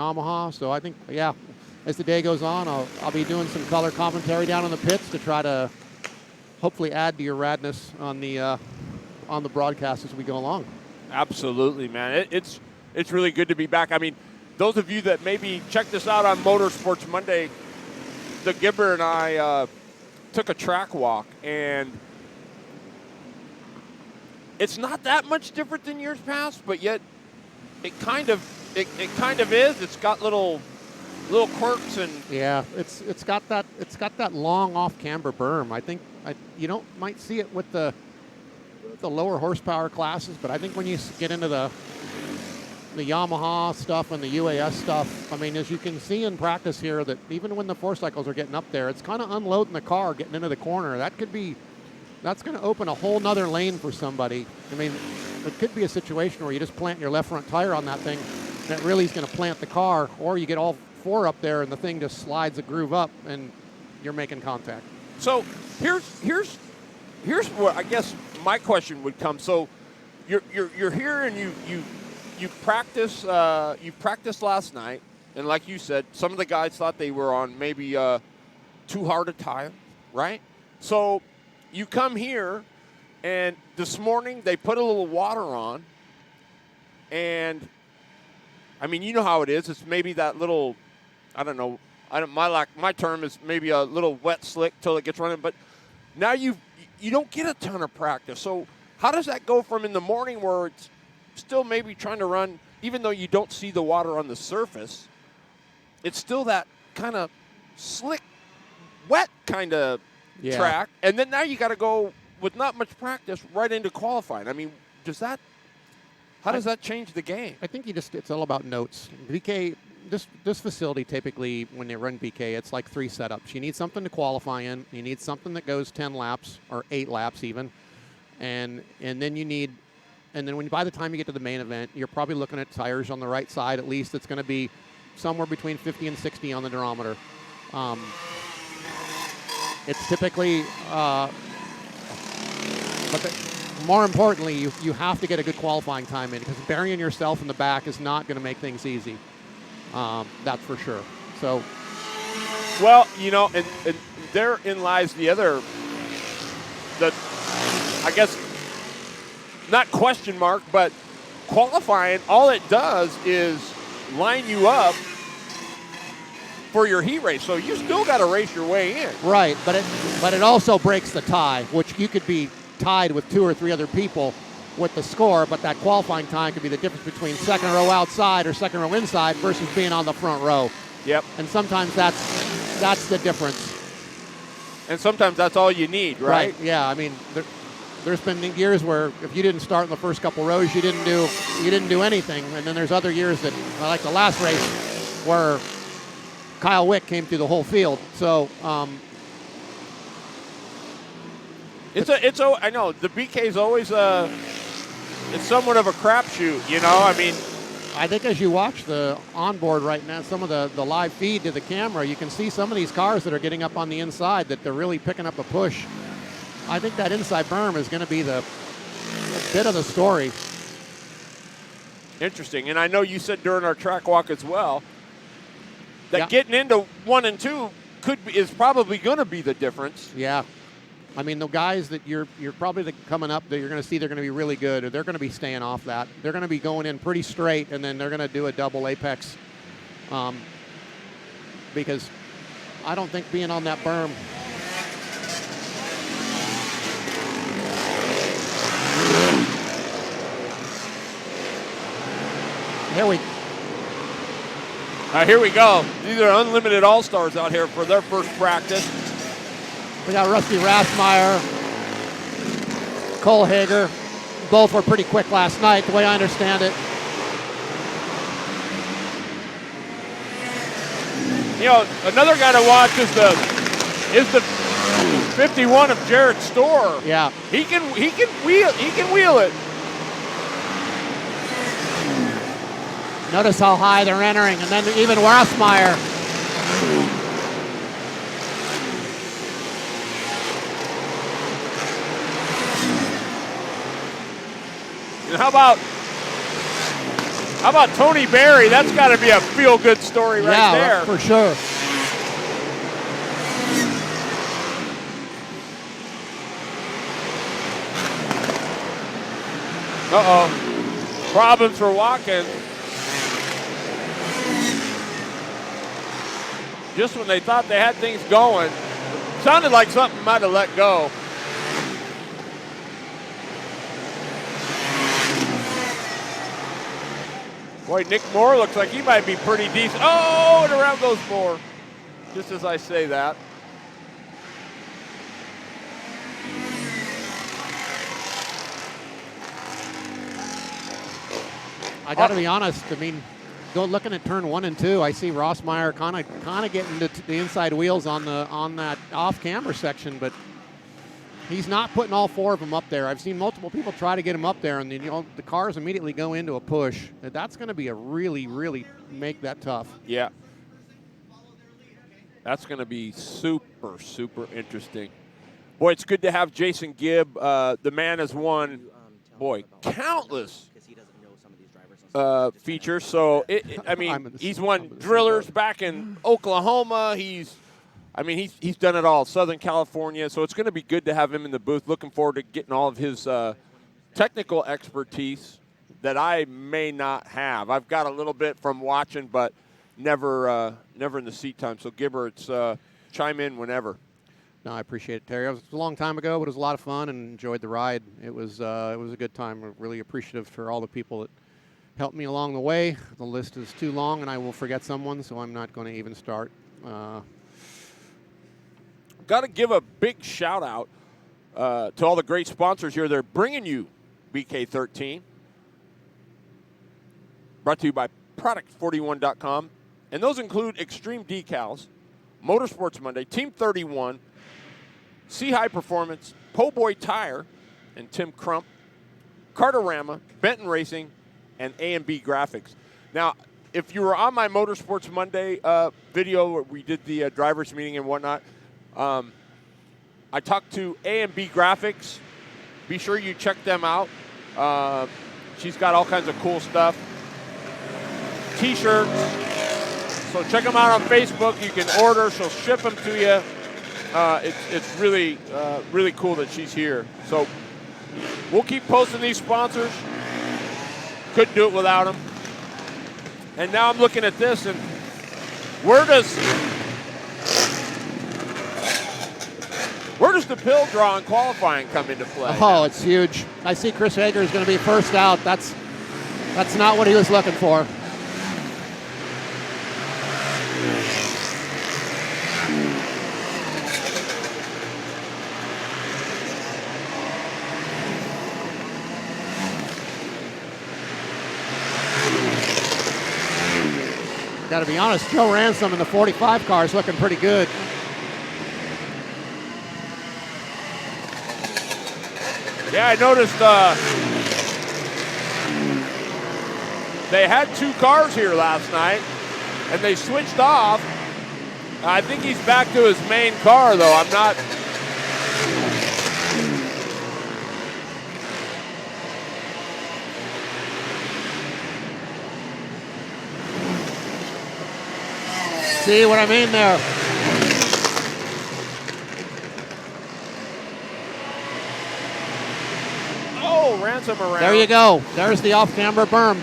Yamaha. So I think, yeah, as the day goes on, I'll be doing some color commentary down in the pits to try to hopefully add to your radness on the broadcast as we go along. Absolutely, man. It's really good to be back. I mean, those of you that maybe checked us out on Motorsports Monday, the Gibber and I took a track walk, and it's not that much different than years past, but yet it kind of is. It's got little quirks and yeah, it's got that long off camber berm. I think you might see it with the lower horsepower classes, but I think when you get into the Yamaha stuff and the UAS stuff, I mean, as you can see in practice here, that even when the 4-cycles are getting up there, it's kind of unloading the car, getting into the corner. That's going to open a whole nother lane for somebody. I mean, it could be a situation where you just plant your left front tire on that thing, that really is going to plant the car, or you get all 4 up there and the thing just slides a groove up and you're making contact. So here's where I guess my question would come. So you're here and you practice last night, and like you said, some of the guys thought they were on maybe too hard a tire, right? So you come here, and this morning they put a little water on, and I mean, you know how it is. It's maybe that little, I don't know. My term is maybe a little wet slick till it gets running, but now you don't get a ton of practice. So how does that go from in the morning where it's still maybe trying to run, even though you don't see the water on the surface, it's still that kind of slick, wet kind of track. And then now you got to go with not much practice right into qualifying. I mean, how does that change the game? I think it's all about notes. BK, this facility typically, when they run BK, it's like 3 setups. You need something to qualify in. You need something that goes 10 laps or 8 laps even. And then by the time you get to the main event, you're probably looking at tires on the right side at least. It's going to be somewhere between 50 and 60 on the durometer. It's typically, more importantly, you have to get a good qualifying time in, because burying yourself in the back is not going to make things easy. That's for sure. So, well, and therein lies I guess, not question mark, but qualifying, all it does is line you up for your heat race. So you still got to race your way in. Right, but it also breaks the tie, which you could be tied with 2 or 3 other people with the score, but that qualifying time could be the difference between second row outside or second row inside versus being on the front row. Yep. And sometimes that's the difference. And sometimes that's all you need, right? Yeah, I mean, there's been years where if you didn't start in the first couple rows, you didn't do anything. And then there's other years that, like the last race, where Kyle Wick came through the whole field. So I know the BK is always it's somewhat of a crapshoot, I mean, I think as you watch the onboard right now, some of the live feed to the camera, you can see some of these cars that are getting up on the inside that they're really picking up a push. I think that inside berm is going to be a bit of the story. Interesting. And I know you said during our track walk as well that getting into 1 and 2 is probably going to be the difference. Yeah. I mean, the guys that you're probably coming up that you're going to see they're going to be really good, or they're going to be staying off that. They're going to be going in pretty straight, and then they're going to do a double apex, because I don't think being on that berm. Here we go. These are unlimited all-stars out here for their first practice. We got Rusty Rathmeyer, Cole Hager. Both were pretty quick last night, the way I understand it. Another guy to watch is the 51 of Jared Storr. Yeah, he can wheel it. Notice how high they're entering, and then even Rathmeyer. And how about How about Tony Berry? That's got to be a feel-good story right there. Yeah, for sure. Uh-oh. Problems for Watkins. Just when they thought they had things going, sounded like something might have let go. Boy, Nick Moore looks like he might be pretty decent. Oh, and around goes Moore. Just as I say that. I got to be honest. I mean, looking at turn 1 and 2, I see Rossmeyer kind of getting the inside wheels on that off-camber section, but he's not putting all 4 of them up there. I've seen multiple people try to get him up there, and then, the cars immediately go into a push. That's going to be a really, really make that tough. Yeah. That's going to be super, super interesting. Boy, it's good to have Jason Gibb. The man has won, countless features. So, he's won drillers back in Oklahoma. He's done it all, Southern California. So it's going to be good to have him in the booth. Looking forward to getting all of his technical expertise that I may not have. I've got a little bit from watching, but never in the seat time. So Gibber, chime in whenever. No, I appreciate it, Terry. It was a long time ago, but it was a lot of fun and enjoyed the ride. It was a good time. I'm really appreciative for all the people that helped me along the way. The list is too long, and I will forget someone, so I'm not going to even start. Got to give a big shout out to all the great sponsors here. They're bringing you BK13. Brought to you by Product41.com. And those include Extreme Decals, Motorsports Monday, Team 31, Sea High Performance, Po' Boy Tire, and Tim Crump, Cartorama, Benton Racing, and A&B Graphics. Now, if you were on my Motorsports Monday video where we did the drivers meeting and whatnot, I talked to A&B Graphics. Be sure you check them out. She's got all kinds of cool stuff. T-shirts. So check them out on Facebook. You can order. She'll ship them to you. It's really, really cool that she's here. So we'll keep posting these sponsors. Couldn't do it without them. And now I'm looking at this, and where does the pill draw in qualifying come into play? Oh, it's huge. I see Chris Hager is going to be first out. That's not what he was looking for. Got to be honest, Joe Ransom in the 45 car is looking pretty good. Yeah, I noticed they had 2 cars here last night, and they switched off. I think he's back to his main car, though. I'm not... See what I mean there? Oh, Ransom around. There you go. There's the off-camber berm.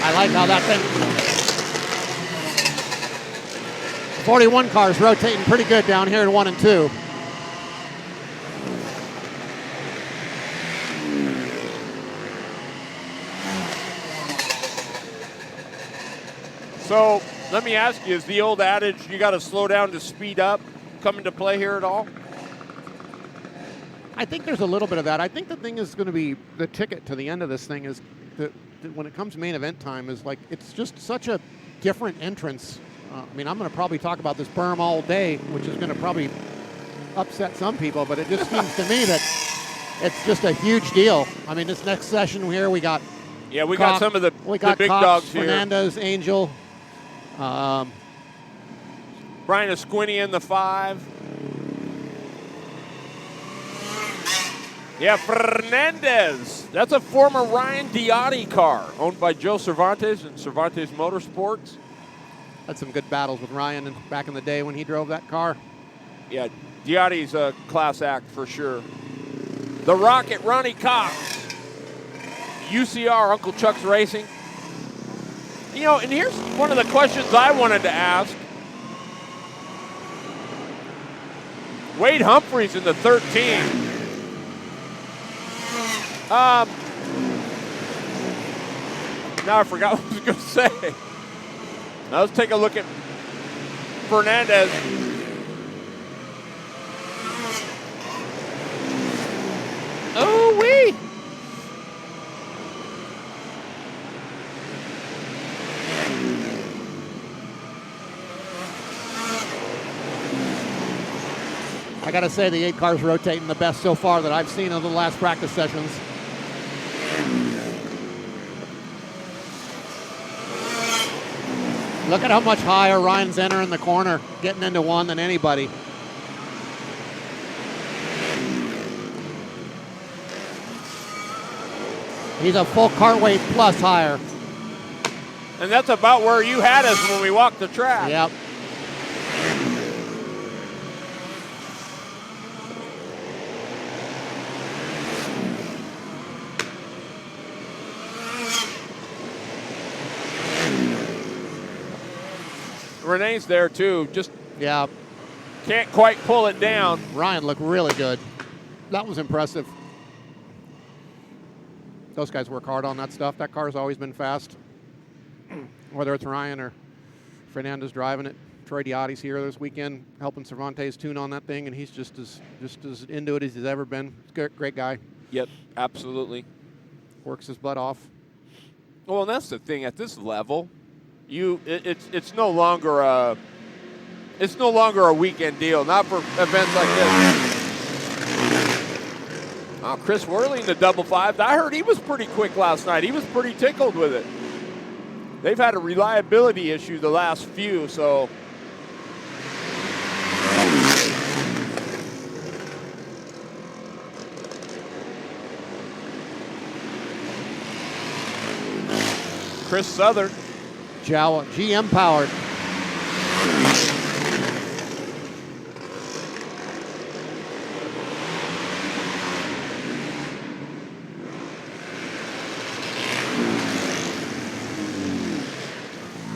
I like how that thing... 41 cars rotating pretty good down here in 1 and 2. So let me ask you, is the old adage, you got to slow down to speed up, come into play here at all? I think there's a little bit of that. I think the thing is going to be the ticket to the end of this thing is that when it comes main event time is like, it's just such a different entrance. I mean, I'm going to probably talk about this berm all day, which is going to probably upset some people, but it just seems to me that it's just a huge deal. I mean, this next session here, we got got some of the big Cox, dogs here. Fernandez, Angel, Brian Esquini in the 5. Yeah, Fernandez. That's a former Ryan Diotti car, owned by Joe Cervantes and Cervantes Motorsports. Had some good battles with Ryan back in the day when he drove that car. Yeah, Diotti's a class act for sure. The Rocket, Ronnie Cox. UCR, Uncle Chuck's Racing. You know, and here's one of the questions I wanted to ask. Wade Humphreys in the 13. Now I forgot what I was going to say. Now let's take a look at Fernandez. Oh, wee! I got to say, the 8 cars rotating the best so far that I've seen in the last practice sessions. Look at how much higher Ryan's entering the corner, getting into one than anybody. He's a full cart weight plus higher. And that's about where you had us when we walked the track. Yep. Renee's there too, just Yeah. can't quite pull it down. Ryan looked really good. That was impressive. Those guys work hard on that stuff. That car's always been fast. Whether it's Ryan or Fernandez driving it. Troy Diotti's here this weekend helping Cervantes tune on that thing, and he's just as into it as he's ever been. Great guy. Yep, absolutely. Works his butt off. Well, and that's the thing at this level. It's no longer a weekend deal, not for events like this. Oh, Chris Worley in the double 5. I heard he was pretty quick last night. He was pretty tickled with it. They've had a reliability issue the last few, so. Chris Southern. Jawa, GM powered.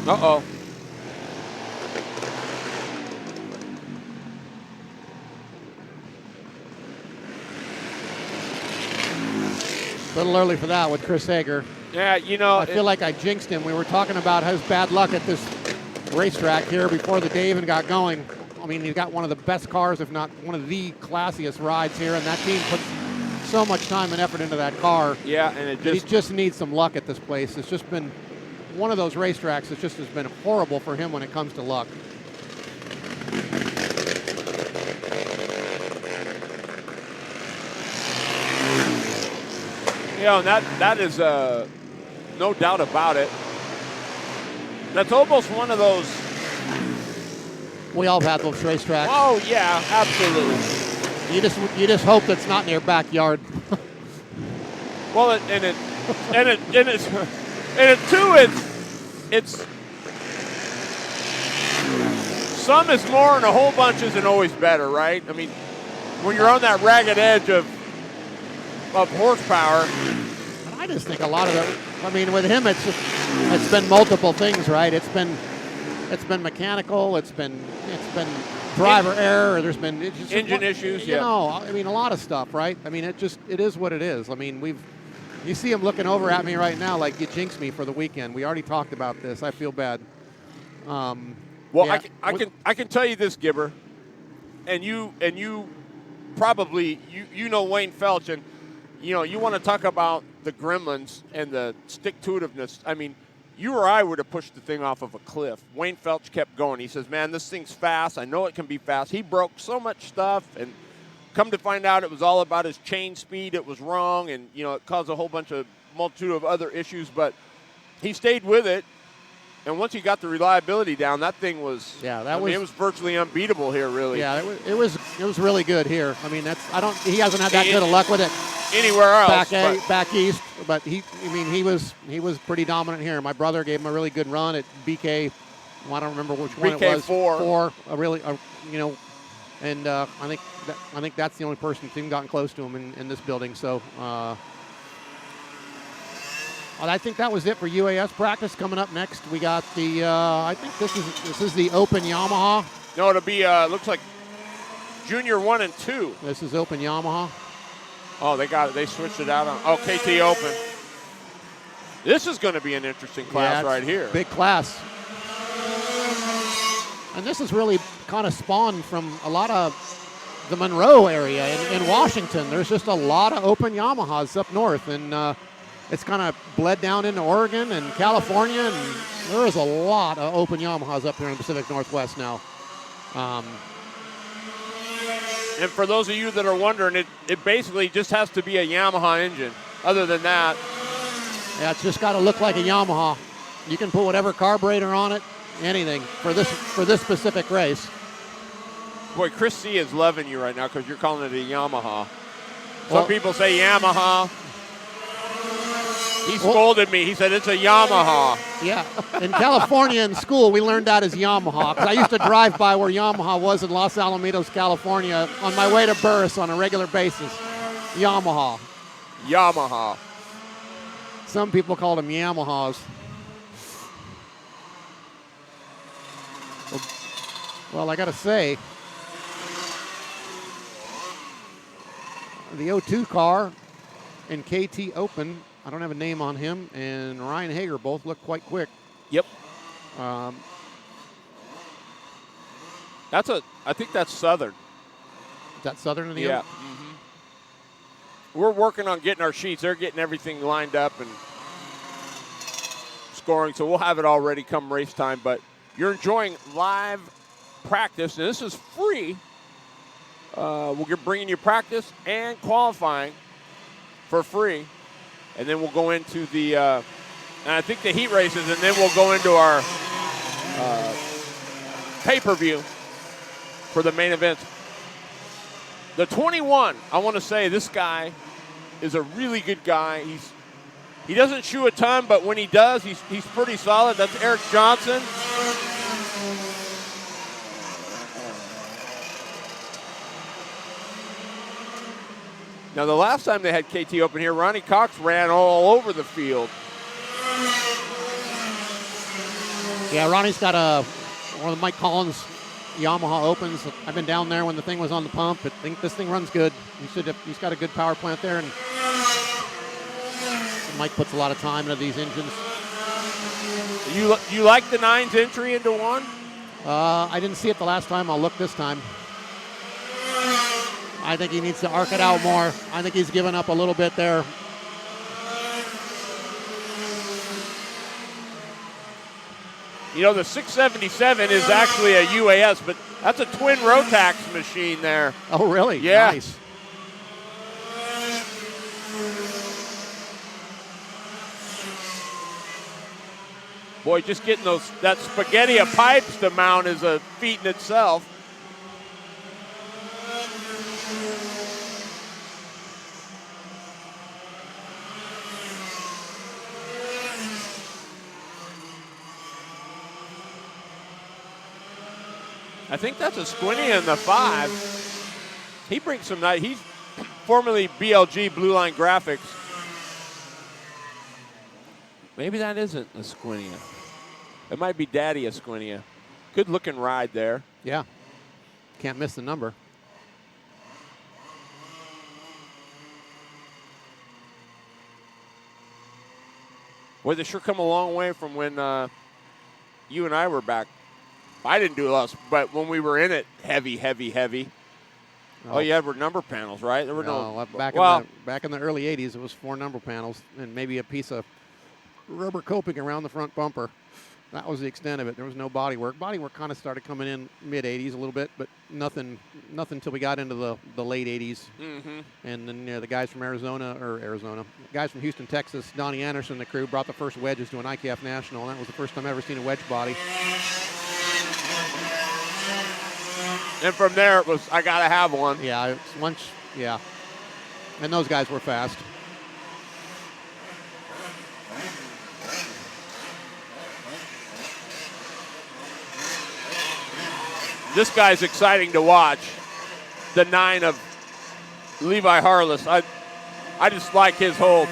Uh-oh. A little early for that with Chris Hager. Yeah, you know. I feel like I jinxed him. We were talking about his bad luck at this racetrack here before the day even got going. I mean, he's got one of the best cars, if not one of the classiest rides here, and that team puts so much time and effort into that car. Yeah, and he just needs some luck at this place. It's just been one of those racetracks that just has been horrible for him when it comes to luck. You know, that is no doubt about it. That's almost one of those. We all have had those racetracks. Oh yeah, absolutely. You just hope that's not in your backyard. Well, and it too. It's some is more and a whole bunch isn't always better, right? I mean, when you're on that ragged edge of horsepower. And I just think a lot of it. I mean, with him, it's been multiple things, right? It's been mechanical. It's been driver error. There's been engine issues. You know, I mean, a lot of stuff, right? I mean, it is what it is. I mean, you see him looking over at me right now like you jinxed me for the weekend. We already talked about this. I feel bad. Well, yeah. I can tell you this, Gibber, and you probably you know Wayne Felch, and you know you want to talk about the gremlins and the stick-to-itiveness. I mean, you or I would have pushed the thing off of a cliff. Wayne Felch kept going. He says, "Man, this thing's fast. I know it can be fast." He broke so much stuff, and come to find out, it was all about his chain speed. It was wrong, and you know it caused a whole multitude of other issues. But he stayed with it. And once you got the reliability down, that thing was. Yeah, I mean, it was virtually unbeatable here, really. Yeah, it was really good here. I mean, he hasn't had that good of luck with it anywhere else. Back east, but he was pretty dominant here. My brother gave him a really good run at BK. Well, I don't remember which one it was. BK4. And I think that's the only person who's even gotten close to him in this building. So. I think that was it for UAS practice. Coming up next, we got the. I think this is the Open Yamaha. No, it'll be looks like Junior 1 and 2. This is Open Yamaha. Oh, they got it. They switched it out on. KT Open. This is going to be an interesting class right here. Big class. And this is really kind of spawned from a lot of the Monroe area in Washington. There's just a lot of Open Yamahas up north, and. It's kind of bled down into Oregon and California, and there is a lot of Open Yamahas up here in the Pacific Northwest now. And for those of you that are wondering, it basically just has to be a Yamaha engine. Other than that. Yeah, it's just got to look like a Yamaha. You can put whatever carburetor on it, anything, for this specific race. Boy, Chris C. is loving you right now because you're calling it a Yamaha. Some people say Yamaha. He scolded me. He said, it's a Yamaha. Yeah. In California in school, we learned that as Yamaha. Because I used to drive by where Yamaha was in Los Alamitos, California, on my way to Burris on a regular basis. Yamaha. Yamaha. Some people called them Yamahas. Well, I got to say, the 02 car in KT Open, I don't have a name on him, and Ryan Hager both look quite quick. Yep. I think that's Southern. Is that Southern in the Yeah. end? Mm-hmm. We're working on getting our sheets. They're getting everything lined up and scoring, so we'll have it all ready come race time. But you're enjoying live practice, and this is free. We're bringing you practice and qualifying for free. And then we'll go into the, and I think the heat races, and then we'll go into our pay-per-view for the main event. The 21, I want to say this guy is a really good guy. He doesn't shoe a ton, but when he does, he's pretty solid. That's Eric Johnson. Now, the last time they had KT Open here, Ronnie Cox ran all over the field. Yeah, Ronnie's got one of the Mike Collins Yamaha Opens. I've been down there when the thing was on the pump. I think this thing runs good. He's got a good power plant there, and Mike puts a lot of time into these engines. You like the 9's entry into one? I didn't see it the last time. I'll look this time. I think he needs to arc it out more. I think he's given up a little bit there. You know, the 677 is actually a UAS, but that's a twin Rotax machine there. Oh, really? Yeah. Nice. Boy, just getting that spaghetti of pipes to mount is a feat in itself. I think that's a Squinty in the 5. He brings some nice. He's formerly BLG Blue Line Graphics. Maybe that isn't a Squinty. It might be Daddy Esquinia. Good looking ride there. Yeah. Can't miss the number. Boy, they sure come a long way from when you and I were back. I didn't do less, but when we were in it, heavy. All you had were number panels, right? There were back in the early 80s, it was 4 number panels and maybe a piece of rubber coping around the front bumper. That was the extent of it. There was no body work. Body work kind of started coming in mid-'80s a little bit, but nothing until we got into the late '80s. Mm-hmm. And then the guys from guys from Houston, Texas, Donnie Anderson, the crew, brought the first wedges to an IKF National, and that was the first time I ever seen a wedge body. And from there, it was, I got to have one. Yeah, and those guys were fast. This guy's exciting to watch. The 9 of Levi Harless. I just like his hold.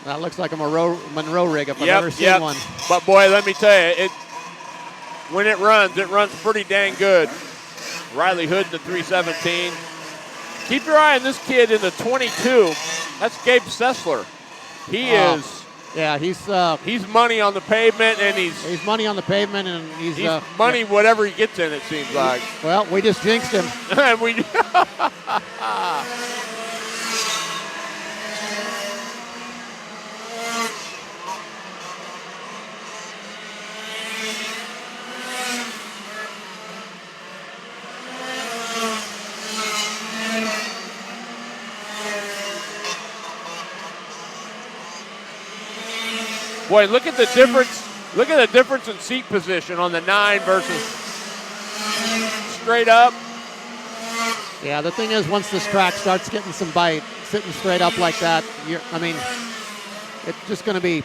That looks like a Monroe rig if I've ever seen one. But boy, let me tell you, when it runs pretty dang good. Riley Hood in the 317. Keep your eye on this kid in the 22. That's Gabe Sessler. He is. Yeah, he's money on the pavement, and he's money on the pavement, and he's money whatever he gets in. It seems like. Well, we just jinxed him. And we. Boy, look at the difference. Look at the difference in seat position on the 9 versus straight up. Yeah, the thing is, once this track starts getting some bite, sitting straight up like that, it's just going to be,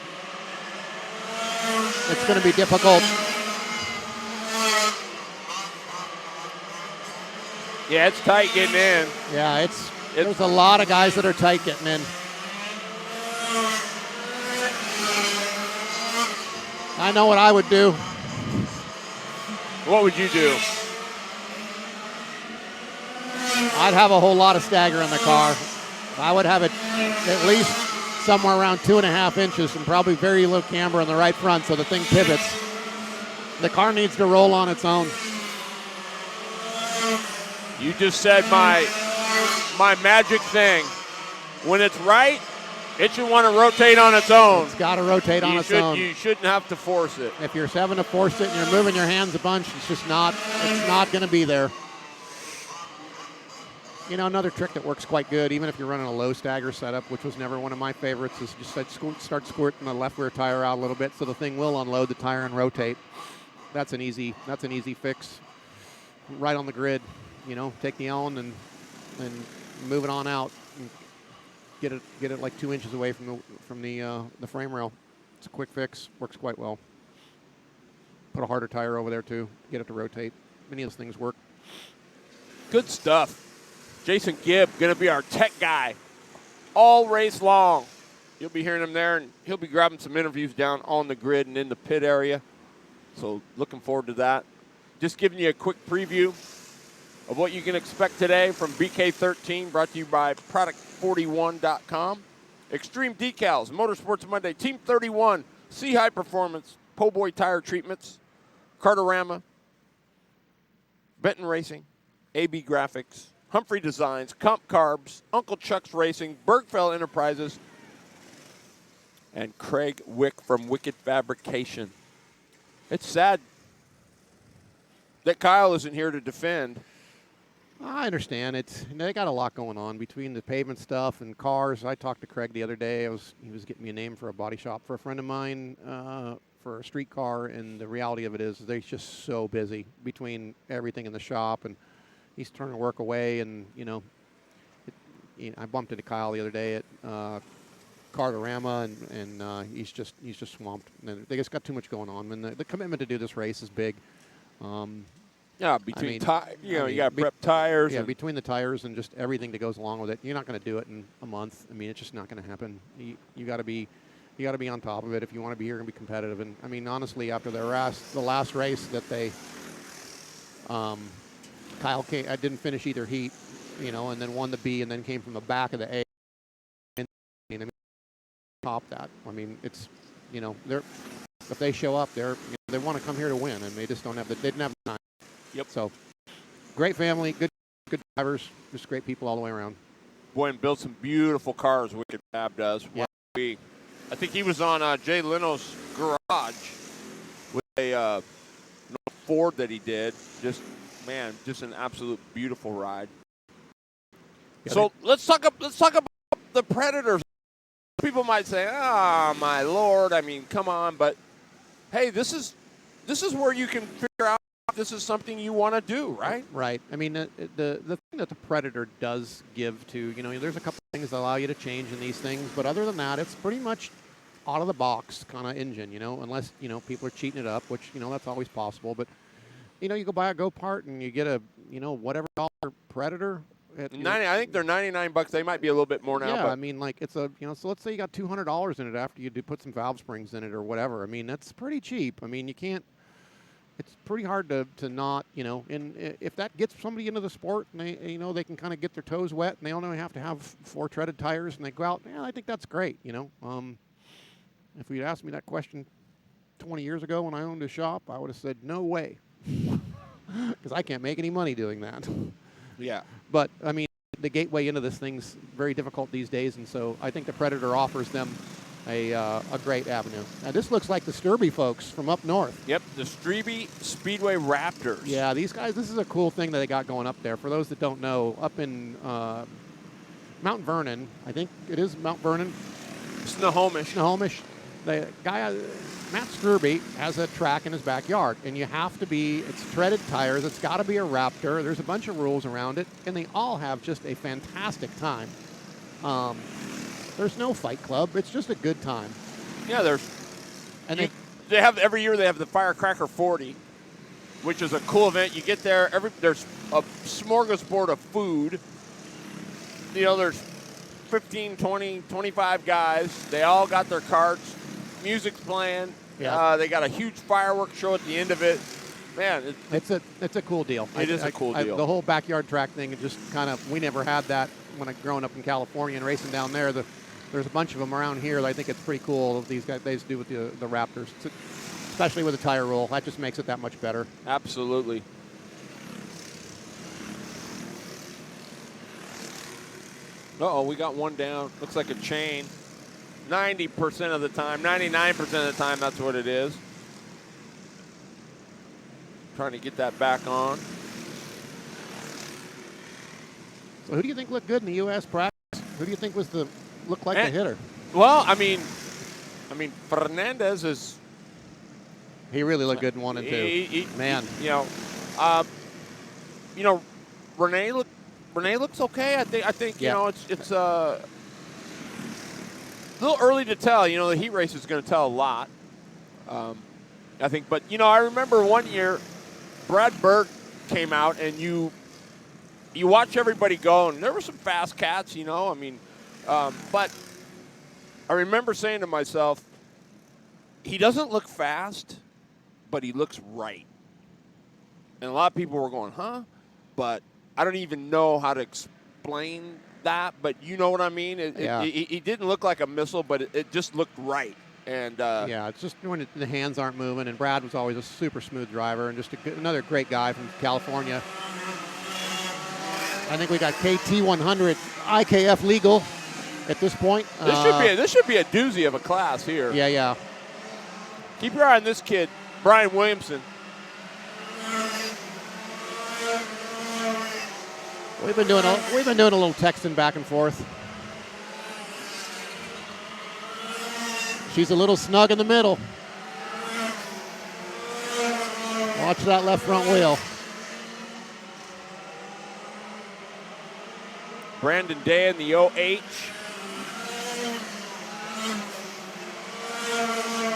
difficult. Yeah, it's tight getting in. Yeah, there's a lot of guys that are tight getting in. I know what I would do. What would you do? I'd have a whole lot of stagger in the car. I would have it at least somewhere around 2.5 inches and probably very low camber on the right front so the thing pivots. The car needs to roll on its own. You just said my magic thing. When it's right, it should want to rotate on its own. It's got to rotate on its own. You shouldn't have to force it. If you're having to force it and you're moving your hands a bunch, it's not going to be there. Another trick that works quite good, even if you're running a low stagger setup, which was never one of my favorites, is just start squirting the left rear tire out a little bit so the thing will unload the tire and rotate. That's an easy fix. Right on the grid, take the Ellen and move it on out. And get it like 2 inches away from the frame rail. It's a quick fix, works quite well. Put a harder tire over there too, get it to rotate. Many of those things work. Good stuff. Jason Gibb going to be our tech guy all race long. You'll be hearing him there, and he'll be grabbing some interviews down on the grid and in the pit area. So looking forward to that. Just giving you a quick preview of what you can expect today from BK13, brought to you by Product41.com. Extreme Decals, Motorsports Monday, Team 31, C High Performance, Po' Boy Tire Treatments, Kartorama, Benton Racing, AB Graphics, Humphrey Designs, Comp Carbs, Uncle Chuck's Racing, Bergfell Enterprises, and Craig Wick from Wicked Fabrication. It's sad that Kyle isn't here to defend. I understand. They got a lot going on between the pavement stuff and cars. I talked to Craig the other day. He was getting me a name for a body shop for a friend of mine for a street car, and the reality of it is they're just so busy between everything in the shop, and he's turning work away. And I bumped into Kyle the other day at Kartorama, and he's just swamped. And they just got too much going on. And the commitment to do this race is big. Yeah, you got to prep tires. Yeah, between the tires and just everything that goes along with it, you're not going to do it in a month. I mean, it's just not going to happen. You got to be on top of it if you want to be here and be competitive. And I mean, honestly, after the last race that Kyle came, I didn't finish either heat, and then won the B, and then came from the back of the A. And I mean, top that. I mean, it's if they show up, they want to come here to win, and they just they didn't have the time. Yep. So, great family, good drivers, just great people all the way around. Boy, and build some beautiful cars. Wicked Fab does. Yeah. I think he was on Jay Leno's garage with a Ford that he did. Just an absolute beautiful ride. Yeah, So let's talk about the Predators. People might say, "Oh my Lord!" I mean, come on, but hey, this is where you can figure out if this is something you want to do, right? Right. I mean, the thing that the Predator does give to, there's a couple things that allow you to change in these things, but other than that, it's pretty much out of the box kind of engine, unless, people are cheating it up, which, that's always possible. But, you go buy a Go-Part and you get a, whatever dollar Predator. I think they're $99. They might be a little bit more now. Yeah, but I mean, like it's a, so let's say you got $200 in it after you do put some valve springs in it or whatever. I mean, that's pretty cheap. I mean, you can't, it's pretty hard to not, and if that gets somebody into the sport and they, they can kind of get their toes wet and they only have to have 4 treaded tires and they go out, yeah, I think that's great, If you'd asked me that question 20 years ago when I owned a shop, I would have said, no way. Because I can't make any money doing that. Yeah. But, I mean, the gateway into this thing's very difficult these days, and so I think the Predator offers them a great avenue. Now, this looks like the Sturby folks from up north. Yep, the Speedway Raptors. Yeah, these guys, this is a cool thing that they got going up there. For those that don't know, up in Mount Vernon, I think it is Mount Vernon. Snohomish. The guy, Matt Sturby, has a track in his backyard, and you have to be, it's treaded tires, it's got to be a Raptor, there's a bunch of rules around it, and they all have just a fantastic time. There's no fight club, it's just a good time. Yeah, they have, every year they have the Firecracker 40, which is a cool event. You get there, there's a smorgasbord of food. There's 15, 20, 25 guys. They all got their carts. Music's playing. Yeah. They got a huge fireworks show at the end of it. Man, it's a cool deal. It is a cool deal. The whole backyard track thing, it just kind of, we never had that when I growing up in California and racing down there. There's a bunch of them around here. I think it's pretty cool what these guys do with the Raptors, especially with the tire rule. That just makes it that much better. Absolutely. We got one down. Looks like a chain. 90% of the time, 99% of the time, that's what it is. Trying to get that back on. So who do you think looked good in the U.S. practice? Who do you think looked like the hitter? Well, I mean, Fernandez is. He really looked good in 1 and 2. Man. Renee looks okay. I think yeah. It's a little early to tell. The heat race is going to tell a lot. I think, but I remember one year, Brad Berg came out and you watch everybody go, and there were some fast cats. But I remember saying to myself, he doesn't look fast, but he looks right. And a lot of people were going, huh? But I don't even know how to explain that, but you know what I mean? He didn't look like a missile, but it just looked right. And yeah, it's just when the hands aren't moving, and Brad was always a super smooth driver and just another great guy from California. I think we got KT100 IKF legal at this point. This should be a doozy of a class here. Yeah. Keep your eye on this kid, Brian Williamson. We've been doing a little texting back and forth. She's a little snug in the middle. Watch that left front wheel. Brandon Day in the OH.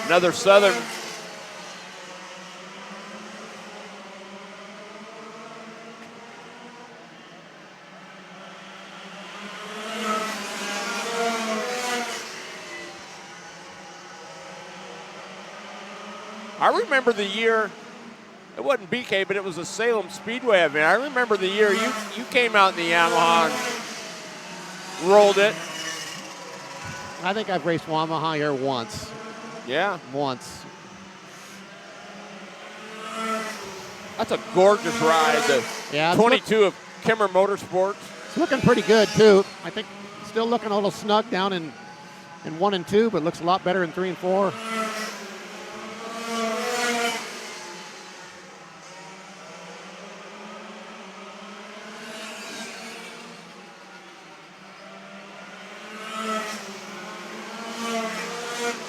Another Southern. I remember the year, it wasn't BK, but it was a Salem Speedway event. I remember the year you came out in the Yamaha and rolled it. I think I've raced Yamaha here once. Yeah. Once. That's a gorgeous ride. The 22 of Kimmer Motorsports. It's looking pretty good, too. I think still looking a little snug down in in 1 and 2, but looks a lot better in 3 and 4.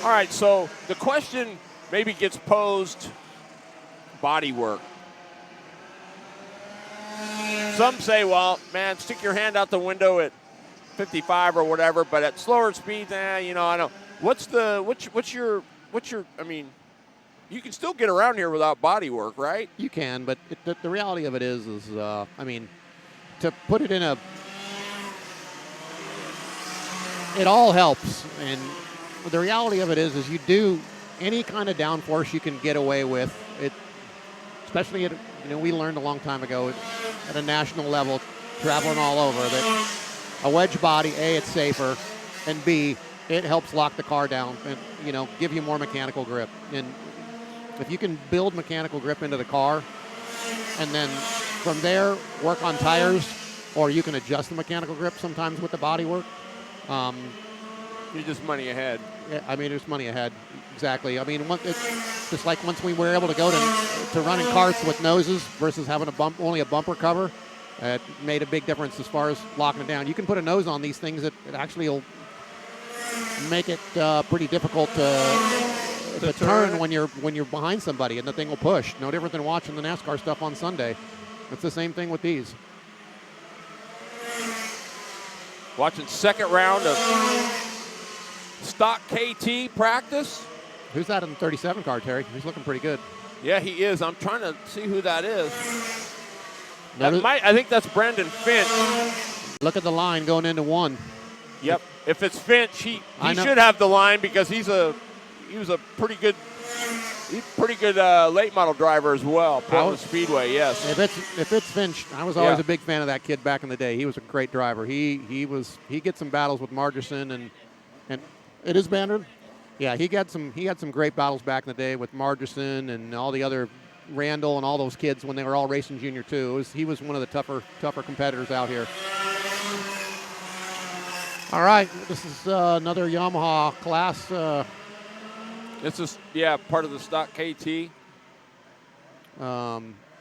All right, so the question maybe gets posed, body work. Some say, well, man, stick your hand out the window at 55 or whatever, but at slower speeds, you know, I don't. What's your, I mean, you can still get around here without body work, right? You can, but the reality of it is I mean, to put it in a, it all helps. And the reality of it is you do any kind of downforce you can get away with it, especially at, you know, we learned a long time ago at a national level, traveling all over, that a wedge body, A, it's safer, and B, it helps lock the car down and, you know, give you more mechanical grip. And if you can build mechanical grip into the car and then from there work on tires, or you can adjust the mechanical grip sometimes with the body work. You're just money ahead. Yeah, I mean, there's money ahead. Exactly. I mean, it's just like once we were able to go to running karts with noses versus having only a bumper cover, it made a big difference as far as locking it down. You can put a nose on these things that it actually will make it pretty difficult to turn when you're behind somebody, and the thing will push. No different than watching the NASCAR stuff on Sunday. It's the same thing with these. Watching second round of stock KT practice. Who's that in the 37 car, Terry? He's looking pretty good. Yeah, he is. I'm trying to see who that is. I think that's Brandon Finch. Look at the line going into 1. Yep. If it's Finch, he should have the line because he was a pretty good late model driver as well. Portland Speedway, yes. If it's Finch, I was always a big fan of that kid back in the day. He was a great driver. He gets some battles with Margerson and it is Bandard. Yeah, he had some great battles back in the day with Margerson and all the other Randall and all those kids when they were all racing Junior 2. He was one of the tougher competitors out here. All right, this is another Yamaha class. This is part of the stock KT.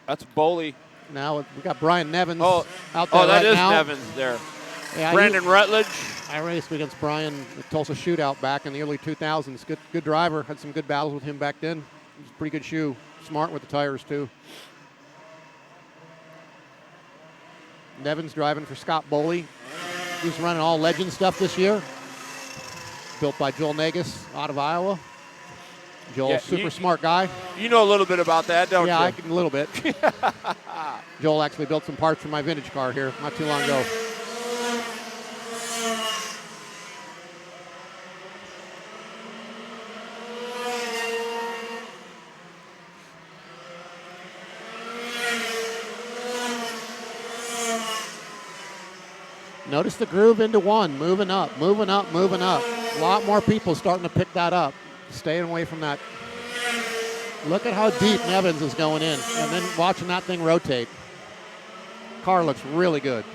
That's Boley. Now we got Brian Nevins out there that is now. Nevins there. Yeah, Brandon Rutledge. I raced against Brian at Tulsa Shootout back in the early 2000s. Good driver. Had some good battles with him back then. He was a pretty good shoe. Smart with the tires, too. Nevins driving for Scott Boley. He's running all legend stuff this year. Built by Joel Negus out of Iowa. Joel's super smart guy. You know a little bit about that, don't you? Yeah, I can a little bit. Joel actually built some parts for my vintage car here not too long ago. Notice the groove into 1, moving up, moving up, moving up. A lot more people starting to pick that up, staying away from that. Look at how deep Nevins is going in, and then watching that thing rotate. Car looks really good.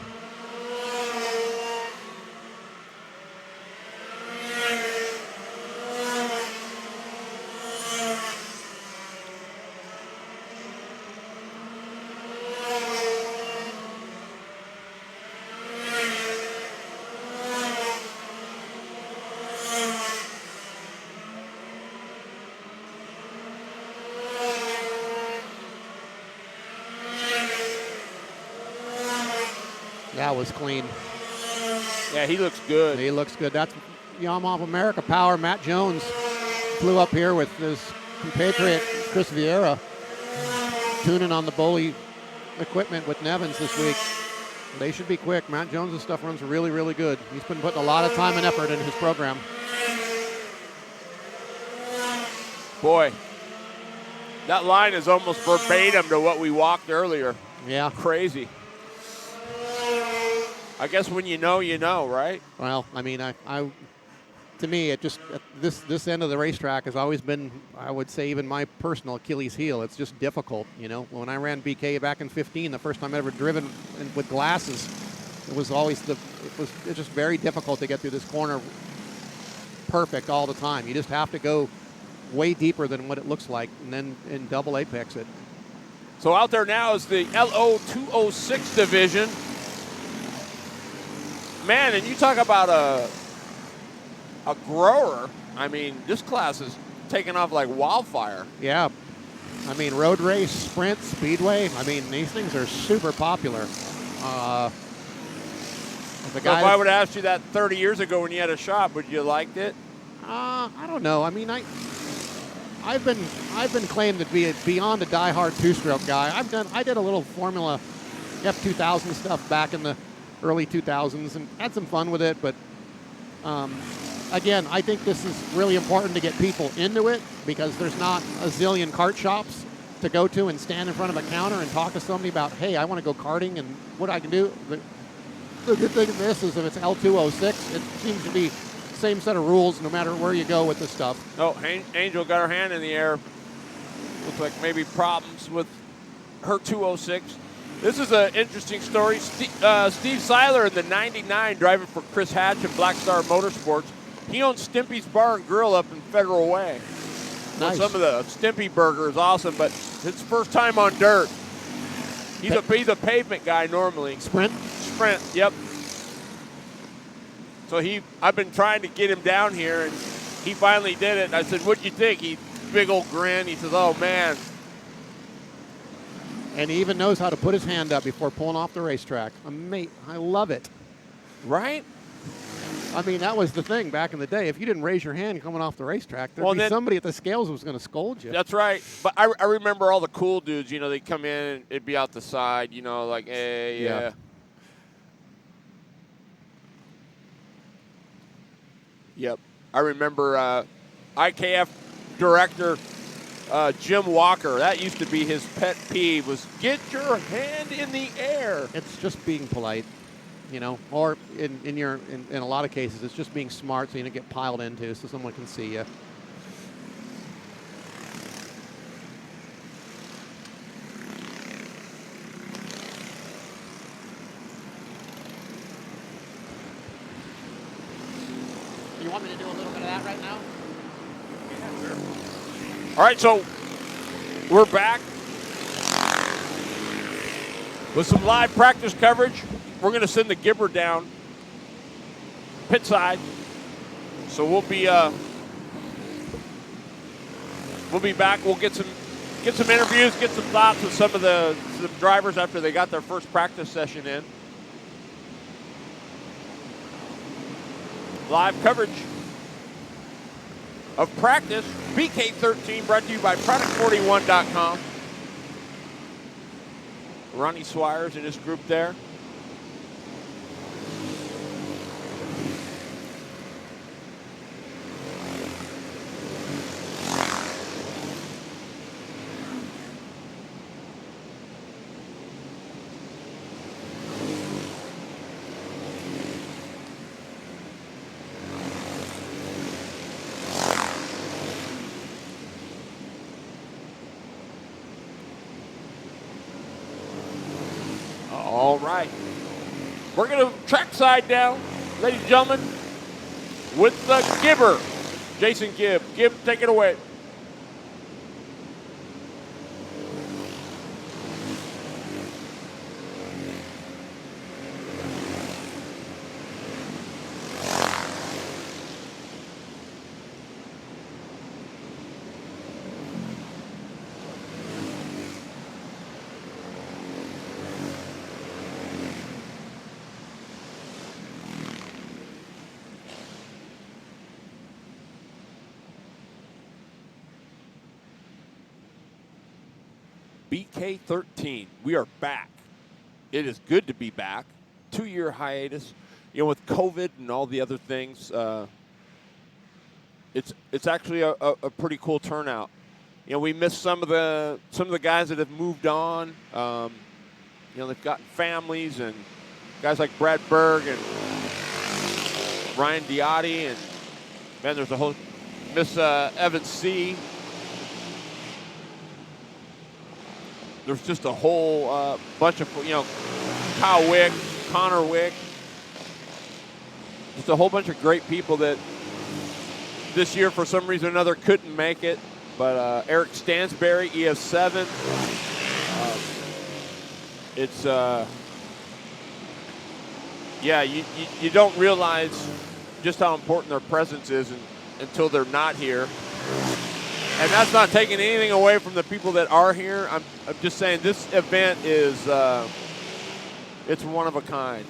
That was clean. Yeah, he looks good. He looks good. That's Yamaha of America power. Matt Jones flew up here with his compatriot Chris Vieira, tuning on the Boley equipment with Nevins this week. They should be quick. Matt Jones' stuff runs really, really good. He's been putting a lot of time and effort into his program. Boy, that line is almost verbatim to what we walked earlier. Yeah. Crazy. I guess when you know, right? Well, I mean, to me, it just this end of the racetrack has always been, I would say, even my personal Achilles heel. It's just difficult, you know. When I ran BK back in 15, the first time I ever driven with glasses, it was always it's just very difficult to get through this corner perfect all the time. You just have to go way deeper than what it looks like, and then in double apex it. So out there now is the LO206 division. Man, and you talk about a grower. I mean, this class is taking off like wildfire. Yeah. I mean, road race, sprint, speedway. I mean, these things are super popular. So if I would have asked you that 30 years ago when you had a shop, would you liked it? I don't know. I mean, I've been claimed to be beyond a diehard two-stroke guy. I did a little Formula F2000 stuff back in the early 2000s and had some fun with it. But again, I think this is really important to get people into it because there's not a zillion kart shops to go to and stand in front of a counter and talk to somebody about, hey, I want to go karting and what I can do. The good thing of this is if it's L206, it seems to be the same set of rules no matter where you go with this stuff. Oh, Angel got her hand in the air. Looks like maybe problems with her 206. This is an interesting story. Steve Seiler in the 99 driving for Chris Hatch and Black Star Motorsports. He owns Stimpy's Bar and Grill up in Federal Way. Nice. Some of the Stimpy burger is awesome, but it's first time on dirt. He's a pavement guy normally. Sprint, yep. So I've been trying to get him down here, and he finally did it. And I said, "What'd you think?" He big old grin. He says, "Oh man." And he even knows how to put his hand up before pulling off the racetrack. Mate, I love it. Right? I mean, that was the thing back in the day. If you didn't raise your hand coming off the racetrack, there'd be somebody at the scales who was going to scold you. That's right. But I remember all the cool dudes, they'd come in and it'd be out the side, like, hey, yeah. Yep. I remember IKF director Jim Walker. That used to be his pet peeve was get your hand in the air. It's just being polite. Or in a lot of cases, it's just being smart so you don't get piled into so someone can see you. You want me to do a little bit of that right now? Yeah, sure. All right, so we're back with some live practice coverage. We're going to send the Gibber down pit side, so we'll be back. We'll get some interviews, get some thoughts with some of the drivers after they got their first practice session in. Live coverage of practice. BK13 brought to you by Product41.com. Ronnie Swires and his group there. All right. We're going to trackside down, ladies and gentlemen, with the Gibber. Jason Gibb. Gibb, take it away. BK13, we are back. It is good to be back. 2-year hiatus, with COVID and all the other things. It's actually a pretty cool turnout. We missed some of the guys that have moved on. They've gotten families, and guys like Brad Berg and Ryan Diotti, and man, there's a whole Miss Evan C. There's just a whole bunch of, Kyle Wick, Connor Wick, just a whole bunch of great people that this year for some reason or another couldn't make it, but Eric Stansberry, EF7. It's yeah, you don't realize just how important their presence is until they're not here. And that's not taking anything away from the people that are here. I'm just saying this event is it's one of a kind.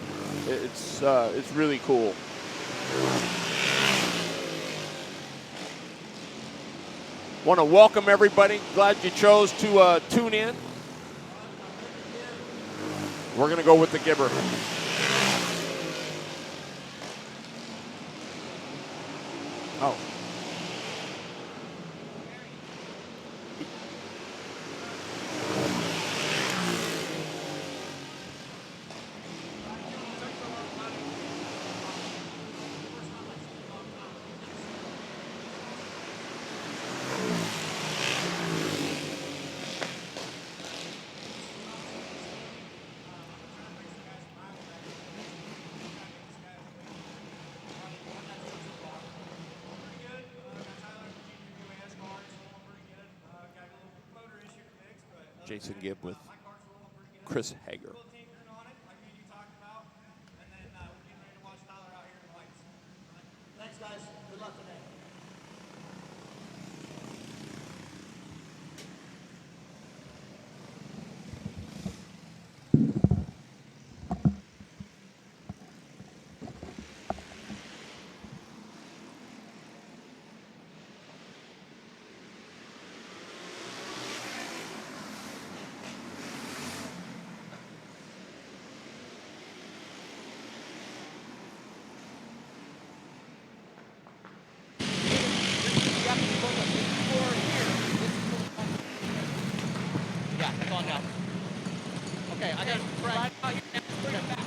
It's really cool. Want to welcome everybody. Glad you chose to tune in. We're going to go with the Gibber. Oh. Jason Gibb with Chris Hager. Thanks, guys. Good luck today. Okay, I got it. Right out here. Bring it back.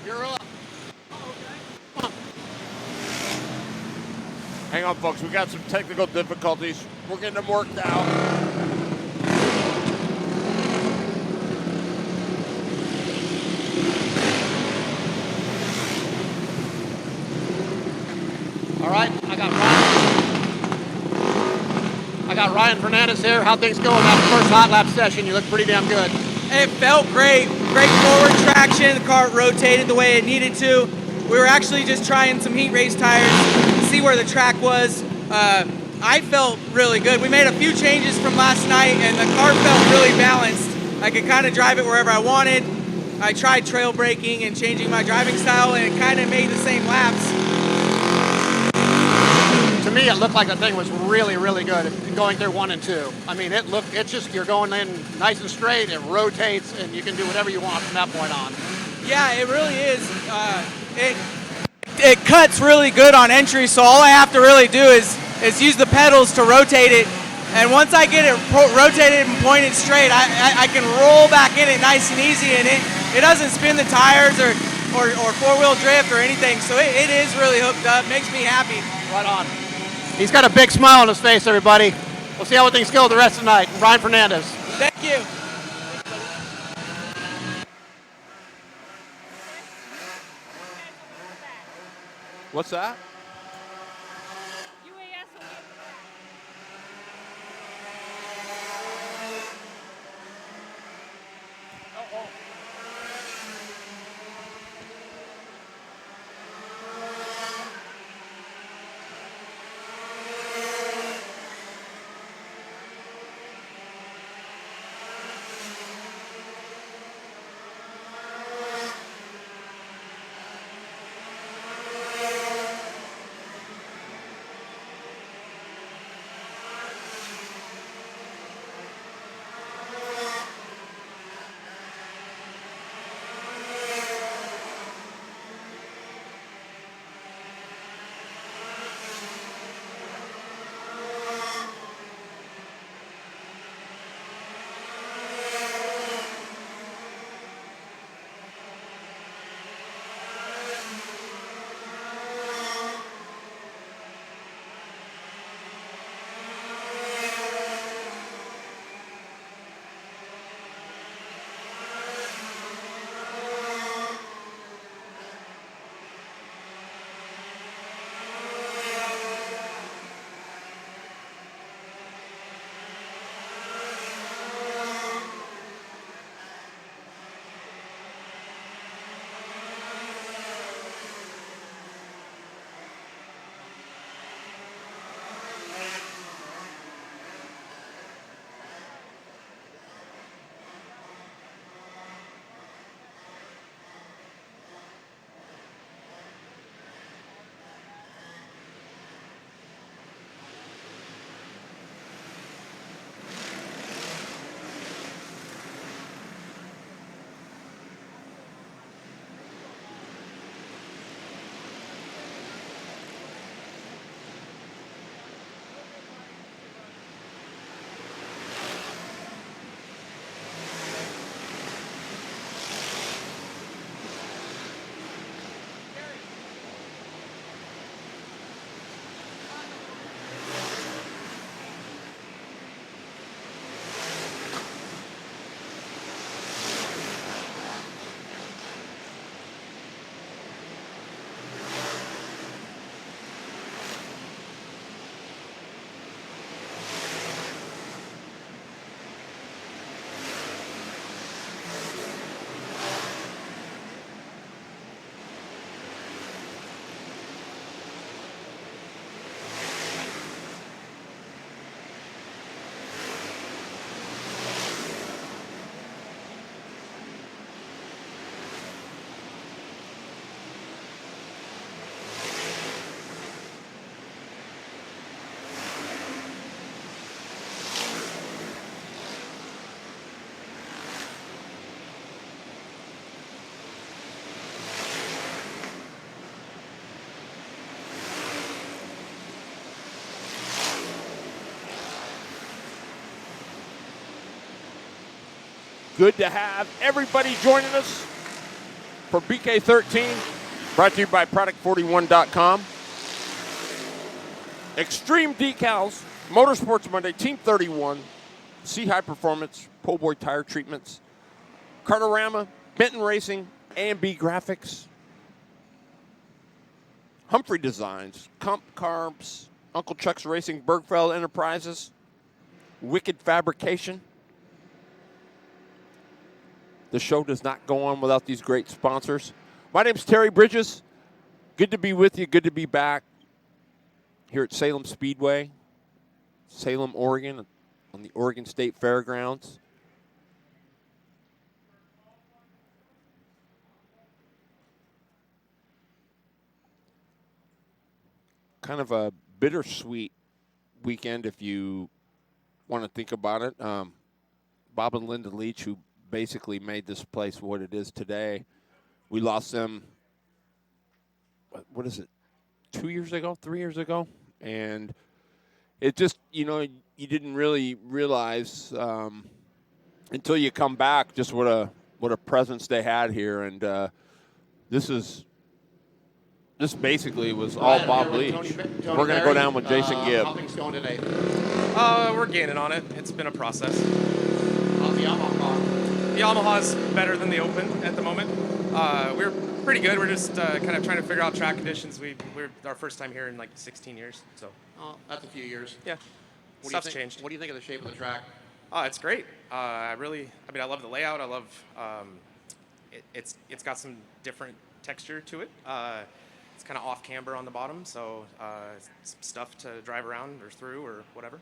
You're up. Come on. Hang on, folks. We got some technical difficulties. We're getting them worked out. All right, I got Ryan Fernandez here. How things going after the first hot lap session? You look pretty damn good. It felt great. Great forward traction. The car rotated the way it needed to. We were actually just trying some heat race tires to see where the track was. I felt really good. We made a few changes from last night, and the car felt really balanced. I could kind of drive it wherever I wanted. I tried trail braking and changing my driving style, and it kind of made the same laps. To me, it looked like the thing was really, really good going through 1 and 2. I mean, it's just, you're going in nice and straight, it rotates, and you can do whatever you want from that point on. Yeah, it really is. It cuts really good on entry, so all I have to really do is use the pedals to rotate it. And once I get it rotated and pointed straight, I can roll back in it nice and easy, and it doesn't spin the tires or four-wheel drift or anything. So it is really hooked up. Makes me happy. Right on. He's got a big smile on his face, everybody. We'll see how things go the rest of the night. Ryan Fernandez. Thank you. What's that? UAS will be good to have everybody joining us for BK13, brought to you by Product41.com. Extreme Decals, Motorsports Monday, Team 31, C High Performance, Po' Boy Tire Treatments, Kartorama, Benton Racing, A&B Graphics, Humphrey Designs, Comp Carbs, Uncle Chuck's Racing, Bergfeld Enterprises, Wicked Fabrication. The show does not go on without these great sponsors. My name's Terry Bridges. Good to be with you. Good to be back here at Salem Speedway, Salem, Oregon, on the Oregon State Fairgrounds. Kind of a bittersweet weekend if you want to think about it. Bob and Linda Leach, who basically made this place what it is today, we lost them, what is it, 2 years ago, 3 years ago? And it just, you know, you didn't really realize until you come back just what a presence they had here. And this basically was all Bob Leach. We're going to go down with Jason Gibb. How things going today? We're gaining on it. It's been a process. How's the Yamaha? The Yamaha's better than the Open at the moment. We're pretty good. We're just kind of trying to figure out track conditions. We're our first time here in like 16 years. So. Oh, that's a few years. Yeah. Stuff's changed. What do you think of the shape of the track? Oh, it's great. I love the layout. I love it's got some different texture to it. It's kind of off camber on the bottom, so some stuff to drive around or through or whatever.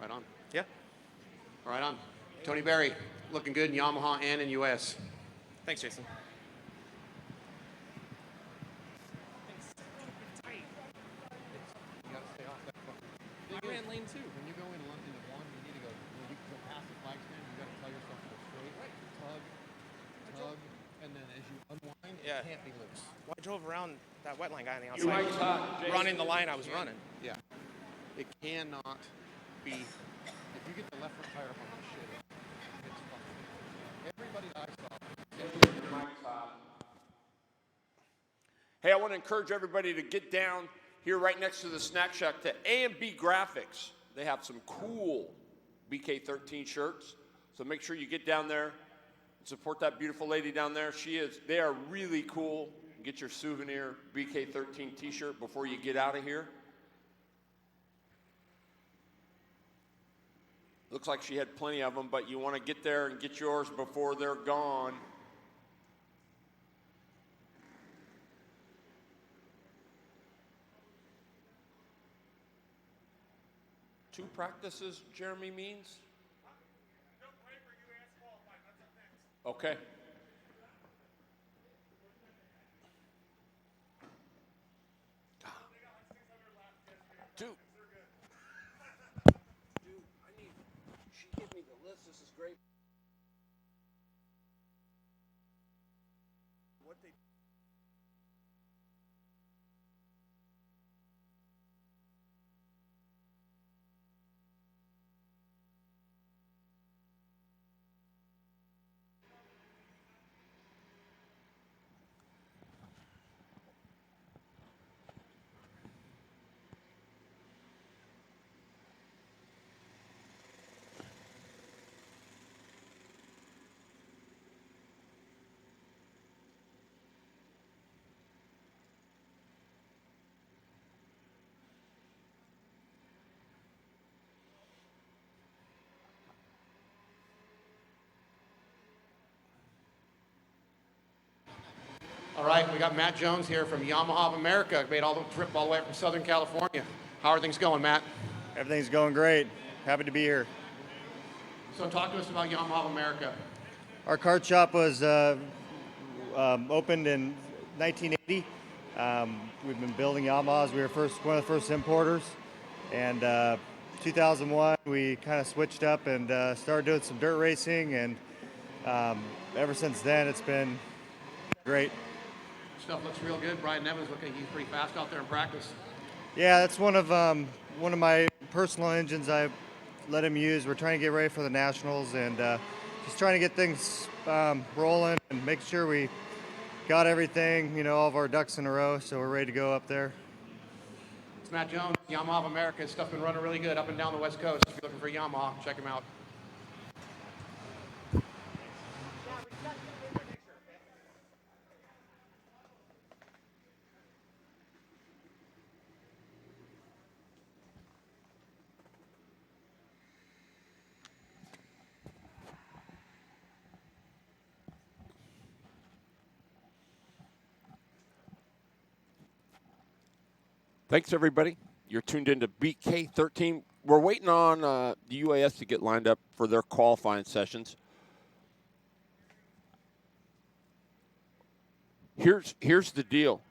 Right on. Yeah. Right on. Tony Berry, looking good in Yamaha and in US. Thanks, Jason. You got to stay off that front. I ran lane 2. When you go into one, you need to go. When you go past the flag stand, you got to tell yourself to go straight, tug, and then as you unwind, Yeah. it can't be loose. Well, I drove around that wetline guy on the outside. Running the line I was running. Yeah. It cannot be. If you get the left front tire up on this shit, it's fucking. Everybody that I saw. Hey, I want to encourage everybody to get down here right next to the snack shack to A&B Graphics. They have some cool BK13 shirts. So make sure you get down there and support that beautiful lady down there. They are really cool. Get your souvenir BK13 t-shirt before you get out of here. Looks like she had plenty of them, but you want to get there and get yours before they're gone. Two practices, Jeremy means? Okay. Dude, she gave me the list. This is great. What they All right, we got Matt Jones here from Yamaha of America. Made all the trip all the way from Southern California. How are things going, Matt? Everything's going great. Happy to be here. So talk to us about Yamaha of America. Our kart shop was opened in 1980. We've been building Yamahas. We were one of the first importers. And 2001, we kind of switched up and started doing some dirt racing. And ever since then, it's been great. Stuff looks real good. Brian Evans he's pretty fast out there in practice. Yeah, that's one of my personal engines I let him use. We're trying to get ready for the Nationals and just trying to get things rolling and make sure we got everything, you know, all of our ducks in a row, so we're ready to go up there. It's Matt Jones, Yamaha of America. His stuff's been running really good up and down the West Coast. If you're looking for Yamaha, check him out. Thanks, everybody. You're tuned into BK13. We're waiting on the UAS to get lined up for their qualifying sessions. Here's the deal.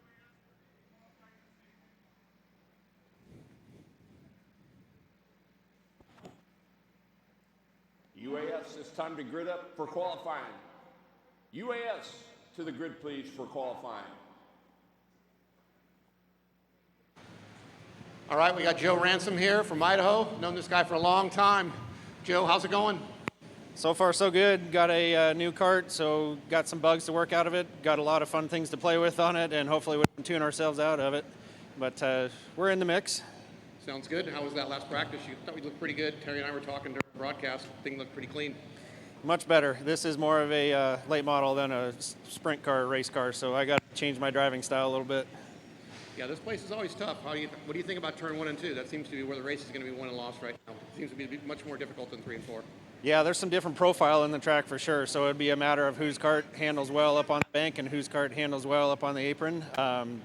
UAS, it's time to grid up for qualifying. UAS to the grid, please, for qualifying. All right, we got Joe Ransom here from Idaho. Known this guy for a long time. Joe, how's it going? So far, so good. Got a new cart, so got some bugs to work out of it. Got a lot of fun things to play with on it, and hopefully we can tune ourselves out of it. But we're in the mix. Sounds good. How was that last practice? You thought we looked pretty good. Terry and I were talking during the broadcast. Thing looked pretty clean. Much better. This is more of a late model than a sprint car, race car, so I got to change my driving style a little bit. Yeah, this place is always tough. What do you think about turn 1 and 2? That seems to be where the race is going to be won and lost right now. It seems to be much more difficult than 3 and 4. Yeah, there's some different profile in the track for sure, so it'd be a matter of whose cart handles well up on the bank and whose cart handles well up on the apron.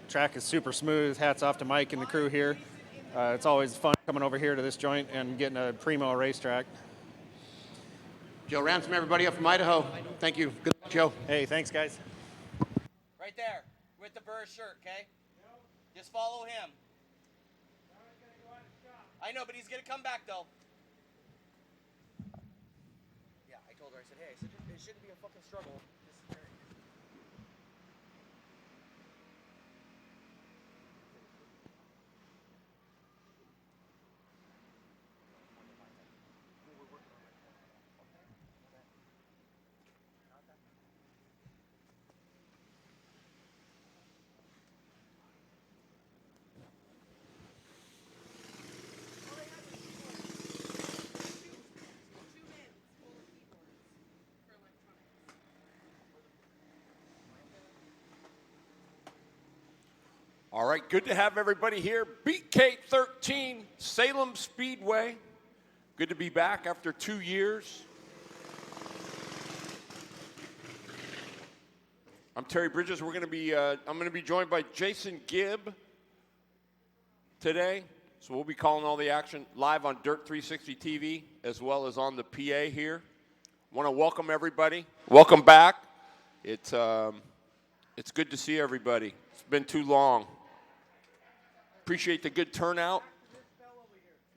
Track is super smooth. Hats off to Mike and the crew here. It's always fun coming over here to this joint and getting a primo racetrack. Joe Ransom, everybody up from Idaho. Thank you. Good luck, Joe. Hey, thanks, guys. Right there, with the Burr shirt, okay? Just follow him. I know, but he's gonna come back though. Yeah, I told her, I said, hey, it shouldn't be a fucking struggle. This is very All right, good to have everybody here. BK13 Salam Speedway. Good to be back after 2 years. I'm Terry Bridges. I'm going to be joined by Jason Gibb today. So we'll be calling all the action live on Dirt 360 TV as well as on the PA here. Want to welcome everybody. Welcome back. It's good to see everybody. It's been too long. Appreciate the good turnout,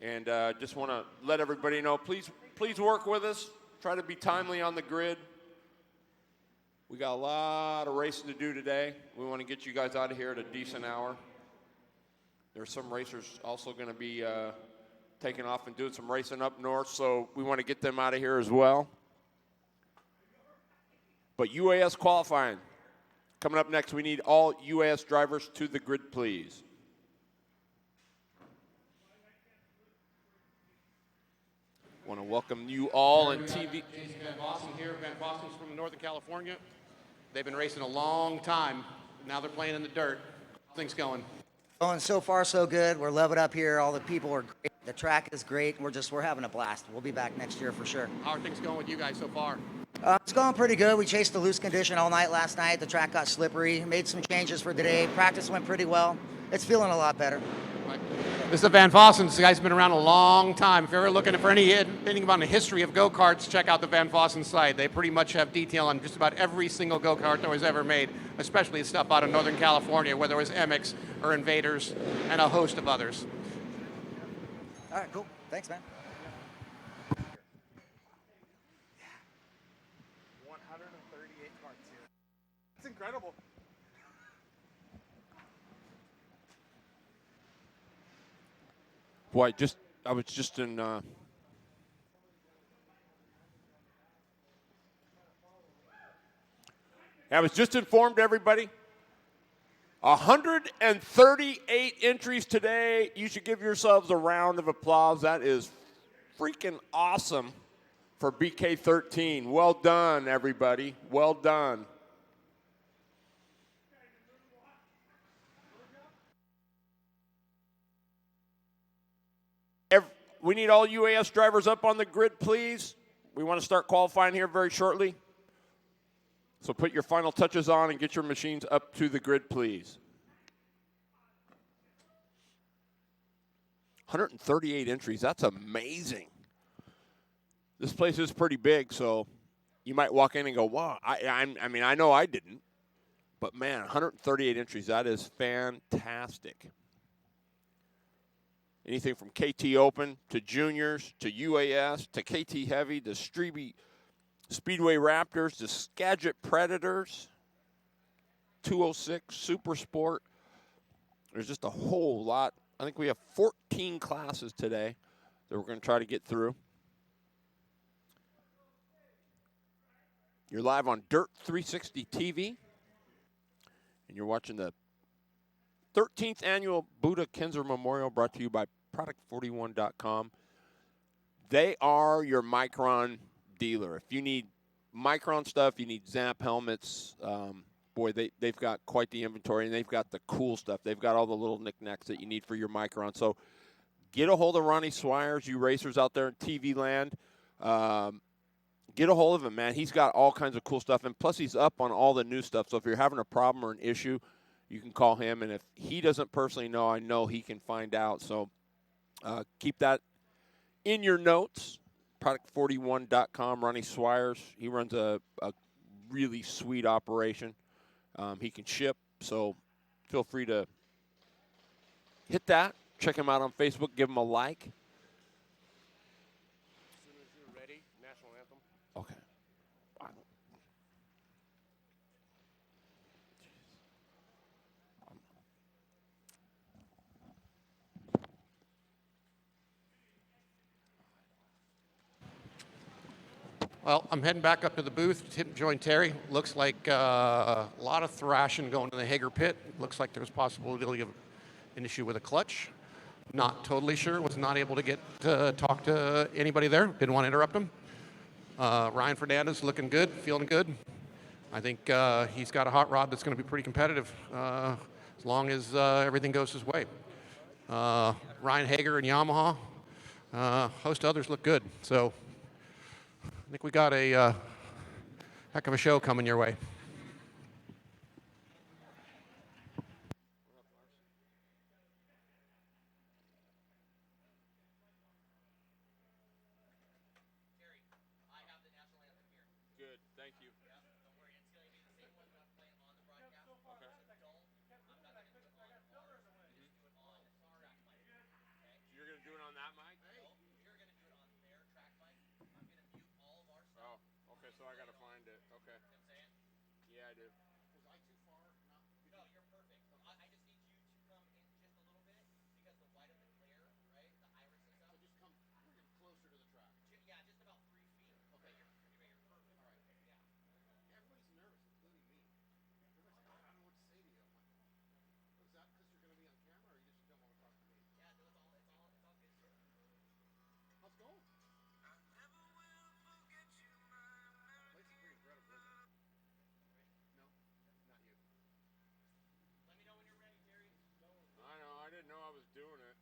and just want to let everybody know, please work with us. Try to be timely on the grid. We got a lot of racing to do today. We want to get you guys out of here at a decent hour. There's some racers also going to be taking off and doing some racing up north, so we want to get them out of here as well. But UAS qualifying. Coming up next, we need all UAS drivers to the grid, please. Want to welcome you all on TV. Jason Van Vossen here. Van Vossen's from Northern California. They've been racing a long time. Now they're playing in the dirt. Things going. Going so far so good. We're loving up here. All the people are great. The track is great. We're having a blast. We'll be back next year for sure. How are things going with you guys so far? It's going pretty good. We chased the loose condition all night last night. The track got slippery. Made some changes for today. Practice went pretty well. It's feeling a lot better. Right. This is Van Vossen. This guy's been around a long time. If you're ever looking for anything about the history of go-karts, check out the Van Vossen site. They pretty much have detail on just about every single go-kart that was ever made, especially stuff out of Northern California, whether it was MX or Invaders and a host of others. All right, cool. Thanks, man. 138 carts here. It's incredible. Boy, I was just in I was just informed, everybody, 138 entries today. You should give yourselves a round of applause. That is freaking awesome for BK13. Well done, everybody. Well done. We need all UAS drivers up on the grid, please. We want to start qualifying here very shortly. So put your final touches on and get your machines up to the grid, please. 138 entries. That's amazing. This place is pretty big, so you might walk in and go, wow. I mean, I know I didn't. But, man, 138 entries. That is fantastic. Anything from KT Open to Juniors to UAS to KT Heavy to Speedway Raptors to Skagit Predators, 206 Super Sport. There's just a whole lot. I think we have 14 classes today that we're going to try to get through. You're live on Dirt 360 TV, and you're watching the 13th Annual Budda Kinser Memorial, brought to you by Product41.com. They are your Micron dealer. If you need Micron stuff, you need Zamp helmets, boy, they've got quite the inventory, and they've got the cool stuff. They've got all the little knickknacks that you need for your Micron. So get a hold of Ronnie Swires, you racers out there in TV land. Get a hold of him, man. He's got all kinds of cool stuff, and plus he's up on all the new stuff. So if you're having a problem or an issue, you can call him, and if he doesn't personally know, I know he can find out. So keep that in your notes. Product41.com, Ronnie Swires. He runs a really sweet operation. He can ship, so feel free to hit that. Check him out on Facebook. Give him a like. As soon as you're ready, national anthem. Okay. Well, I'm heading back up to the booth to join Terry. Looks like a lot of thrashing going to the Hager pit. Looks like there's possibility of an issue with a clutch. Not totally sure. Was not able to get to talk to anybody there. Didn't want to interrupt him. Ryan Fernandez looking good, feeling good. I think he's got a hot rod that's going to be pretty competitive as long as everything goes his way. Ryan Hager and Yamaha. A host of others look good. So I think we got a heck of a show coming your way. Good, thank you. You're going to do it on that mic? Oh, okay, so I got to find it. Okay. Yeah, I do. Was I too far? No, you're perfect. I just need you to come in just a little bit because the white of the clear, right? The iris and stuff. So just come closer to the track. Yeah, just about 3 feet. Okay, you're perfect. All right. Yeah. Everybody's nervous, including me. Everybody's like, I don't know what to say to you. I'm like, is that because you're going to be on camera, or you just don't want to talk to me? Yeah, no, it's all good. How's it going? I know, I didn't know I was doing it.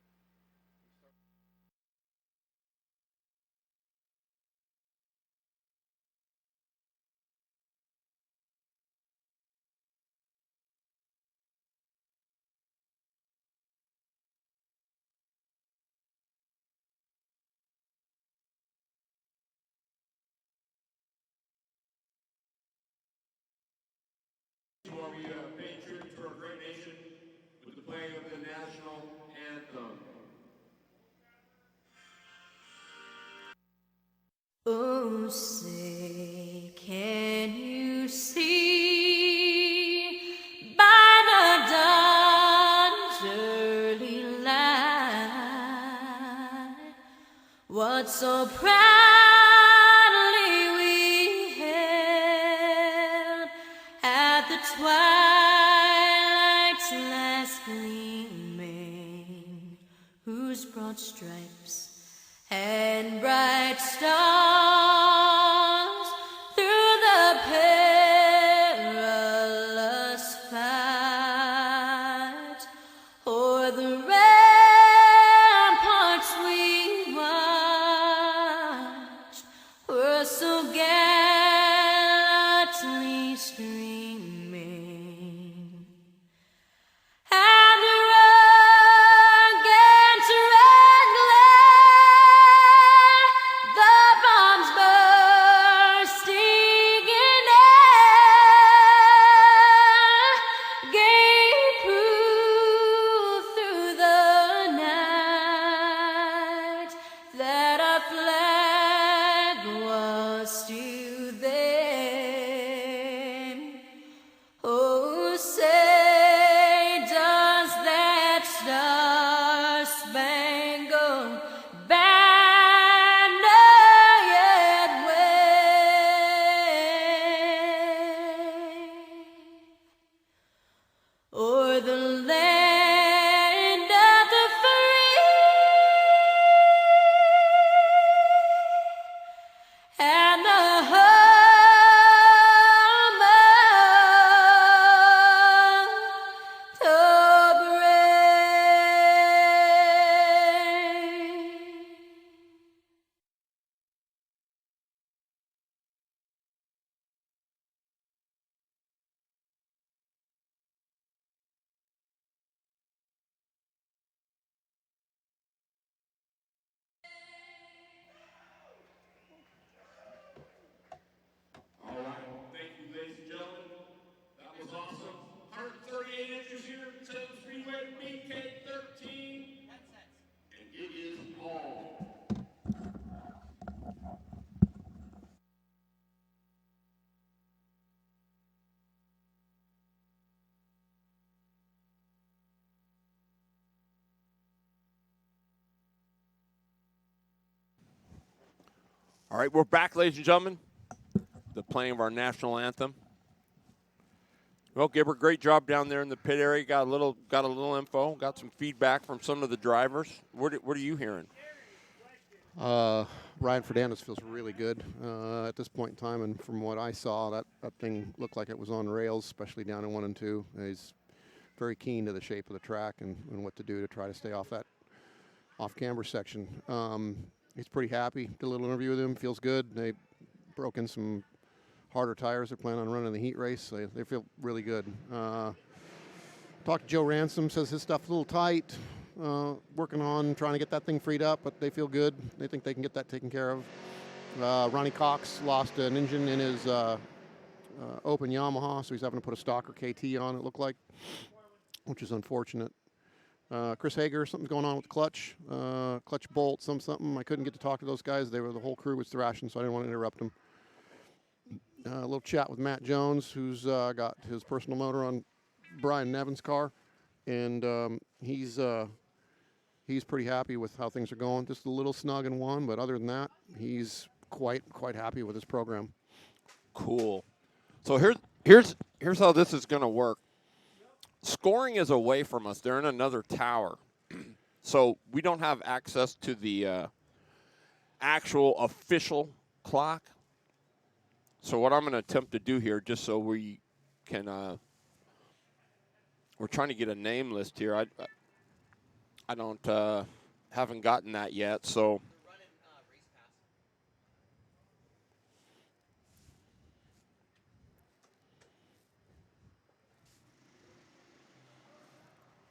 While we pay tribute to our great nation with the playing of the national anthem. Oh, say, can you see by the dawn's early light what so proudly we held twilight's last gleaming, whose broad stripes and bright stars through the perilous fight o'er the ramparts we watched were so gallantly streaming. And the rugged red glare, the bombs bursting in air, gave proof through the night that our flag was still there. Oh, say does that star-spangled banner yet wave o'er the land of the free and the home of the brave. All right. Thank you, ladies and gentlemen. That was awesome. 138 inches here at the Speedway BK13. And it is all. All right, we're back, ladies and gentlemen. The playing of our national anthem. Well, Gibber, great job down there in the pit area. Got a little info. Got some feedback from some of the drivers. What are you hearing? Ryan Fernandez feels really good at this point in time, and from what I saw, that thing looked like it was on rails, especially down in 1 and 2. He's very keen to the shape of the track and what to do to try to stay off that off-camber section. He's pretty happy. Did a little interview with him. Feels good. They broke in some harder tires. They're planning on running the heat race. So they feel really good. Talked to Joe Ransom. Says his stuff's a little tight. Working on trying to get that thing freed up, but they feel good. They think they can get that taken care of. Ronnie Cox lost an engine in his open Yamaha, so he's having to put a stocker KT on, it looked like, which is unfortunate. Chris Hager, something's going on with the clutch bolt, something. I couldn't get to talk to those guys. The whole crew was thrashing, so I didn't want to interrupt them. A little chat with Matt Jones, who's got his personal motor on Brian Nevin's car, and he's pretty happy with how things are going. Just a little snug in one, but other than that, he's quite happy with his program. Cool. So here's how this is going to work. Scoring is away from us. They're in another tower. So we don't have access to the actual official clock. So what I'm going to attempt to do here, just so we can, we're trying to get a name list here. I don't, haven't gotten that yet, so.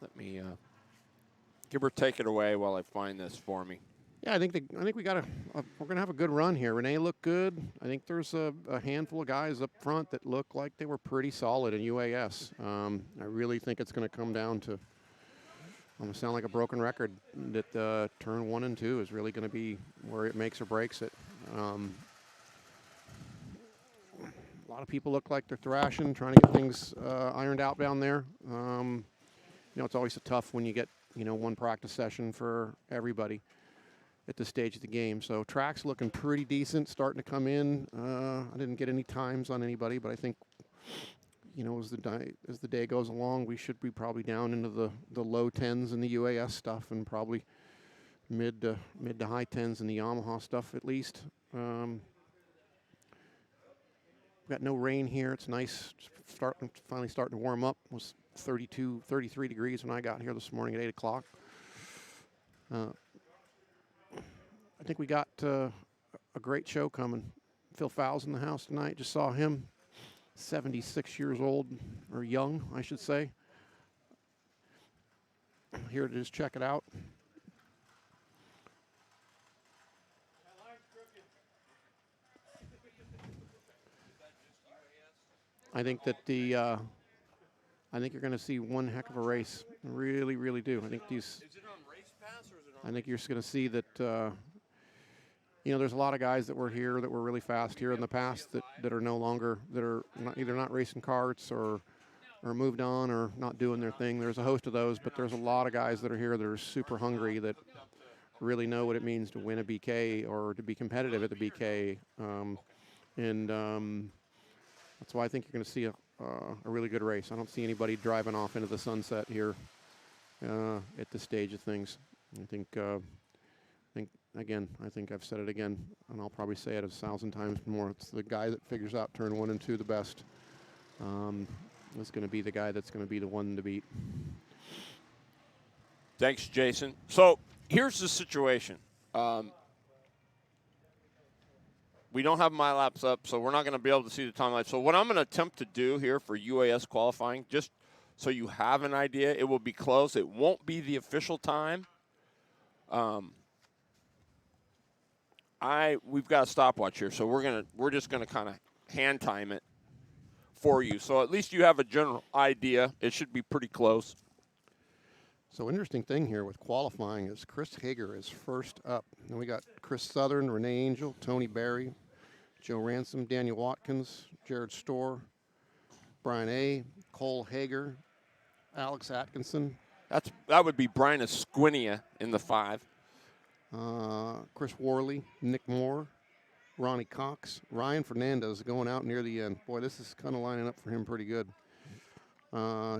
Let me give her take it away while I find this for me. Yeah, I think we got we're gonna have a good run here. Renee looked good. I think there's a handful of guys up front that look like they were pretty solid in UAS. I really think it's gonna come down to. I'm gonna sound like a broken record. That turn 1 and 2 is really gonna be where it makes or breaks it. A lot of people look like they're thrashing, trying to get things ironed out down there. You know, it's always tough when you get, one practice session for everybody at this stage of the game. So track's looking pretty decent, starting to come in. I didn't get any times on anybody, but I think, you know, as the day goes along, we should be probably down into the low 10s in the UAS stuff, and probably mid to high 10s in the Yamaha stuff at least. We've got no rain here. It's nice. Finally starting to warm up. It was 32, 33 degrees when I got here this morning at 8 o'clock. I think we got a great show coming. Phil Fowles in the house tonight. Just saw him. 76 years old, or young, I should say. Here to just check it out. I think that I think you're going to see one heck of a race. I really, really do. I think these. Is it on Race Pass or is it on? I think you're just going to see that. You know, there's a lot of guys that were here that were really fast here in the past that are no longer, that are either not racing karts or moved on or not doing their thing. There's a host of those, but there's a lot of guys that are here that are super hungry, that really know what it means to win a BK or to be competitive at the BK. That's why I think you're going to see a really good race. I don't see anybody driving off into the sunset here at this stage of things. I think I've said it again, and I'll probably say it 1,000 times more. It's the guy that figures out turn 1 and 2 the best. Is going to be the guy that's going to be the one to beat. Thanks, Jason. So here's the situation. We don't have my laps up, so we're not going to be able to see the time lapse. So what I'm going to attempt to do here for UAS qualifying, just so you have an idea, it will be close. It won't be the official time. We've got a stopwatch here, so we're just gonna kind of hand time it for you. So at least you have a general idea. It should be pretty close. So interesting thing here with qualifying is Chris Hager is first up. Then we got Chris Southern, Renee Angel, Tony Barry, Joe Ransom, Daniel Watkins, Jared Storr, Brian A., Cole Hager, Alex Atkinson. That would be Brian Esquinia in the 5. Chris Worley, Nick Moore, Ronnie Cox, Ryan Fernandez going out near the end. Boy, this is kind of lining up for him pretty good.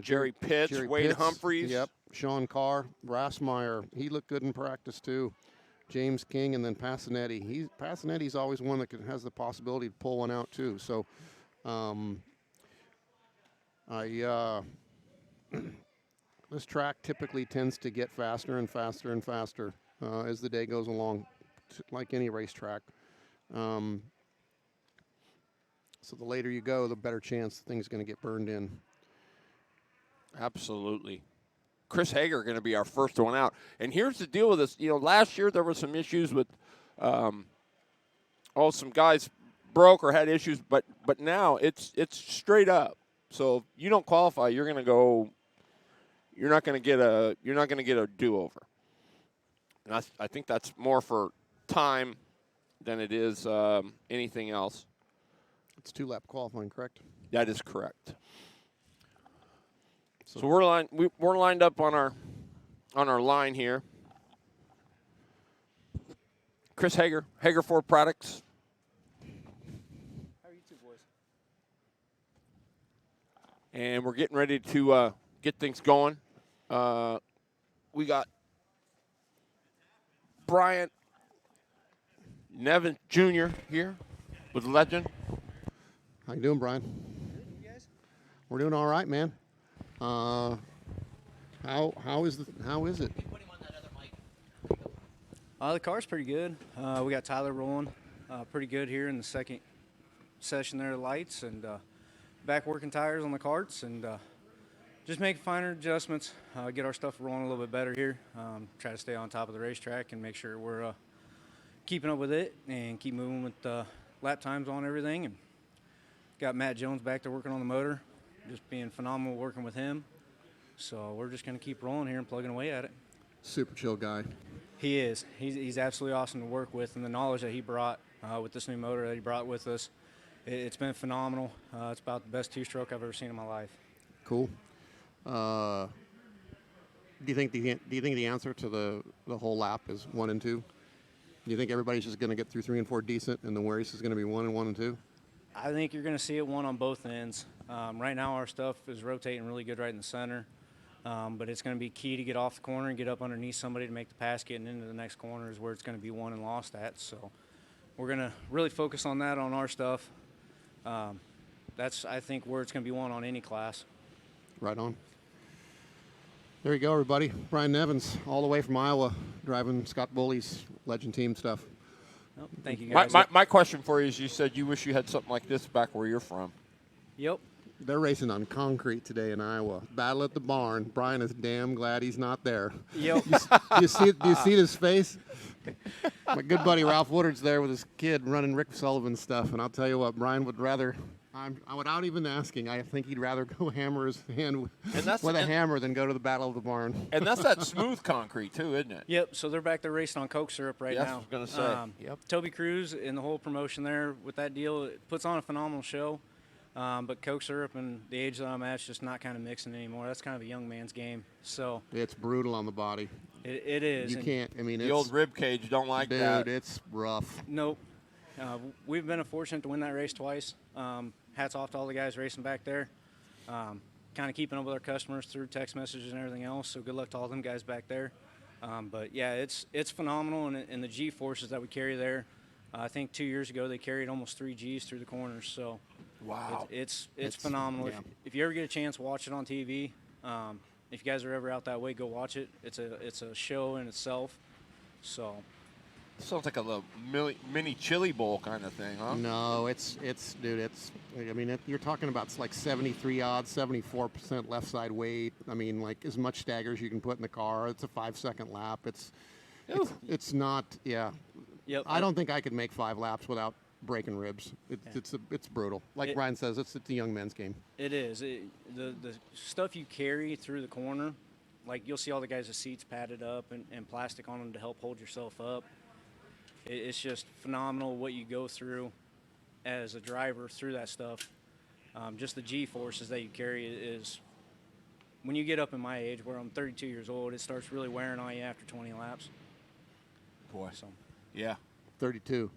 Jerry Pitts, Wade Humphreys. Yep. Sean Carr, Rassmeyer. He looked good in practice too. James King, and then Passanetti. Passanetti's always one that has the possibility to pull one out too. So, this track typically tends to get faster and faster and faster as the day goes along, like any racetrack. So the later you go, the better chance the thing's going to get burned in. Absolutely. Chris Hager going to be our first one out. And here's the deal with this. You know, last year there were some issues with, some guys broke or had issues, but now it's straight up. So if you don't qualify, you're going to go. You're not going to get a do-over. And I think that's more for time than it is anything else. It's 2-lap qualifying, correct? That is correct. So we're lined up on our line here. Chris Hager, Hager Ford Products. How are you two boys? And we're getting ready to get things going. We got Bryant Nevin Jr. here with Legend. How you doing, Brian? Good, guys? We're doing all right, man. How is it? The car's pretty good. We got Tyler rolling pretty good here in the second session there, the lights, and back working tires on the karts, and just making finer adjustments, get our stuff rolling a little bit better here, try to stay on top of the racetrack and make sure we're keeping up with it and keep moving with lap times on everything. And got Matt Jones back there working on the motor, just being phenomenal working with him. So we're just going to keep rolling here and plugging away at it. Super chill guy. He is. He's absolutely awesome to work with, and the knowledge that he brought with this new motor that he brought with us, it's been phenomenal. It's about the best two-stroke I've ever seen in my life. Cool. Do you think the answer to the whole lap is 1 and 2? Do you think everybody's just going to get through 3 and 4 decent, and the race is going to be 1 and 1 and 2? I think you're going to see it won on both ends. Right now, our stuff is rotating really good right in the center, but it's going to be key to get off the corner and get up underneath somebody to make the pass. Getting into the next corner is where it's going to be won and lost at. So we're going to really focus on that on our stuff. That's, I think, where it's going to be won on any class. Right on. There you go, everybody. Brian Nevins, all the way from Iowa, driving Scott Bully's Legend Team stuff. Well, thank you, guys. My question for you is, you said you wish you had something like this back where you're from. Yep. They're racing on concrete today in Iowa. Battle at the barn. Brian is damn glad he's not there. Yep. Do you see his face? My good buddy Ralph Woodard's there with his kid running Rick Sullivan stuff, and I'll tell you what, Brian would rather, without even asking, I think he'd rather go hammer his hand with a hammer than go to the Battle of the Barn. And that's that smooth concrete too, isn't it? Yep, so they're back there racing on Coke syrup right now. I was going to say. Yep. Toby Cruz and the whole promotion there with that deal, it puts on a phenomenal show. But Coke syrup and the age that I'm at, it's just not kind of mixing anymore. That's kind of a young man's game. So it's brutal on the body. It is. You can't. I mean, the old rib cage don't like that. Dude, it's rough. Nope. We've been fortunate to win that race twice. Hats off to all the guys racing back there. Kind of keeping up with our customers through text messages and everything else. So good luck to all them guys back there. But yeah, it's phenomenal, and the G forces that we carry there. I think 2 years ago they carried almost 3 Gs through the corners. So. Wow. It's phenomenal. Yeah. If you ever get a chance, watch it on TV. If you guys are ever out that way, go watch it. It's a show in itself. So. Sounds like a little mini chili bowl kind of thing, huh? No, dude, I mean, you're talking about like 73 odds, 74% left side weight. I mean, like as much stagger as you can put in the car. It's a 5-second lap. It's not, yeah. Yep. I don't think I could make 5 laps without breaking ribs. It's brutal. Like Ryan says, it's a young men's game. It is. The stuff you carry through the corner, like you'll see all the guys' seats padded up and plastic on them to help hold yourself up. It's just phenomenal what you go through as a driver through that stuff. Just the G-forces that you carry is, when you get up in my age, where I'm 32 years old, it starts really wearing on you after 20 laps. Boy. So. Yeah. 32.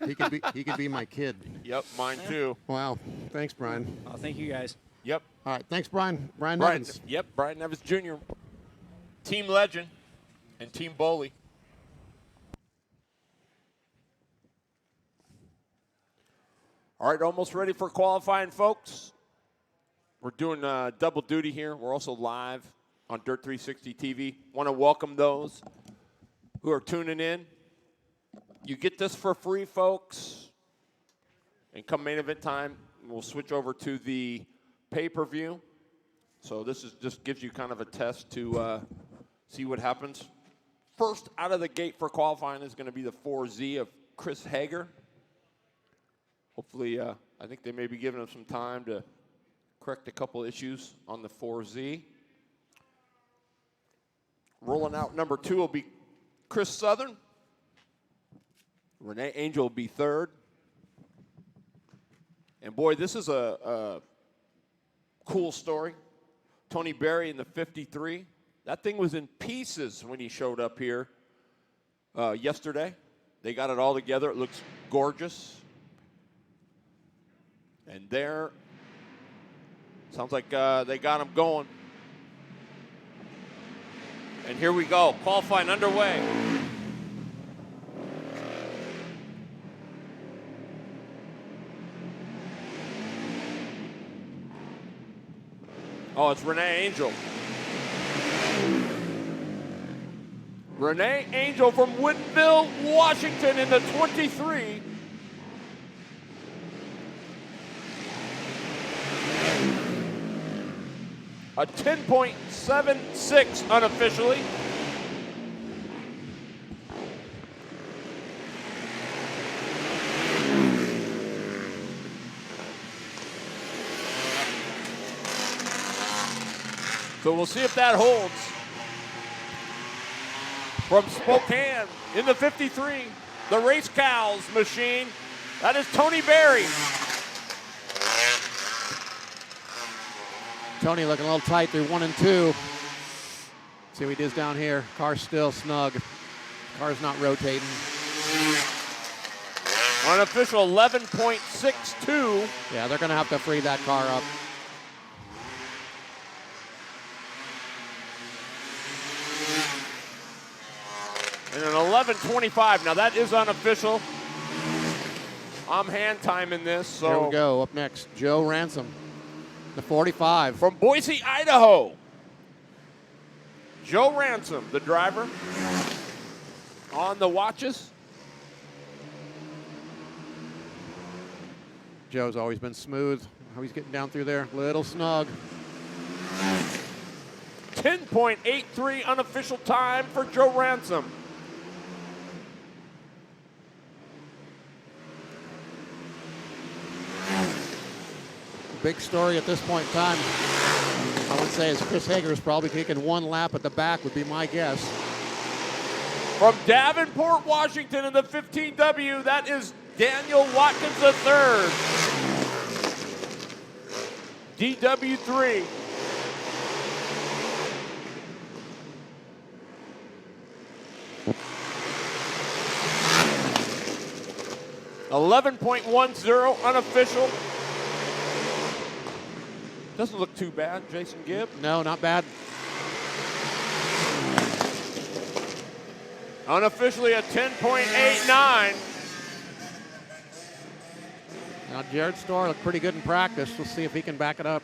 He could be my kid. Yep, mine too. Wow. Thanks, Brian. Oh, thank you guys. Yep. All right. Thanks, Brian. Brian Nevins. Yep, Brian Nevins Jr. Team Legend and Team Bowley. All right, almost ready for qualifying, folks. We're doing double duty here. We're also live on Dirt 360 TV. Want to welcome those who are tuning in. You get this for free, folks. And come main event time, we'll switch over to the pay-per-view. So this just gives you kind of a test to see what happens. First out of the gate for qualifying is going to be the 4Z of Chris Hager. Hopefully, I think they may be giving him some time to correct a couple issues on the 4Z. Rolling out number 2 will be Chris Southern. Renee Angel will be 3rd. And boy, this is a cool story. Tony Berry in the 53. That thing was in pieces when he showed up here yesterday. They got it all together. It looks gorgeous. And there, sounds like they got him going. And here we go, qualifying underway. Oh, it's Renee Angel. Renee Angel from Woodinville, Washington in the 23. A 10.76 unofficially. So we'll see if that holds. From Spokane in the 53, the Race Cows machine. That is Tony Berry. Tony looking a little tight through 1 and 2. See what he does down here. Car's still snug. Car's not rotating. Unofficial 11.62. Yeah, they're going to have to free that car up. And an 11.25. Now that is unofficial. I'm hand timing this. So Here we go. Up next, Joe Ransom, the 45. from Boise, Idaho. Joe Ransom, the driver, on the watches. Joe's always been smooth. How he's getting down through there. Little snug. 10.83 unofficial time for Joe Ransom. Big story at this point in time, I would say, is Chris Hager is probably taking one lap at the back, would be my guess. From Davenport, Washington in the 15W, that is Daniel Watkins III. DW3. $11.10 unofficial. Doesn't look too bad, Jason Gibb. No, not bad. Unofficially a 10.89. Now, Jared Storr looked pretty good in practice. We'll see if he can back it up.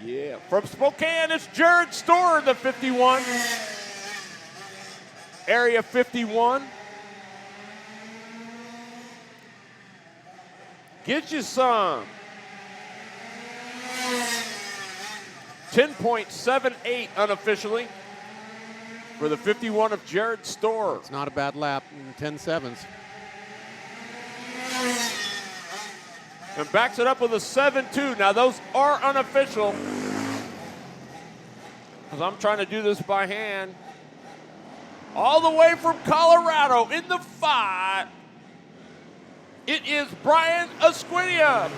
Yeah. From Spokane, it's Jared Storr, the 51. Area 51. Get you some. 10.78 unofficially for the 51 of Jared Storr. It's not a bad lap in 10.7s. And backs it up with a 7.2. Now those are unofficial, because I'm trying to do this by hand. All the way from Colorado in the 5, it is Brian Esquinia.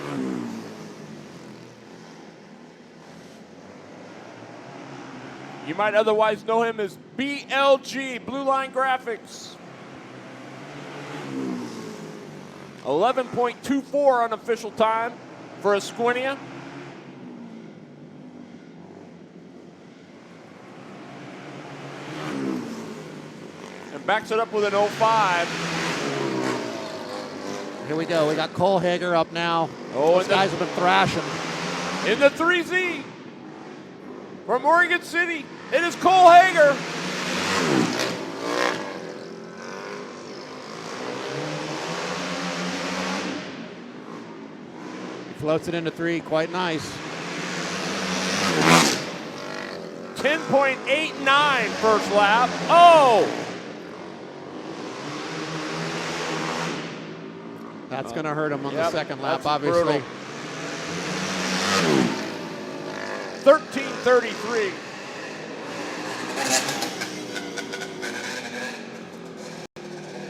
You might otherwise know him as BLG, Blue Line Graphics. 11.24 unofficial time for Esquinia. And backs it up with an 05. Here we go. We got Cole Hager up now. Oh, Those guys have been thrashing. In the 3Z from Oregon City, it is Cole Hager. He floats it into 3, quite nice. 10.89 first lap. Oh! That's going to hurt him on the Yep, second lap, that's obviously. brutal. 13.33.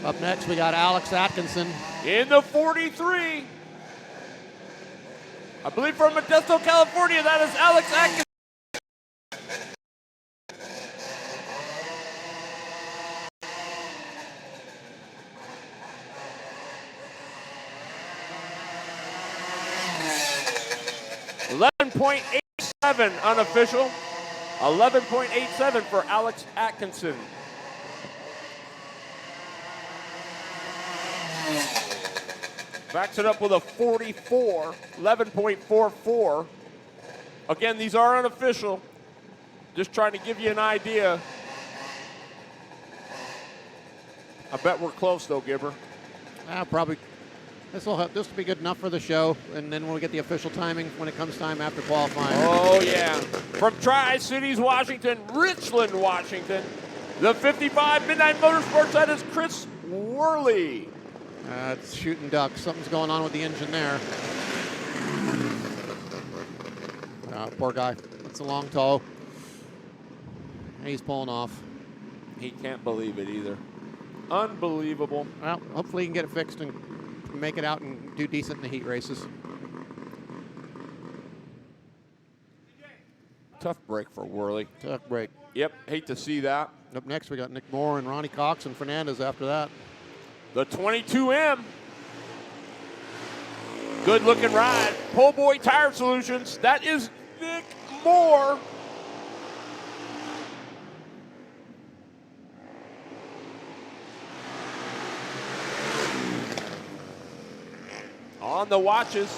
Up next, we got Alex Atkinson. In the 43. I believe from Modesto, California, that is Alex Atkinson. .87 unofficial. 11.87 for Alex Atkinson. Backs it up with a 44, 11.44. Again, these are unofficial. Just trying to give you an idea. I bet we're close though, Gibber. Probably. This will be good enough for the show, and then we'll get the official timing when it comes time after qualifying. Oh yeah. From Tri-Cities, Washington, Richland, Washington, the 55 Midnight Motorsports, that is Chris Worley. It's shooting ducks. Something's going on with the engine there. Poor guy. It's a long tow. He's pulling off. He can't believe it either. Unbelievable. Well, hopefully he can get it fixed and make it out and do decent in the heat races. Tough break for Worley. Tough break. Yep, hate to see that. Up next, we got Nick Moore and Ronnie Cox and Fernandez after that. The 22M Good looking ride. Pole Boy Tire Solutions. That is Nick Moore. On the watches.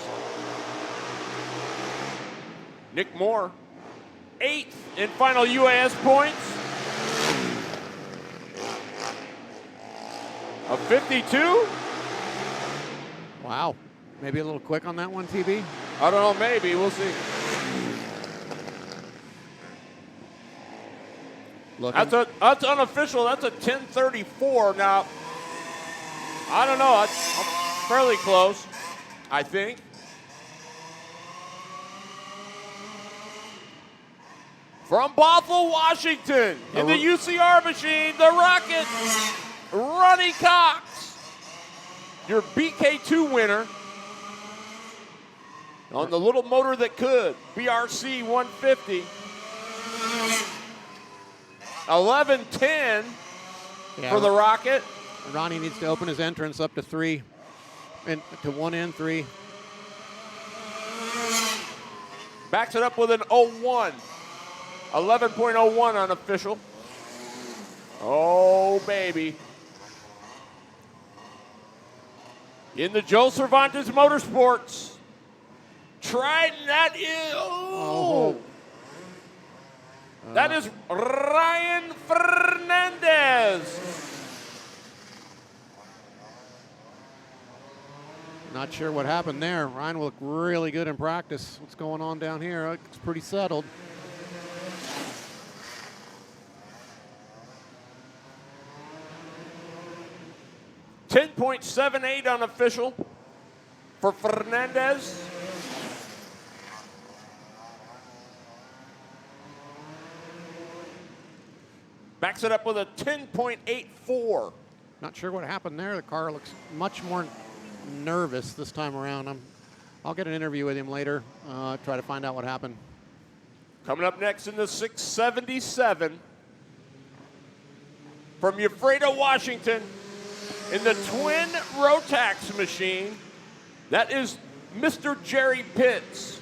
Nick Moore, 8th in final UAS points. A 52. Wow. Maybe a little quick on that one, TB? I don't know, maybe. We'll see. That's unofficial. That's a 10:34. Now, I don't know. I'm fairly close, I think. From Bothell, Washington, in the UCR machine, the Rocket, Ronnie Cox, your BK2 winner on the little motor that could, BRC 150. 11:10 for the Rocket. Ronnie needs to open his entrance up to 3, and to 1 and 3. Backs it up with an 01. 11.01 unofficial. Oh, baby. In the Joe Cervantes Motorsports. Trident, that is, that is Ryan Fernandez. Not sure what happened there. Ryan will look really good in practice. What's going on down here? It's pretty settled. .78 unofficial for Fernandez. Backs it up with a 10.84. Not sure what happened there. The car looks much more nervous this time around. I'll get an interview with him later, try to find out what happened. Coming up next in the 677 from Ephrata, Washington, in the twin Rotax machine, that is Mr. Jerry Pitts.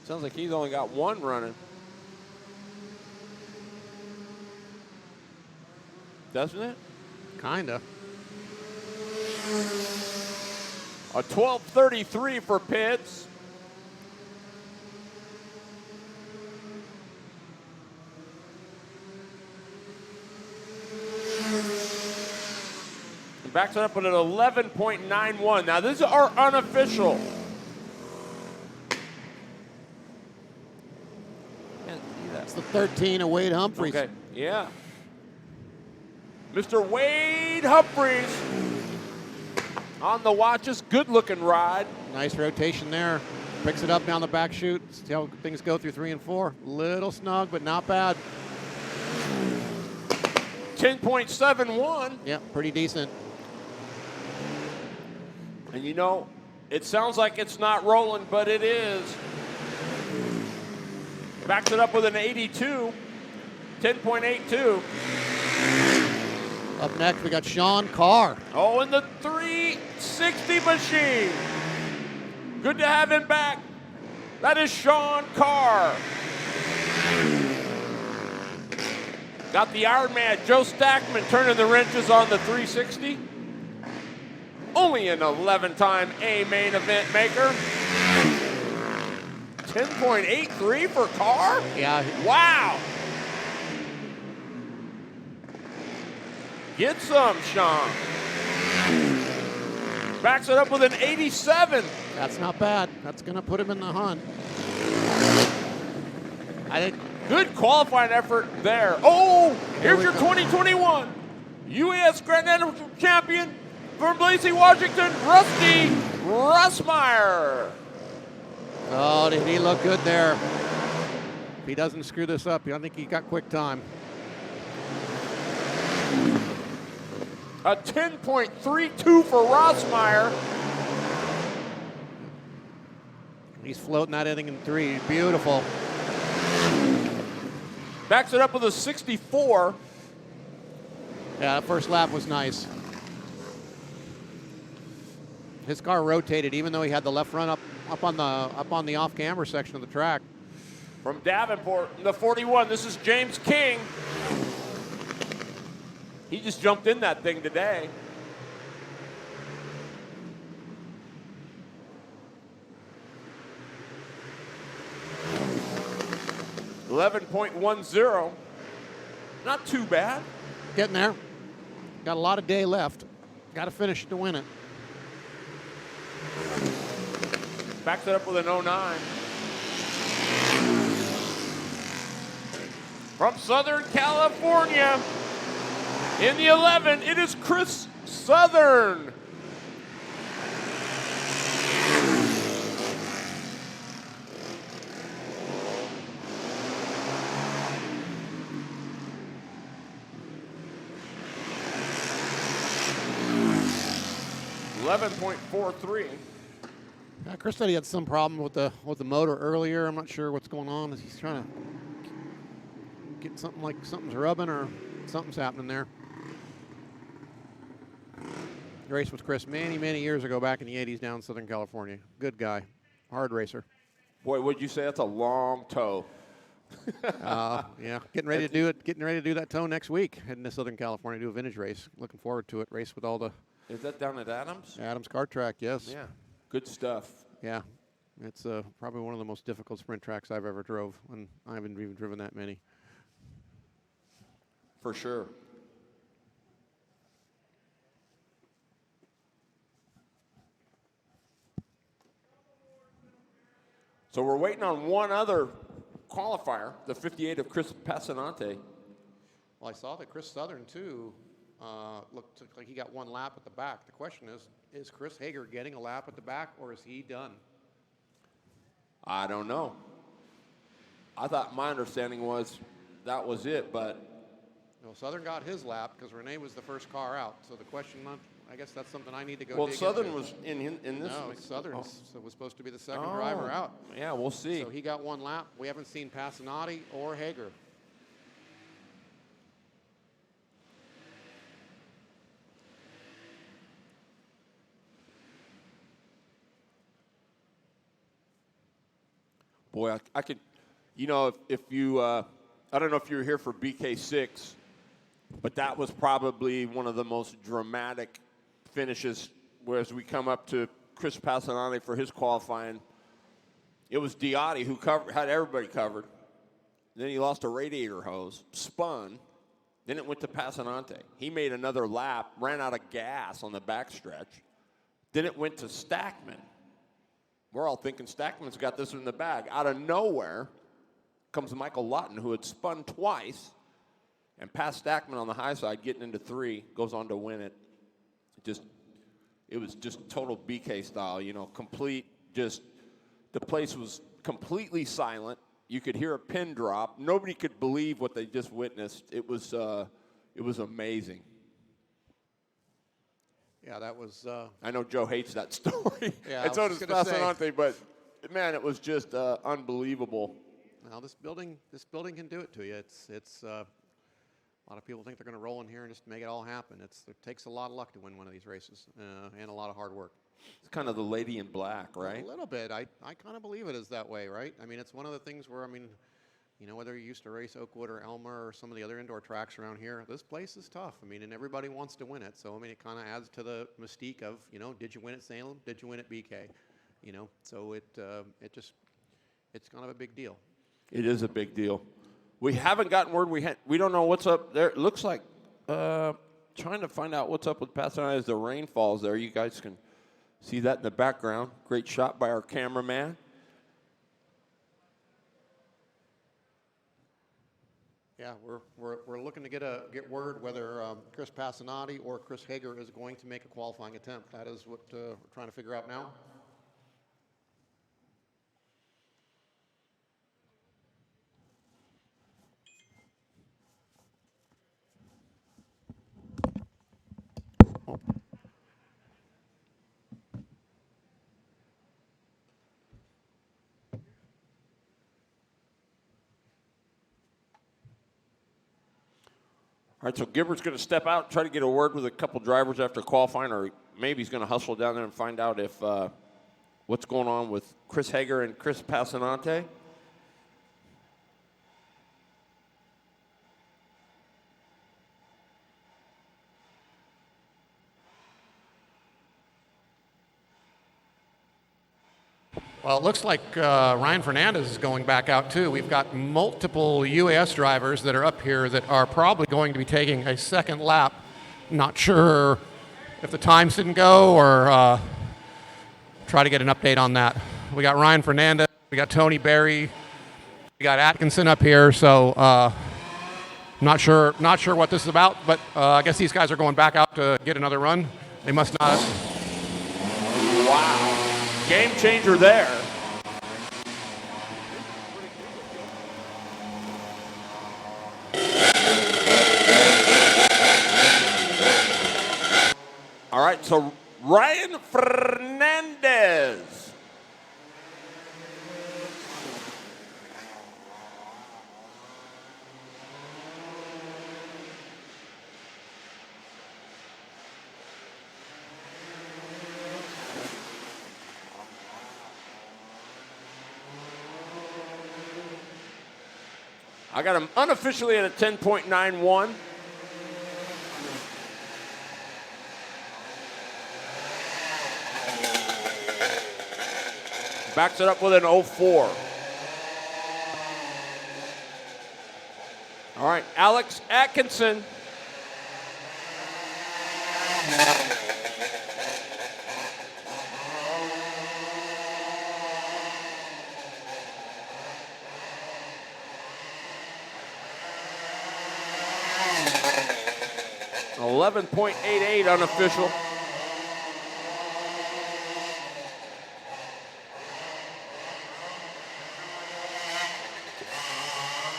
Sounds like he's only got one running. Doesn't it? Kinda. A 12:33 for Pitts. And backs it up with an 11.91. Now, these are unofficial. That's the 13 of Wade Humphreys. Okay, yeah. Mr. Wade Humphreys on the watches. Good-looking ride. Nice rotation there. Picks it up down the back chute. See how things go through 3 and 4. Little snug, but not bad. 10.71. Yeah, pretty decent. And you know, it sounds like it's not rolling, but it is. Backs it up with an 82. 10.82. Up next, we got Sean Carr. Oh, in the 360 machine. Good to have him back. That is Sean Carr. Got the Iron Man, Joe Stackman, turning the wrenches on the 360. Only an 11-time A main event maker. 10.83 for Carr? Yeah. Wow. Get some, Sean. Backs it up with an 87. That's not bad. That's going to put him in the hunt. I think. Good qualifying effort there. Oh, here's your 2021 UAS Grand National Champion from Lacey, Washington, Rusty Russmeyer. Oh, did he look good there? If he doesn't screw this up, I think he got quick time. A 10.32 for Russmeyer. He's floating that inning in 3. Beautiful. Backs it up with a 64. Yeah, that first lap was nice. His car rotated, even though he had the left front up on the off-camber section of the track. From Davenport in the 41, this is James King. He just jumped in that thing today. .10. Not too bad. Getting there. Got a lot of day left. Got to finish to win it. Backs it up with an 09. From Southern California, in the 11, it is Chris Southern. .11.43. Yeah, Chris said he had some problem with the motor earlier. I'm not sure what's going on. He's trying to get something like something's rubbing or something's happening there. Raced with Chris many years ago back in the 80s down in Southern California. Good guy. Hard racer. Boy, would you say that's a long tow? Yeah, getting ready to do it. Getting ready to do that tow next week. Heading to Southern California to do a vintage race. Looking forward to it. Race with all the Is that down at Adams? Adams Kart track. Yes. Yeah. Good stuff. Yeah. It's probably one of the most difficult sprint tracks I've ever drove, and I haven't even driven that many. For sure. So we're waiting on one other qualifier, the 58 of Chris Passanante. Well, I saw that Chris Southern, too, looked like he got one lap at the back. The question is Chris Hager getting a lap at the back, or is he done? I don't know. I thought my understanding was that was it, but... No, Southern got his lap because Renee was the first car out. So the question, I guess that's something I need to go Well, dig Southern into. was in this. No, mix. Southern Oh. was supposed to be the second driver out. Yeah, we'll see. So he got one lap. We haven't seen Passanati or Hager. Boy, I could, you know, if you, I don't know if you were here for BK6, but that was probably one of the most dramatic finishes. Whereas we come up to Chris Passanante for his qualifying, it was Diotti who had everybody covered. Then he lost a radiator hose, spun. Then it went to Passanante. He made another lap, ran out of gas on the backstretch. Then it went to Stackman. We're all thinking Stackman's got this in the bag. Out of nowhere comes Michael Lawton, who had spun twice and passed Stackman on the high side, getting into 3, goes on to win it. It was just total BK style, you know, complete, just, the place was completely silent. You could hear a pin drop. Nobody could believe what they just witnessed. It was amazing. Yeah, that was. I know Joe hates that story. Yeah, and so does Passanante, but man, it was just unbelievable. Now this building can do it to you. It's a lot of people think they're going to roll in here and just make it all happen. It takes a lot of luck to win one of these races and a lot of hard work. It's kind of the lady in black, right? A little bit. I kind of believe it is that way, right? I mean, it's one of the things where, I mean, you know, whether you used to race Oakwood or Elmer or some of the other indoor tracks around here, this place is tough. I mean, and everybody wants to win it. So, I mean, it kind of adds to the mystique of, you know, did you win at Salem? Did you win at BK? You know, so it's kind of a big deal. It is a big deal. We haven't gotten word. We don't know what's up there. It looks like trying to find out what's up with Pasadena as the rain falls there. You guys can see that in the background. Great shot by our cameraman. Yeah, we're looking to get word whether Chris Passanati or Chris Hager is going to make a qualifying attempt. That is what we're trying to figure out now. All right, so Gibbert's going to step out and try to get a word with a couple drivers after qualifying, or maybe he's going to hustle down there and find out if what's going on with Chris Hager and Chris Passanante. Well, it looks like Ryan Fernandez is going back out too. We've got multiple UAS drivers that are up here that are probably going to be taking a second lap. Not sure if the times didn't go or try to get an update on that. We got Ryan Fernandez, we got Tony Berry, we got Atkinson up here. So not sure what this is about, but I guess these guys are going back out to get another run. They must not. Wow. Game changer there. All right, so Ryan Fernandez. I got him unofficially at a 10.91. Backs it up with an 04. All right, Alex Atkinson. .88 unofficial.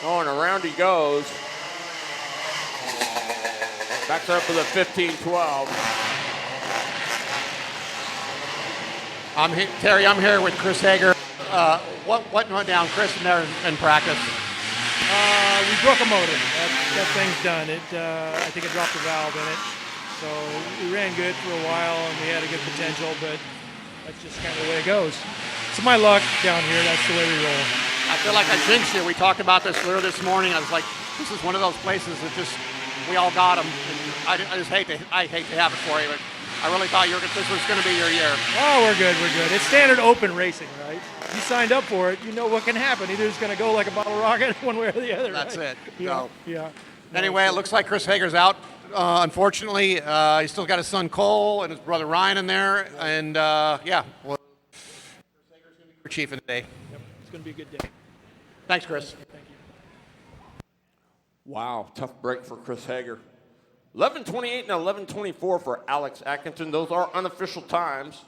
Oh, and around he goes. Backs up with a 15.12. Terry, I'm here with Chris Hager. What went down, Chris, in there in practice? We broke a motor. That thing's done. I think it dropped a valve in it. So we ran good for a while and we had a good potential, but that's just kind of the way it goes. It's my luck down here. That's the way we roll. I feel like I jinxed you. We talked about this earlier this morning. I was like, this is one of those places that just, we all got them. I just hate to have it for you, but I really thought this was going to be your year. Oh, we're good. It's standard open racing, right? You signed up for it. You know what can happen. Either it's going to go like a bottle rocket one way or the other. That's right? it. Yeah. No. Yeah. Anyway, it looks like Chris Hager's out. Unfortunately, he's still got his son Cole and his brother Ryan in there. And yeah, well, Chris Hager's going to be your chief today. Yep. It's going to be a good day. Thanks, Chris. Thank you. Wow, tough break for Chris Hager. 11:28 and 11:24 for Alex Atkinson. Those are unofficial times.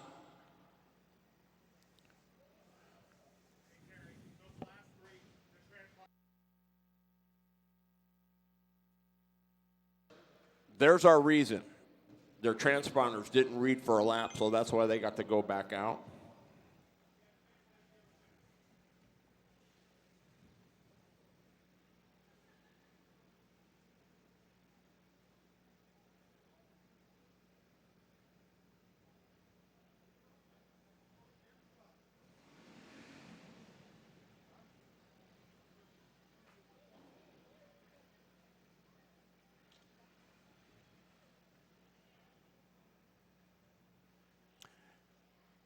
There's our reason. Their transponders didn't read for a lap, so that's why they got to go back out.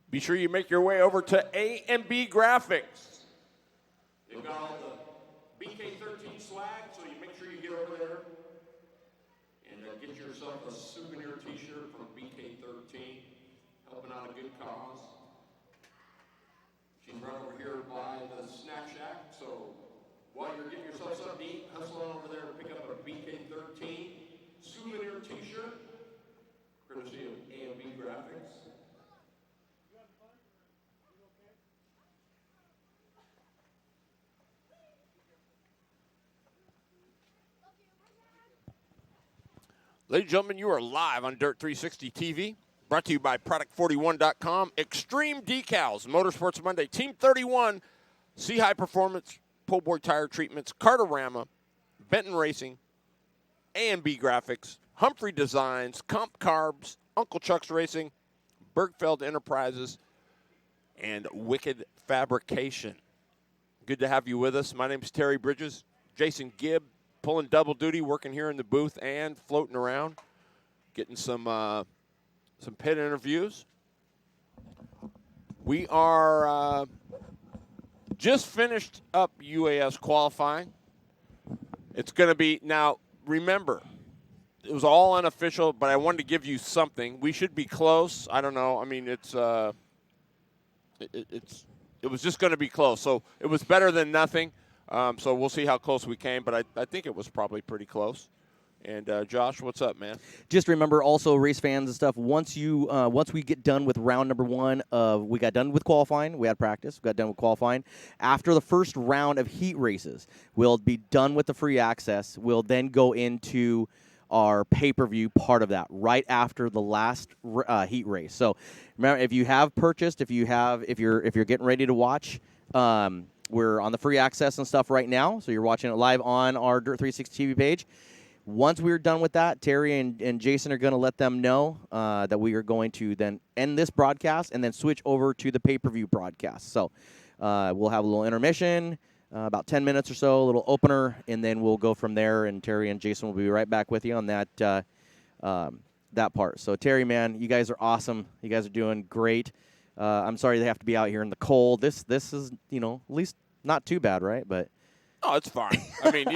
Be sure you make your way over to A and B Graphics. They've got all the BK13 swag, so you make sure you get over there and get yourself a souvenir t-shirt from BK13, helping out a good cause. She's right over here by the Snack Shack, so while you're getting yourself something to eat, hustle on over there and pick up a BK13 souvenir t-shirt, courtesy of A and B Graphics. Ladies and gentlemen, you are live on Dirt 360 TV, brought to you by Product41.com, Extreme Decals, Motorsports Monday, Team 31, C-High Performance, Pullboard Tire Treatments, Cartorama, Benton Racing, A&B Graphics, Humphrey Designs, Comp Carbs, Uncle Chuck's Racing, Bergfeld Enterprises, and Wicked Fabrication. Good to have you with us. My name's Terry Bridges. Jason Gibb, pulling double duty, working here in the booth and floating around, getting some pit interviews. We are just finished up UAS qualifying. It's going to be, now remember, it was all unofficial, but I wanted to give you something. We should be close. I don't know. I mean, it was just going to be close. So it was better than nothing. So we'll see how close we came, but I think it was probably pretty close. And Josh, what's up, man? Just remember, also race fans and stuff. Once we get done with round number 1 we got done with qualifying. We had practice. We got done with qualifying. After the first round of heat races, we'll be done with the free access. We'll then go into our pay-per-view part of that right after the last heat race. So remember, if you have purchased, if you're getting ready to watch. We're on the free access and stuff right now, so you're watching it live on our Dirt 360 TV page. Once we're done with that, Terry and Jason are going to let them know that we are going to then end this broadcast and then switch over to the pay-per-view broadcast. So we'll have a little intermission, about 10 minutes or so, a little opener, and then we'll go from there, and Terry and Jason will be right back with you on that that part. So, Terry, man, you guys are awesome. You guys are doing great. I'm sorry they have to be out here in the cold. This is, at least not too bad, right? But oh, it's fine. I mean,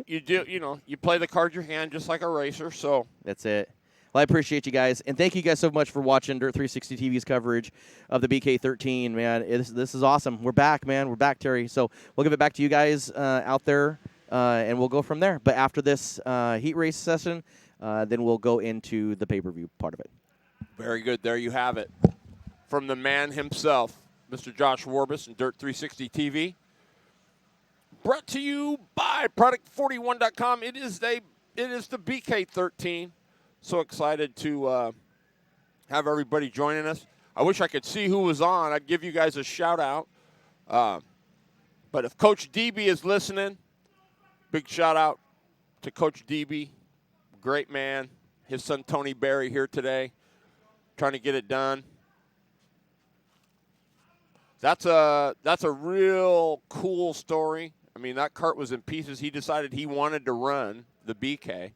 you do, you play the card your hand just like a racer. So that's it. Well, I appreciate you guys, and thank you guys so much for watching Dirt 360 TV's coverage of the BK13. Man, this is awesome. We're back, man. We're back, Terry. So we'll give it back to you guys out there, and we'll go from there. But after this heat race session, then we'll go into the pay-per-view part of it. Very good. There you have it. From the man himself, Mr. Josh Warbus and Dirt 360 TV. Brought to you by Product41.com. It is the BK13. So excited to have everybody joining us. I wish I could see who was on. I'd give you guys a shout out. But if Coach DB is listening, big shout out to Coach DB. Great man. His son Tony Berry here today, trying to get it done. That's a real cool story. I mean, that cart was in pieces. He decided he wanted to run the BK,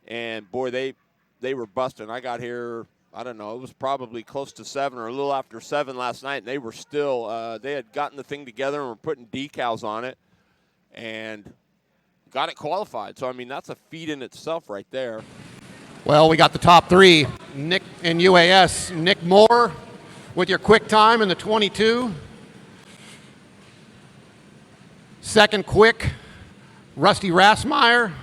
and boy, they were busting. I got here, I don't know, it was probably close to 7 or a little after 7 last night, and they were still, they had gotten the thing together and were putting decals on it, and got it qualified. So, I mean, that's a feat in itself right there. Well, we got the top 3. Nick in UAS, Nick Moore with your quick time in the 22. Second quick, Rusty Rassmeyer.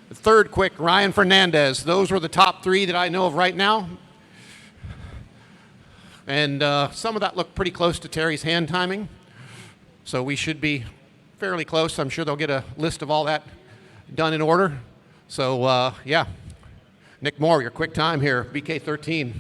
The third quick, Ryan Fernandez. Those were the top 3 that I know of right now. And some of that looked pretty close to Terry's hand timing. So we should be fairly close. I'm sure they'll get a list of all that done in order. So, yeah. Nick Moore, your quick time here, BK13.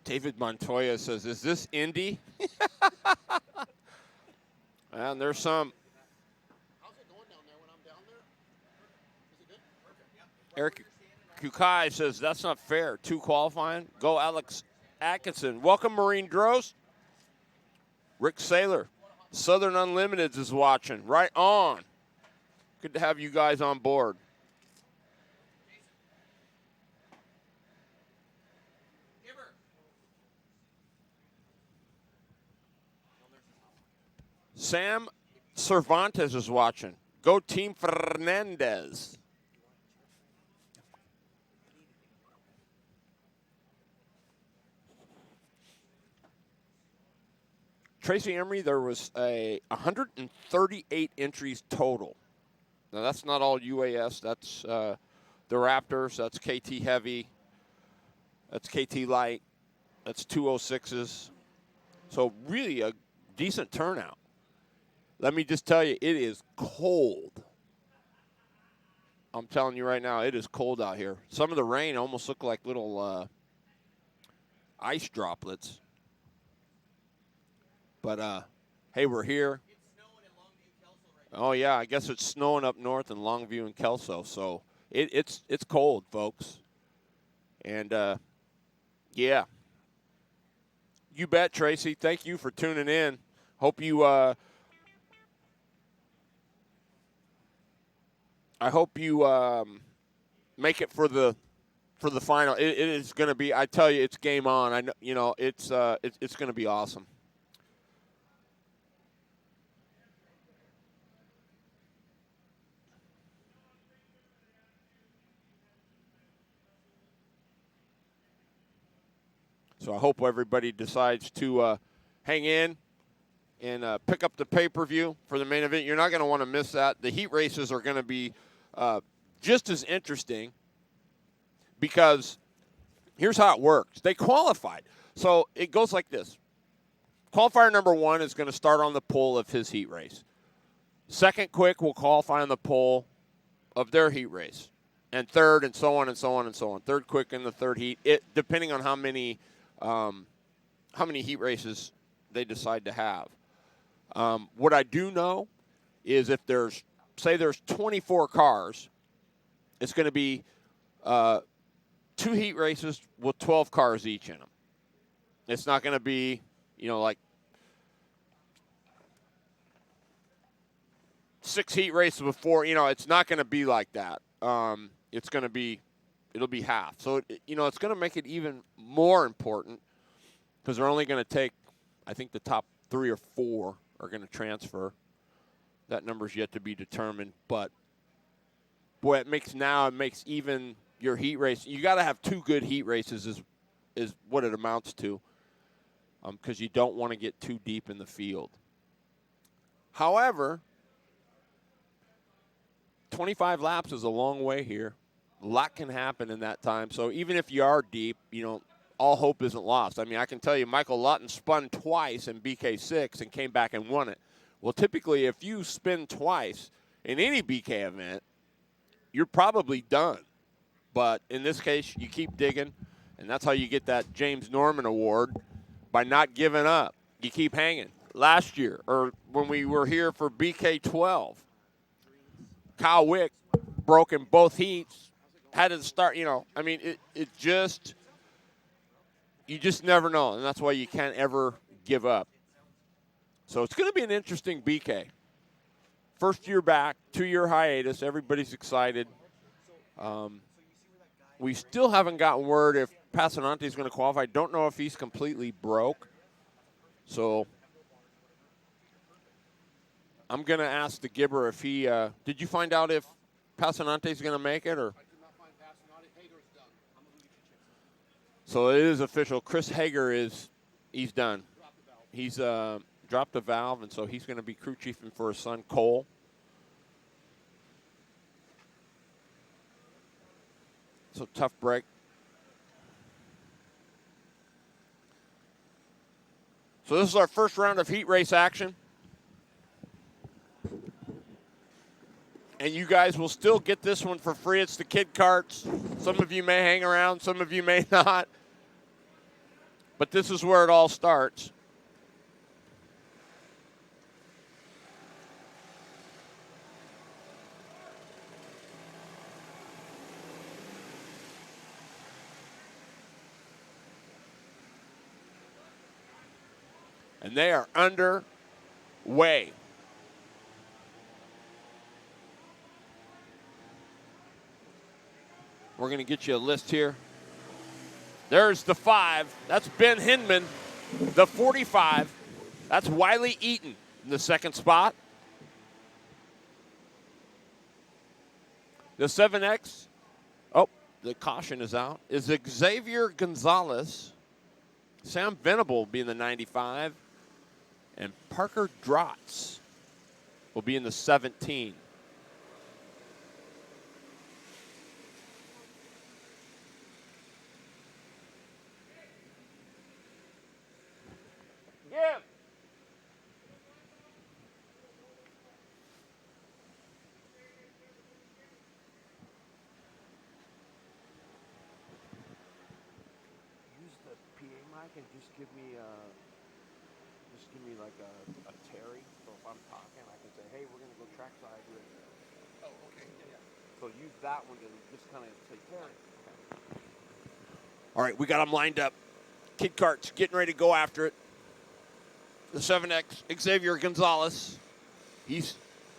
David Montoya says, is this Indy? And there's some. How's it going down there when I'm down there? Is it good? Perfect. Yeah. Eric Kukai says, that's not fair. 2 qualifying. Go Alex Atkinson. Welcome, Marine Drost. Rick Saylor. Southern Unlimiteds is watching. Right on. Good to have you guys on board. Sam Cervantes is watching. Go Team Fernandez. Tracy Emery, there was 138 entries total. Now, that's not all UAS. That's the Raptors. That's KT Heavy. That's KT Light. That's 206s. So really a decent turnout. Let me just tell you, it is cold. I'm telling you right now, it is cold out here. Some of the rain almost look like little ice droplets. But, hey, we're here. It's snowing in Longview, Kelso right now. Oh, yeah, I guess it's snowing up north in Longview and Kelso. So it's cold, folks. And, yeah. You bet, Tracy. Thank you for tuning in. Hope you I hope you make it for the final. It is going to be, I tell you, it's game on. I know, you know, it's going to be awesome. So I hope everybody decides to hang in and pick up the pay-per-view for the main event. You're not going to want to miss that. The heat races are going to be just as interesting because here's how it works. They qualified. So it goes like this. Qualifier number 1 is going to start on the pole of his heat race. Second quick will qualify on the pole of their heat race. And third, and so on and so on and so on. Third quick in the third heat, depending on how many heat races they decide to have. What I do know is if there's 24 cars, it's going to be 2 heat races with 12 cars each in them. It's not going to be, like 6 heat races with 4. It's not going to be like that. It'll be half. So, it's going to make it even more important because they're only going to take, I think, the top 3 or 4 are going to transfer. That number's yet to be determined. But, boy, it makes even your heat race. You got to have 2 good heat races is what it amounts to because you don't want to get too deep in the field. However, 25 laps is a long way here. A lot can happen in that time. So even if you are deep, all hope isn't lost. I mean, I can tell you Michael Lutton spun twice in BK6 and came back and won it. Well, typically if you spin twice in any BK event, you're probably done. But in this case, you keep digging, and that's how you get that James Norman Award, by not giving up. You keep hanging. Last year, or when we were here for BK12, Kyle Wick broke in both heats, had to start, you just never know, and that's why you can't ever give up. So it's going to be an interesting BK. First year back, 2-year hiatus, everybody's excited. We still haven't gotten word if Passanante is going to qualify. Don't know if he's completely broke. So I'm going to ask the Gibber if he did you find out if Passanante is going to make it? Or? I did not find Passanante. Hager's done. I'm going to leave you. So it is official. Chris Hager he's done. He's dropped the valve, and so he's going to be crew chiefing for his son, Cole. So tough break. So this is our first round of heat race action. And you guys will still get this one for free. It's the kid carts. Some of you may hang around, some of you may not. But this is where it all starts. And they are underway. We're going to get you a list here. There's the 5. That's Ben Hinman. The 45. That's Wiley Eaton in the second spot. The 7X. Oh, the caution is out. Is Xavier Gonzalez. Sam Venable will be in the 95. And Parker Drotz will be in the 17. back and just give me like a Terry. So if I'm talking, I can say, hey, we're going to go trackside with. Oh, okay. Yeah. So use that one to just kind of say Terry. Okay. All right, we got them lined up. Kid Kart's getting ready to go after it. The 7X, Xavier Gonzalez. He's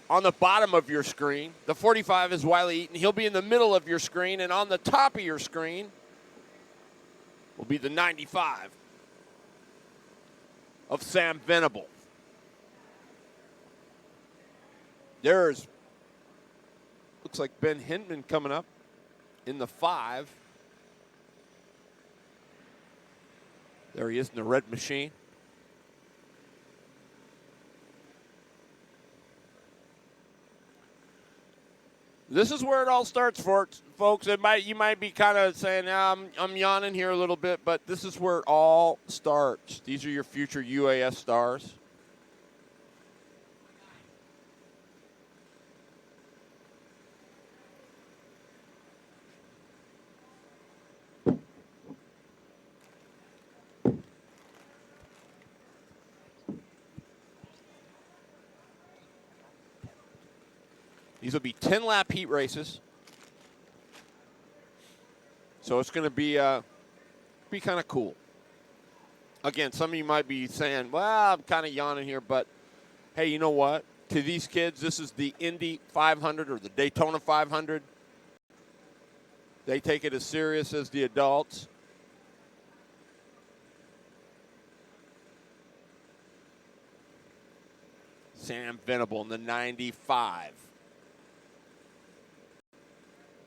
on the bottom of your screen. The 45 is Wiley Eaton. He'll be in the middle of your screen, and on the top of your screen will be the 95 of Sam Venable. There's, looks like Ben Hinman coming up in the 5. There he is in the red machine. This is where it all starts, folks. You might be kind of saying, I'm yawning here a little bit, but this is where it all starts. These are your future UAS stars. These will be 10-lap heat races. So it's going to be kind of cool. Again, some of you might be saying, well, I'm kind of yawning here, but hey, you know what? To these kids, this is the Indy 500 or the Daytona 500. They take it as serious as the adults. Sam Venable in the 95.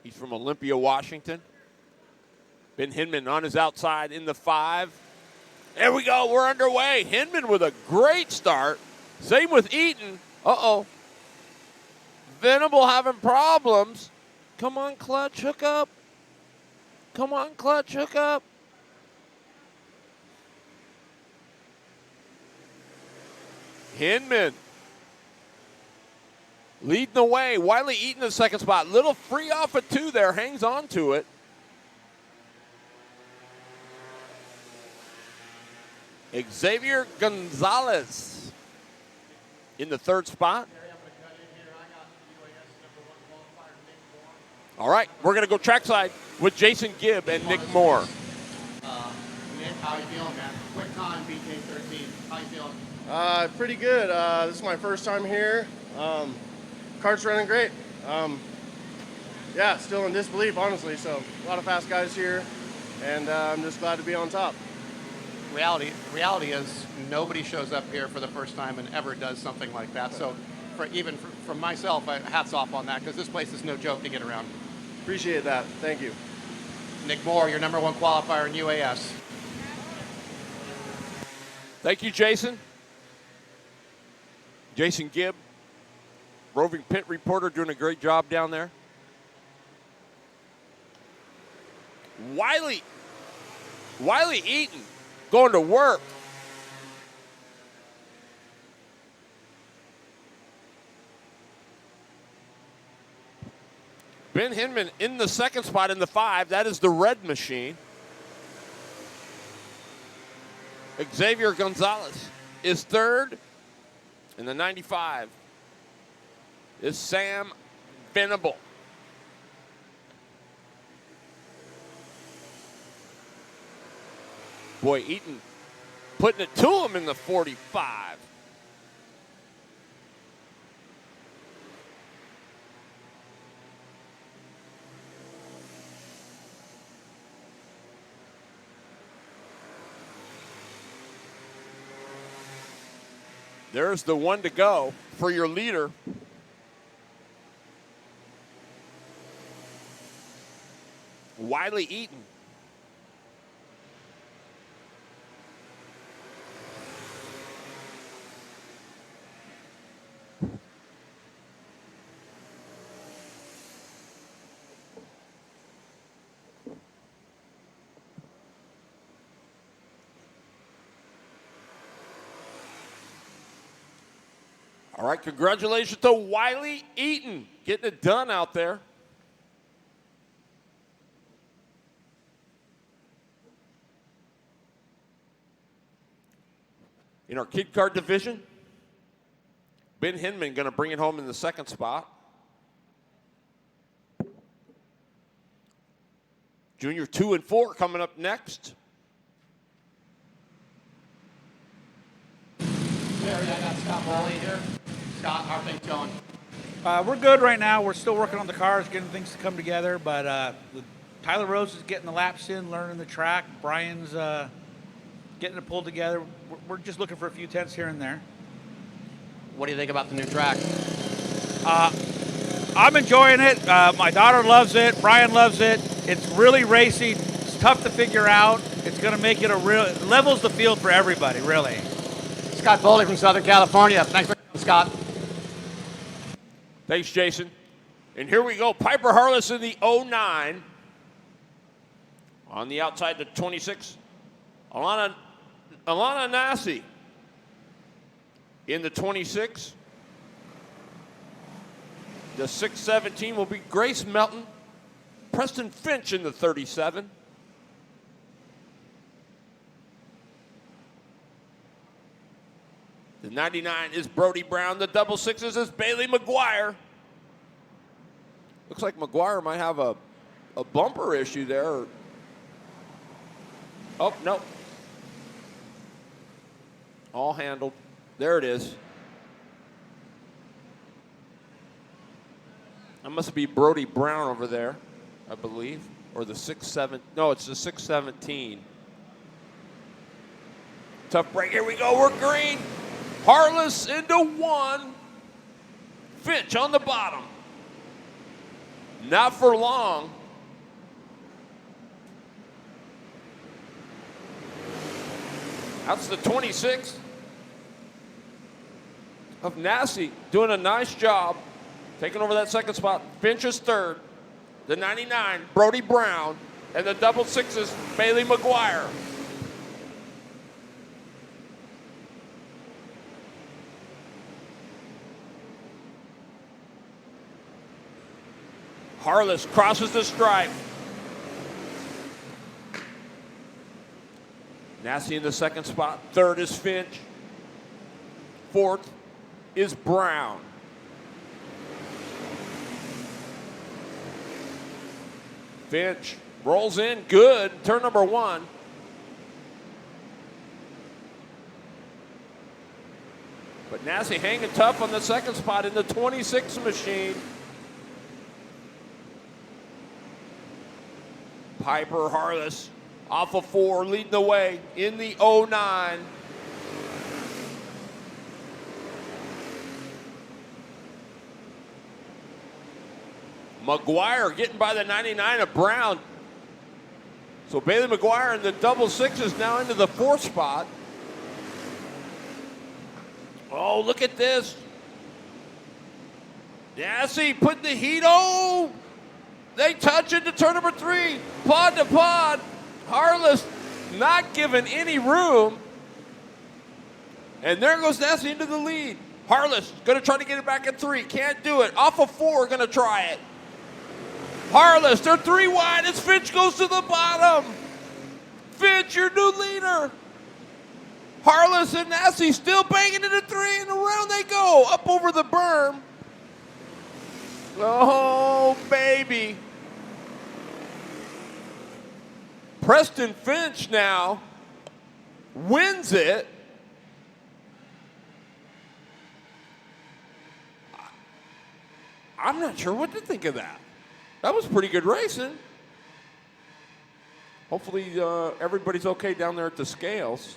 He's from Olympia, Washington. Ben Hinman on his outside in the 5. There we go. We're underway. Hinman with a great start. Same with Eaton. Uh-oh. Venable having problems. Come on, clutch, hook up. Come on, clutch, hook up. Hinman leading the way. Wiley Eaton in the second spot. Little free off of 2 there. Hangs on to it. Xavier Gonzalez in the 3rd spot. All right, we're going to go trackside with Jason Gibb and Nick Moore. Nick, how you feeling, man? Quick time, BK13. How you feeling? Pretty good. This is my first time here. Kart's running great. Yeah, still in disbelief, honestly. So a lot of fast guys here, and I'm just glad to be on top. Reality is nobody shows up here for the first time and ever does something like that. So from myself, hats off on that, because this place is no joke to get around. Appreciate that. Thank you. Nick Moore, your #1 qualifier in UAS. Thank you, Jason. Jason Gibb, roving pit reporter, doing a great job down there. Wiley Eaton going to work. Ben Hinman in the 2nd spot in the 5. That is the red machine. Xavier Gonzalez is 3rd. And the 95 is Sam Venable. Boy, Eaton putting it to him in the 45. There's the one to go for your leader. Wiley Eaton. All right, congratulations to Wiley Eaton, getting it done out there. In our kid kart division, Ben Hinman going to bring it home in the second spot. Junior 2 and 4 coming up next. Terry, I got Scott Bowley here. Scott, how are things going? We're good right now. We're still working on the cars, getting things to come together. But Tyler Rose is getting the laps in, learning the track. Brian's getting it pulled together. We're just looking for a few tenths here and there. What do you think about the new track? I'm enjoying it. My daughter loves it. Brian loves it. It's really racy. It's tough to figure out. It's going to make it it levels the field for everybody, really. Scott Bowley from Southern California. Thanks for coming, Scott. Thanks, Jason. And here we go. Piper Harless in the 09. On the outside, the 26. Alana Nassi in the 26. The 617 will be Grace Melton. Preston Finch in the 37. The 99 is Brody Brown. The double sixes is Bailey McGuire. Looks like McGuire might have a bumper issue there. Oh, no. All handled. There it is. That must be Brody Brown over there, I believe. Or the 6-7. No, it's the 617. Tough break. Here we go. We're green. Harless into 1. Finch on the bottom. Not for long. That's the 26 of Nassi doing a nice job. Taking over that second spot. Finch is third. The 99, Brody Brown. And the double sixes, Bailey McGuire. Harless crosses the stripe. Nassi in the second spot. Third is Finch. Fourth is Brown. Finch rolls in good. Turn number 1. But Nassi hanging tough on the second spot in the 26 machine. Piper Harless off of 4, leading the way in the 09. McGuire getting by the 99 of Brown. So Bailey McGuire in the double sixes now into the 4th spot. Oh, look at this. Nassi putting the heat on. They touch into turn number 3. Pod to pod. Harless not giving any room. And there goes Nassi into the lead. Harless going to try to get it back at 3. Can't do it. Off of 4, going to try it. Harless, they're 3 wide as Finch goes to the bottom. Finch, your new leader. Harless and Nassi still banging into 3, and around they go. Up over the berm. Oh, baby. Preston Finch now wins it. I'm not sure what to think of that. That was pretty good racing. Hopefully everybody's okay down there at the scales.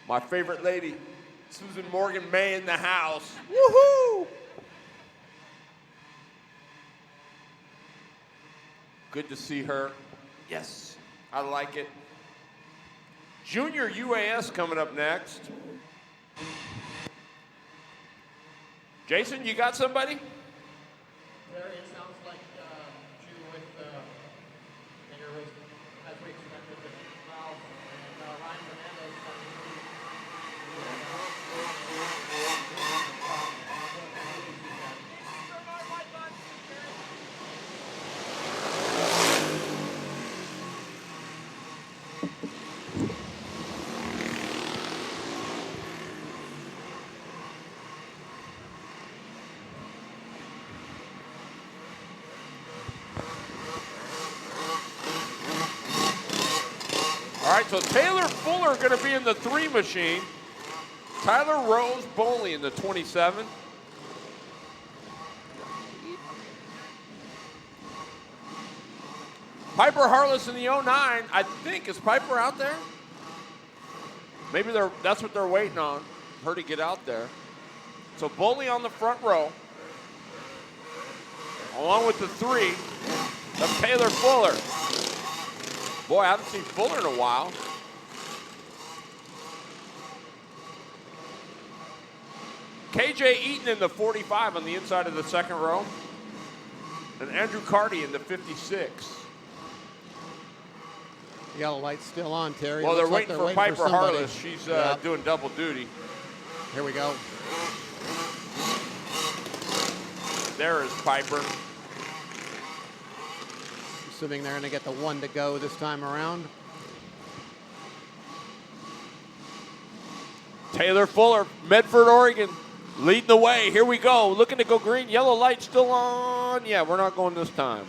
My favorite lady, Susan Morgan May in the house. Woohoo! Good to see her. Yes, I like it. Junior UAS coming up next. Jason, you got somebody? Terry, it sounds like you with your race, as we expected, with Ralph and Ryan Fernandez. right, so Taylor Fuller going to be in the 3 machine. Tyler Rose Boley in the 27. Piper Harless in the 09. I think, is Piper out there? Maybe that's what they're waiting on, her to get out there. So Boley on the front row, along with the 3 of Taylor Fuller. Boy, I haven't seen Fuller in a while. KJ Eaton in the 45 on the inside of the second row. And Andrew Carty in the 56. Yellow light's still on, Terry. Well, Looks they're like waiting for somebody. Piper Harless. She's Yep. doing double duty. Here we go. There is Piper. Assuming they're going to get the 1 to go this time around. Taylor Fuller, Medford, Oregon, leading the way. Here we go. Looking to go green. Yellow light still on. Yeah, we're not going this time.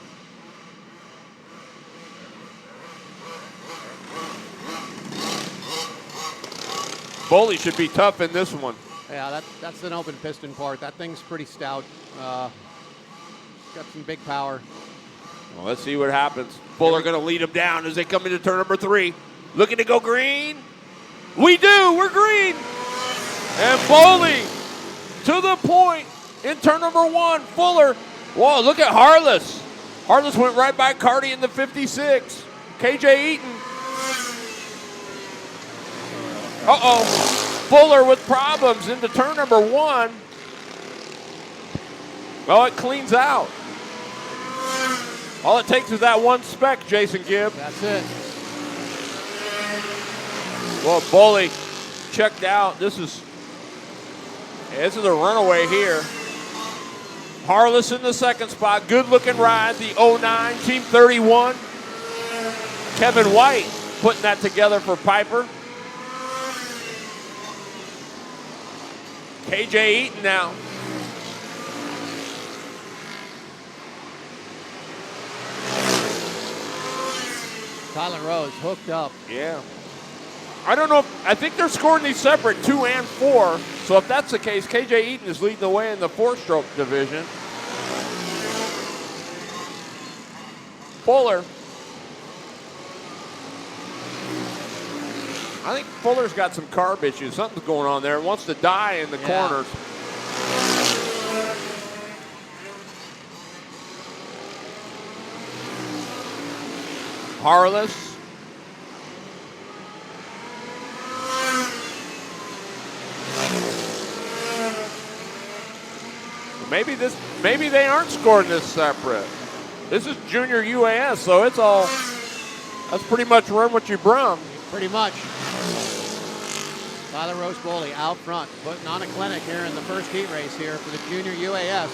Boley should be tough in this one. Yeah, that's an open piston part. That thing's pretty stout. Got some big power. Well, let's see what happens. Fuller going to lead them down as they come into turn number 3. Looking to go green. We do. We're green. And Boley to the point in turn number 1. Fuller. Whoa, look at Harless. Harless went right by Carty in the 56. KJ Eaton. Uh-oh. Fuller with problems into turn number 1. Well, it cleans out. All it takes is that one spec, Jason Gibb. That's it. Well, Boley checked out. This is a runaway here. Harless in the second spot. Good-looking ride. The 09, Team 31. Kevin White putting that together for Piper. KJ Eaton now. Tyler Rose hooked up. Yeah. I don't know. I think they're scoring these separate, 2 and 4. So if that's the case, KJ Eaton is leading the way in the 4-stroke division. Fuller. I think Fuller's got some carb issues. Something's going on there. Wants to die in the corners. Harless. Maybe they aren't scoring this separate. This is junior UAS, so it's all, that's pretty much run what you brung. Pretty much. Tyler Rose Boley out front, putting on a clinic here in the first heat race here for the junior UAS.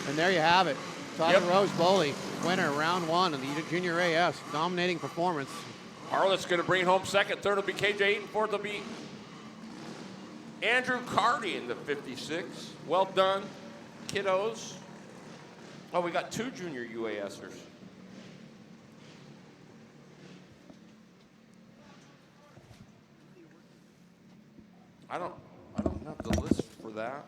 And there you have it. Tyler Rose Boley, winner round 1 of the junior AS, dominating performance. Harless going to bring home second. Third will be KJ Eaton. Fourth will be Andrew Carty in the 56. Well done, kiddos. Oh, we got 2 junior UASers. I don't have the list for that.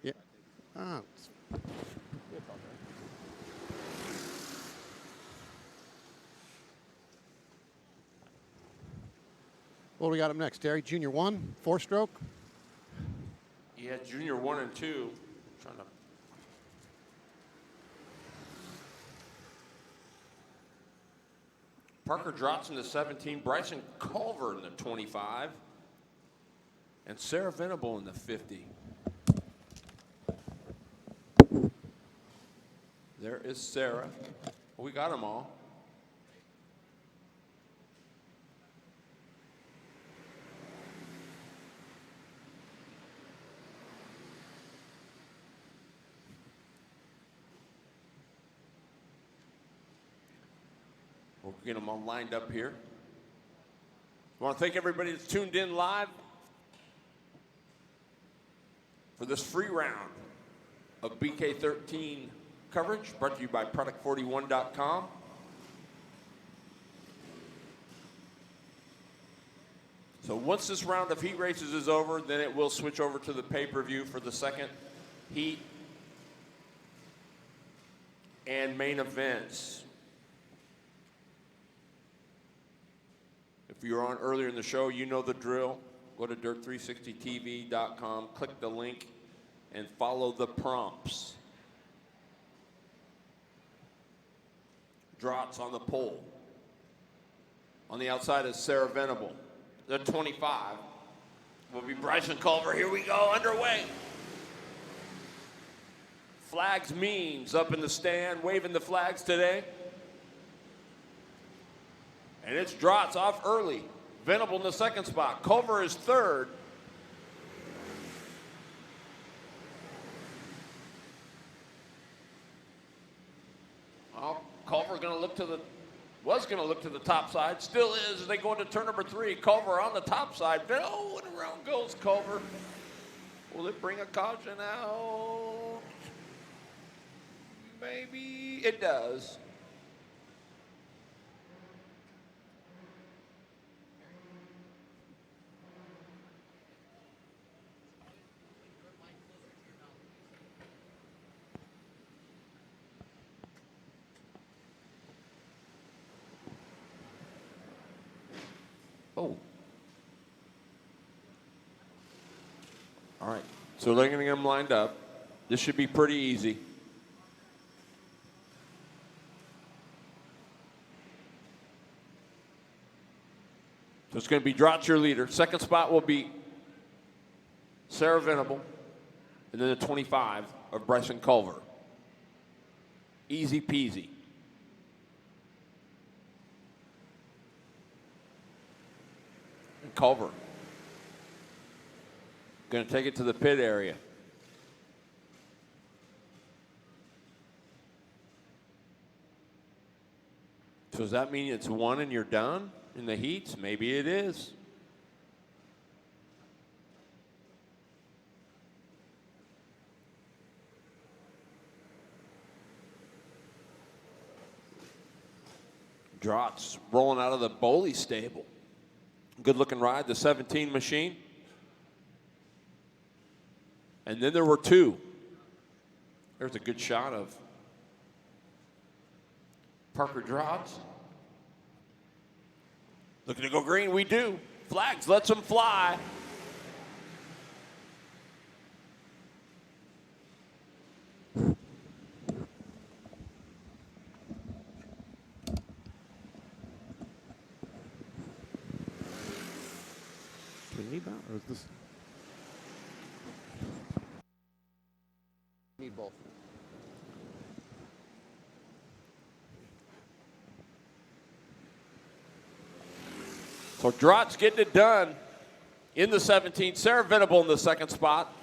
Yeah. Oh. What do we got up next, Terry? Junior 1, 4-stroke? Yeah, junior 1 and 2. Parker Drotz in the 17, Bryson Culver in the 25, and Sarah Venable in the 50. There is Sarah. We got them all. We'll get them all lined up here. I want to thank everybody that's tuned in live for this free round of BK13 coverage brought to you by Product41.com. So once this round of heat races is over, then it will switch over to the pay-per-view for the second heat and main events. If you were on earlier in the show, you know the drill. Go to dirt360tv.com, click the link, and follow the prompts. Drotz on the pole. On the outside is Sarah Venable. The 25 will be Bryson Culver. Here we go, underway. Flags means up in the stand, waving the flags today. And it's Drotz off early. Venable in the second spot. Culver is third. Well, Culver was going to look to the top side. Still is as they go into turn number 3. Culver on the top side. Oh, and around goes Culver. Will it bring a caution out? Maybe it does. Oh. All right. So they're going to get them lined up. This should be pretty easy. So it's going to be Drotz, your leader. Second spot will be Sarah Venable. And then the 25 of Bryson Culver. Easy peasy. Culver. Going to take it to the pit area. So does that mean it's one and you're done in the heats? Maybe it is. Drotz rolling out of the Boley stable. Good looking ride, the 17 machine. And then there were two. There's a good shot of Parker Drotz. Looking to go green, we do. Flags, lets them fly. Or is this? Need both. So Drotz getting it done in the 17. Sarah Venable in the second spot.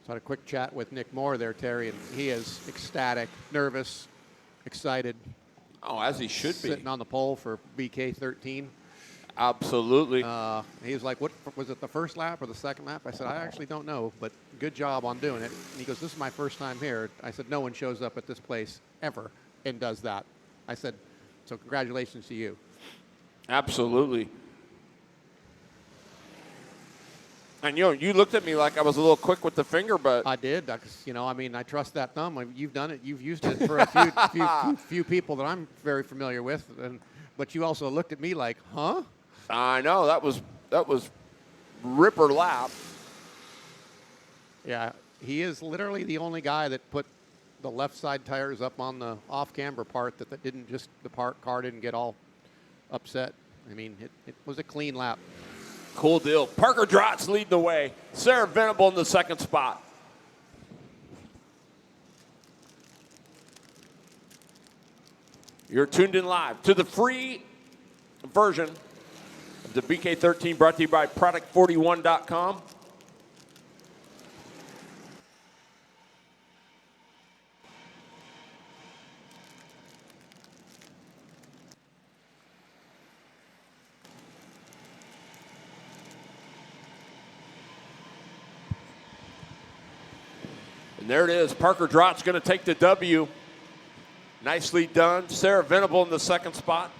So I had a quick chat with Nick Moore there, Terry, and he is ecstatic, nervous, excited. Oh, as he should be. Sitting on the pole for BK13. Absolutely. He was like, what was it, the first lap or the second lap? I said, I actually don't know, but good job on doing it. And he goes, this is my first time here. I said, no one shows up at this place ever and does that. I said, so congratulations to you. Absolutely. And you looked at me like I was a little quick with the finger, but I did. I trust that thumb. You've done it. You've used it for a few people that I'm very familiar with, but you also looked at me like, huh? I know that was ripper lap. Yeah, he is literally the only guy that put the left side tires up on the off camber part that didn't just the car didn't get all upset. I mean, it was a clean lap. Cool deal. Parker Drotz leading the way. Sarah Venable in the second spot. You're tuned in live to the free version of the BK13 brought to you by Product41.com. And there it is. Parker Drotz going to take the W. Nicely done. Sarah Venable in the second spot.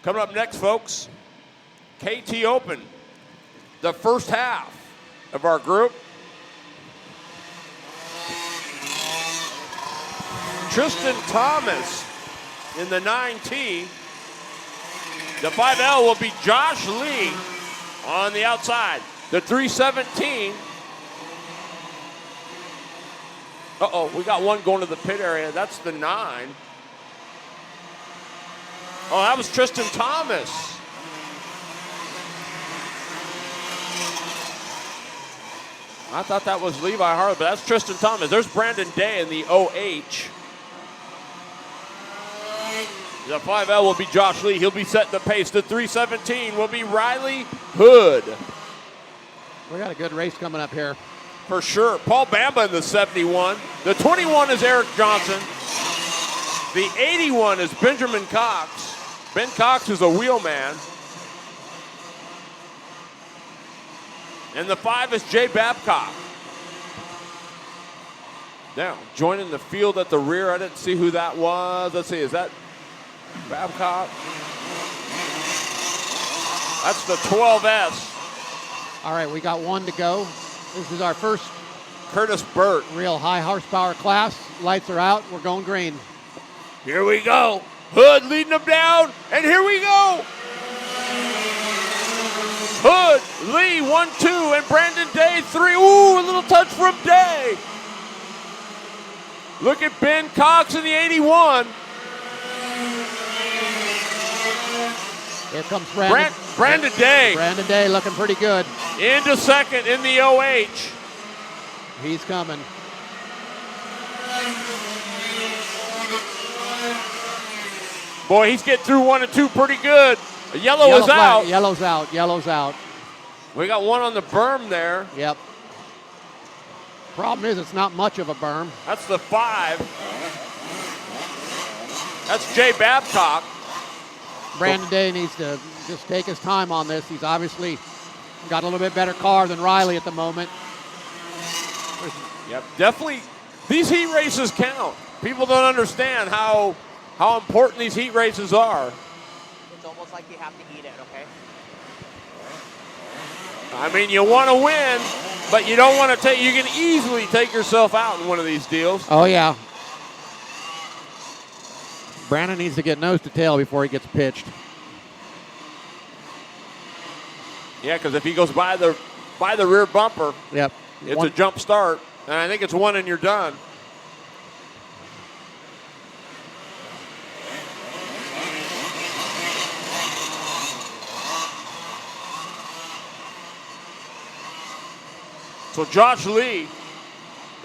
Coming up next, folks, KT Open, the first half of our group. Tristan Thomas in the 9T. The 5L will be Josh Lee on the outside. The 317. Uh-oh, we got one going to the pit area. That's the 9. Oh, that was Tristan Thomas. I thought that was Levi Harley, but that's Tristan Thomas. There's Brandon Day in the OH. The 5L will be Josh Lee. He'll be setting the pace. The 317 will be Riley Hood. We got a good race coming up here. For sure. Paul Bamba in the 71. The 21 is Eric Johnson. The 81 is Benjamin Cox. Ben Cox is a wheelman. And the 5 is Jay Babcock. Now, joining the field at the rear, I didn't see who that was. Let's see, is that Babcock? That's the 12S. All right, we got one to go. This is our first Curtis Burt. Real high horsepower class. Lights are out. We're going green. Here we go. Hood leading them down, and here we go. Hood, Lee, 1-2, and Brandon Day, 3. Ooh, a little touch from Day. Look at Ben Cox in the 81. Here comes Brandon. Brandon Day. Brandon Day looking pretty good. Into second in the OH. He's coming. Boy, he's getting through 1 and 2 pretty good. Yellow is flag. out. Yellow's out. Yellow's out. We got one on the berm there. Yep. Problem is, it's not much of a berm. That's the 5. That's Jay Babcock. Brandon Day needs to just take his time on this. He's obviously got a little bit better car than Riley at the moment. Yep, definitely. These heat races count. People don't understand how important these heat races are. It's almost like you have to eat it, okay? I mean, you want to win, but you don't want to take. You can easily take yourself out in one of these deals. Oh, yeah. Brandon needs to get nose to tail before he gets pitched. Yeah, because if he goes by the rear bumper, yep, it's a jump start, and I think it's 1 and you're done. So Josh Lee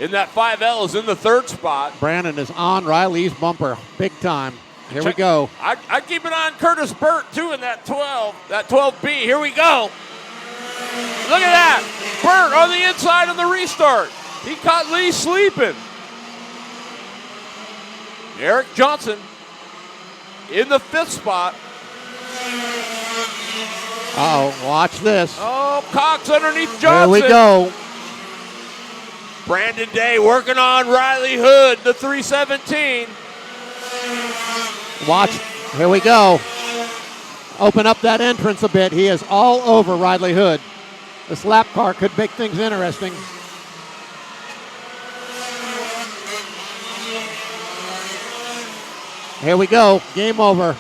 in that 5L is in the 3rd spot. Brandon is on Riley's bumper big time. Here we go. I keep an eye on Curtis Burt, too, in that 12, that 12B. Here we go. Look at that. Burt on the inside on the restart. He caught Lee sleeping. Eric Johnson in the 5th spot. Uh-oh, watch this. Oh, Cox underneath Johnson. There we go. Brandon Day working on Riley Hood, the 317. Watch. Here we go. Open up that entrance a bit. He is all over Riley Hood. This lap car could make things interesting. Here we go. Game over.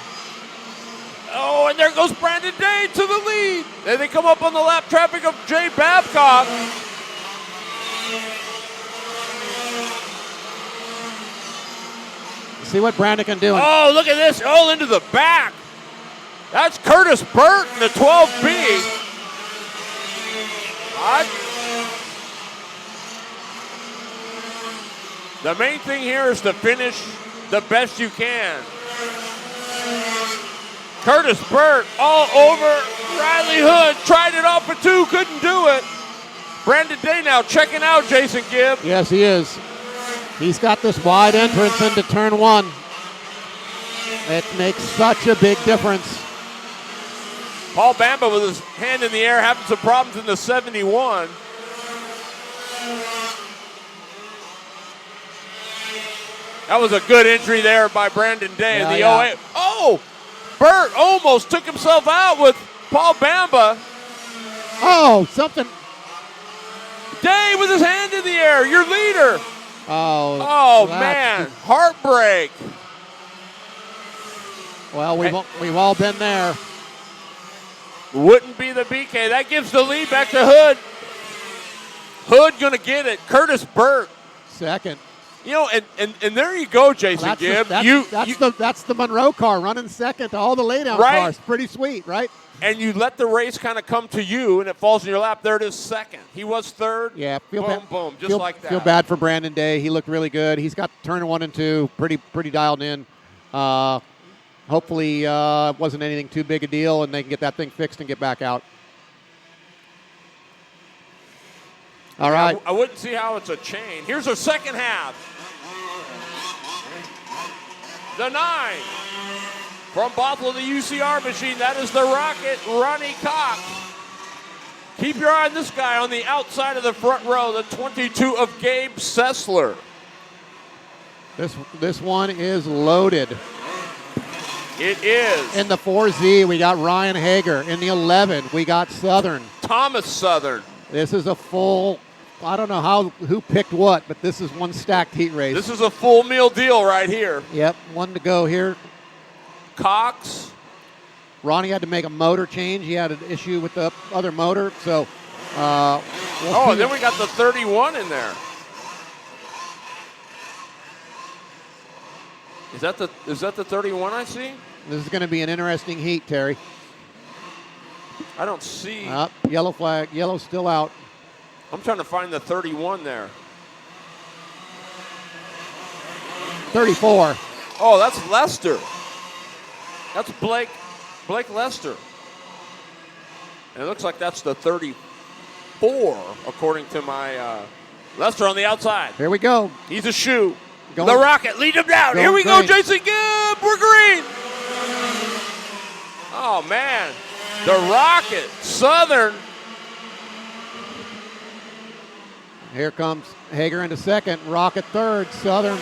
Oh, and there goes Brandon Day to the lead. Then they come up on the lap traffic of Jay Babcock. see what Brandon can do. Oh, look at this. Oh, into the back. That's Curtis Burt in the 12B. The main thing here is to finish the best you can. Curtis Burt all over Riley Hood. Tried it off for 2, couldn't do it. Brandon Day now checking out Jason Gibb. Yes, he is. He's got this wide entrance into turn 1. It makes such a big difference. Paul Bamba with his hand in the air having some problems in the 71. That was a good entry there by Brandon Day in the 08. Oh, Burt almost took himself out with Paul Bamba. Oh, something. Day with his hand in the air, your leader. Oh, man, heartbreak. Well, we've all been there. Wouldn't be the BK. That gives the lead back to Hood. Hood gonna get it. Curtis Burt. Second. You know, and there you go, Jason Gibb. That's the Monroe car running second to all the laydown cars. Pretty sweet, right? And you let the race kind of come to you, and it falls in your lap. There it is, second. He was third. Yeah, boom, just like that. Feel bad for Brandon Day. He looked really good. He's got turn 1 and 2 pretty dialed in. Hopefully, it wasn't anything too big a deal, and they can get that thing fixed and get back out. All right. I wouldn't see how it's a chain. Here's our second half. The 9. From Bothell, the UCR machine, that is the Rocket, Ronnie Cox. Keep your eye on this guy on the outside of the front row, the 22 of Gabe Sessler. This one is loaded. It is. In the 4Z, we got Ryan Hager. In the 11, we got Southern. Thomas Southern. This is a full, I don't know who picked what, but this is one stacked heat race. This is a full meal deal right here. Yep, one to go here. Cox. Ronnie had to make a motor change. He had an issue with the other motor, so. And then we got the 31 in there. Is that the 31 I see? This is going to be an interesting heat, Terry. I don't see. Yellow flag. Yellow's still out. I'm trying to find the 31 there. 34. Oh, that's Lester. That's Blake Lester. And it looks like that's the 34, according to my Lester on the outside. Here we go. He's a shoe. The Rocket, lead him down. Here we go, Jason Gibb. We're green. Oh, man. The Rocket, Southern. Here comes Hager into second. Rocket third. Southern.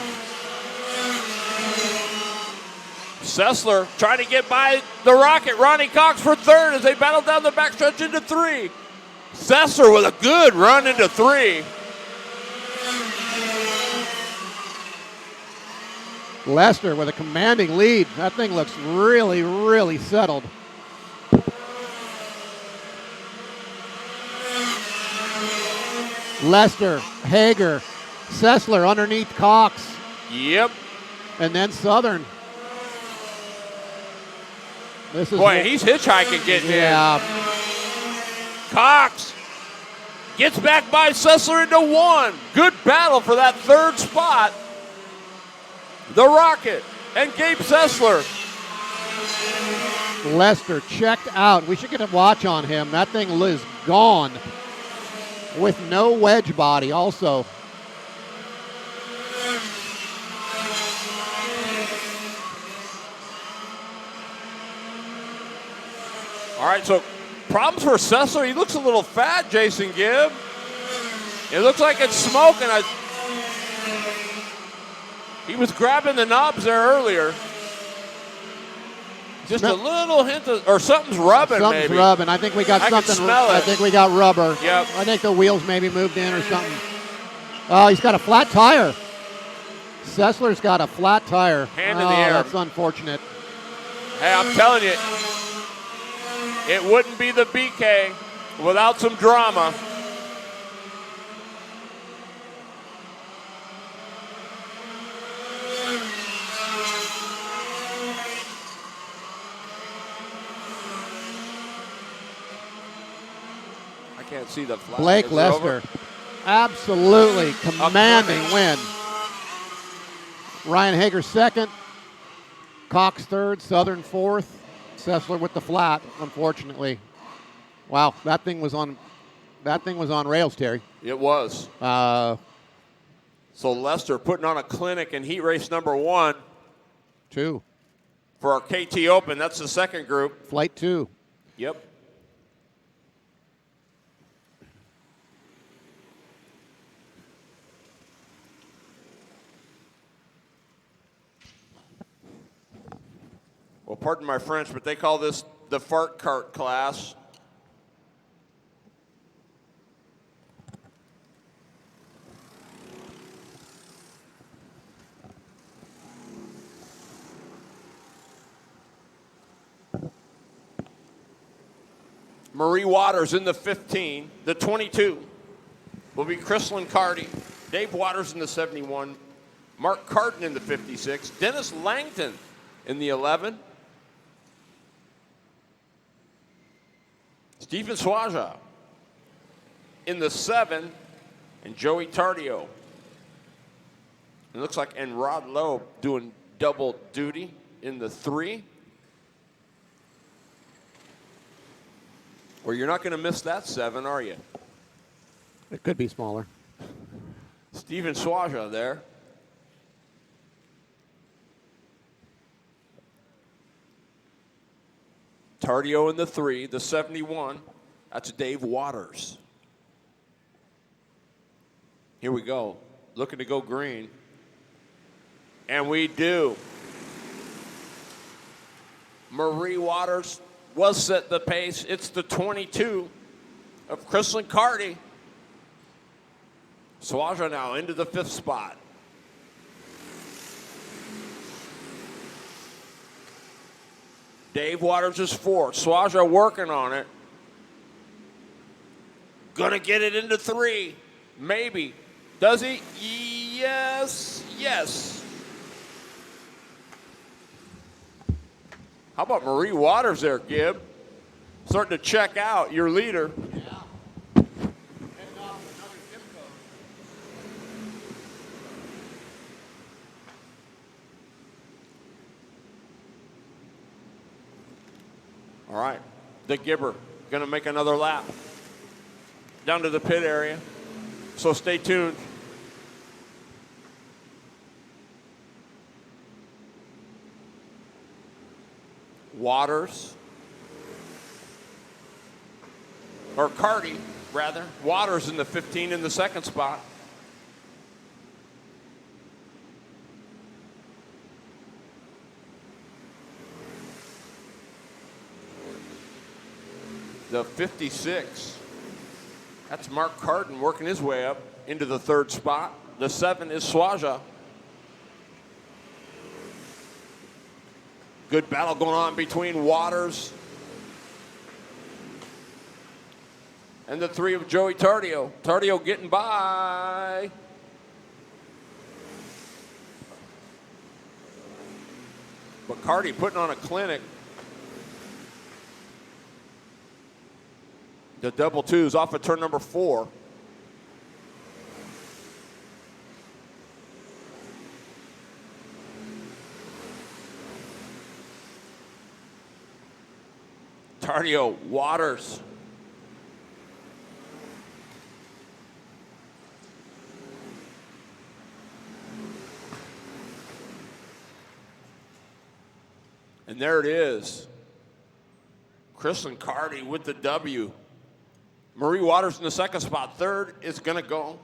Sessler trying to get by the Rocket. Ronnie Cox for third as they battle down the backstretch into 3. Sessler with a good run into 3. Lester with a commanding lead. That thing looks really, really settled. Lester, Hager, Sessler underneath Cox. Yep. And then Southern. This is he's hitchhiking getting in. Cox gets back by Sessler into 1. Good battle for that third spot. The Rocket and Gabe Sessler. Lester checked out. We should get a watch on him. That thing is gone with no wedge body also. All right, so problems for Sessler. He looks a little fat, Jason Gibb. It looks like it's smoking. He was grabbing the knobs there earlier. Just a little hint of, or something's rubbing. Something's rubbing. I think we got something. Can smell it. I think we got rubber. Yep. I think the wheels maybe moved in or something. Oh, he's got a flat tire. Sessler's got a flat tire. Hand in the air. That's unfortunate. Hey, I'm telling you, it wouldn't be the BK without some drama. can't see the flag. Blake Is it over? Lester, absolutely commanding win. Ryan Hager second, Cox third, Southern fourth, Sessler with the flat, unfortunately. Wow, that thing was on rails, Terry. It was. So Lester putting on a clinic in heat race number 1. 2. For our KT Open, that's the second group. Flight 2. Yep. Well, pardon my French, but they call this the fart cart class. Marie Waters in the 15. The 22 will be Chrislyn Carty. Dave Waters in the 71. Mark Carton in the 56. Dennis Langton in the 11. Stephen Swaja in the 7. And Joey Tardio. It looks like and Rod Lowe doing double duty in the 3. Well, you're not going to miss that 7, are you? It could be smaller. Stephen Swaja there. Tardio in the 3, the 71. That's Dave Waters. Here we go. Looking to go green. And we do. Marie Waters will set the pace. It's the 22 of Chrislyn Carty. Swaja now into the 5th spot. Dave Waters is 4th. Swaja working on it. Gonna get it into 3. Maybe. Does he? Yes. Yes. How about Marie Waters there, Gib? Starting to check out your leader. All right, the Gibber going to make another lap down to the pit area. So stay tuned. Waters, or Carty, rather. Waters in the 15 in the 2nd spot. The 56, that's Mark Carton working his way up into the 3rd spot. The 7 is Swaja. Good battle going on between Waters and the 3 of Joey Tardio. Tardio getting by. But Carty putting on a clinic. The double 2s off of turn number 4. Tardio, Waters. And there it is. Chrislyn Carty with the W. Marie Waters in the 2nd spot. 3rd is going to go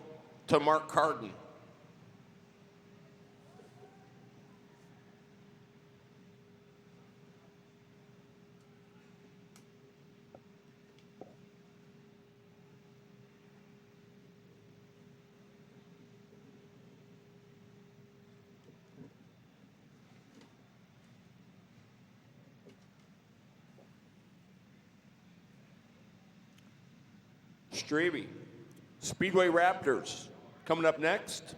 to Mark Carton. Strebe, Speedway Raptors coming up next.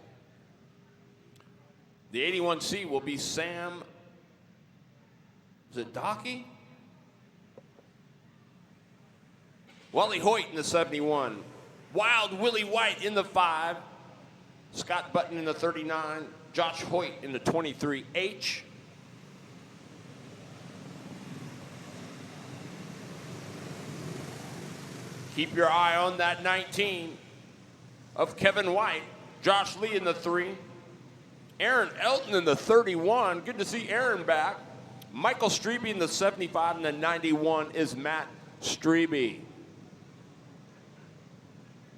The 81C will be Sam Zadaki. Wally Hoyt in the 71. Wild Willie White in the 5. Scott Button in the 39. Josh Hoyt in the 23H. Keep your eye on that 19 of Kevin White. Josh Lee in the 3. Aaron Elton in the 31. Good to see Aaron back. Michael Strebe in the 75, and the 91 is Matt Strebe.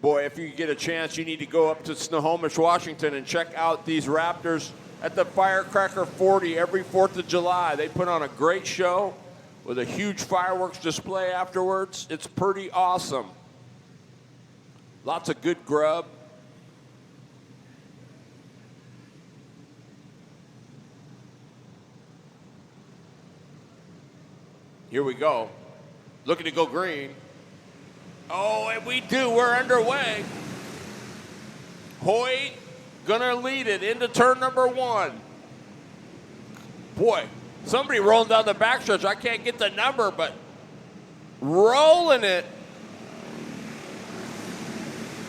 Boy, if you get a chance, you need to go up to Snohomish, Washington, and check out these Raptors at the Firecracker 40 every 4th of July. They put on a great show with a huge fireworks display afterwards. It's pretty awesome. Lots of good grub. Here we go. Looking to go green. Oh, and we do. We're underway. Hoyt gonna lead it into turn number 1. Boy, somebody rolling down the backstretch. I can't get the number, but rolling it.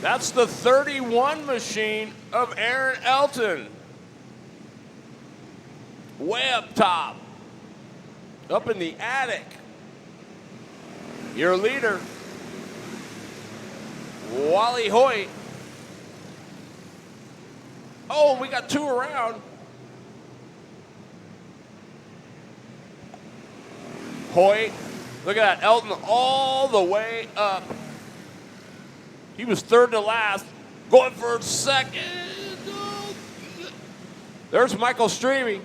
That's the 31 machine of Aaron Elton. Way up top. Up in the attic. Your leader, Wally Hoyt. Oh, we got 2 around. Hoyt, look at that, Elton all the way up. He was 3rd to last, going for 2nd. There's Michael Strebe.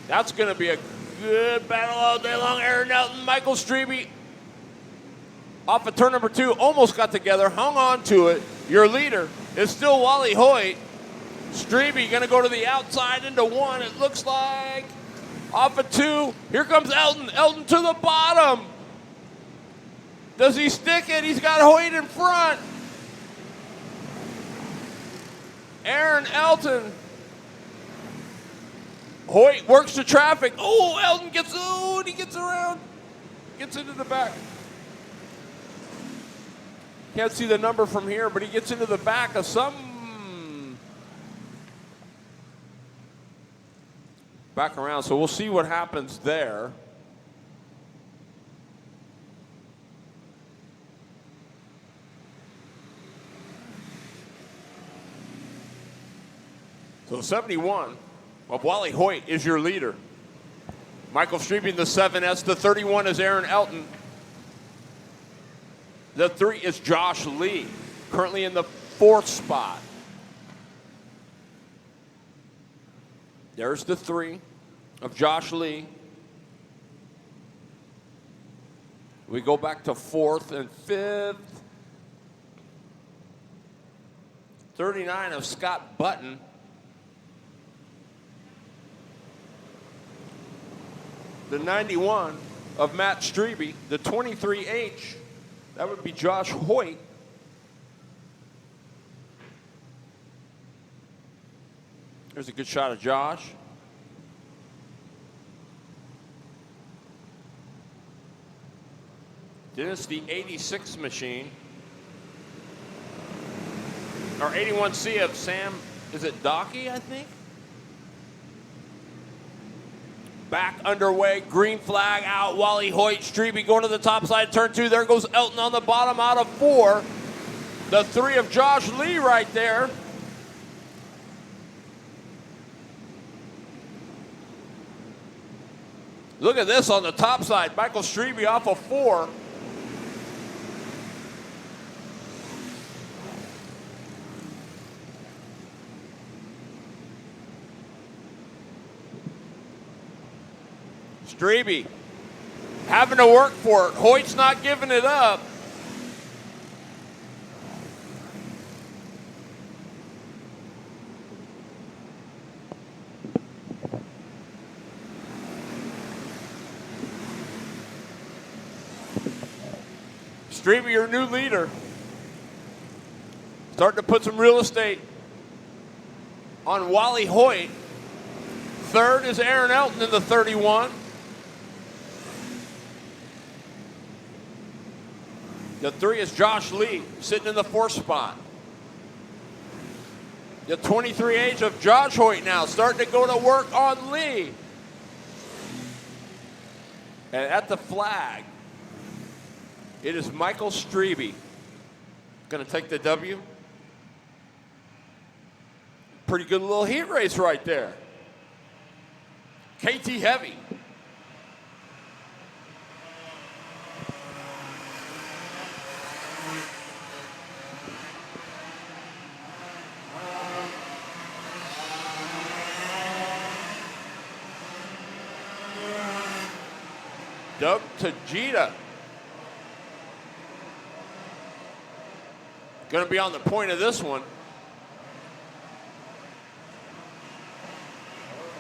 That's going to be a good battle all day long. Aaron Elton, Michael Strebe off of turn number 2, almost got together, hung on to it. Your leader is still Wally Hoyt. Strebe going to go to the outside into 1, it looks like. Off of 2, here comes Elton. Elton to the bottom. Does he stick it? He's got Hoyt in front. Aaron Elton. Hoyt works the traffic. Oh, Elton gets, and he gets around. Gets into the back. Can't see the number from here, but he gets into the back of some. Back around, so we'll see what happens there. So 71 of Wally Hoyt is your leader. Michael Strebe in the 7S. The 31 is Aaron Elton. The 3 is Josh Lee, currently in the 4th spot. There's the 3 of Josh Lee. We go back to 4th and 5th. 39 of Scott Button. The 91 of Matt Strebe. The 23H, that would be Josh Hoyt. There's a good shot of Josh. Then it's the 86 machine. Or 81C of Sam, is it Docky, I think? Back underway, green flag out. Wally Hoyt, Strebe going to the top side, turn 2. There goes Elton on the bottom out of 4. The 3 of Josh Lee right there. Look at this on the top side. Michael Strebe off of 4. Strebe having to work for it. Hoyt's not giving it up. Strebe, your new leader. Starting to put some real estate on Wally Hoyt. 3rd is Aaron Elton in the 31. The 3 is Josh Lee, sitting in the 4th spot. The 23 age of Josh Hoyt now starting to go to work on Lee. And at the flag, it is Michael Strebe. Going to take the W. Pretty good little heat race right there. KT Heavy. Doug Tajita. Going to be on the point of this one.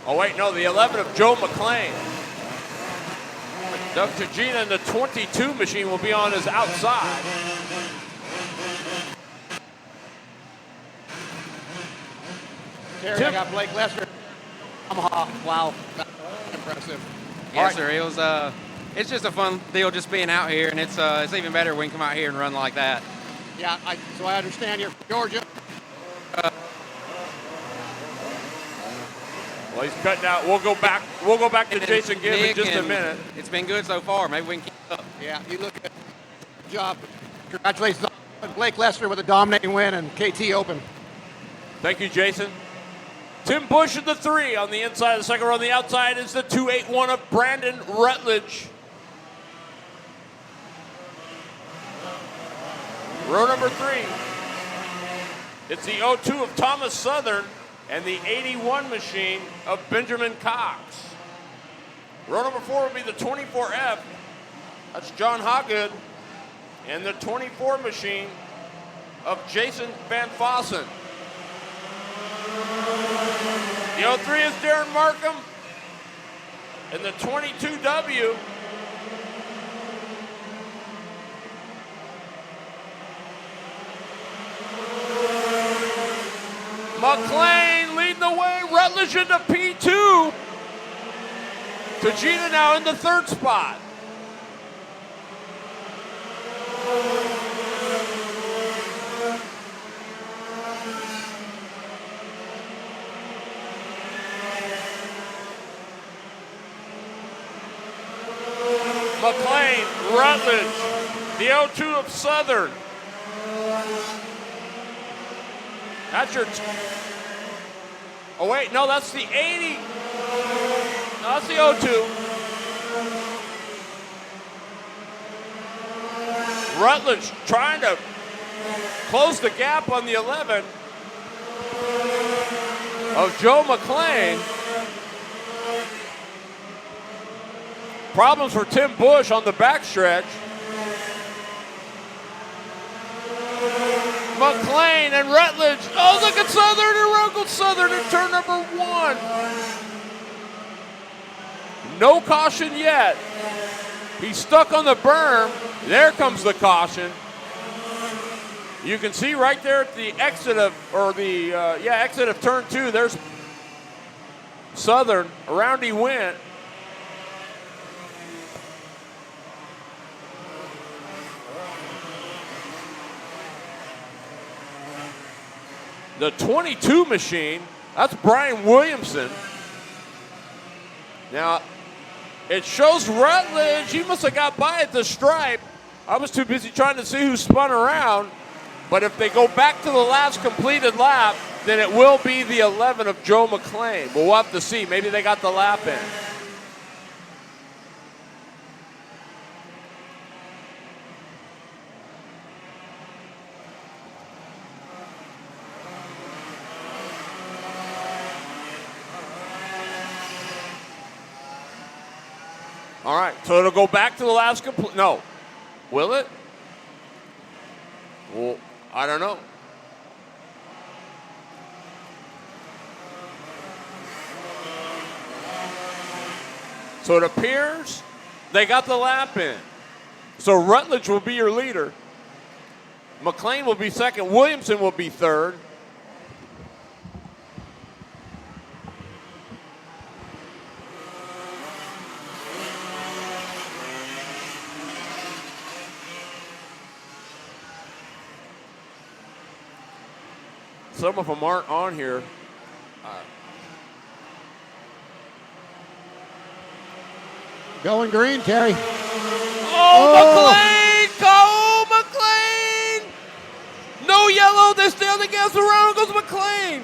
Oh, wait, no, the 11 of Joe McClain. Doug Tajita and the 22 machine will be on his outside. Terry, I got Blake Lester. Yamaha. Wow. Impressive. Yes, sir. It was. It's just a fun deal just being out here, and it's even better when you come out here and run like that. Yeah, so I understand you're from Georgia. Well, he's cutting out. We'll go back to Jason Gibb in just a minute. It's been good so far. Maybe we can keep up. Yeah, you look at good job. Congratulations on Blake Lester with a dominating win and KT Open. Thank you, Jason. Tim Bush at the 3 on the inside of the second row. On the outside is the 281 of Brandon Rutledge. Row number 3. It's the 02 of Thomas Southern and the 81 machine of Benjamin Cox. Row number 4 will be the 24F. That's John Hoggood. And the 24 machine of Jason Van Fossen. The 03 is Darren Markham. And the 22W McClain leading the way. Rutledge into P2. Tajita now in the 3rd spot. McClain, Rutledge, the 02 of Southern. That's your. Oh, wait, no, that's the 80. No, that's the 02. Rutledge trying to close the gap on the 11 of Joe McClain. Problems for Tim Bush on the backstretch. McClain and Rutledge. Oh, look at Southern and Uncle Southern in turn number 1. No caution yet. He's stuck on the berm. There comes the caution. You can see right there at the exit of, exit of turn 2. There's Southern. Around he went. The 22 machine, that's Brian Williamson. Now, it shows Rutledge. He must have got by at the stripe. I was too busy trying to see who spun around. But if they go back to the last completed lap, then it will be the 11 of Joe McClain. But we'll have to see. Maybe they got the lap in. All right, so it'll go back to the last complete. No. Will it? Well, I don't know. So it appears they got the lap in. So Rutledge will be your leader. McClain will be second. Williamson will be third. some of them aren't on here. Going green, Terry. Oh, McLean! No yellow. They stay on the gas. Around goes McLean.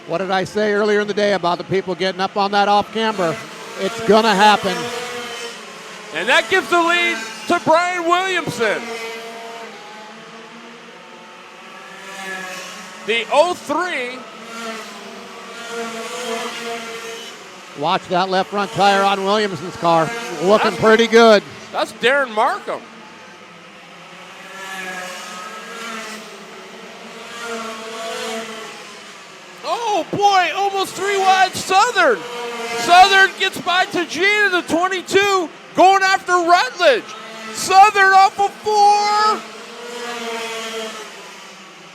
What did I say earlier in the day about the people getting up on that off camber? It's going to happen. And that gives the lead to Brian Williamson. The 03. Watch that left front tire on Williamson's car. Looking pretty good. That's Darren Markham. Oh boy, almost 3 wide Southern. Southern gets by Tajita, the 22, going after Rutledge. Southern off of 4.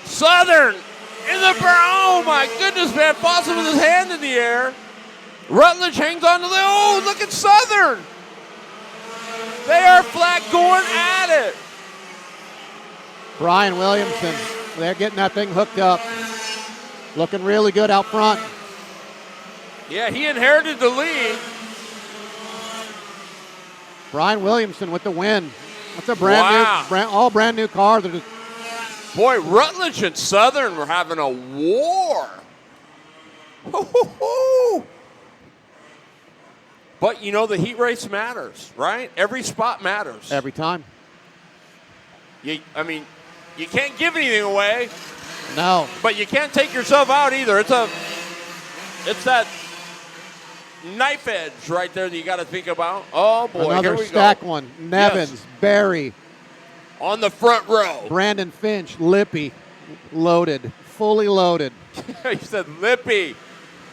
Southern in the oh my goodness, man. Fawcett with his hand in the air. Rutledge hangs on to the, oh, look at Southern. They are flat going at it. Brian Williamson, they're getting that thing hooked up. Looking really good out front. Yeah, he inherited the lead. Brian Williamson with the win. That's a brand new car. Boy, Rutledge and Southern were having a war. But you know, the heat race matters, right? Every spot matters. Every time. You can't give anything away. No. But you can't take yourself out either. It's that knife edge right there that you got to think about. Oh boy, another here we stack go. one. Nevins, Yes. Barry. On the front row. Brandon Finch, Lippy, loaded, fully loaded. He said Lippy.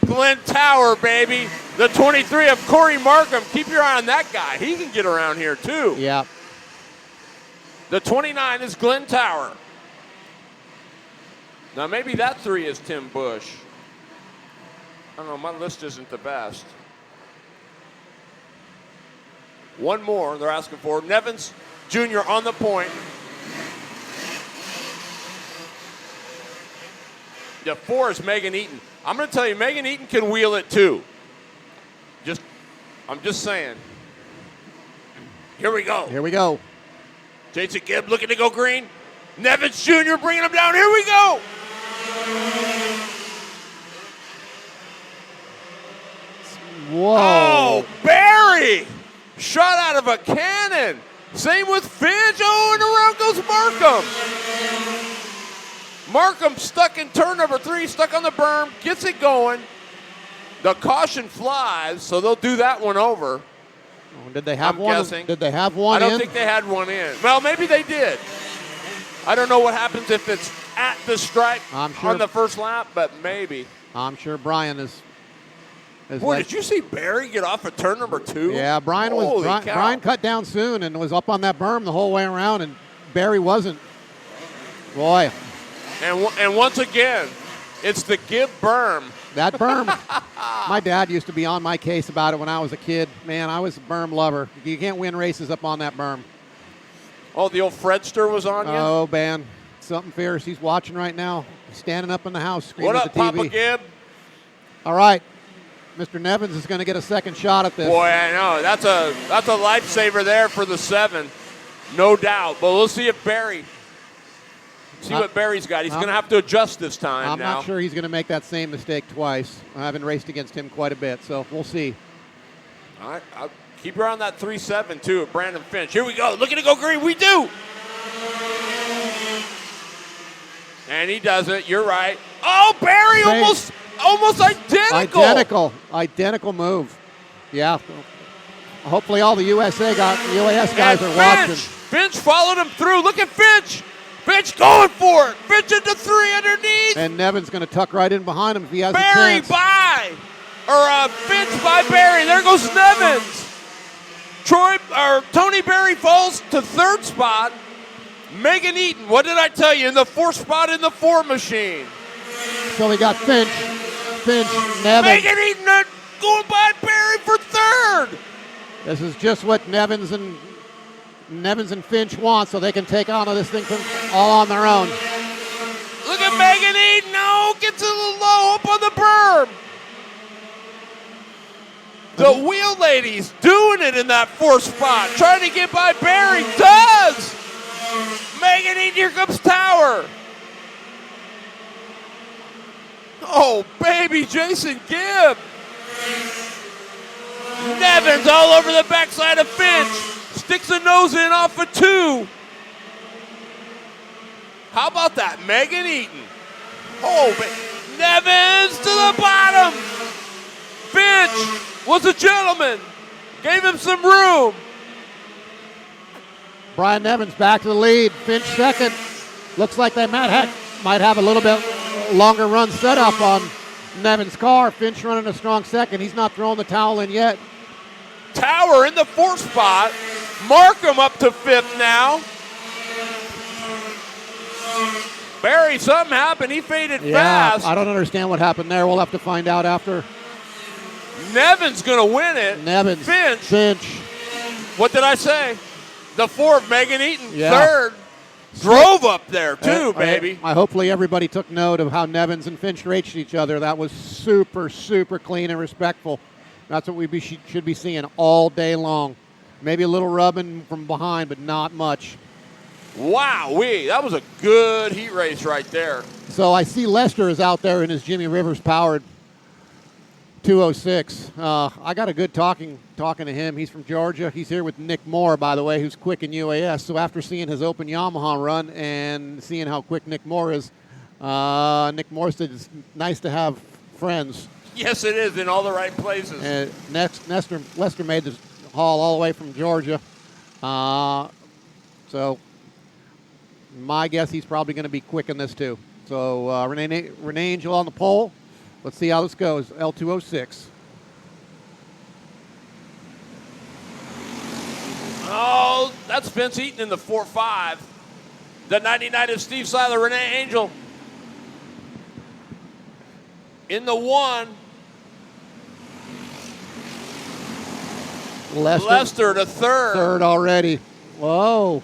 Glenn Tower, baby. The 23 of Corey Markham. Keep your eye on that guy. He can get around here too. Yeah. The 29 is Glenn Tower. Now maybe that 3 is Tim Bush. I don't know, my list isn't the best. One more they're asking for. Nevins Jr. on the point. The 4 is Megan Eaton. I'm going to tell you, Megan Eaton can wheel it too. I'm just saying. Here we go. Here we go. Jason Gibb looking to go green. Nevins Jr. bringing him down. Here we go. Whoa. Oh, Barry. Shot out of a cannon. Same with Finch. Oh, and around goes Markham. Markham stuck in turn number 3, stuck on the berm, gets it going. The caution flies, so they'll do that one over. Did they have I'm one? guessing. Did they have one I don't in? think they had one in. Well, maybe they did. I don't know what happens if it's at the stripe I'm sure. on the first lap, but maybe. I'm sure Brian is. Boy, did you see Barry get off of turn number 2? Yeah, Brian cut down soon and was up on that berm the whole way around, and Barry wasn't. Boy. And once again, it's the Gibb berm. That berm. My dad used to be on my case about it when I was a kid. Man, I was a berm lover. You can't win races up on that berm. Oh, the old Fredster was on you? Oh, man. Something fierce. He's watching right now. He's standing up in the house screaming What at up, the TV. Papa Gibb? All right. Mr. Nevins is going to get a second shot at this. Boy, I know. That's a lifesaver there for the 7. No doubt. But we'll see if Barry... See what Barry's got. He's going to have to adjust this time I'm now. not sure he's going to make that same mistake twice. I haven't raced against him quite a bit, so we'll see. All right. I'll keep her on that 3-7, too, at Brandon Finch. Here we go. Looking to go green. We do. And he does it. You're right. Oh, Barry almost identical. Identical move. Yeah. Hopefully all the UAS guys are watching. Finch followed him through. Look at Finch. Finch going for it. Finch into 3 underneath. And Nevin's going to tuck right in behind him if he has Barry a chance. Finch by Barry. There goes Nevins. Tony Barry falls to 3rd spot. Megan Eaton, what did I tell you? In the 4th spot in the 4 machine. So we got Finch, Nevins. Megan Eaton going by Barry for 3rd. This is just what Nevins and Finch want, so they can take on this thing all on their own. Look at Megan Eaton Oh, gets a little low up on the berm. The wheel lady's doing it in that fourth spot. Trying to get by Barry. Does! Megan Eaton, here comes Tower. Oh, baby, Jason Gibb. Nevins all over the backside of Finch. Sticks a nose in off of 2. How about that, Megan Eaton? Oh, Nevins to the bottom. Finch was a gentleman. Gave him some room. Brian Nevins back to the lead. Finch second. Looks like they might have a little bit longer run set up on Nevins' car. Finch running a strong second. He's not throwing the towel in yet. Tower in the 4th spot. Markham up to 5th now. Barry, something happened. He faded fast. I don't understand what happened there. We'll have to find out after. Nevin's going to win it. Nevins. Finch. What did I say? The 4th, Megan Eaton. Yeah. 3rd. Drove up there, too, baby. Hopefully everybody took note of how Nevins and Finch raced each other. That was super, super clean and respectful. That's what we should be seeing all day long. Maybe a little rubbing from behind, but not much. Wow-wee. That was a good heat race right there. So I see Lester is out there in his Jimmy Rivers powered 206. I got a good talking to him. He's from Georgia. He's here with Nick Moore, by the way, who's quick in UAS. So after seeing his open Yamaha run and seeing how quick Nick Moore is, Nick Moore said it's nice to have friends. Yes, it is, in all the right places. And Lester made the haul all the way from Georgia. So my guess he's probably going to be quick in this too. So Renee Angel on the pole. Let's see how this goes. L206. Oh, that's Vince Eaton in the 4.5. The 99 of Steve Seiler, Renee Angel. In the 1. Lester to 3rd. 3rd already. Whoa.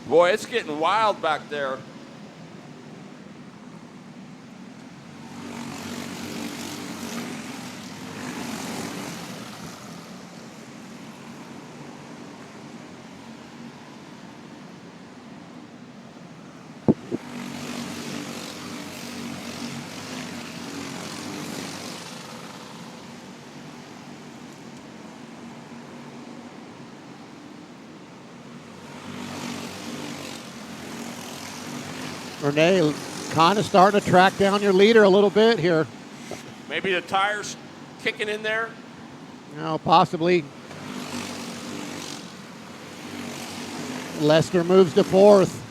Boy, it's getting wild back there. Renee kind of starting to track down your leader a little bit here. Maybe the tires kicking in there. No, possibly. Lester moves to 4th.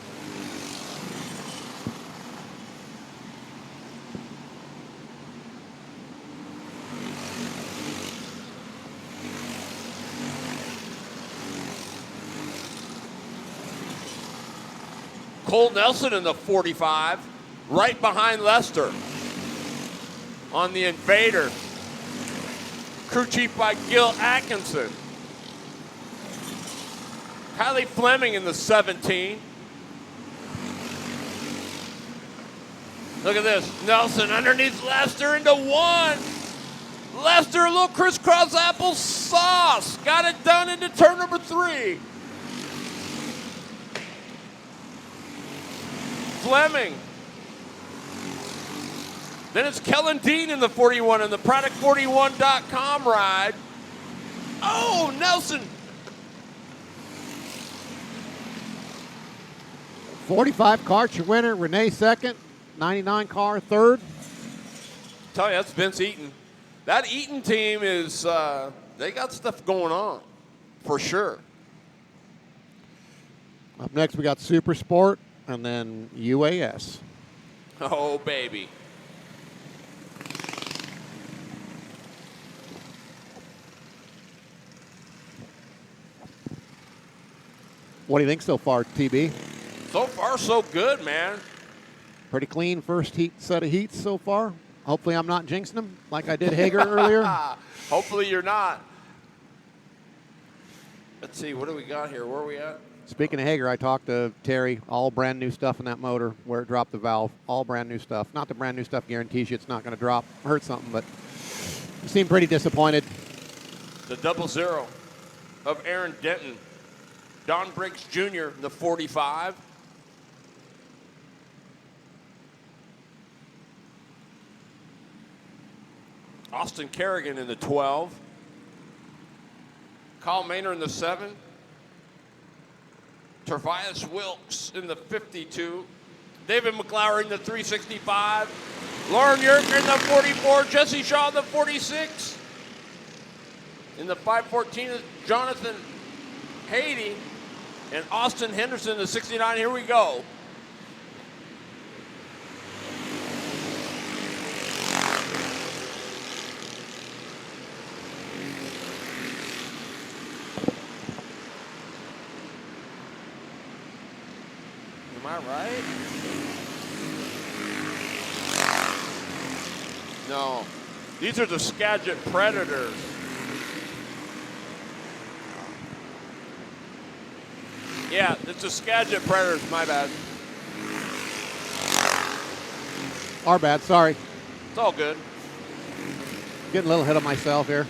Cole Nelson in the 45, right behind Lester on the Invader. Crew chief by Gil Atkinson. Kylie Fleming in the 17. Look at this. Nelson underneath Lester into 1. Lester, a little crisscross applesauce. Got it done into turn number 3. Fleming. Then it's Kellen Dean in the 41 in the Product41.com ride. Oh, Nelson. 45 Kart, your winner. Renee second. 99 car third. Tell you, that's Vince Eaton. That Eaton team is, they got stuff going on, for sure. Up next, we got Super Sport and then UAS. Oh, baby. What do you think so far, TB? So far, so good, man. Pretty clean first set of heats so far. Hopefully I'm not jinxing them like I did Hager earlier. Hopefully you're not. Let's see, what do we got here? Where are we at? Speaking of Hager, I talked to Terry. All brand new stuff in that motor where it dropped the valve. All brand new stuff. Not the brand new stuff guarantees you it's not going to drop, hurt something, but you seem pretty disappointed. The 00 of Aaron Denton. Don Briggs Jr., the 45. Austin Kerrigan in the 12. Kyle Maynard in the 7. Tervias Wilkes in the 52. David McLaurin in the 365. Lauren Yerker in the 44. Jesse Shaw in the 46. In the 514 is Jonathan Haiti and Austin Henderson in the 69. Here we go. Am I right? No. These are the Skagit Predators. Yeah, it's the Skagit Predators, my bad. Our bad, sorry. It's all good. Getting a little ahead of myself here.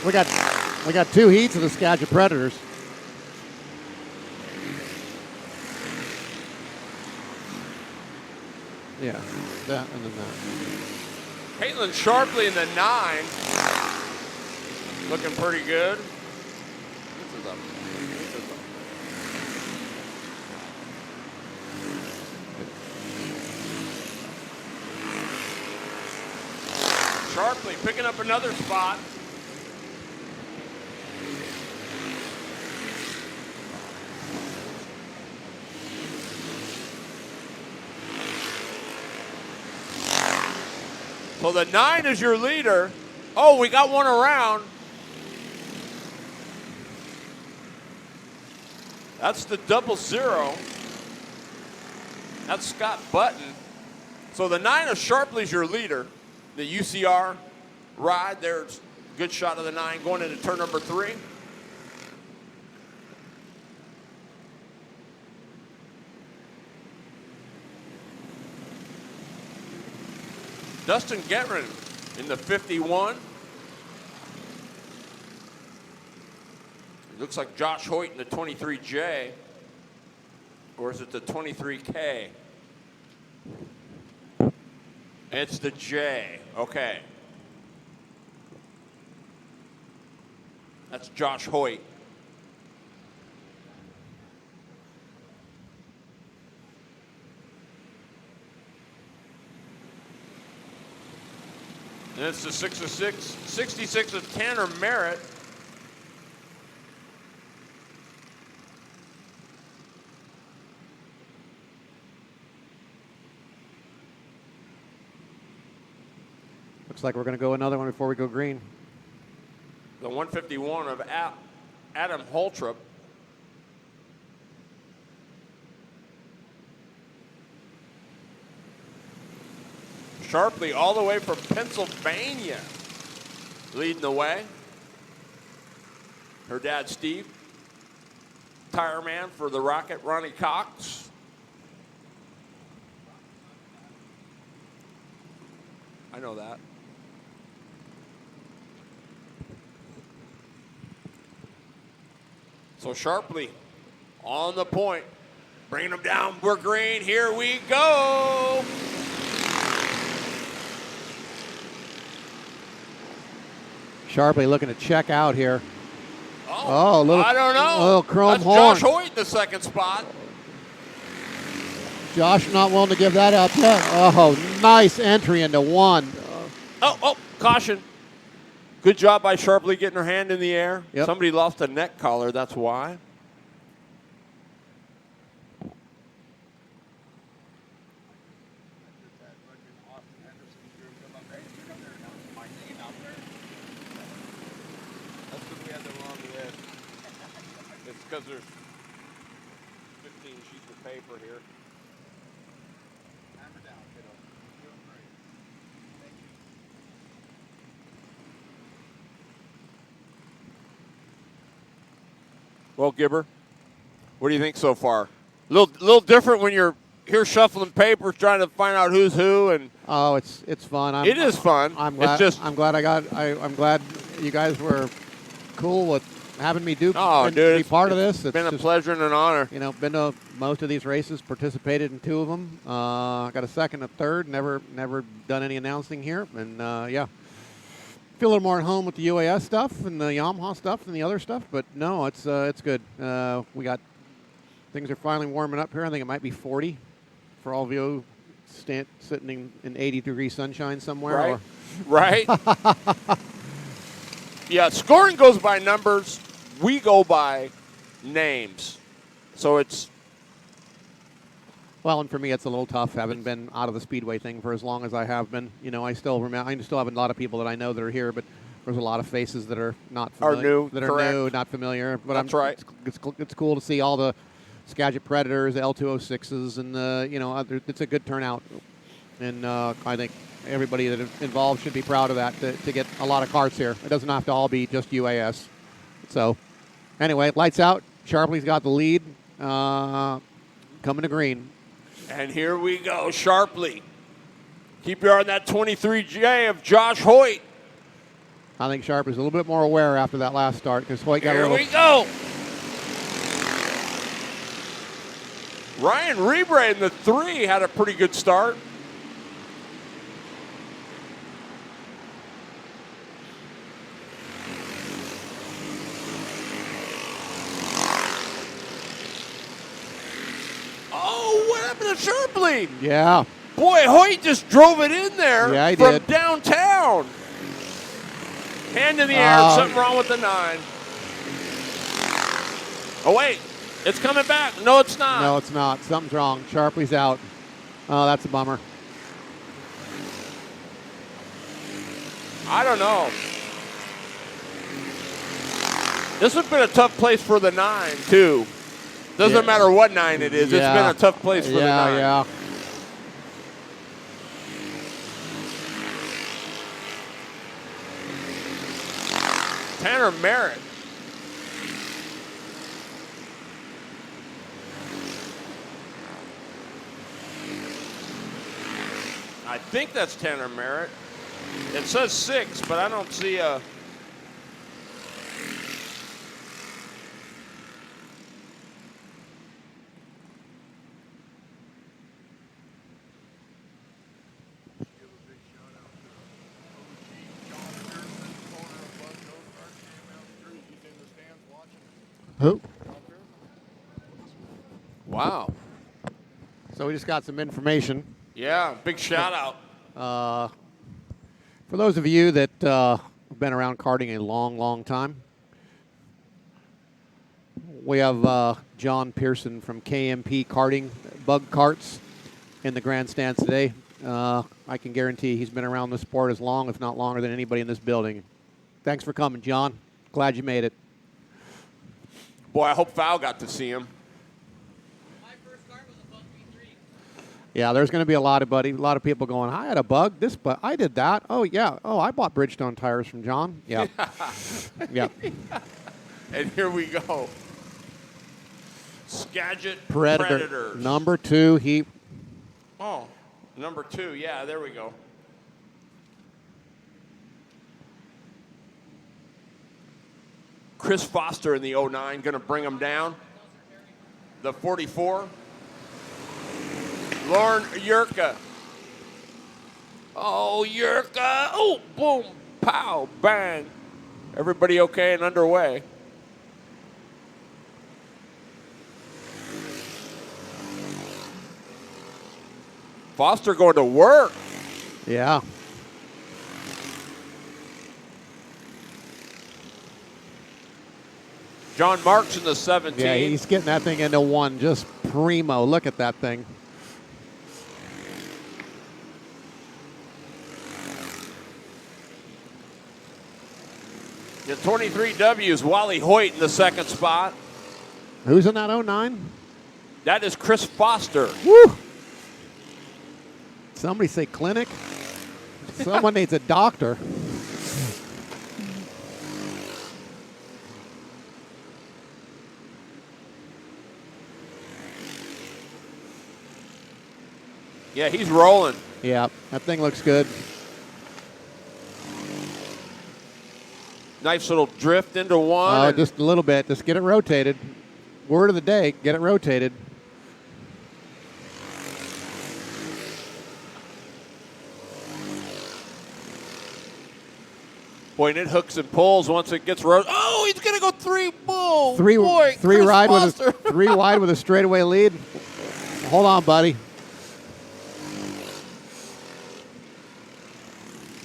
We got 2 heats of the Skagit Predators. Yeah, that and then that. Caitlin Sharpley in the 9. Looking pretty good. Sharpley picking up another spot. So the 9 is your leader. Oh, we got one around. That's the 00. That's Scott Button. So the 9 of Sharpley's your leader. The UCR ride, there's a good shot of the 9 going into turn number 3. Dustin Getrin in the 51. It looks like Josh Hoyt in the 23J. Or is it the 23K? It's the J. Okay. That's Josh Hoyt. And it's the 66 of Tanner Merritt. Looks like we're going to go another one before we go green. The 151 of Adam Holtrup. Sharpley all the way from Pennsylvania, leading the way. Her dad, Steve, tire man for the Rocket, Ronnie Cox. I know that. So Sharpley on the point, bringing them down. We're green. Here we go. Sharpley looking to check out here. Oh, little, I don't know. Little chrome That's horn. Josh Hoyt in the 2nd spot. Josh not willing to give that out yet. Oh, nice entry into 1. Oh, caution. Good job by Sharpley getting her hand in the air. Yep. Somebody lost a neck collar, that's why. That's because we had the wrong list. It's because there's 15 sheets of paper here. Hammer down, kiddo. Doing great. Thank you. Well, Gibber, what do you think so far? Little different when you're here shuffling papers, trying to find out who's who, and Oh, it's fun. it is fun. I'm glad. It's just I'm glad you guys were cool with having me dude, be part of this. It's been a pleasure and an honor. You know, been to most of these races, participated in 2 of them. Got a second, a third. Never done any announcing here, and yeah, feel a little more at home with the UAS stuff and the Yamaha stuff and the other stuff. But no, it's good. We got things are finally warming up here. I think it might be 40 for all of you sitting in 80-degree sunshine somewhere. Right. Yeah, scoring goes by numbers. We go by names. So it's... Well, and for me, it's a little tough. Having been out of the Speedway thing for as long as I have been. You know, I still have a lot of people that I know that are here, but there's a lot of faces that are not familiar. Not familiar. But That's right. It's cool to see all the Skagit Predators, the L206s, and it's a good turnout. And I think everybody that is involved should be proud of that, to get a lot of karts here. It doesn't have to all be just UAS. So, anyway, lights out. Sharpley's got the lead. Coming to green. And here we go, Sharpley. Keep your eye on that 23J of Josh Hoyt. I think Sharpley's a little bit more aware after that last start because Hoyt got Here a little... we go. Ryan Rebre in the 3 had a pretty good start. Oh, what happened to Sharpley? Yeah. Boy, Hoyt just drove it in there from did. downtown. Hand in the air, something wrong with the 9. Oh, wait. It's coming back. No, it's not. No, it's not. Something's wrong. Sharpley's out. Oh, that's a bummer. I don't know. This has been a tough place for the 9, too. Doesn't matter what 9 it is. It's been a tough place for the 9. Yeah. Tanner Merritt. I think that's Tanner Merritt. It says 6, but I don't see a... Who? Wow. So we just got some information. Yeah, big shout out. For those of you that have been around karting a long, long time, we have John Pearson from KMP Karting, Bug Karts, in the grandstands today. I can guarantee he's been around the sport as long, if not longer, than anybody in this building. Thanks for coming, John. Glad you made it. Boy, I hope Val got to see him. Yeah, there's going to be a lot of people going, I had a bug, but I did that. Oh, yeah. Oh, I bought Bridgestone tires from John. Yeah. Yeah. And here we go. Skagit Predator. Predators. Number 2, he... Oh, number 2. Yeah, there we go. Chris Foster in the 09, going to bring him down. The 44. Lauren Yurka. Oh, Yurka. Oh, boom, pow, bang. Everybody okay and underway. Foster going to work. Yeah. John Marks in the 17. Yeah, he's getting that thing into 1 just primo. Look at that thing. The 23W is Wally Hoyt in the 2nd spot. Who's in that 09? That is Chris Foster. Woo! Somebody say clinic. Someone needs a doctor. Yeah, he's rolling. Yeah, that thing looks good. Nice little drift into one. Oh, and- just a little bit. Just get it rotated. Word of the day, get it rotated. Boy, and it hooks and pulls once it gets rotated. Oh, he's going to go three. Boom. Three Boy, Chris wide Foster. with a 3 wide with a straightaway lead. Hold on, buddy.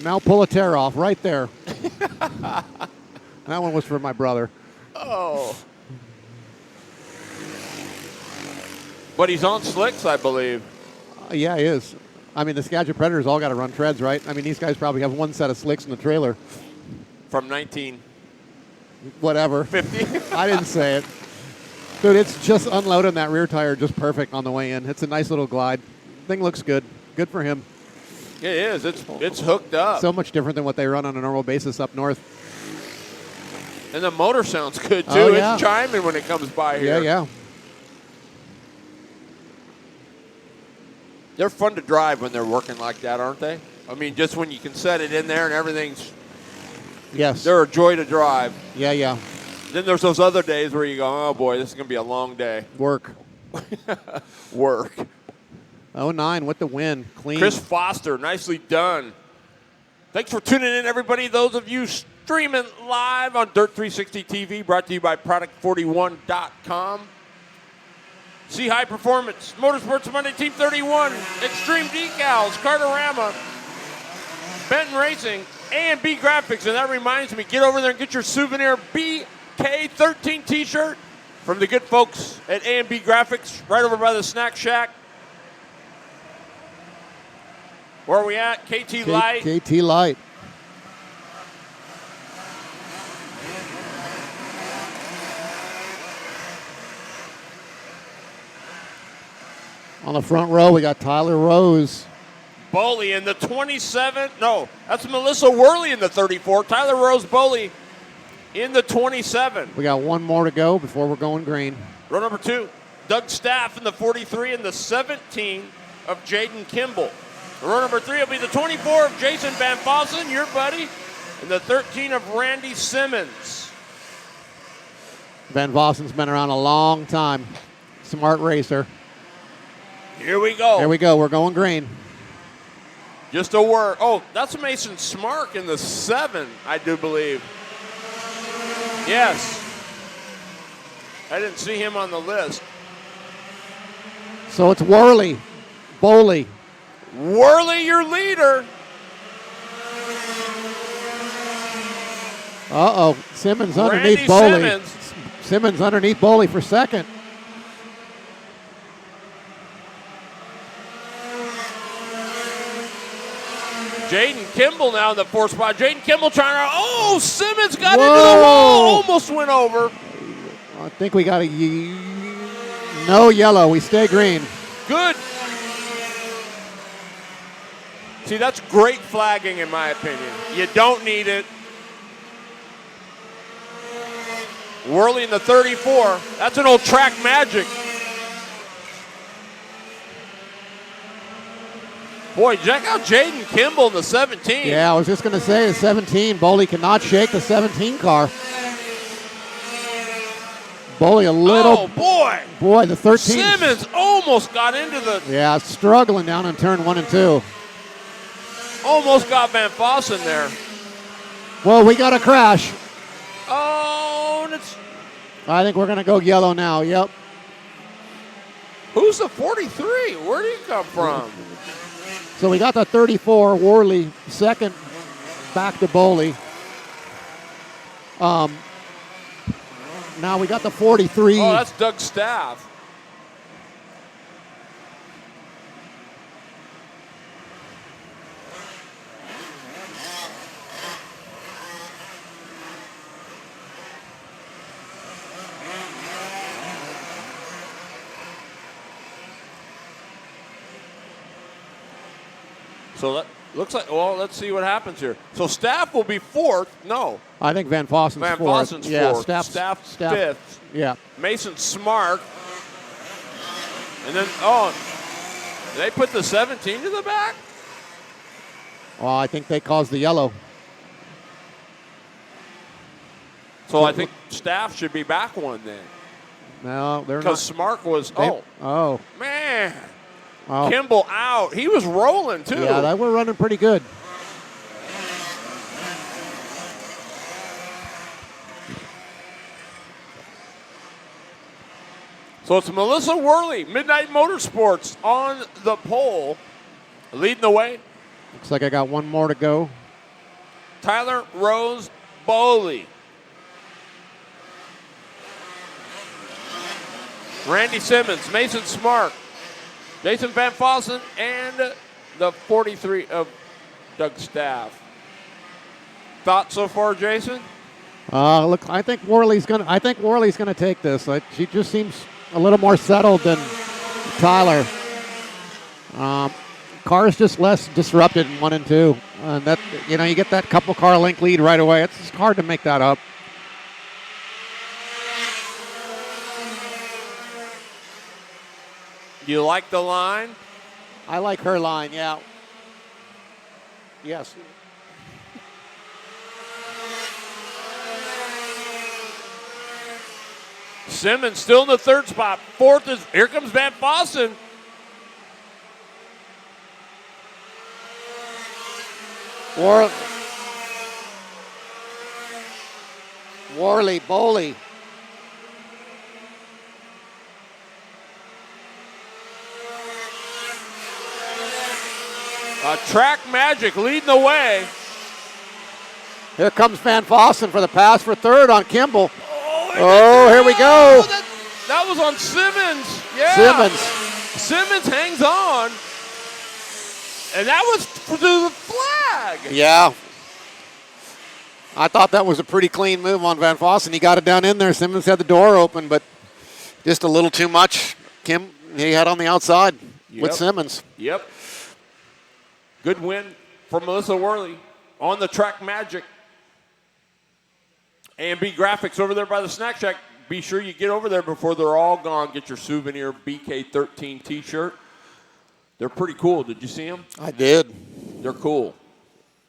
Now pull a tear off right there. That one was for my brother. Oh. But he's on slicks, I believe. Yeah, he is. I mean, the Skagit Predators all got to run treads, right? I mean, these guys probably have one set of slicks in the trailer. From 19. Whatever. 50. I didn't say it. Dude, it's just unloading that rear tire just perfect on the way in. It's a nice little glide. Thing looks good. Good for him. It is. It's hooked up. So much different than what they run on a normal basis up north. And the motor sounds good, too. Oh, yeah. It's chiming when it comes by here. Yeah. They're fun to drive when they're working like that, aren't they? I mean, just when you can set it in there and everything's... Yes. They're a joy to drive. Yeah. Then there's those other days where you go, oh, boy, this is going to be a long day. Work. Work. 09 with the win. Clean. Chris Foster, nicely done. Thanks for tuning in, everybody. Those of you streaming live on Dirt 360 TV, brought to you by Product41.com. See High Performance, Motorsports Monday Team 31, Extreme Decals, Kartorama, Benton Racing, A&B Graphics. And that reminds me, get over there and get your souvenir BK13 t-shirt from the good folks at A&B Graphics, right over by the Snack Shack. Where are we at? KT Light. KT Light. On the front row, we got Tyler Rose. Boley in the 27. No, that's Melissa Worley in the 34. Tyler Rose Boley in the 27. We got one more to go before we're going green. Row number 2, Doug Staff in the 43 and the 17 of Jaden Kimball. Row number 3 will be the 24 of Jason Van Fossen, your buddy, and the 13 of Randy Simmons. Van Vossen's been around a long time. Smart racer. Here we go. Here we go. We're going green. Just a word. Oh, that's Mason Smark in the 7, I do believe. Yes. I didn't see him on the list. So it's Worley, Boley. Worley, your leader. Uh-oh. Simmons underneath Randy Boley. Simmons. Simmons underneath Boley for second. Jaden Kimball now in the 4th spot. Jaden Kimball trying to... Oh, Simmons got Whoa. into the wall. Almost went over. I think we got a no yellow. We stay green. Good. See, that's great flagging in my opinion. You don't need it. Worley in the 34. That's an old track magic. Boy, check out Jaden Kimball in the 17. Yeah, I was just going to say the 17. Boley cannot shake the 17 car. Boley a little. Oh, boy. Boy, the 13. Simmons almost got into the... Yeah, struggling down in turn 1 and 2. Almost got Van Fossen there. Well, we got a crash. Oh, and it's... I think we're going to go yellow now. Yep. Who's the 43? Where did he come from? So we got the 34, Worley, second, back to Boley. Now we got the 43. Oh, that's Doug Staff. So that looks like, well, let's see what happens here. So Staff will be 4th. No. I think Van Vossen's Van 4th. Vossen's Yeah, 4th. Staff's 5th. Yeah. Mason Smark. And then, They put the 17 to the back? Well, I think they caused the yellow. So I think staff should be back one then. No, they're not. Because Smart was, Oh. man. Oh. Kimball out. He was rolling, too. Yeah, they were running pretty good. So it's Melissa Worley, Midnight Motorsports, on the pole, leading the way. Looks like I got one more to go. Tyler Rose Bowley. Randy Simmons, Mason Smart, Jason Van Fossen, and the 43 of Doug Staff. Thoughts so far, Jason? Look, I think Worley's gonna take this. She just seems a little more settled than Tyler. Car's just less disrupted in 1 and 2, and that you get that couple car length lead right away. It's just hard to make that up. You like the line? I like her line, yeah. Yes. Simmons still in the 3rd spot. 4th is, here comes Van Fossen. Worley, Bowley. Track Magic leading the way. Here comes Van Fossen for the pass for 3rd on Kimball. Oh, here we go. That was on Simmons. Yeah. Simmons hangs on. And that was through the flag. Yeah. I thought that was a pretty clean move on Van Fossen. He got it down in there. Simmons had the door open, but just a little too much. He had on the outside with Simmons. Yep. Good win for Melissa Worley on the Track Magic. A&B Graphics over there by the Snack Shack. Be sure you get over there before they're all gone. Get your souvenir BK13 t-shirt. They're pretty cool. Did you see them? I did. They're cool.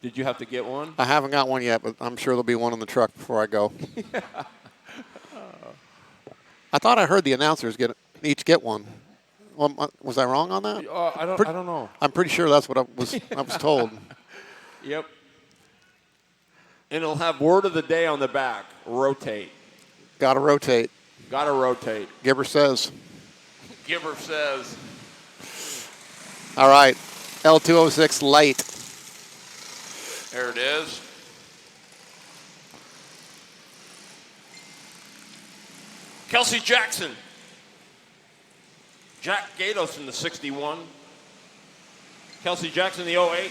Did you have to get one? I haven't got one yet, but I'm sure there'll be one in the truck before I go. I thought I heard the announcers each get one. Well, was I wrong on that? I don't know. I'm pretty sure that's what I was told. Yep. And it'll have word of the day on the back. Rotate. Gotta rotate. Gotta rotate. Gibber says. Gibber says. All right. L206 light. There it is. Kelsey Jackson. Jack Gatos in the 61. Kelsey Jackson in the 08.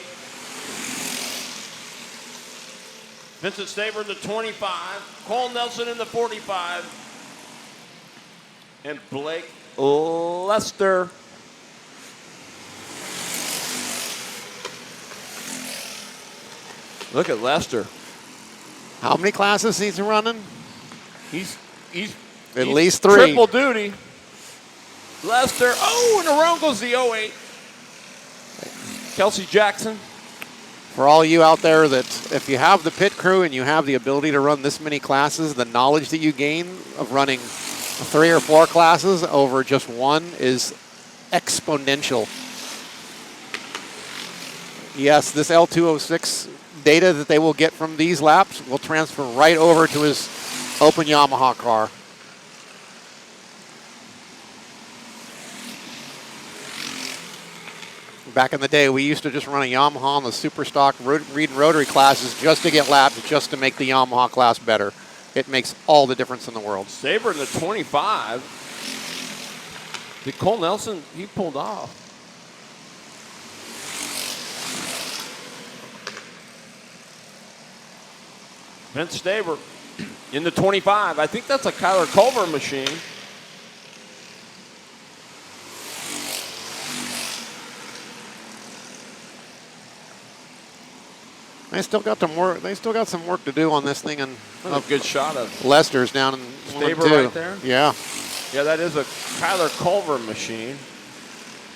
Vincent Staber in the 25. Cole Nelson in the 45. And Blake Lester. Look at Lester. How many classes he's running? He's at least 3. Triple duty. Lester. Oh, and around goes the 08. Kelsey Jackson. For all you out there that if you have the pit crew and you have the ability to run this many classes, the knowledge that you gain of running 3 or 4 classes over just one is exponential. Yes, this L206 data that they will get from these laps will transfer right over to his open Yamaha car. Back in the day, we used to just run a Yamaha on the super stock reed and rotary classes just to get laps, just to make the Yamaha class better. It makes all the difference in the world. Saber in the 25. Did Cole Nelson, he pulled off. Vince Staber in the 25. I think that's a Kyler Culver machine. They still got some work. They still got some work to do on this thing, and a good shot of Lester's down in Staber 1 and 2. right there. Yeah, yeah, that is a Kyler Culver machine.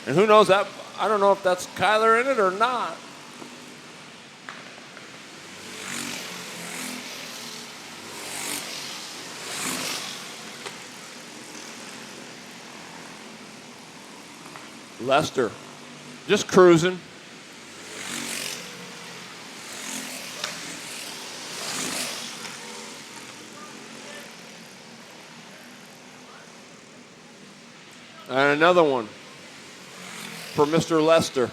And who knows that? I don't know if that's Kyler in it or not. Lester, just cruising. And another one for Mr. Lester.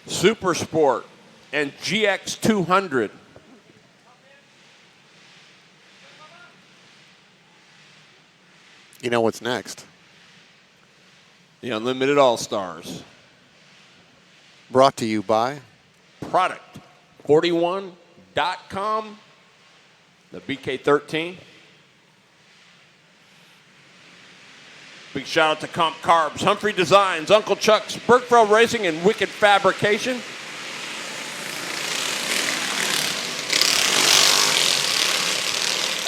Super Sport and GX 200. You know what's next? The Unlimited All-Stars. Brought to you by Product41.com. The BK13. Big shout out to Comp Carbs, Humphrey Designs, Uncle Chuck's, Burkeville Racing, and Wicked Fabrication.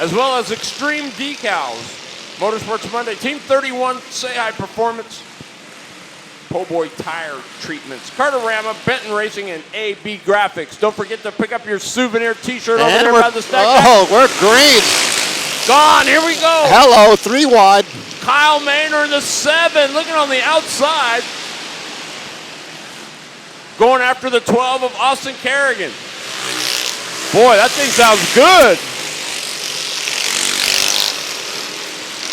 As well as Extreme Decals, Motorsports Monday, Team 31, Say Hi Performance, Po' Boy Tire Treatments, Cartorama, Benton Racing, and AB Graphics. Don't forget to pick up your souvenir T-shirt over there by the stack. Oh, we're green. Gone. Here we go. Hello, 3 wide. Kyle Maynard in the 7, looking on the outside. Going after the 12 of Austin Kerrigan. Boy, that thing sounds good.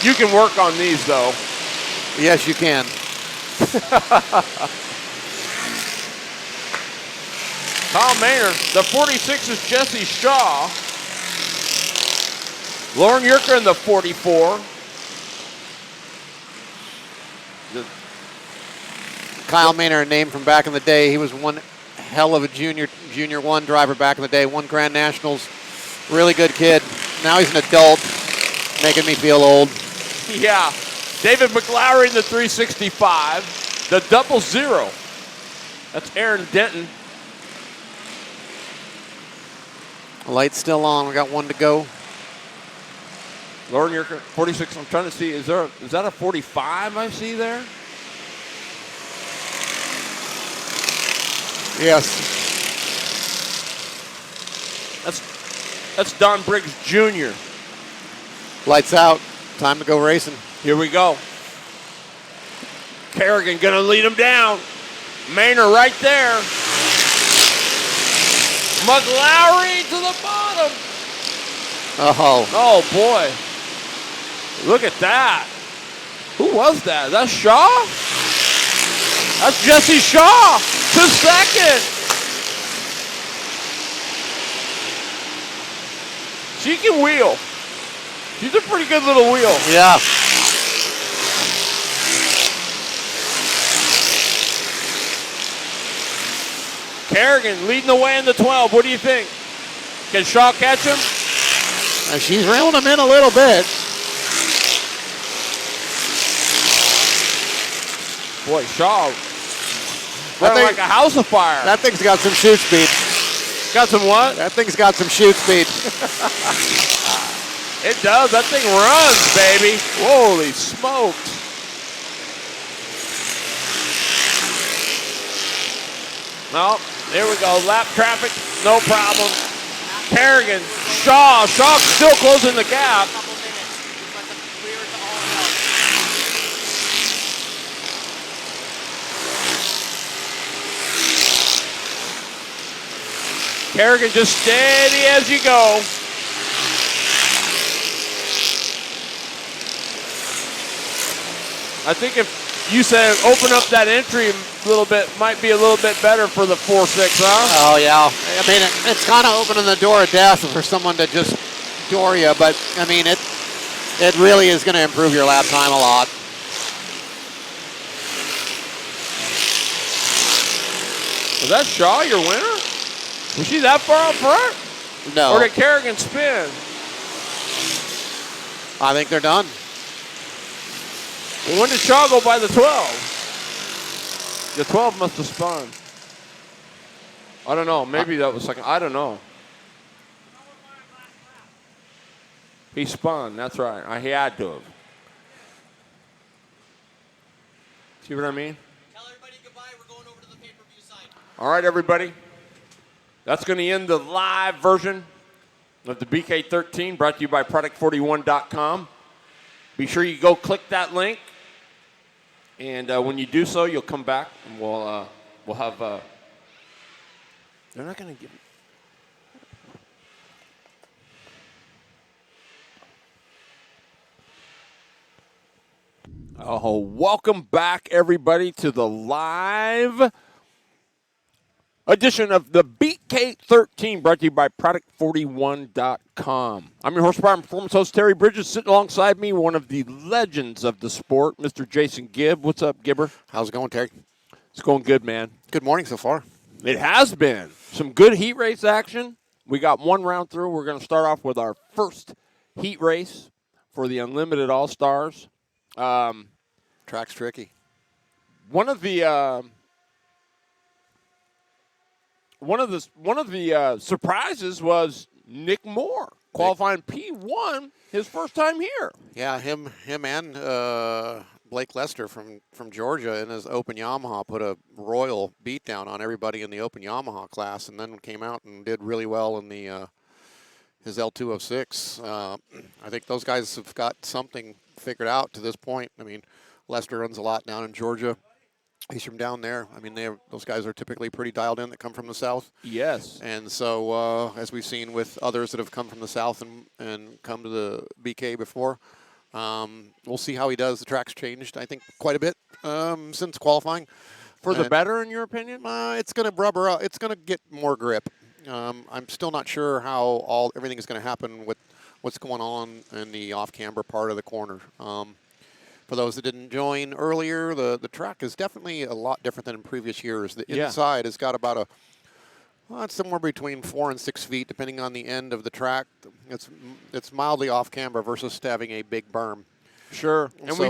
You can work on these, though. Yes, you can. Kyle Maynard. The 46 is Jesse Shaw. Lauren Yerker in the 44. Kyle Maynard, a name from back in the day. He was one hell of a junior one driver back in the day. Won Grand Nationals. Really good kid. Now he's an adult, making me feel old. Yeah. David McLaury in the 365. The 00. That's Aaron Denton. Light's still on. We got one to go. Lauren Yerker, 46. I'm trying to see. Is that a 45 I see there? Yes. That's Don Briggs Jr. Lights out. Time to go racing. Here we go. Kerrigan gonna lead him down. Maynard right there. McLaury to the bottom. Oh. Oh boy. Look at that. Who was that? That's Shaw? That's Jesse Shaw to second. She can wheel. She's a pretty good little wheel. Yeah. Kerrigan leading the way in the 12. What do you think? Can Shaw catch him? She's reeling him in a little bit. Boy, Shaw running like a house of fire. That thing's got some shoot speed. Got some what? That thing's got some shoot speed. It does. That thing runs, baby. Holy smokes. No, there we go. Lap traffic, no problem. Kerrigan, Shaw still closing the gap. Kerrigan just steady as you go. I think if you said open up that entry a little bit, might be a little bit better for the 4.6, huh? Oh, yeah. I mean, it's kind of opening the door of death for someone to just door you, but, I mean, it really is going to improve your lap time a lot. Was that Shaw your winner? Was she that far up front? No. Or did Kerrigan spin? I think they're done. Well, when did Shaw go by the 12? The 12 must have spun. I don't know. Maybe that was second. I don't know. He spun. That's right. He had to have. See what I mean? Tell everybody goodbye. We're going over to the pay-per-view side. All right, everybody. That's going to end the live version of the BK13, brought to you by Product41.com. Be sure you go click that link, and when you do so, you'll come back, and we'll have. They're not going to give. Oh, welcome back, everybody, to the live edition of the BK13, brought to you by Product41.com. I'm your horsepower and performance host, Terry Bridges. Sitting alongside me, one of the legends of the sport, Mr. Jason Gibb. What's up, Gibber? How's it going, Terry? It's going good, man. Good morning so far. It has been. Some good heat race action. We got one round through. We're going to start off with our first heat race for the Unlimited All-Stars. Track's tricky. One of the surprises was Nick Moore qualifying P1 his first time here. Yeah, him and Blake Lester from Georgia in his Open Yamaha put a royal beatdown on everybody in the Open Yamaha class, and then came out and did really well in the his L206. I think those guys have got something figured out to this point. I mean, Lester runs a lot down in Georgia. He's from down there. I mean, those guys are typically pretty dialed in that come from the South. Yes. And so, as we've seen with others that have come from the South and come to the BK before, we'll see how he does. The track's changed, I think, quite a bit since qualifying. For the better, in your opinion? It's going to rubber up. It's going to get more grip. I'm still not sure how everything is going to happen with what's going on in the off-camber part of the corner. For those that didn't join earlier, the track is definitely a lot different than in previous years. The inside has got about it's somewhere between 4 and 6 feet, depending on the end of the track. It's mildly off-camber versus having a big berm. Sure, and So-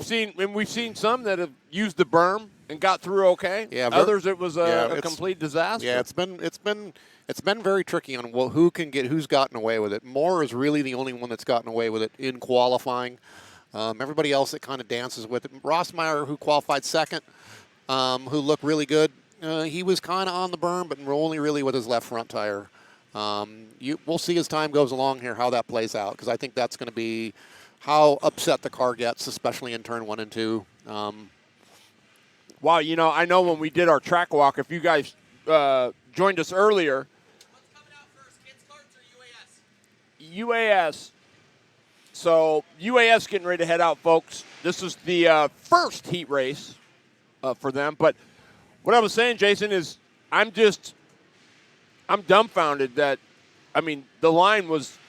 we've seen some that have used the berm and got through okay. Yeah, others it was a it's- complete disaster. Yeah, it's been very tricky on who's gotten away with it. Moore is really the only one that's gotten away with it in qualifying. Everybody else that kind of dances with it. Rossmeyer, who qualified second, who looked really good, he was kind of on the berm, but only really with his left front tire. We'll see as time goes along here how that plays out, because I think that's going to be how upset the car gets, especially in turn 1 and 2. Wow, I know when we did our track walk, if you guys joined us earlier. What's coming out first, kids carts or UAS? UAS. So UAS getting ready to head out, folks. This is the first heat race for them. But what I was saying, Jason, is I'm dumbfounded that, the line was,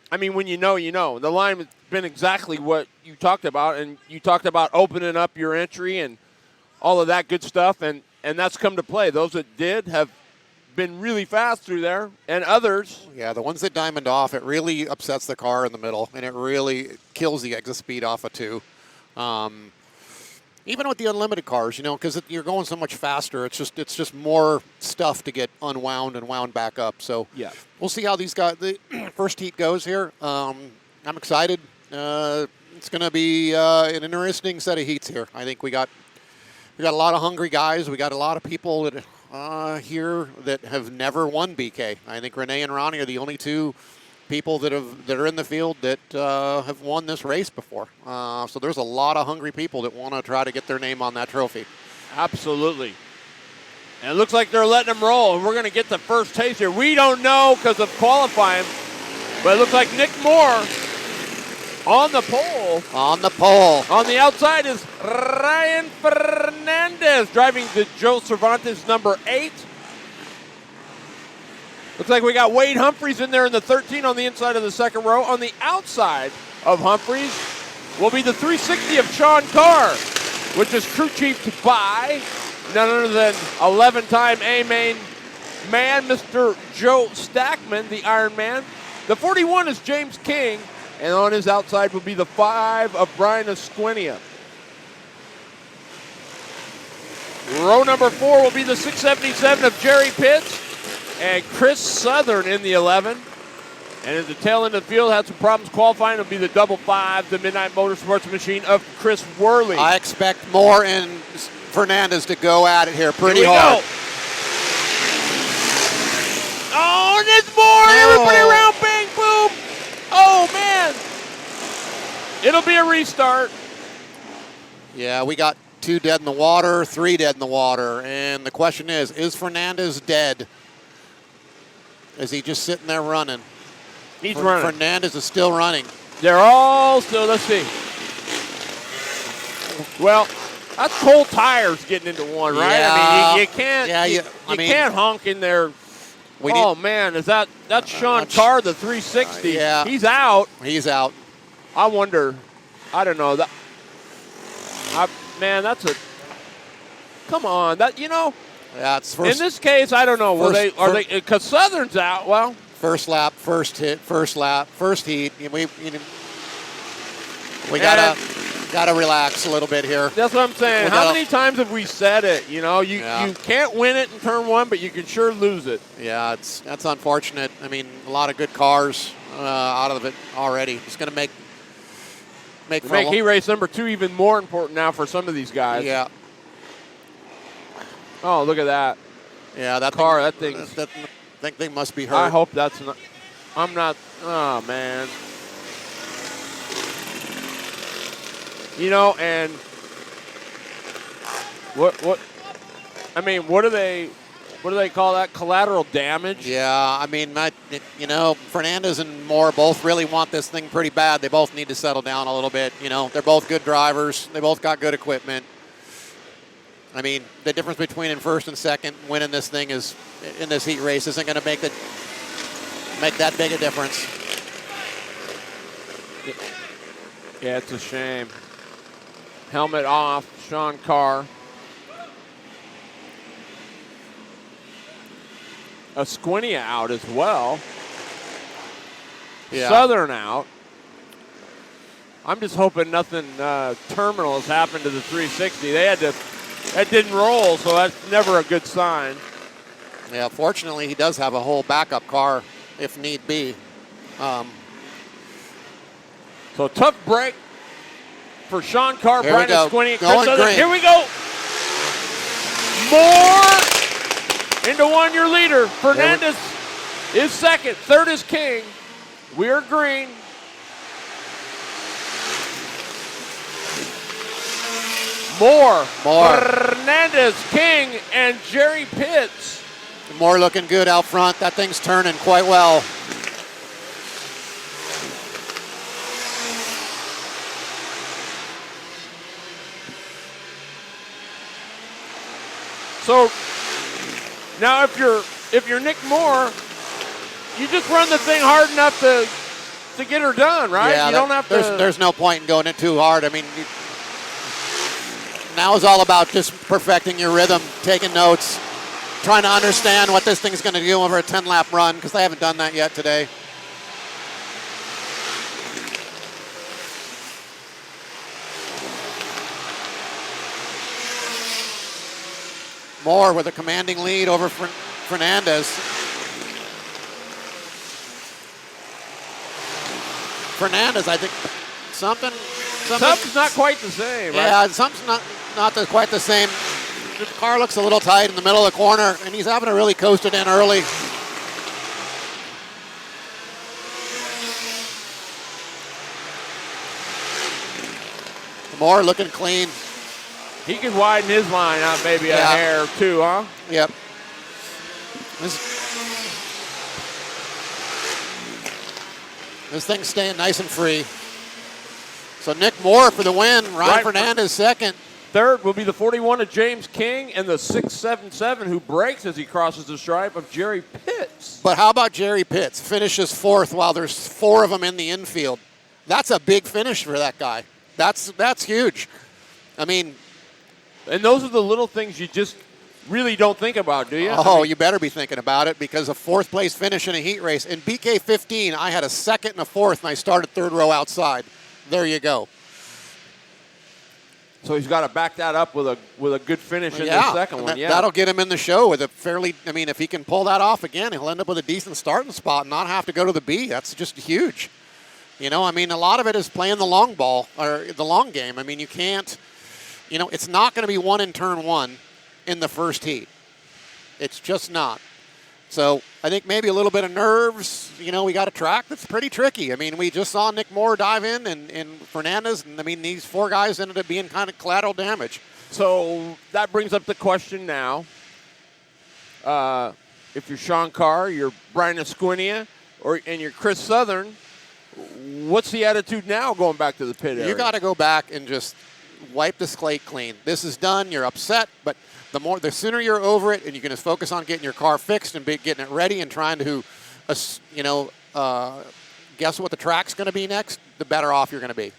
when you know. The line has been exactly what you talked about, and you talked about opening up your entry and all of that good stuff, and that's come to play. Those that did have been really fast through there, and others. Yeah, the ones that diamond off, it really upsets the car in the middle, and it really kills the exit speed off of 2. Even with the unlimited cars, because you're going so much faster, it's just more stuff to get unwound and wound back up. So yeah, we'll see how the first heat goes here. I'm excited. It's going to be an interesting set of heats here. I think we got a lot of hungry guys. We got a lot of people that here that have never won BK. I think Renee and Ronnie are the only two people that are in the field that have won this race before. So there's a lot of hungry people that want to try to get their name on that trophy. Absolutely. And it looks like they're letting them roll, and we're going to get the first taste here. We don't know because of qualifying, but it looks like Nick Moore on the pole. On the pole. On the outside is Ryan Fernandez driving the Joe Cervantes number 8. Looks like we got Wade Humphreys in there in the 13 on the inside of the second row. On the outside of Humphreys will be the 360 of Sean Carr, which is crew chiefed by none other than 11-time A-Main man, Mr. Joe Stackman, the Iron Man. The 41 is James King, and on his outside will be the 5 of Brian Esquinia. Row number 4 will be the 677 of Jerry Pitts and Chris Southern in the 11. And at the tail end of the field, had some problems qualifying. It'll be the double 5, the Midnight Motorsports machine of Chris Worley. I expect Moore and Fernandez to go at it here pretty Here we hard. go. Oh, and it's Moore. Everybody around, bang, boom. Oh, man. It'll be a restart. Yeah, we got 2 dead in the water, 3 dead in the water. And the question is Fernandez dead? Is he just sitting there running? He's running. Fernandez is still running. They're all still, let's see. Well, that's cold tires getting into one, right? Yeah. I mean, you can't. Yeah, you I mean, can't honk in there. Oh man, that's Sean Carr, the 360? Yeah, he's out. He's out. I wonder. I don't know that. Man, that's a. Come on, that you know. Yeah, it's first. In this case, I don't know. Are they? Because Southern's out. Well. First lap, first hit, first lap, first heat. We gotta relax a little bit here. That's what I'm saying. How many times have we said it? You know, you can't win it in turn 1, but you can sure lose it. Yeah, that's unfortunate. I mean, a lot of good cars out of it already. It's going to make heat race number 2 even more important now for some of these guys. Yeah. Oh, look at that. Yeah, that car. I think they must be hurt. I hope that's not. I'm not. Oh man. You know, and what? I mean, what do they call that? Collateral damage? Yeah, I mean, Fernandez and Moore both really want this thing pretty bad. They both need to settle down a little bit. You know, they're both good drivers. They both got good equipment. I mean, the difference between in first and second winning this thing is in this heat race isn't going to make that big a difference. Yeah, it's a shame. Helmet off, Sean Carr. Esquinia out as well. Yeah. Southern out. I'm just hoping nothing terminal has happened to the 360. That didn't roll, so that's never a good sign. Yeah, fortunately, he does have a whole backup car if need be. So tough break for Sean Carr, Here Brian we go. Esquinia, Going Chris Southern. green. Here we go. More into 1, your leader. Fernandez is second. Third is King. We're green. Moore, Fernandez, King, and Jerry Pitts. Moore looking good out front. That thing's turning quite well. So now if you're Nick Moore, you just run the thing hard enough to get her done, right? Yeah, you don't have to. There's no point in going it too hard. I mean, now is all about just perfecting your rhythm, taking notes, trying to understand what this thing's going to do over a 10-lap run, because they haven't done that yet today. Moore with a commanding lead over Fernandez. Fernandez, I think something's not quite the same, right? Yeah, something's not quite the same. The car looks a little tight in the middle of the corner, and he's having to really coast it in early. Moore looking clean. He can widen his line out maybe a hair or two, huh? Yep. This thing's staying nice and free. So Nick Moore for the win. Ryan Fernandez second. Third will be the 41 of James King and the 677 who breaks as he crosses the stripe of Jerry Pitts. But how about Jerry Pitts? Finishes fourth while there's 4 of them in the infield. That's a big finish for that guy. That's huge. I mean, and those are the little things you just really don't think about, do you? Oh, you better be thinking about it, because a 4th place finish in a heat race. In BK13, I had a 2nd and a 4th, and I started 3rd row outside. There you go. So he's got to back that up with a good finish in the second one. That'll get him in the show with a fairly. I mean, if he can pull that off again, he'll end up with a decent starting spot and not have to go to the B. That's just huge. You know, I mean, a lot of it is playing the long ball or the long game. I mean, you can't. You know, it's not going to be one in turn one in the first heat. It's just not. So I think maybe a little bit of nerves. You know, we got a track that's pretty tricky. I mean, we just saw Nick Moore dive in and Fernandez. And, I mean, these four guys ended up being kind of collateral damage. So that brings up the question now. If you're Sean Carr, you're Brian Esquinia, and you're Chris Southern, what's the attitude now going back to the pit area? You got to go back and just wipe the slate clean. This is done. You're upset, but the sooner you're over it and you can just focus on getting your car fixed and getting it ready and trying to, guess what the track's going to be next, the better off you're going to be.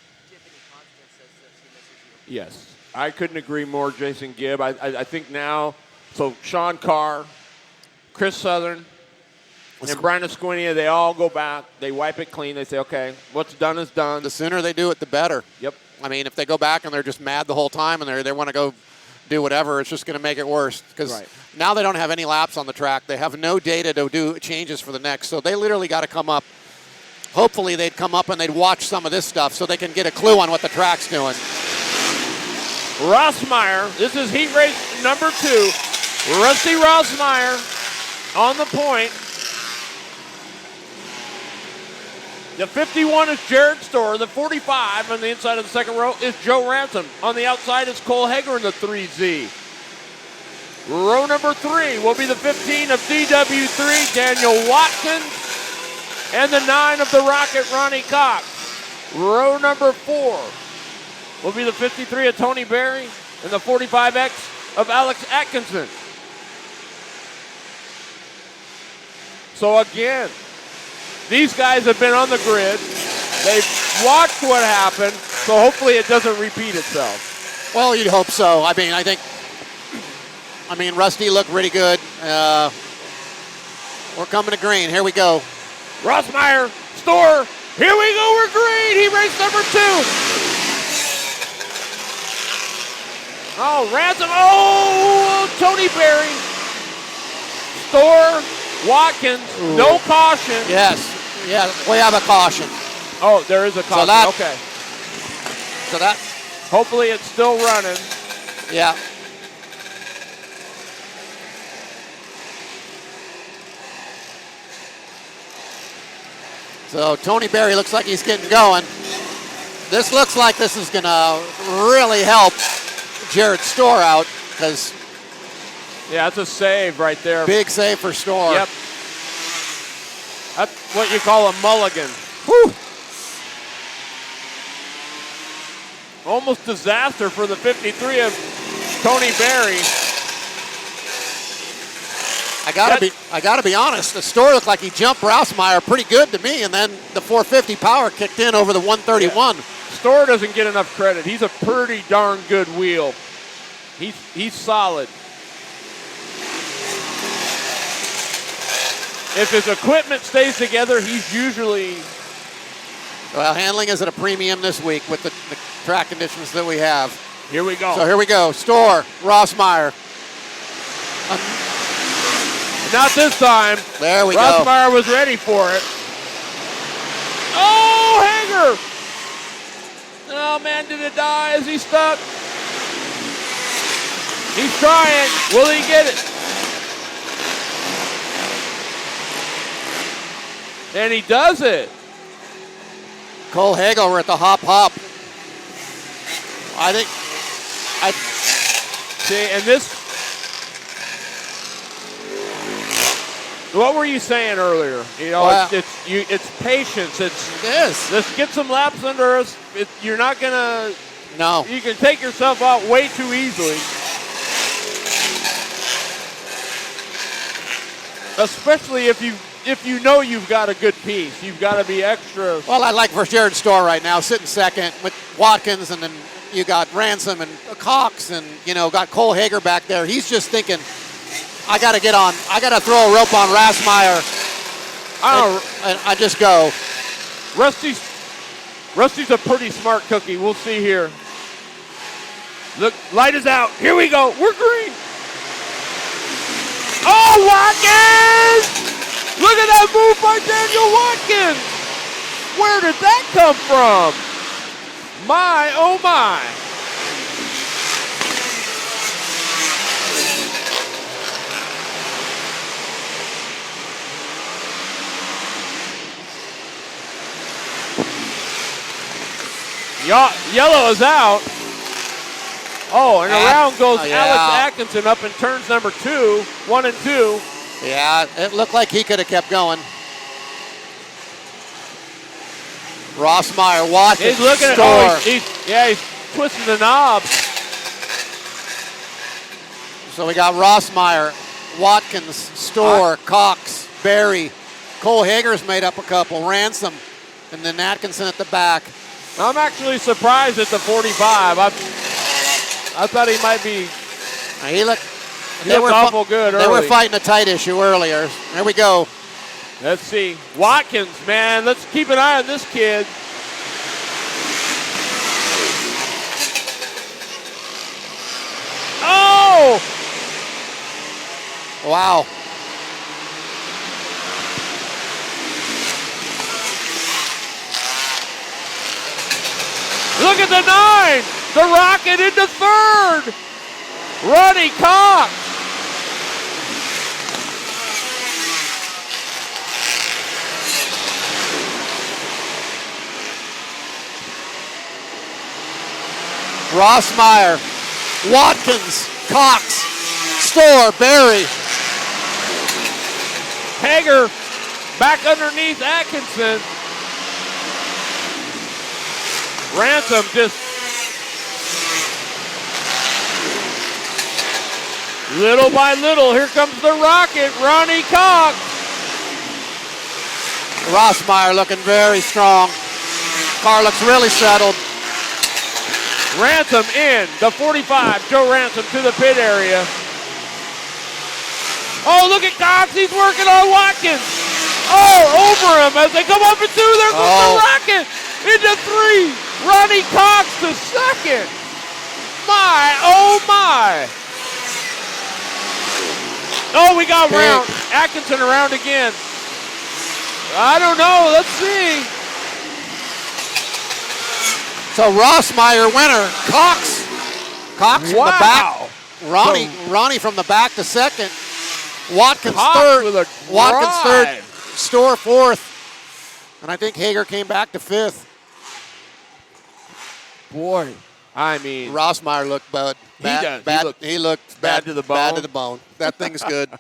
Yes, I couldn't agree more, Jason Gibb. I think now, so Sean Carr, Chris Southern, and Brian Esquinia, they all go back. They wipe it clean. They say, okay, what's done is done. The sooner they do it, the better. Yep. I mean, if they go back and they're just mad the whole time and they want to go do whatever, it's just going to make it worse. Because now they don't have any laps on the track. They have no data to do changes for the next. So they literally got to come up. Hopefully they'd come up and they'd watch some of this stuff so they can get a clue on what the track's doing. Rossmeyer, this is heat race number 2. Rusty Rossmeyer on the point. The 51 is Jared Storr. The 45 on the inside of the second row is Joe Ransom. On the outside is Cole Hager in the 3Z. Row number 3 will be the 15 of DW3, Daniel Watkins, and the 9 of the Rocket, Ronnie Cox. Row number 4 will be the 53 of Tony Berry and the 45X of Alex Atkinson. So again, these guys have been on the grid. They've watched what happened, so hopefully it doesn't repeat itself. Well, you'd hope so. I mean, Rusty looked pretty good. We're coming to green. Here we go. Rossmeyer, Storr. Here we go. We're green. He raced number 2. Oh, Ransom. Oh, Tony Berry. Storr, Watkins. Ooh. No caution. Yes. Yeah, we have a caution. Oh, there is a caution. Okay. So that. Hopefully it's still running. Yeah. So Tony Berry looks like he's getting going. This looks like this is going to really help Jared Storr out because. Yeah, it's a save right there. Big save for Storr. Yep. That's what you call a mulligan. Whew. Almost disaster for the 53 of Tony Berry. I gotta be honest. The Storr looked like he jumped Rossmeyer pretty good to me, and then the 450 power kicked in over the 131. Yeah. Storr doesn't get enough credit. He's a pretty darn good wheel. He's solid. If his equipment stays together, he's usually. Well, handling is at a premium this week with the track conditions that we have. Here we go. So here we go. Storr, Rossmeyer. Not this time. There we go. Rossmeyer was ready for it. Oh, Hager! Oh, man, did it die? Is he stuck? He's trying. Will he get it? And he does it. Cole Hager at the hop. See, and this. What were you saying earlier? You know, well, it's patience. It is. Let's get some laps under us. You're not gonna. No. You can take yourself out way too easily. Especially if you know you've got a good piece. You've got to be extra. Well, I like for Jared Storr right now, sitting second with Watkins, and then you got Ransom and Cox, and got Cole Hager back there. He's just thinking, I got to get on. I got to throw a rope on Rossmeyer. And I just go. Rusty's a pretty smart cookie. We'll see here. Look, light is out. Here we go. We're green. Oh, Watkins! Look at that move by Daniel Watkins. Where did that come from? My, oh my. Yellow is out. Oh, and around goes Alex Atkinson up in turns number 2, 1 and 2. Yeah, it looked like he could have kept going. Rossmeyer, Watkins, He's looking at he's twisting the knob. So we got Rossmeyer, Watkins, Storr, Cox, Barry. Cole Hager's made up a couple, Ransom, and then Atkinson at the back. I'm actually surprised at the 45. I thought he might be. He looked awful good early. They were fighting a tight issue earlier. There we go. Let's see. Watkins, man, let's keep an eye on this kid. Oh! Wow. Look at the 9. The rocket into 3rd. Ronnie Cox. Rossmeyer, Watkins, Cox, Storr, Barry. Hager back underneath Atkinson. Ransom just little by little. Here comes the rocket, Ronnie Cox. Rossmeyer looking very strong. Car looks really settled. Ransom in the 45. Joe Ransom to the pit area. Oh, look at Cox. He's working on Watkins. Oh, over him as they come up and 2. There goes the rocket into 3. Ronnie Cox to 2nd. My, oh my. Oh, we got round. Atkinson around again. I don't know. Let's see. So Rossmeyer winner. Cox from the back. Ronnie from the back to 2nd. Watkins Cox 3rd. with a Watkins drive. 3rd. Storr 4th. And I think Hager came back to 5th. Boy, I mean, Rossmeyer looked bad. He looked bad to the bone. Bad to the bone. That thing's good.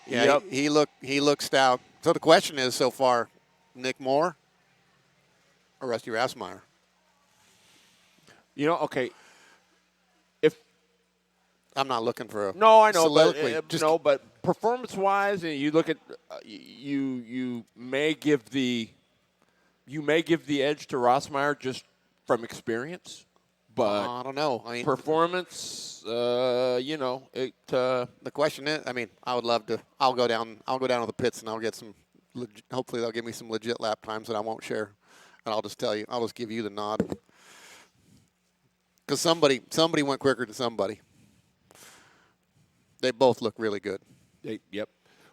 Yeah, Yep. he looked stout. So the question is so far, Nick Moore or Rusty Rossmeyer? You know, okay. If I'm not looking for a no, I know, soliloquy. but performance-wise, and you look at you may give the edge to Rossmeyer just from experience, but I don't know. I mean, performance, you know, it. The question is, I mean, I would love to. I'll go down to the pits and I'll get some. Hopefully, they'll give me some legit lap times that I won't share, and I'll just tell you. I'll just give you the nod. Because somebody went quicker than somebody. They both look really good. Yep.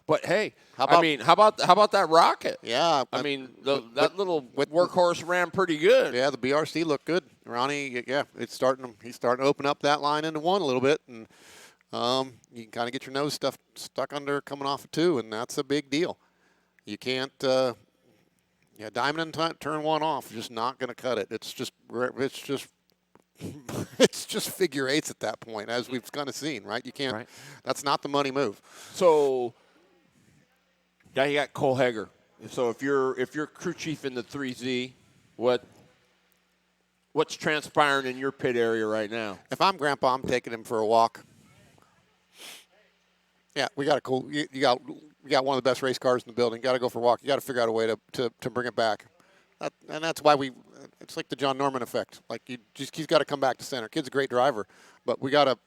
But hey, how about that rocket? Yeah. I mean, that little workhorse ran pretty good. Yeah, the BRC looked good. Ronnie, yeah, he's starting to open up that line into 1 a little bit, and you can kind of get your nose stuck under coming off of 2, and that's a big deal. You can't. Diamond in turn 1 off, just not going to cut it. It's just it's just figure 8s at that point, as we've kind of seen, right? You can't. Right. That's not the money move. So, yeah, you got Cole Hager. So if you're crew chief in the 3Z, what's transpiring in your pit area right now? If I'm Grandpa, I'm taking him for a walk. Yeah, we got a cool. You got one of the best race cars in the building. Got to go for a walk. You got to figure out a way to bring it back. And that's why it's like the John Norman effect. Like he's got to come back to center. Kid's a great driver, but we can't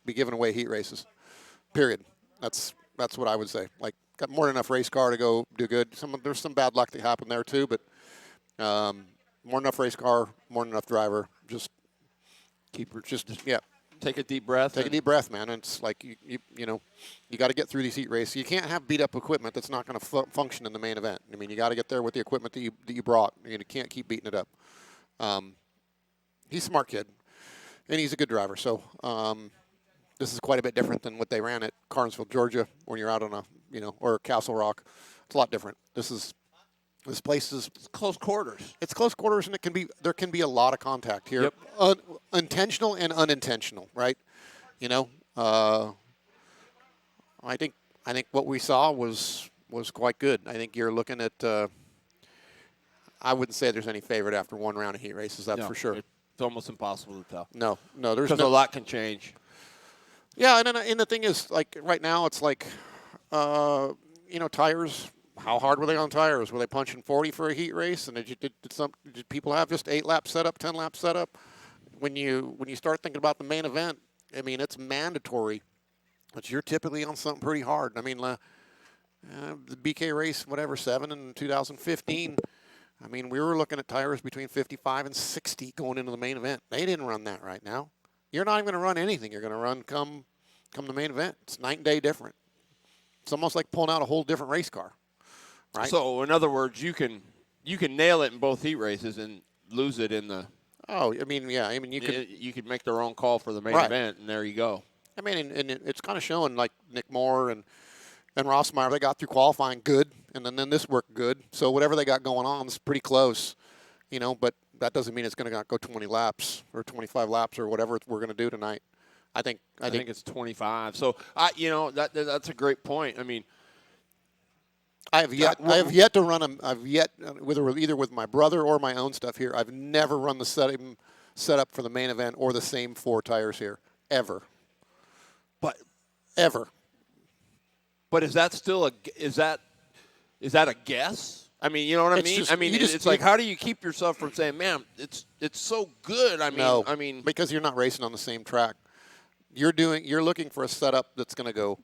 be giving away heat races. Period. That's what I would say. Like got more than enough race car to go do good. There's some bad luck that happened there too, but more than enough race car, more than enough driver. Just Take a deep breath. Take a deep breath, man. And it's like you know, you got to get through these heat races. You can't have beat up equipment that's not going to function in the main event. I mean, you got to get there with the equipment that you brought. You can't keep beating it up. He's a smart kid, and he's a good driver. So this is quite a bit different than what they ran at Carnesville, Georgia, when you're out on a or Castle Rock. It's a lot different. This place is close quarters. It's close quarters, and there can be a lot of contact here. Yep. Intentional and unintentional, right? I think what we saw was quite good. I think you're looking at. I wouldn't say there's any favorite after one round of heat races. That's for sure. It's almost impossible to tell. No, there's because a lot can change. Yeah, and the thing is, like right now, it's like, tires. How hard were they on tires? Were they punching 40 for a heat race? And did people have just 8-lap setup, 10-lap setup? When you start thinking about the main event, I mean, it's mandatory that you're typically on something pretty hard. I mean, the BK race, 7 in 2015. I mean, we were looking at tires between 55 and 60 going into the main event. They didn't run that right now. You're not even going to run anything. You're going to run come the main event. It's night and day different. It's almost like pulling out a whole different race car. Right. So, in other words, you can nail it in both heat races and lose it in the. Oh, I mean, yeah. I mean, you could make their own call for the main event, and there you go. I mean, and it's kind of showing like Nick Moore and Rossmeyer. They got through qualifying good, and then this worked good. So whatever they got going on is pretty close, But that doesn't mean it's going to go 20 laps or 25 laps or whatever we're going to do tonight. I think it's 25. So that's a great point. I mean. I have yet to run either with my brother or my own stuff here. I've never run the setup for the main event or the same 4 tires here ever. Ever. But is that still is that a guess? I mean, you know what I mean? It's like, how do you keep yourself from saying, "Man, it's so good"? I mean, because you're not racing on the same track. You're looking for a setup that's going to go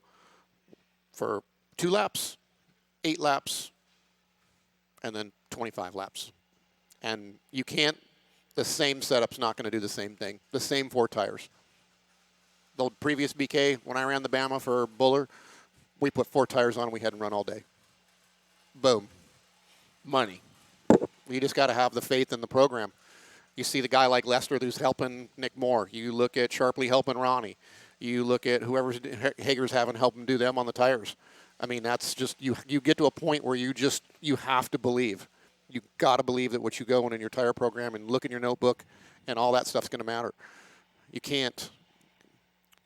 for 2 laps. 8 laps, and then 25 laps. And the same setup's not going to do the same thing. The same 4 tires. The previous BK, when I ran the Bama for Buller, we put 4 tires on and we hadn't run all day. Boom. Money. You just got to have the faith in the program. You see the guy like Lester who's helping Nick Moore. You look at Sharpley helping Ronnie. You look at whoever's Hager's having help him do them on the tires. I mean, that's just you get to a point where you have to believe. You got to believe that what you go in your tire program and look in your notebook and all that stuff's going to matter. You can't.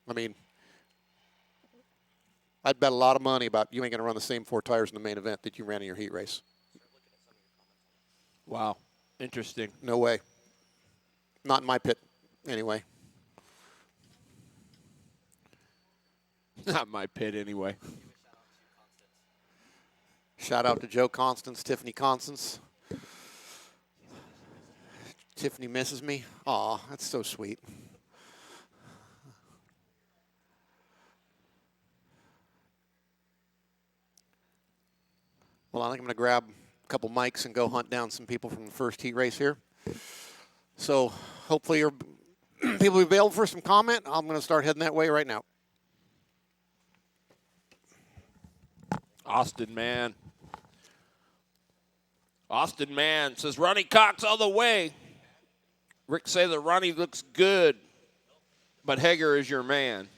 I mean, I'd bet a lot of money about you ain't going to run the same 4 tires in the main event that you ran in your heat race. Wow. Interesting. No way. Not in my pit, anyway. Not my pit, anyway. Shout out to Joe Constance, Tiffany Constance. Tiffany misses me. Aw, that's so sweet. Well, I think I'm going to grab a couple mics and go hunt down some people from the first heat race here. So hopefully people will be available for some comment. I'm going to start heading that way right now. Austin Man says, Ronnie Cox all the way. Rick say that Ronnie looks good, but Hager is your man.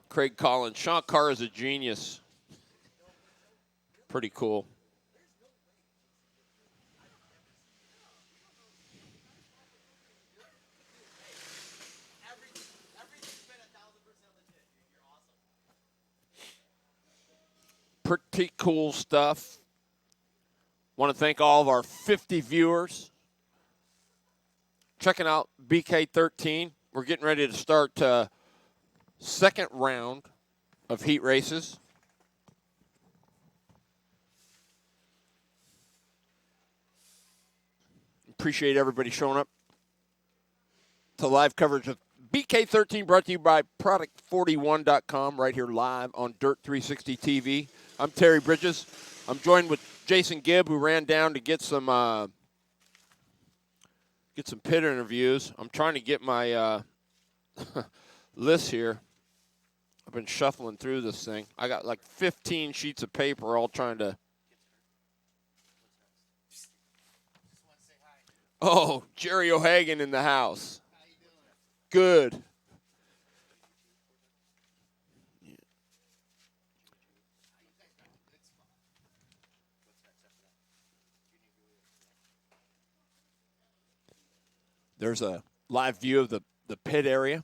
Craig Collins, Sean Carr is a genius. Pretty cool. Pretty cool stuff. Want to thank all of our 50 viewers checking out BK13. We're getting ready to start second round of heat races. Appreciate everybody showing up to live coverage of BK13, brought to you by Product41.com, right here live on Dirt 360 TV. I'm Terry Bridges. I'm joined with Jason Gibb, who ran down to get some get some pit interviews. I'm trying to get my list here. I've been shuffling through this thing. I got like 15 sheets of paper all trying to. Oh, Jerry O'Hagan in the house. Good. There's a live view of the pit area.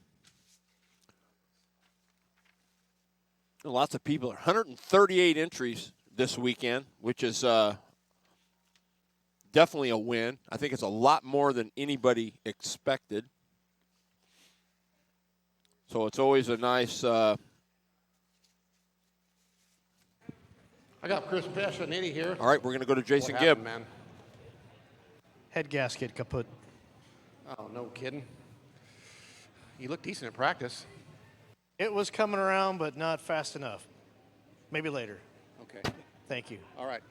Lots of people. 138 entries this weekend, which is definitely a win. I think it's a lot more than anybody expected. So it's always a nice. I got Chris Passionetti here. All right, we're going to go to Jason What Gibb. happened, man? Head gasket kaput. Oh, no kidding. You look decent at practice. It was coming around, but not fast enough. Maybe later. Okay. Thank you. All right.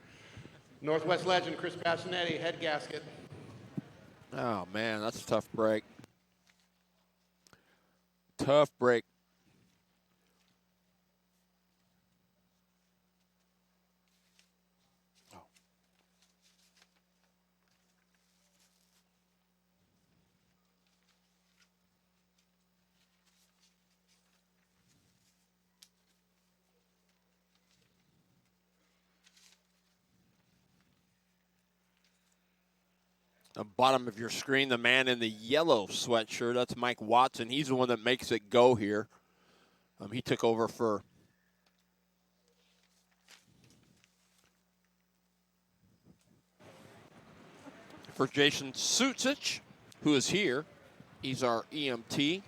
Northwest legend Chris Passionetti, head gasket. Oh, man, that's a tough break. Tough break. The bottom of your screen, the man in the yellow sweatshirt, that's Mike Watson. He's the one that makes it go here. He took over for Jason Sutsich, who is here. He's our EMT.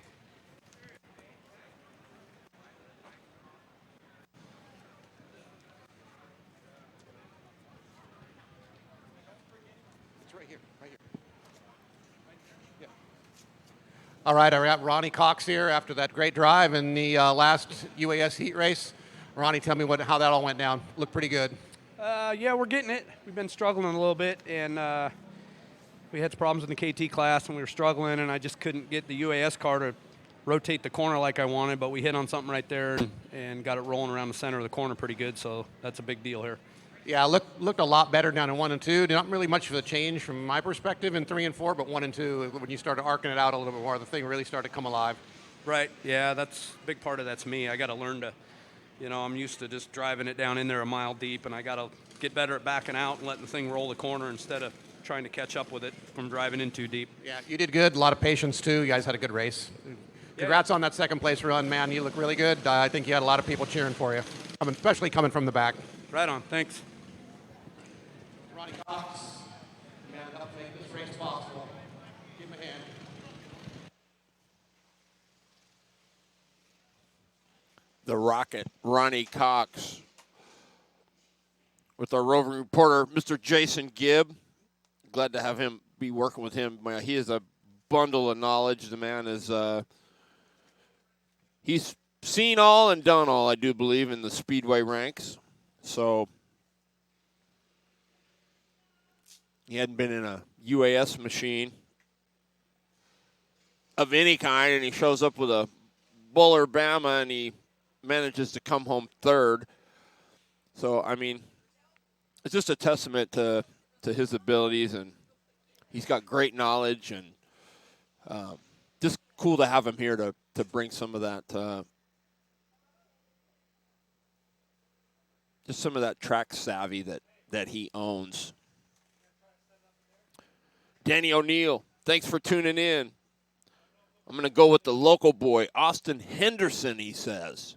All right, I got Ronnie Cox here after that great drive in the last UAS heat race. Ronnie, tell me how that all went down. Looked pretty good. Yeah, we're getting it. We've been struggling a little bit, and we had some problems in the KT class, and we were struggling, and I just couldn't get the UAS car to rotate the corner like I wanted, but we hit on something right there and got it rolling around the center of the corner pretty good, so that's a big deal here. Yeah, looked a lot better down in 1 and 2. Not really much of a change from my perspective in 3 and 4, but 1 and 2, when you started arcing it out a little bit more, the thing really started to come alive. Right. Yeah, that's a big part of that's me. I got to learn to, I'm used to just driving it down in there a mile deep, and I got to get better at backing out and letting the thing roll the corner instead of trying to catch up with it from driving in too deep. Yeah, you did good. A lot of patience, too. You guys had a good race. Congrats on that second place run, man. You look really good. I think you had a lot of people cheering for you, especially coming from the back. Right on. Thanks. Ronnie Cox, you got to help make this race possible. Give him a hand. The Rocket, Ronnie Cox, with our roving reporter, Mr. Jason Gibb. Glad to have him be working with him. He is a bundle of knowledge. The man is, he's seen all and done all, I do believe, in the Speedway ranks. So he hadn't been in a UAS machine of any kind, and he shows up with a Buller Bama, and he manages to come home third. So, I mean, it's just a testament to his abilities, and he's got great knowledge, and just cool to have him here to bring some of that, just some of that track savvy that he owns. Danny O'Neill, thanks for tuning in. I'm going to go with the local boy, Austin Henderson, he says.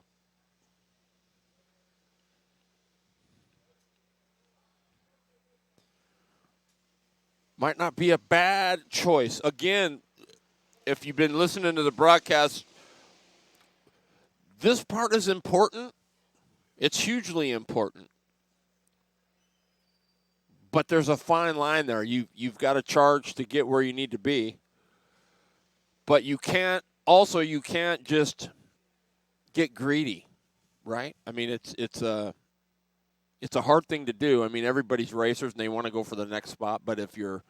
Might not be a bad choice. Again, if you've been listening to the broadcast, this part is important. It's hugely important. But there's a fine line there. You've got to charge to get where you need to be. But you can't just get greedy, right? I mean, it's a hard thing to do. I mean, everybody's racers and they want to go for the next spot, but if you're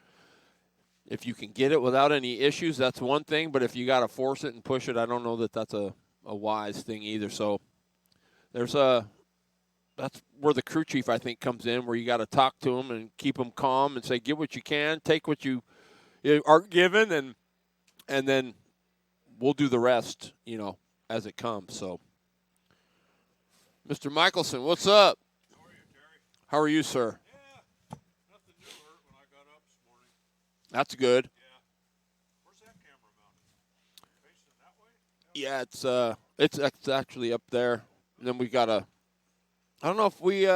If you can get it without any issues, that's one thing. But if you got to force it and push it, I don't know that that's a wise thing either. So that's where the crew chief, I think, comes in, where you got to talk to them and keep them calm and say, get what you can, take what you are given, and then we'll do the rest, as it comes. So, Mr. Michelson, what's up? How are you, Terry? How are you, sir? Yeah, nothing new hurt when I got up this morning. That's good. Yeah. Where's that camera mounted? Facing that way? Yeah, it's actually up there. And then we got I don't know if we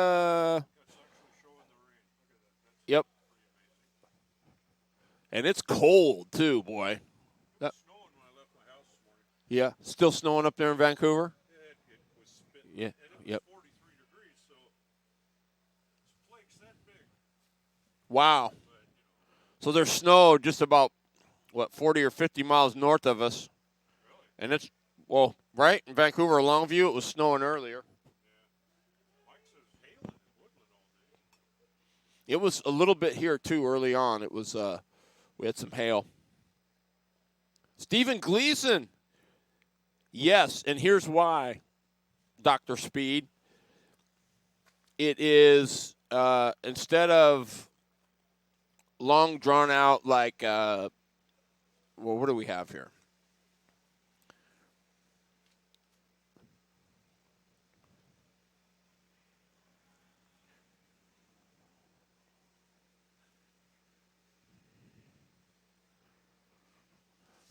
Yep. And it's cold too, boy. It was snowing when I left my house this morning. Yeah, still snowing up there in Vancouver? Yeah, it was spitting. Yeah. And it was 43 degrees, so it's flakes that big. Wow. So there's snow just about 40 or 50 miles north of us. Really? And it's right in Vancouver, Longview, it was snowing earlier. It was a little bit here, too, early on. It was, we had some hail. Stephen Gleason. Yes, and here's why, Dr. Speed. It is, instead of long, drawn out, like, what do we have here?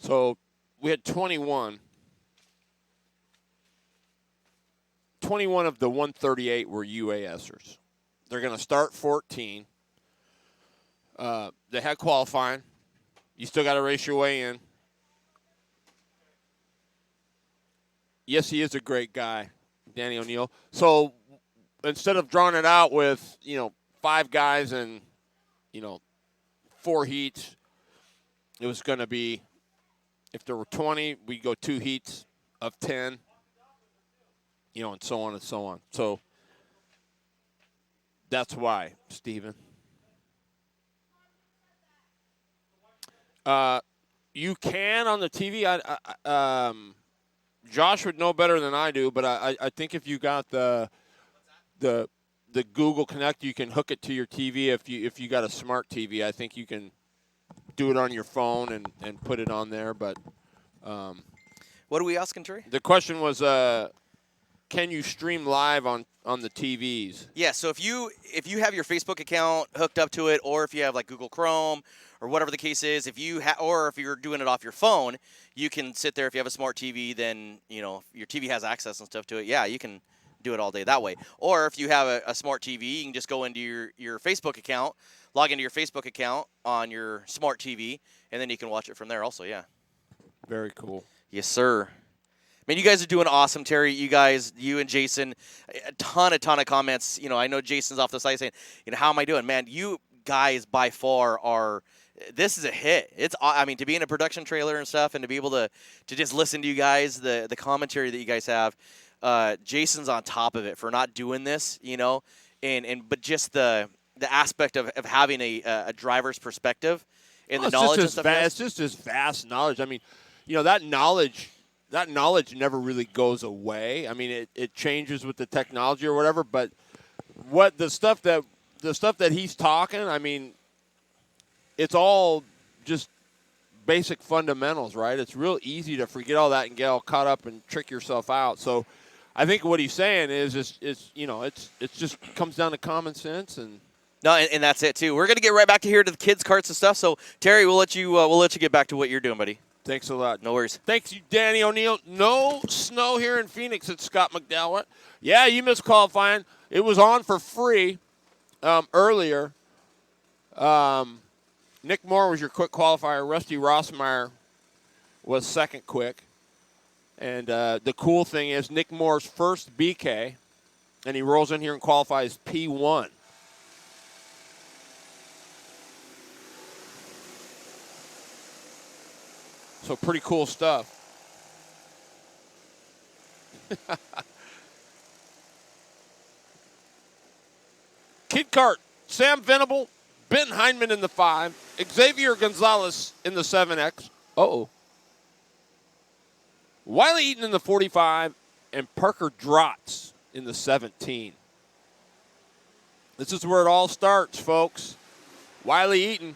So we had 21. 21 of the 138 were UASers. They're going to start 14. They had qualifying. You still got to race your way in. Yes, he is a great guy, Danny O'Neill. So instead of drawing it out with, 5 guys and, 4 heats, it was going to be, if there were 20, we'd go 2 heats of 10, and so on and so on. So that's why, Stephen. You can on the TV. Josh would know better than I do, but I think if you got the Google Connect, you can hook it to your TV. If you got a smart TV, I think you can do it on your phone and put it on there. But what are we asking, Terry? The question was, can you stream live on the TVs? Yeah, so if you have your Facebook account hooked up to it, or if you have like Google Chrome or whatever the case is, or if you're doing it off your phone, you can sit there. If you have a smart TV, then your TV has access and stuff to it. Yeah, you can do it all day that way. Or if you have a smart TV, you can just go into your Facebook account, log into your Facebook account on your smart TV, and then you can watch it from there also. Yeah. Very cool. Yes, sir. Man, you guys are doing awesome, Terry. You and Jason, a ton of comments. I know Jason's off the side saying, how am I doing? Man, you guys by far are. This is a hit. To be in a production trailer and stuff, and to be able to just listen to you guys, the commentary that you guys have. Jason's on top of it for not doing this, but just the aspect of having a driver's perspective and the knowledge and stuff. It's just his vast knowledge. I mean, that knowledge. That knowledge never really goes away. I mean, it changes with the technology or whatever. But the stuff that he's talking, I mean, it's all just basic fundamentals, right? It's real easy to forget all that and get all caught up and trick yourself out. So, I think what he's saying is it just comes down to common sense and. No, and that's it too. We're gonna get right back to the kids' carts and stuff. So Terry, we'll let you get back to what you're doing, buddy. Thanks a lot. No worries. Thanks, you, Danny O'Neill. No snow here in Phoenix at Scott McDowell. Yeah, you missed qualifying. It was on for free earlier. Nick Moore was your quick qualifier. Rusty Rossmeyer was second quick. And the cool thing is Nick Moore's first BK, and he rolls in here and qualifies P1. So pretty cool stuff. Kid Kart, Sam Venable, Ben Hindman in the 5, Xavier Gonzalez in the 7X. Uh-oh. Wiley Eaton in the 45 and Parker Drotz in the 17. This is where it all starts, folks. Wiley Eaton.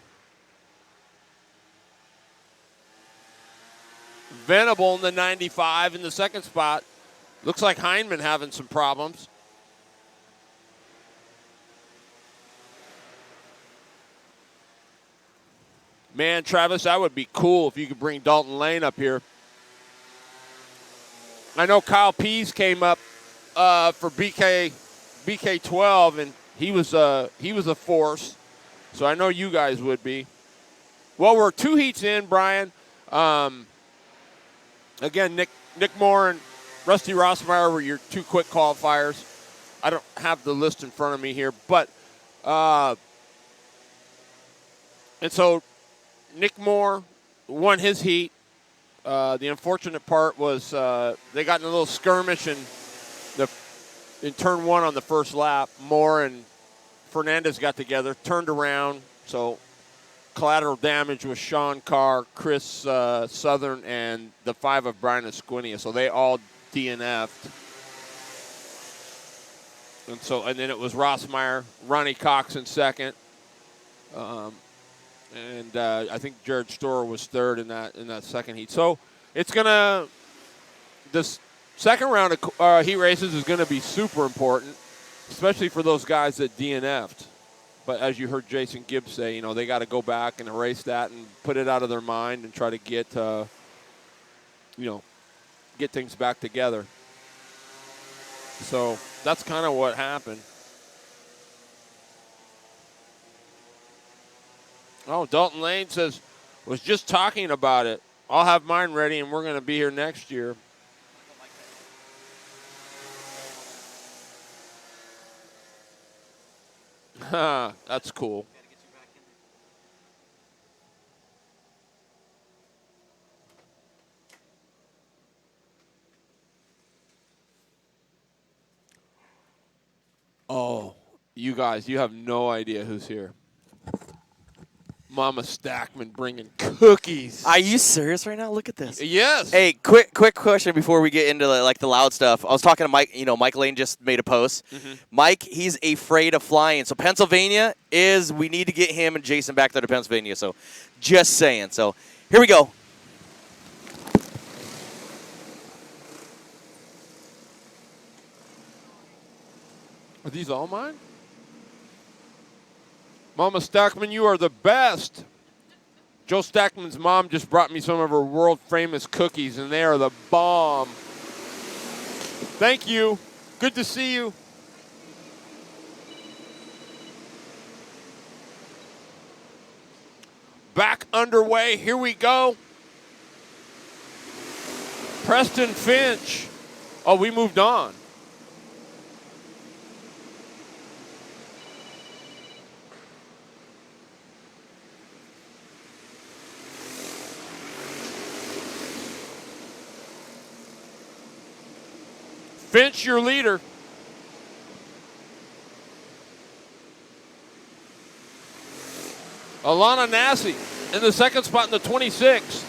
Venable in the 95 in the second spot. Looks like Heineman having some problems. Man, Travis, that would be cool if you could bring Dalton Lane up here. I know Kyle Pease came up for BK12, and he was a force. So I know you guys would be. Well, we're 2 heats in, Brian. Again, Nick Moore and Rusty Rossmeyer were your 2 quick qualifiers. I don't have the list in front of me here, but and so Nick Moore won his heat. The unfortunate part was they got in a little skirmish in turn 1 on the first lap. Moore and Fernandez got together, turned around, so collateral damage was Sean Carr, Chris Southern, and the 5 of Brian Esquinia. So they all DNF'd. And then it was Rossmeyer, Ronnie Cox in second. And I think Jared Storer was third in that second heat. So it's this second round of heat races is gonna be super important, especially for those guys that DNF'd. But as you heard Jason Gibbs say, they got to go back and erase that and put it out of their mind and try to get things back together. So that's kind of what happened. Oh, Dalton Lane says, was just talking about it. I'll have mine ready, and we're going to be here next year. That's cool. Oh, you guys, you have no idea who's here. Mama Stackman bringing cookies. Are you serious right now? Look at this. Yes. Hey, quick question before we get into the loud stuff. I was talking to Mike. Mike Lane just made a post. Mm-hmm. Mike, he's afraid of flying. So Pennsylvania we need to get him and Jason back there to Pennsylvania. So just saying. So here we go. Are these all mine? Mama Stackman, you are the best. Joe Stackman's mom just brought me some of her world-famous cookies, and they are the bomb. Thank you. Good to see you. Back underway. Here we go. Preston Finch. Oh, we moved on. Finch, your leader. Alana Nassi in the second spot in the 26.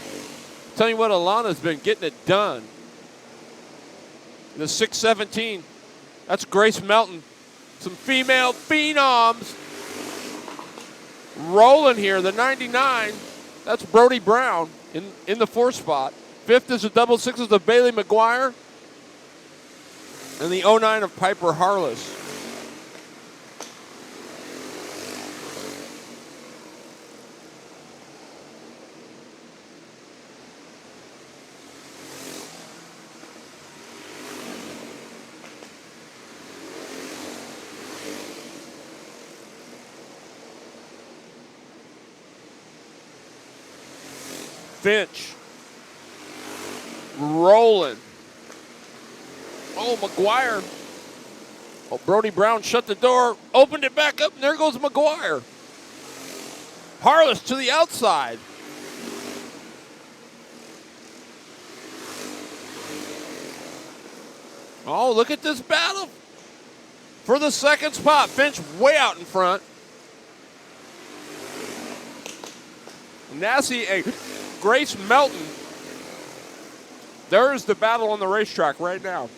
Tell you what, Alana's been getting it done. The 617. That's Grace Melton. Some female phenoms rolling here. The 99. That's Brody Brown in the 4th spot. 5th is the double sixes of Bailey McGuire. And the 09 of Piper Harless. Finch rolling. Oh, McGuire. Oh, Brody Brown shut the door, opened it back up, and there goes McGuire. Harless to the outside. Oh, look at this battle. For the second spot, Finch way out in front. Nassie and Grace Melton. There is the battle on the racetrack right now.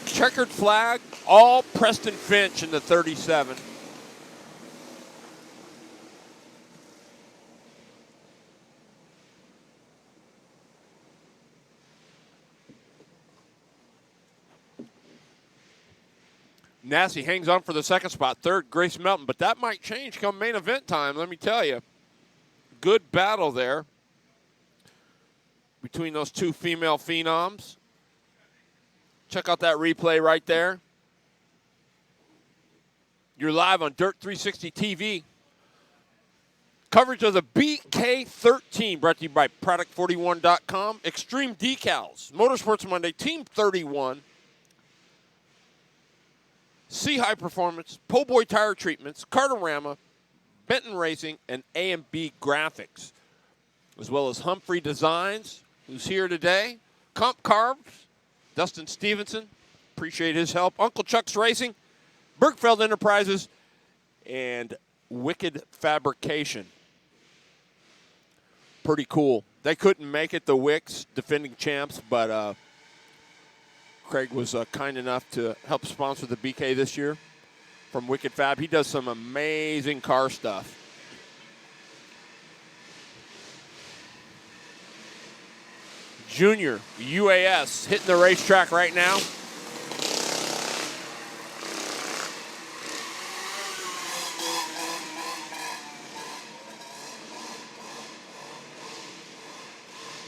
Checkered flag, all Preston Finch in the 37. Nassie hangs on for the second spot. Third, Grace Melton. But that might change come main event time, let me tell you. Good battle there between those two female phenoms. Check out that replay right there. You're live on Dirt 360 TV. Coverage of the BK13 brought to you by Product41.com. Extreme Decals. Motorsports Monday, Team 31. C High Performance, Po' Boy Tire Treatments, Cartorama, Benton Racing, and A&B Graphics, as well as Humphrey Designs, who's here today. Comp Carbs, Dustin Stevenson, appreciate his help. Uncle Chuck's Racing, Bergfeld Enterprises, and Wicked Fabrication. Pretty cool. They couldn't make it, the Wicks, defending champs, but Craig was kind enough to help sponsor the BK this year from Wicked Fab. He does some amazing car stuff. Junior UAS hitting the racetrack right now.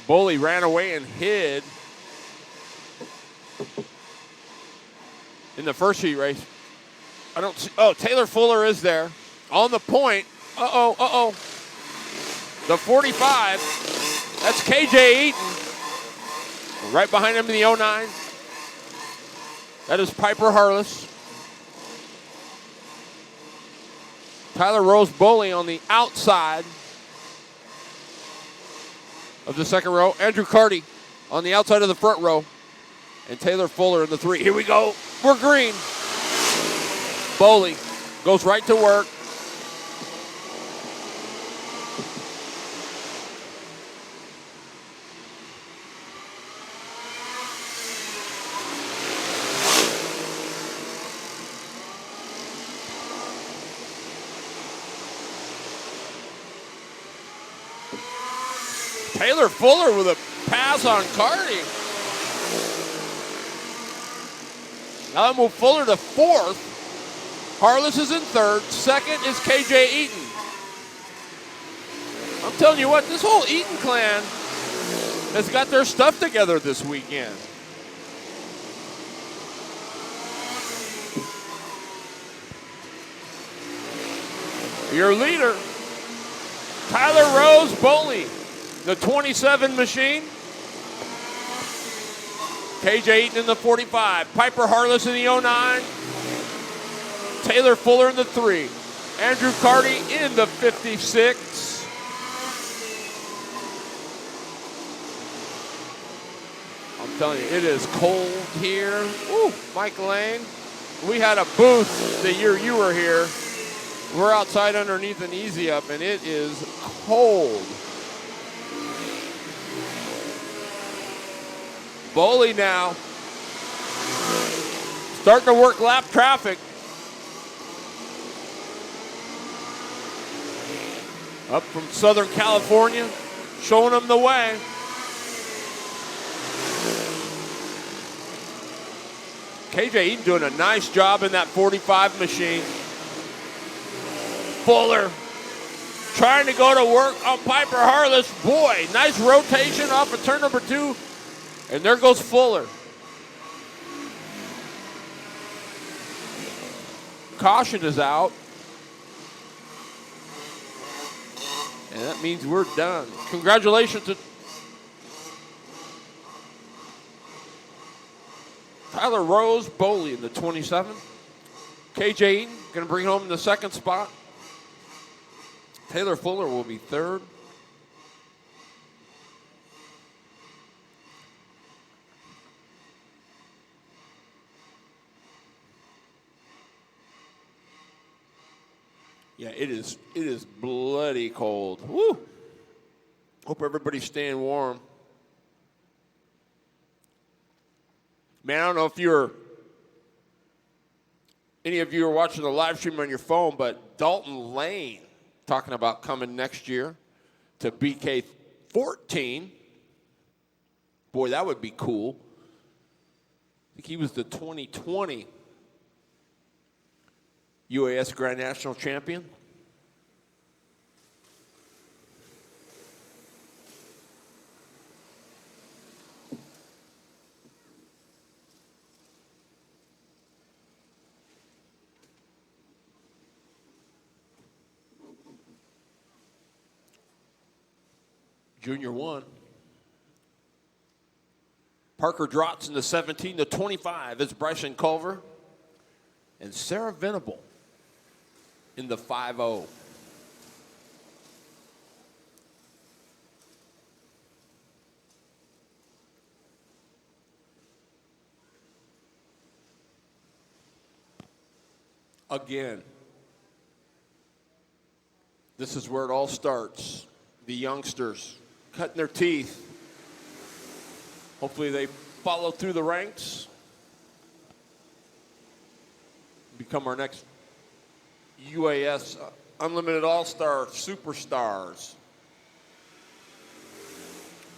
Boley ran away and hid in the first heat race. I don't see. Oh, Taylor Fuller is there on the point. Uh-oh. The 45. That's KJ Eaton. Right behind him in the 09. That is Piper Harless. Tyler Rose Boley on the outside of the second row. Andrew Carty on the outside of the front row. And Taylor Fuller in the 3. Here we go. We're green. Boley goes right to work. Taylor Fuller with a pass on Carty. Now they move Fuller to fourth. Harless is in third. Second is KJ Eaton. I'm telling you what, this whole Eaton clan has got their stuff together this weekend. Your leader, Tyler Rose Boley, the 27 machine. KJ Eaton in the 45. Piper Harless in the 09. Taylor Fuller in the 3. Andrew Carty in the 56. I'm telling you, it is cold here. Woo, Mike Lane. We had a booth the year you were here. We're outside underneath an Easy Up, and it is cold. Boley now starting to work lap traffic. Up from Southern California, showing them the way. KJ Eaton doing a nice job in that 45 machine. Fuller trying to go to work on Piper Harless. Boy, nice rotation off of turn number 2. And there goes Fuller. Caution is out. And that means we're done. Congratulations to Tyler Rose Boley in the 27. KJ Eaton going to bring home in the second spot. Taylor Fuller will be third. Yeah, it is bloody cold. Woo! Hope everybody's staying warm. Man, I don't know if any of you are watching the live stream on your phone, but Dalton Lane talking about coming next year to BK13. Boy, that would be cool. I think he was the 2020 UAS Grand National Champion. Junior 1. Parker Drotz in the 17. The 25 is Bryson Culver. And Sarah Venable in the 5-0. Again, this is where it all starts. The youngsters cutting their teeth. Hopefully they follow through the ranks, become our next UAS Unlimited All-Star Superstars.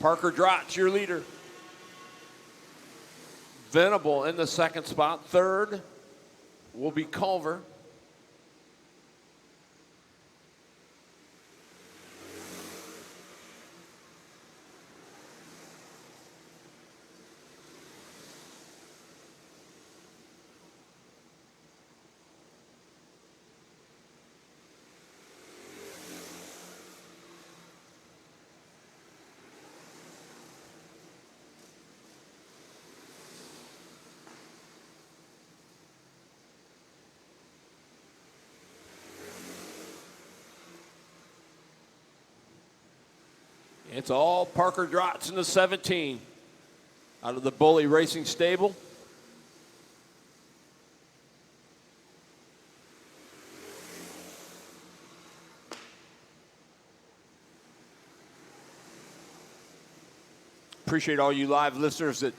Parker Drotz, your leader. Venable in the second spot. Third will be Culver. It's all Parker Drotz in the 17 out of the Bully Racing Stable. Appreciate all you live listeners that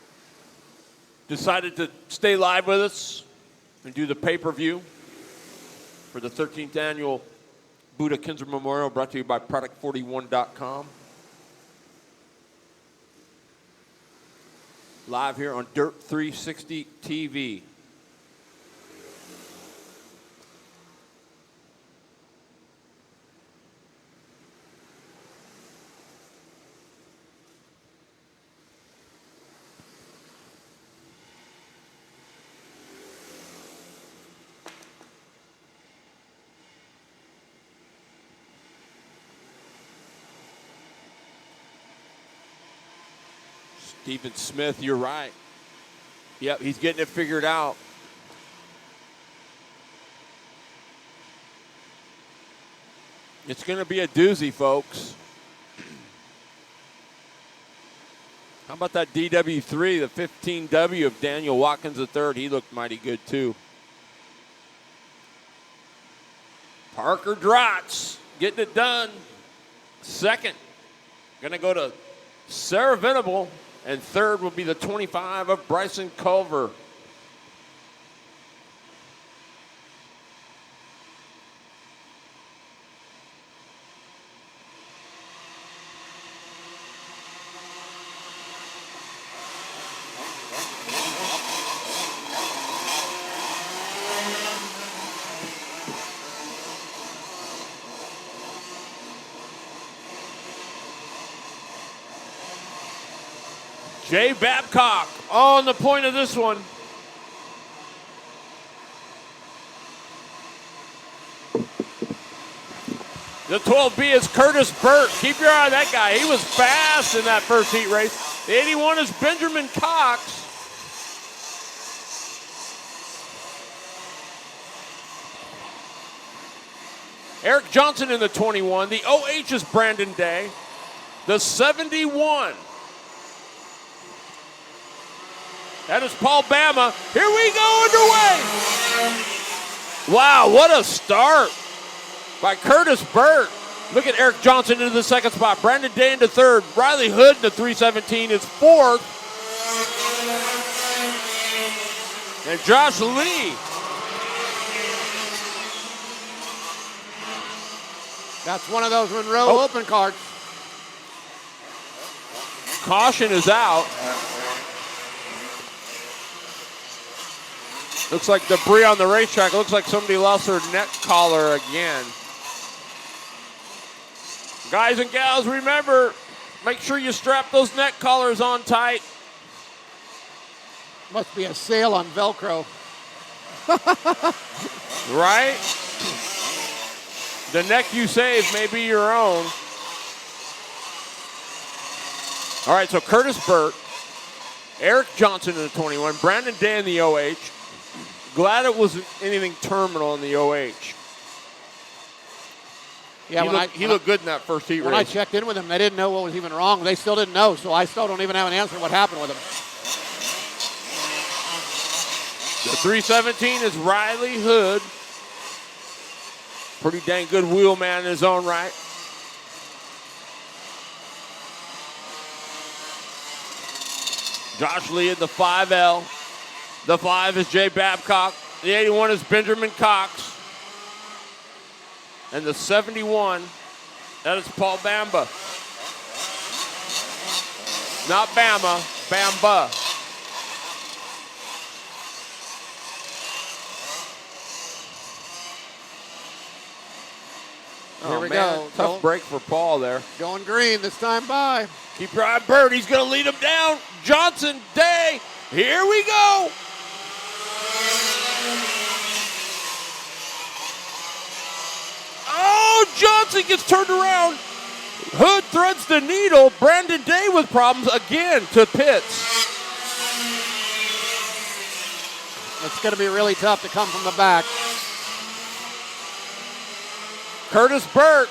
decided to stay live with us and do the pay-per-view for the 13th annual Budda Kinser Memorial, brought to you by Product41.com. Live here on Dirt 360 TV. Stephen Smith, you're right. Yep, he's getting it figured out. It's going to be a doozy, folks. How about that DW3, the 15W of Daniel Watkins III? He looked mighty good, too. Parker Drotz getting it done. Second, going to go to Sarah Venable. And third will be the 25 of Bryson Culver. Jay Babcock on the point of this one. The 12B is Curtis Burt. Keep your eye on that guy. He was fast in that first heat race. The 81 is Benjamin Cox. Eric Johnson in the 21. The OH is Brandon Day. The 71. That is Paul Bama. Here we go underway. Wow, what a start. by Curtis Burt. Look at Eric Johnson into the second spot. Brandon Day into third. Riley Hood in the 317 is fourth. And Josh Lee. That's one of those Monroe Open carts. Caution is out. Looks like debris on the racetrack. Looks like somebody lost their neck collar again. Guys and gals, remember, make sure you strap those neck collars on tight. Must be a sale on Velcro. Right? The neck you save may be your own. All right, so Curtis Burt, Eric Johnson in the 21, Brandon Day in the OH. Glad it wasn't anything terminal in the OH. Yeah, he looked good in that first heat race. When I checked in with them, they didn't know what was even wrong. They still didn't know, so I still don't even have an answer what happened with him. The 317 is Riley Hood. Pretty dang good wheel man in his own right. Josh Lee in the 5L. The 5 is Jay Babcock. The 81 is Benjamin Cox. And the 71, that is Paul Bamba. Not Bama, Bamba. Here we man, go. Tough break for Paul there. Going green this time by. Keep your eye on Bird. He's going to lead him down. Johnson, Day. Here we go. Oh, Johnson gets turned around. Hood threads the needle. Brandon Day with problems again to pits. It's going to be really tough to come from the back. Curtis Burt.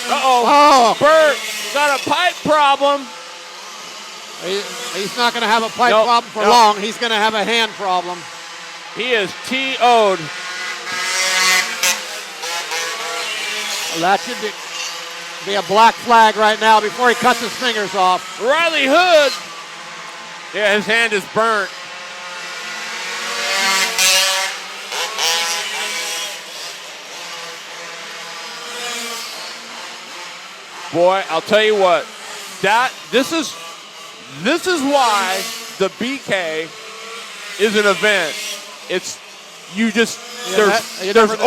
Oh. Burt got a pipe problem. He's not going to have a pipe problem for long. He's going to have a hand problem. He is TO'd. That should be a black flag right now before he cuts his fingers off. Riley Hood. Yeah, his hand is burnt. Boy, I'll tell you what. This is why the BK is an event. It's there's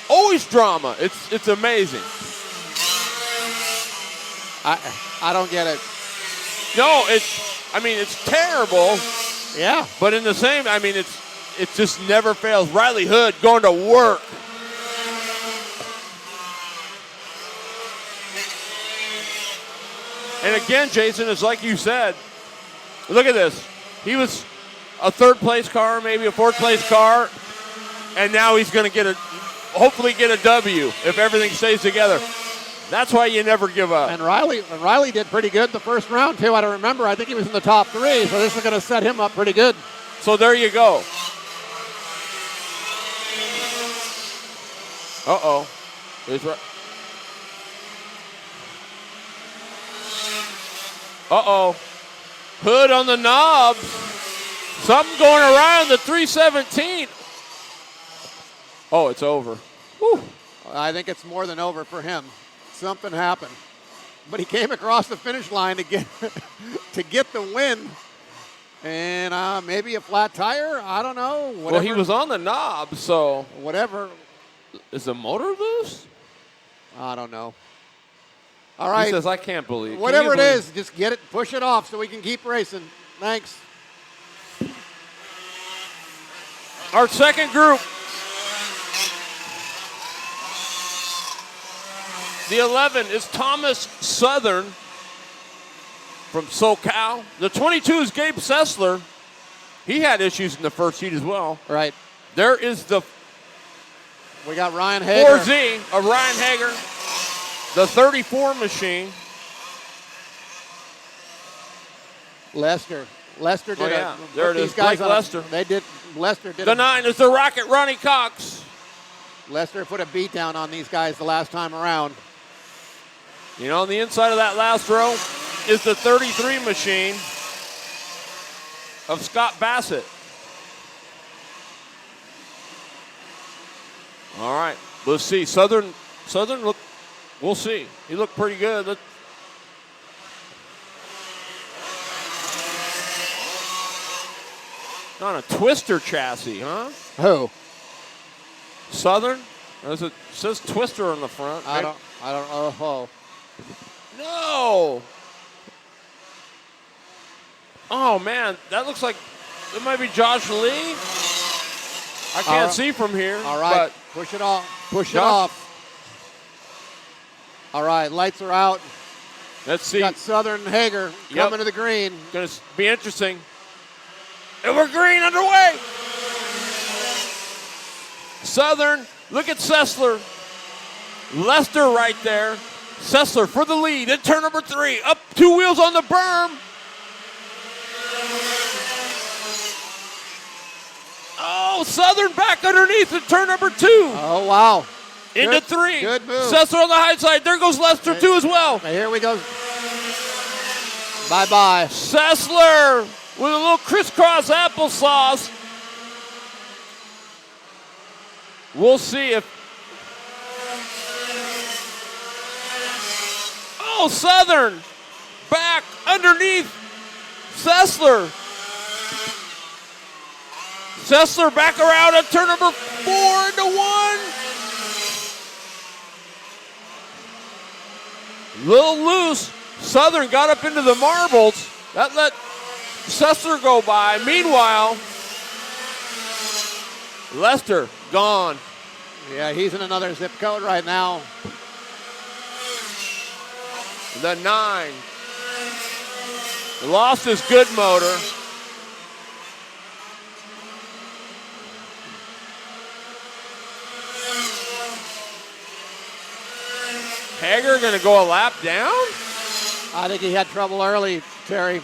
always drama. It's amazing. I don't get it. No, it's terrible. Yeah. But in the same, it just never fails. Riley Hood going to work. And again, Jason, it's like you said, look at this. He was a third-place car, maybe a fourth-place car, and now he's going to hopefully get a W if everything stays together. That's why you never give up. And Riley did pretty good the first round, too. I don't remember. I think he was in the top 3, so this is going to set him up pretty good. So there you go. Uh-oh. Uh-oh. Hood on the knobs. Something going around the 317. Oh, it's over. Whew. I think it's more than over for him. Something happened. But he came across the finish line to get the win. And maybe a flat tire? I don't know. Whatever. Well, he was on the knob, so. Whatever. Is the motor loose? I don't know. All right. He says, I can't believe. Whatever it is, just get it, push it off so we can keep racing. Thanks. Our second group. The 11 is Thomas Southern from SoCal. The 22 is Gabe Sessler. He had issues in the first heat as well. Right. There is the we got Ryan Hager. 4Z of Ryan Hager. The 34 machine. Lester did there it is. These guys Blake Lester. They did Lester did The 9 is the Rocket, Ronnie Cox. Lester put a beat down on these guys the last time around. You know, on the inside of that last row is the 33 machine of Scott Bassett. All right, let's see. Southern look, we'll see. He looked pretty good. On a twister chassis, huh? Who? Southern? It says twister on the front. I don't know. Oh. No! Oh, man, that looks like it might be Josh Lee. I can't see from here. All right, but push it off. Push it off. All right, lights are out. Let's see. Got Southern Hager coming to the green. Going to be interesting. And we're green underway. Southern, look at Sessler. Lester right there. Sessler for the lead in turn number 3. Up 2 wheels on the berm. Oh, Southern back underneath in turn number 2. Oh, wow. Into 3. Good move. Sessler on the high side. There goes Lester too as well. Here we go. Bye-bye. Sessler with a little crisscross applesauce. We'll see if... Oh, Southern back underneath Sessler. Sessler back around at turn number 4 into 1. Little loose. Southern got up into the marbles. That let Sessler go by. Meanwhile, Lester gone. Yeah, he's in another zip code right now. The 9 lost his good motor. Hager going to go a lap down? I think he had trouble early, Terry.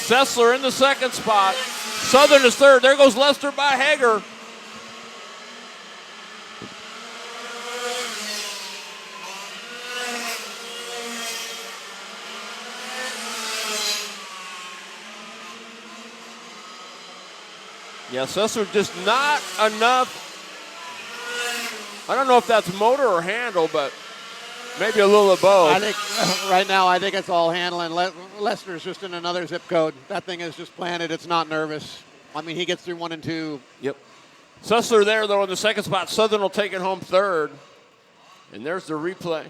Sessler in the second spot. Southern is third. There goes Lester by Hager. Yeah, Sessler just not enough. I don't know if that's motor or handle, but maybe a little of both. I think right now, I think it's all handling. Lester's just in another zip code. That thing is just planted. It's not nervous. I mean, he gets through 1 and 2. Yep. Sessler there, though, in the second spot. Southern will take it home third. And there's the replay.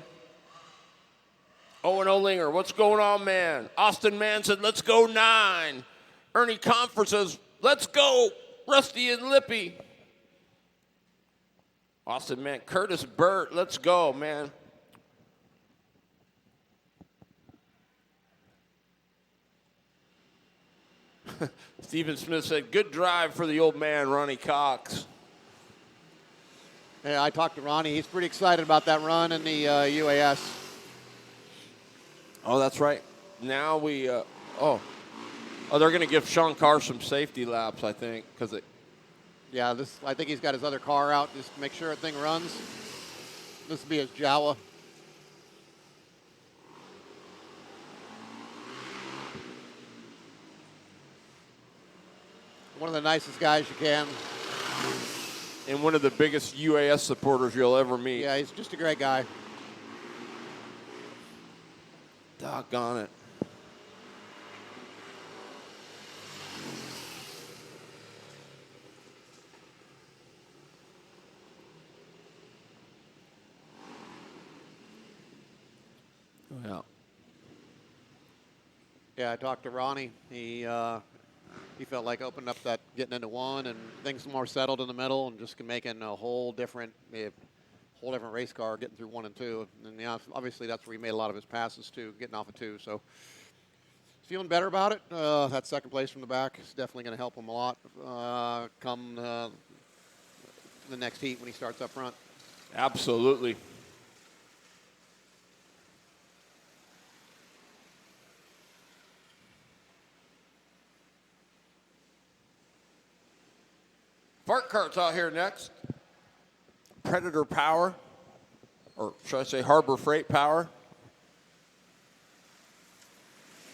Owen Olinger, what's going on, man? Austin Mann said, let's go 9. Ernie Comfort says, let's go, Rusty and Lippy. Austin Mann, Curtis Burt, let's go, man. Stephen Smith said, good drive for the old man, Ronnie Cox. Yeah, I talked to Ronnie. He's pretty excited about that run in the UAS. Oh, that's right. Now we, they're going to give Sean Carr some safety laps, I think, because it. Yeah, I think he's got his other car out just to make sure everything runs. This will be his Jawa. One of the nicest guys you can. And one of the biggest UAS supporters you'll ever meet. Yeah, he's just a great guy. Doggone it. Yeah. Yeah, I talked to Ronnie. He felt like opening up that getting into 1 and things more settled in the middle and just making a whole different race car getting through 1 and 2. And yeah, obviously that's where he made a lot of his passes too, getting off of 2. So he's feeling better about it. That second place from the back is definitely going to help him a lot come the next heat when he starts up front. Absolutely. Park Kart's out here next. Predator Power, or should I say Harbor Freight Power.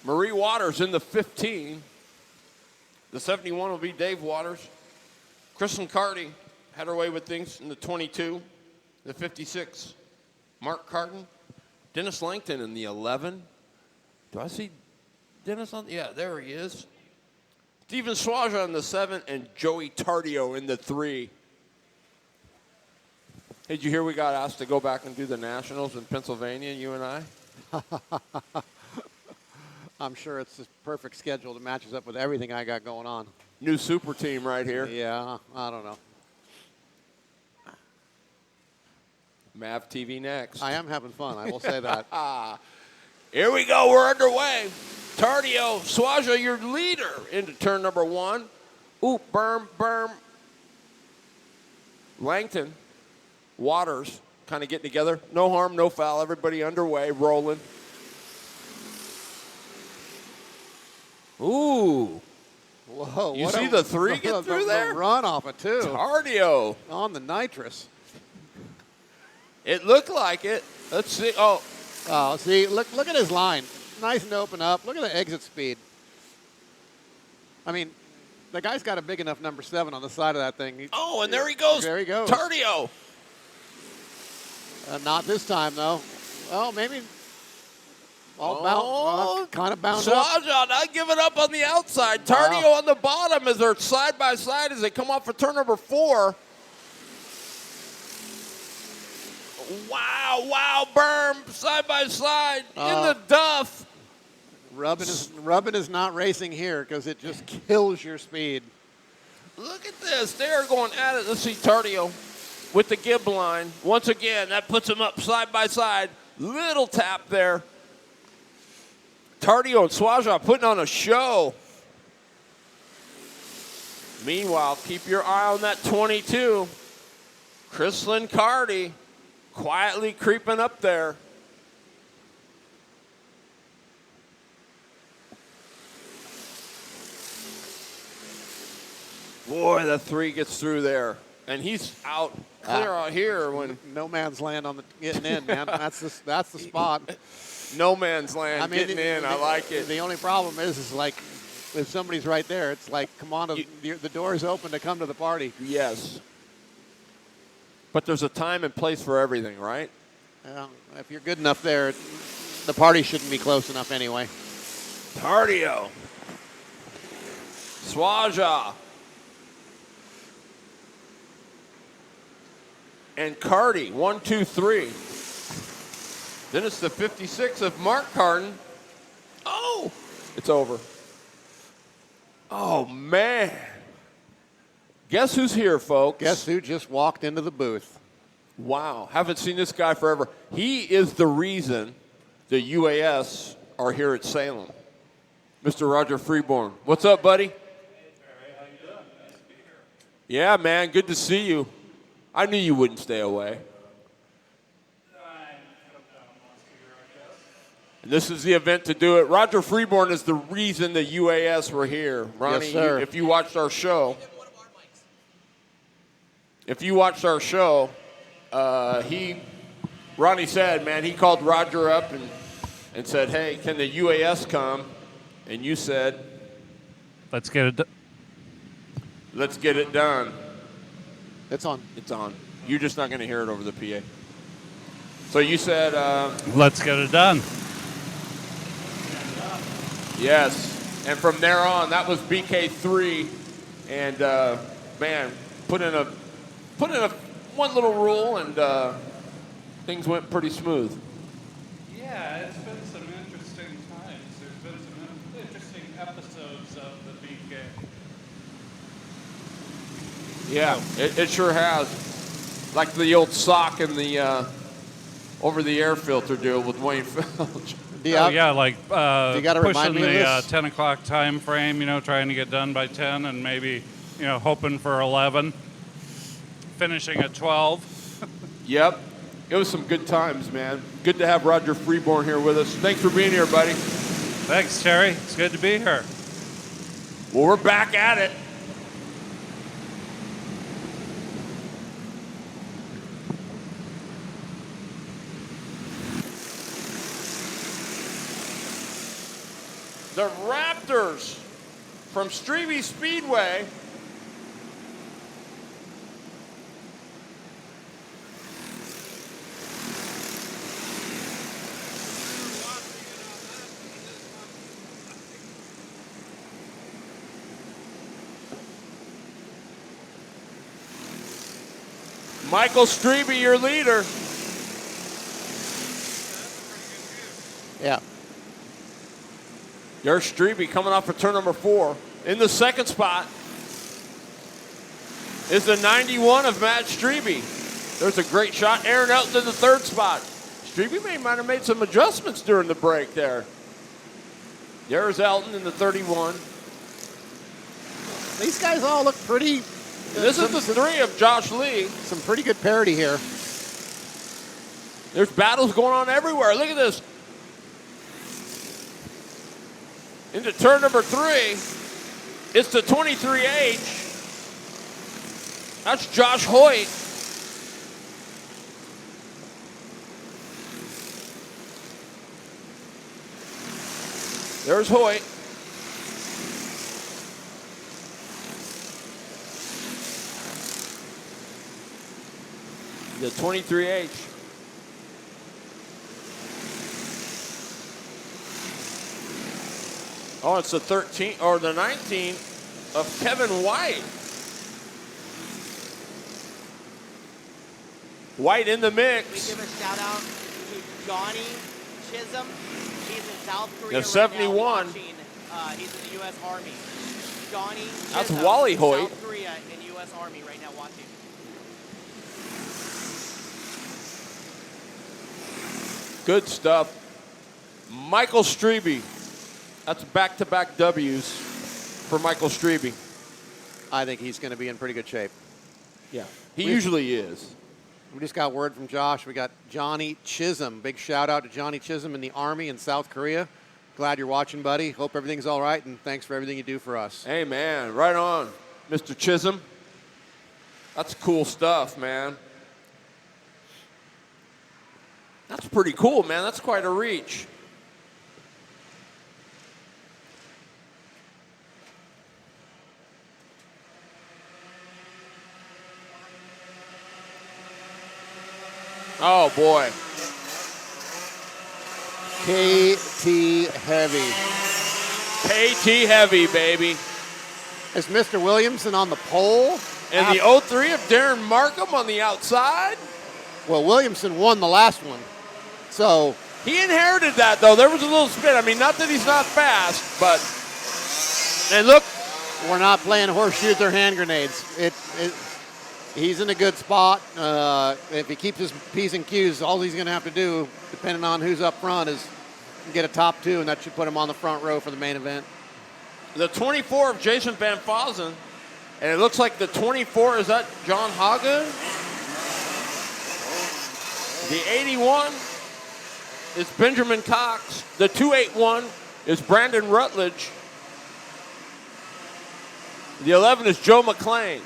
Marie Waters in the 15. The 71 will be Dave Waters. Kristen Carty had her way with things in the 22. The 56, Mark Carton. Dennis Langton in the 11. Do I see Dennis on? Yeah, there he is. Steven Swaja in the 7 and Joey Tardio in the 3. Hey, did you hear we got asked to go back and do the Nationals in Pennsylvania, you and I? I'm sure it's the perfect schedule that matches up with everything I got going on. New super team right here. Yeah, I don't know. Mav TV next. I am having fun, I will say that. Here we go, we're underway. Tardio, Swaja, your leader, into turn number 1. Ooh, berm. Langton, Waters, kind of getting together. No harm, no foul. Everybody underway, rolling. Ooh. Whoa. You see the 3 get through there? The run off it, too. Tardio. On the nitrous. It looked like it. Let's see. Oh, see, look at his line. Nice and open up. Look at the exit speed. I mean, the guy's got a big enough number 7 on the side of that thing. Oh, and there he goes. There he goes. Tardio. Not this time, though. Well, maybe. Kind of bound up. Swaja not giving up on the outside. Tardio on the bottom as they're side by side as they come off for turn number 4. Wow, berm, side by side, in the duff. Rubbin is not racing here because it just kills your speed. Look at this. They are going at it. Let's see Tardio with the gib line. Once again, that puts him up side by side. Little tap there. Tardio and Swaja putting on a show. Meanwhile, keep your eye on that 22. Chrislyn Carty quietly creeping up there. Boy, the 3 gets through there. And he's out clear out here when no man's land on the getting in, man. That's the spot. No man's land getting in. I like it. The only problem is like if somebody's right there, it's like, come on, the door is open to come to the party. Yes. But there's a time and place for everything, right? If you're good enough there, the party shouldn't be close enough anyway. Tardio. Swaja. And Carty, 1, 2, 3. Then it's the 56 of Mark Carton. Oh, it's over. Oh, man. Guess who's here, folks? Guess who just walked into the booth? Wow, haven't seen this guy forever. He is the reason the UAS are here at Salem. Mr. Roger Freeborn. What's up, buddy? Hey, Barry, how you doing? Nice to be here. Yeah, man, good to see you. I knew you wouldn't stay away. And this is the event to do it. Roger Freeborn is the reason the UAS were here. Ronnie, yes, sir. If you watched our show, Ronnie said, man, he called Roger up and said, hey, can the UAS come? And you said, let's get it done. Let's get it done. It's on. It's on. You're just not going to hear it over the PA. So you said, let's get it done. Yes. And from there on, that was BK3. And, man, put in a one little rule, and things went pretty smooth. Yeah, it's been some interesting times. There's been some interesting episodes of the BK. Yeah, it sure has. Like the old sock and the over-the-air filter deal with Wayne Felch. Like you gotta remind pushing me of the this? 10 o'clock time frame, trying to get done by 10 and maybe, hoping for 11, finishing at 12. Yep. It was some good times, man. Good to have Roger Freeborn here with us. Thanks for being here, buddy. Thanks, Terry. It's good to be here. Well, we're back at it. the Raptors from Streeby Speedway. Michael Streeby, your leader. Yeah. There's Streeby coming off for turn number 4. In the second spot is the 91 of Matt Streeby. There's a great shot. Aaron Elton in the third spot. Streeby might have made some adjustments during the break there. There's Elton in the 31. These guys all look pretty. This is the 3 of Josh Lee. Some pretty good parity here. There's battles going on everywhere. Look at this. Into turn number 3, it's the 23H. That's Josh Hoyt. There's Hoyt. The 23H. Oh, it's the 13 or the 19 of Kevin White. White in the mix. We give a shout out to Johnny Chisholm. He's in South Korea. The 71. Right now watching, he's in the U.S. Army. Johnny Chisholm. That's Wally Hoyt. South Korea in U.S. Army right now watching. Good stuff. Michael Streeby. That's back-to-back W's for Michael Streeby. I think he's going to be in pretty good shape. Yeah, he usually is. We just got word from Josh. We got Johnny Chisholm. Big shout out to Johnny Chisholm in the Army in South Korea. Glad you're watching, buddy. Hope everything's all right, and thanks for everything you do for us. Hey, man, right on, Mr. Chisholm. That's cool stuff, man. That's pretty cool, man. That's quite a reach. Oh, boy. KT Heavy. KT Heavy, baby. Is Mr. Williamson on the pole? And the 03 of Darren Markham on the outside. Well, Williamson won the last one. So he inherited that, though. There was a little spin. I mean, not that he's not fast, but... And look, we're not playing horseshoes or hand grenades. He's in a good spot. If he keeps his P's and Q's, all he's going to have to do, depending on who's up front, is get a top 2, and that should put him on the front row for the main event. The 24 of Jason Van Fossen, and it looks like the 24, is that John Haga? The 81 is Benjamin Cox. The 281 is Brandon Rutledge. The 11 is Joe McClain.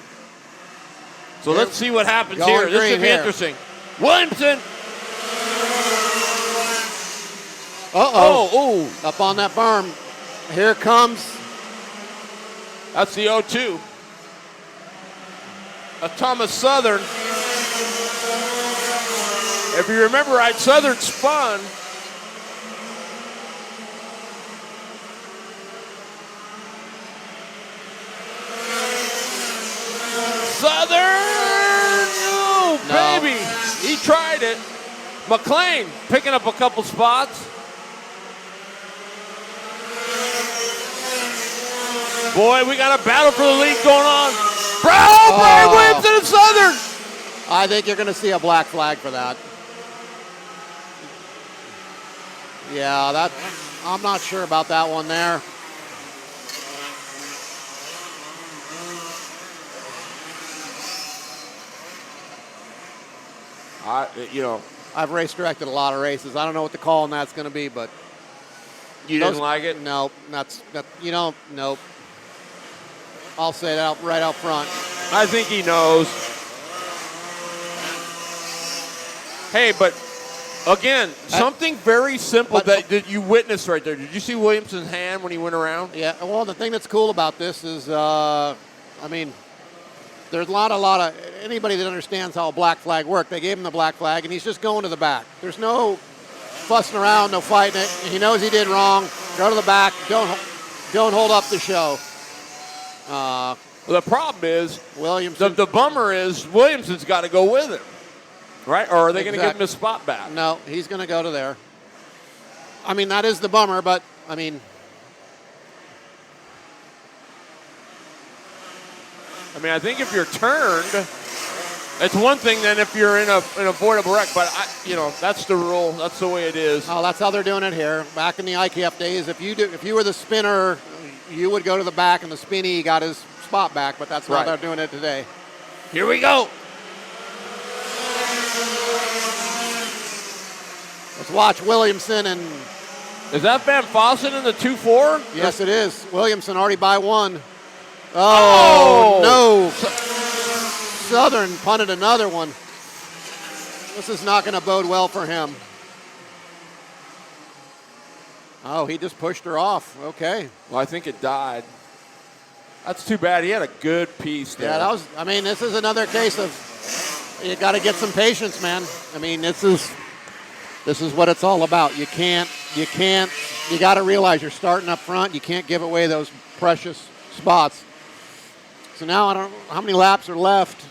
So let's see what happens here. This should be interesting. Williamson. Oh, up on that berm. Here comes. That's the 02. Thomas Southern. If you remember right, Southern spun. Southern! Oh, No. baby. He tried it. McClain picking up a couple spots. Boy, we got a battle for the lead going on. Brian Williamson and Southern. I think you're going to see a black flag for that. Yeah, I'm not sure about that one there. I've race directed a lot of races. I don't know what the call on that's going to be, but you didn't like it? No, nope. I'll say it right out front. I think he knows. Hey, but Again, something very simple that you witnessed right there. Did you see Williamson's hand when he went around? Yeah, well, the thing that's cool about this is, I mean, there's a lot of, anybody that understands how a black flag works, they gave him the black flag, and he's just going to the back. There's no fussing around, no fighting it. He knows he did wrong. Go to the back. Don't hold up the show. Well, the problem is, Williamson. The bummer is Williamson's got to go with him, right? Or are they going to give him his spot back? No, he's going to go to there. I mean, that is the bummer, but, I mean, I think if you're turned, it's one thing than if you're in an avoidable wreck. But that's the rule. That's the way it is. Oh, that's how they're doing it here. Back in the IKF days, if you were the spinner, you would go to the back, and the spinny got his spot back. But that's how they're doing it today. Here we go. Let's watch Williamson and. Is that Van Fossen in the 2-4? Yes, it is. Williamson already by one. Oh, no. Southern punted another one. This is not going to bode well for him. Oh, he just pushed her off. Okay. Well, I think it died. That's too bad. He had a good piece there. Yeah, this is another case of you got to get some patience, man. I mean, this is what it's all about. You got to realize you're starting up front. You can't give away those precious spots. So now I don't know how many laps are left.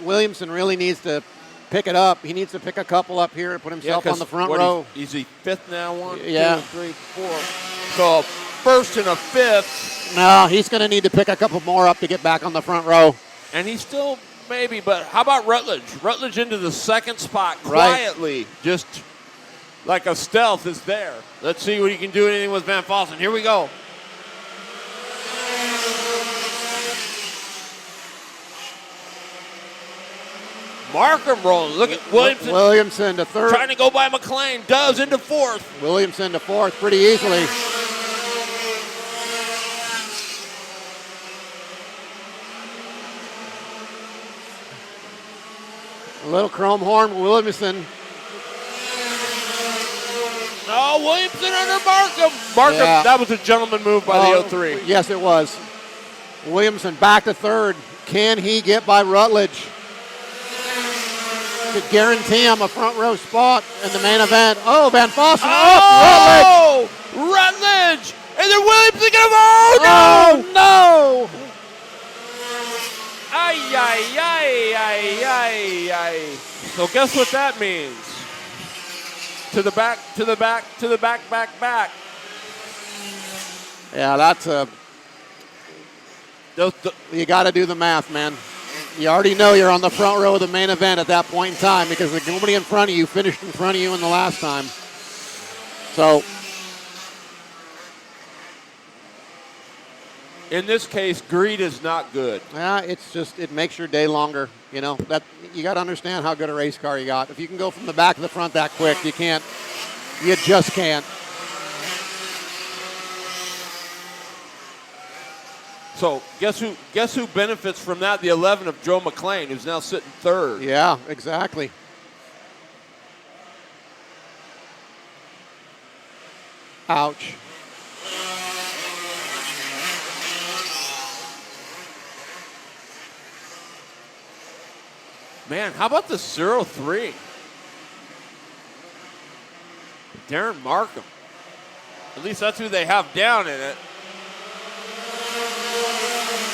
Williamson really needs to pick it up. He needs to pick a couple up here and put himself on the front row. Is he fifth now? 1, 2, 3, 4. So a first and a fifth. No, he's going to need to pick a couple more up to get back on the front row. And he's still maybe, but how about Rutledge? Rutledge into the second spot quietly, just like a stealth is there. Let's see what he can do anything with Van Fossen. Here we go. Markham rolling. Look at Williamson. Williamson to third. Trying to go by McLean. Does into fourth. Williamson to fourth pretty easily. A little chrome horn, Williamson. Oh, Williamson under Markham. Markham, that was a gentleman move by the 03. Yes, it was. Williamson back to third. Can he get by Rutledge? To guarantee him a front row spot in the main event. Oh, Van Fossen. Oh, Rutledge. And then Williamson going to no. Ay, ay, ay, ay, ay, ay. So guess what that means? To the back, to the back, to the back, back. Yeah, that's you got to do the math, man. You already know you're on the front row of the main event at that point in time because nobody in front of you finished in front of you in the last time. So, in this case, greed is not good. Yeah, it makes your day longer. You know that you got to understand how good a race car you got. If you can go from the back to the front that quick, you just can't. So guess who benefits from that? The 11 of Joe McLean, who's now sitting third. Yeah, exactly. Ouch. Man, how about the 03? Darren Markham. At least that's who they have down in it.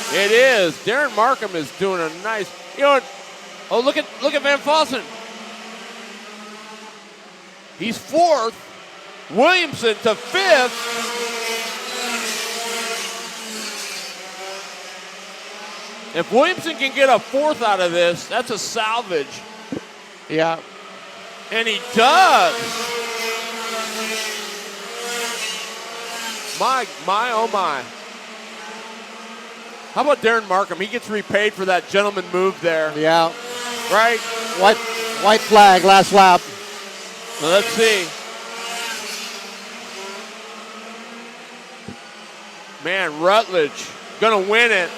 It is. Darren Markham is doing a nice. You know what? Oh, look at Van Fossen. He's fourth. Williamson to fifth. If Williamson can get a fourth out of this, that's a salvage. Yeah. And he does. My, oh my. How about Darren Markham? He gets repaid for that gentleman move there. Yeah. Right? White flag, last lap. Well, let's see. Man, Rutledge gonna win it.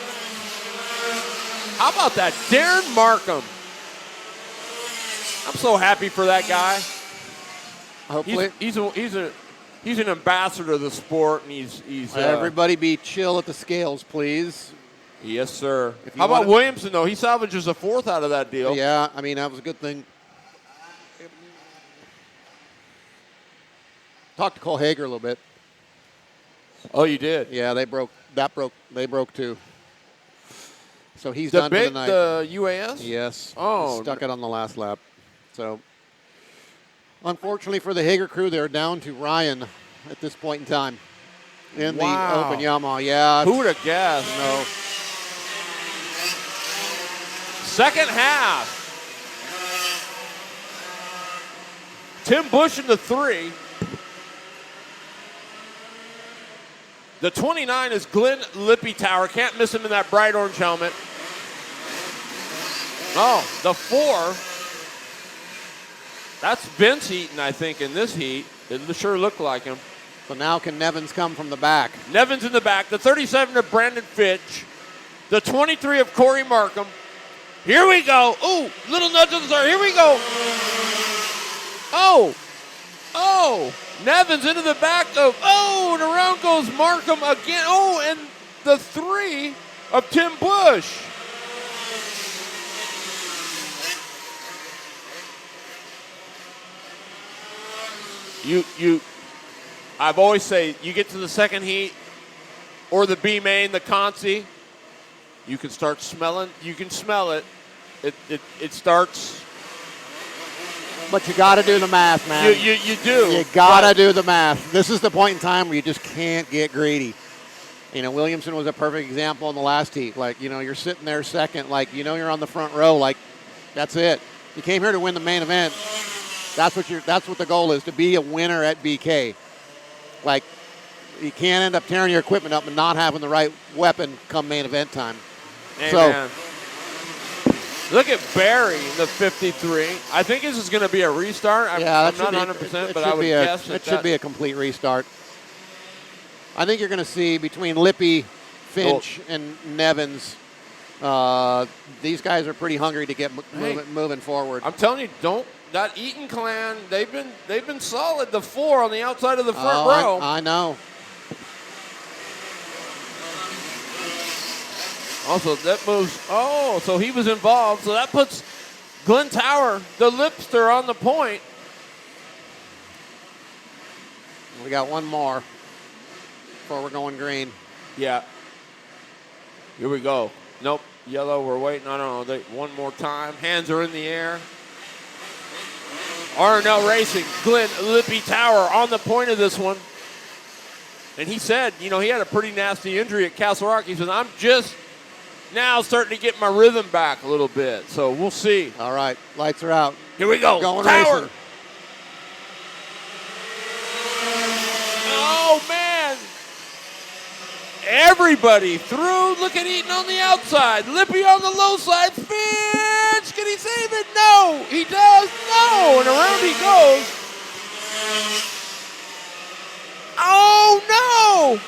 How about that? Darren Markham. I'm so happy for that guy. Hopefully. He's an ambassador of the sport, and he's Everybody be chill at the scales, please. Yes, sir. If you How about wanna- Williamson, though? He salvages a 4th out of that deal. Yeah, I mean, that was a good thing. Talked to Cole Hager a little bit. Oh, you did? Yeah, they broke too. So he's The done for big, the night. the UAS? Yes. Oh. Stuck it on the last lap. So, unfortunately for the Hager crew, they're down to Ryan at this point in time in Wow. the Open Yamaha. Yeah. Who would have guessed? No. Second half. Tim Bush in the 3. The 29 is Glenn Lippy-Tower. Can't miss him in that bright orange helmet. Oh, the 4. That's Vince Heaton, I think, in this heat. It sure looked like him. So now can Nevins come from the back? Nevins in the back. The 37 of Brandon Fitch. The 23 of Corey Markham. Here we go. Ooh, little nudge on the start. Here we go. Oh. Nevins into the back of, and around goes Markham again. Oh, and the 3 of Tim Bush. I've always say, you get to the second heat or the B-Main, the Consi, you can start smelling, you can smell it. It starts. But you got to do the math, man. You do. You got to do the math. This is the point in time where you just can't get greedy. You know, Williamson was a perfect example in the last heat. Like, you know, you're sitting there second, like, you know, you're on the front row, like, that's it. You came here to win the main event. That's what the goal is, to be a winner at BK. Like, you can't end up tearing your equipment up and not having the right weapon come main event time. Amen. Look at Barry, the 53. I think this is going to be a restart. I'm not 100%, but I would guess it should be a complete restart. I think you're going to see between Lippy, Finch, and Nevins, these guys are pretty hungry to get moving forward. I'm telling you, that Eaton clan, they've been solid. The 4 on the outside of the front row. I know. Also, that moves. Oh, so he was involved. So that puts Glenn Tower, the Lipster, on the point. We got one more before we're going green. Yeah. Here we go. Nope. Yellow, we're waiting. I don't know. One more time. Hands are in the air. R&L Racing, Glenn Lippy Tower on the point of this one. And he said, you know, he had a pretty nasty injury at Castle Rock. He said, I'm just now starting to get my rhythm back a little bit. So we'll see. All right. Lights are out. Here we go. Going Tower. racing. Oh, man. Everybody through. Look at Eaton on the outside. Lippy on the low side. Finch. Can he save it? No. He does. No. And around he goes. Oh, no.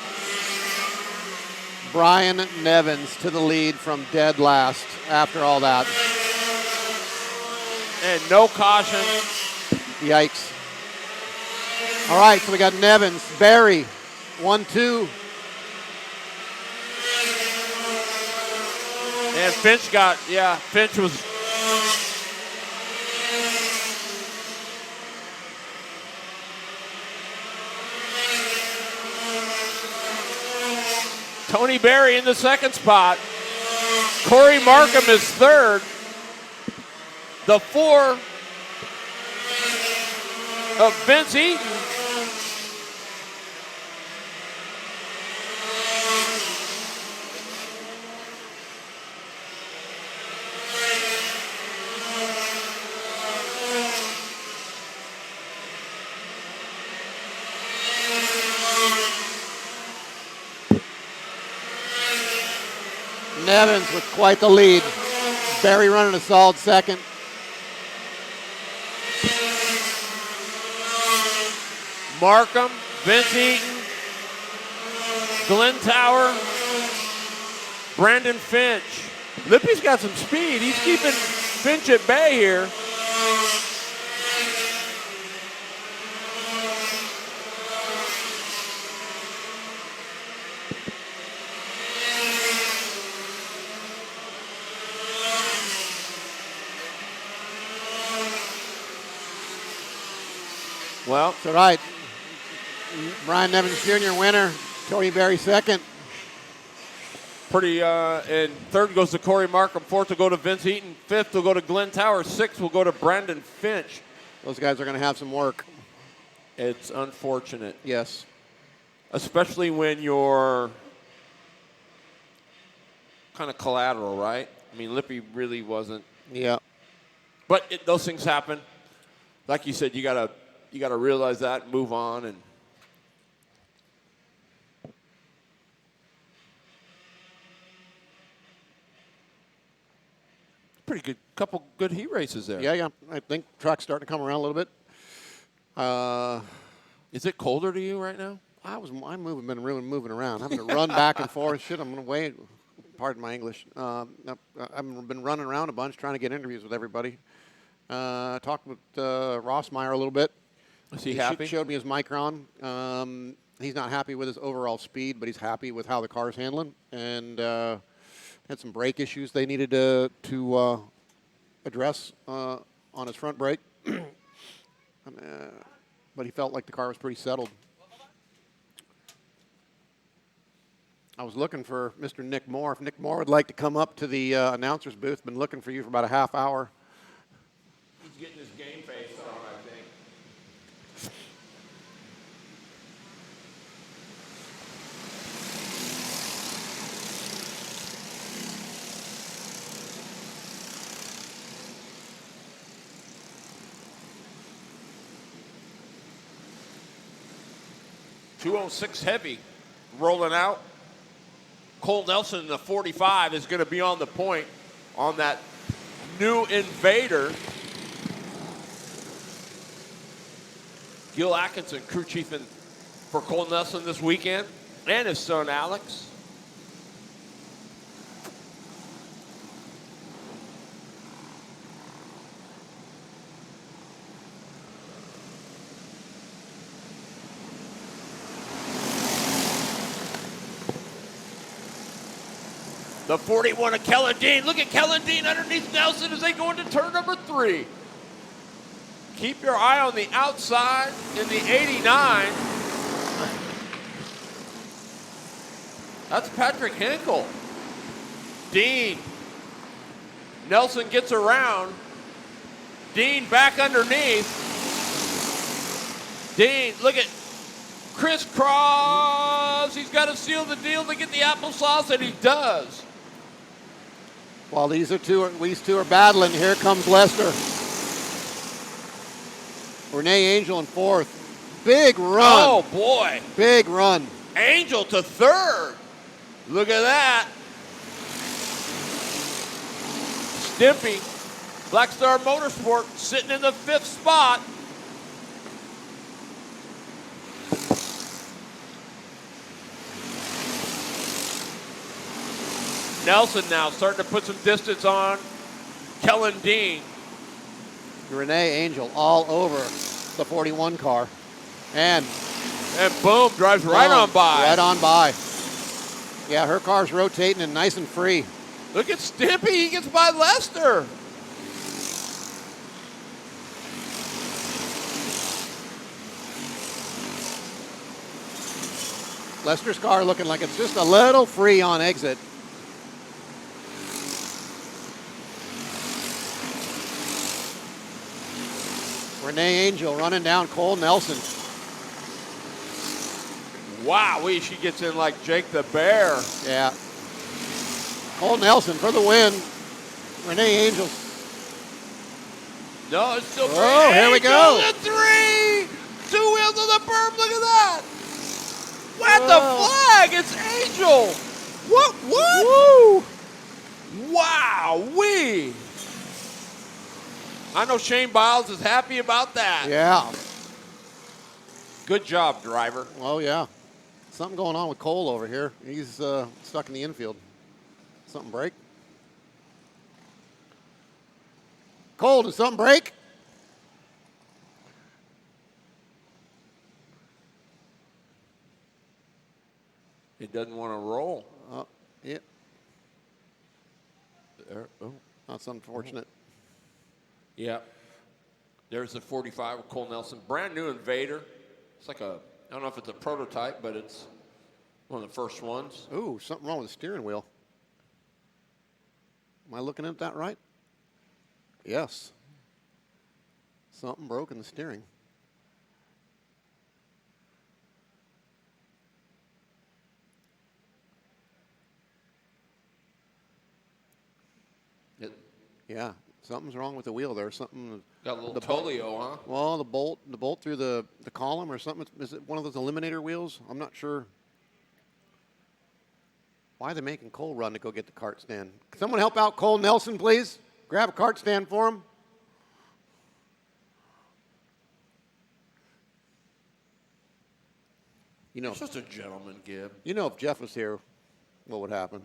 Brian Nevins to the lead from dead last after all that. And no caution. Yikes. All right, so we got Nevins, Barry, 1-2. And Finch was. Tony Barry in the second spot. Corey Markham is third. The 4 of Vince Eaton. Nevins with quite the lead. Barry running a solid second. Markham, Vince Eaton, Glenn Tower, Brandon Finch. Lippy's got some speed. He's keeping Finch at bay here. Well, that's all right. Brian Nevins Jr. winner. Tony Berry second. Pretty, and third goes to Corey Markham. Fourth will go to Vince Eaton. Fifth will go to Glenn Towers. Sixth will go to Brandon Finch. Those guys are going to have some work. It's unfortunate. Yes. Especially when you're kind of collateral, right? I mean, Lippy really wasn't. Yeah. But those things happen. Like you said, you gotta realize that, and move on, and pretty good, couple good heat races there. Yeah. I think track's starting to come around a little bit. Is it colder to you right now? Been really moving around. I'm having to run back and forth. Shit, I'm going to wait. Pardon my English. I've been running around a bunch trying to get interviews with everybody. Talked with Rossmeyer a little bit. Is he happy? Showed me his Micron. He's not happy with his overall speed, but he's happy with how the car's handling. And had some brake issues they needed to address on his front brake. But he felt like the car was pretty settled. I was looking for Mr. Nick Moore. If Nick Moore would like to come up to the announcer's booth, been looking for you for about a half hour. He's getting his game face on, I think. 206 heavy rolling out. Cole Nelson in the 45 is going to be on the point on that new Invader. Gil Atkinson, crew chief for Cole Nelson this weekend, and his son Alex. The 41 of Kellen Dean. Look at Kellen Dean underneath Nelson as they go into turn number 3. Keep your eye on the outside in the 89. That's Patrick Hinkle. Dean. Nelson gets around. Dean back underneath. Dean, look at crisscross. He's got to seal the deal to get the applesauce, and he does. While these two are battling, here comes Lester. Renee Angel in fourth. Big run. Oh, boy. Big run. Angel to third. Look at that. Stimpy, Black Star Motorsport, sitting in the 5th spot. Nelson now starting to put some distance on Kellen Dean. Renee Angel all over the 41 car. And boom, drives right on by. Right on by. Yeah, her car's rotating and nice and free. Look at Stimpy, he gets by Lester. Lester's car looking like it's just a little free on exit. Renee Angel running down Cole Nelson. Wow, she gets in like Jake the Bear. Yeah. Cole Nelson for the win. Renee Angel. No, it's still Oh, here we go. The 3. 2 wheels on the berm. Look at that. What the flag? It's Angel. What? Woo. Wow-wee. I know Shane Biles is happy about that. Yeah. Good job, driver. Oh, yeah. Something going on with Cole over here. He's stuck in the infield. Something break? Cole, did something break? It doesn't want to roll. Yeah. There, oh. That's unfortunate. Yeah. There's the 45 with Cole Nelson. Brand new Invader. It's like I don't know if it's a prototype, but it's one of the first ones. Ooh, something wrong with the steering wheel. Am I looking at that right? Yes. Something broke in the steering. Yeah, something's wrong with the wheel there. Something. Got a little Tolio, huh? Well, the bolt through the column or something. Is it one of those eliminator wheels? I'm not sure. Why are they making Cole run to go get the cart stand? Can someone help out Cole Nelson, please? Grab a cart stand for him. You know, He's just a gentleman, Gib. You know, if Jeff was here, what would happen?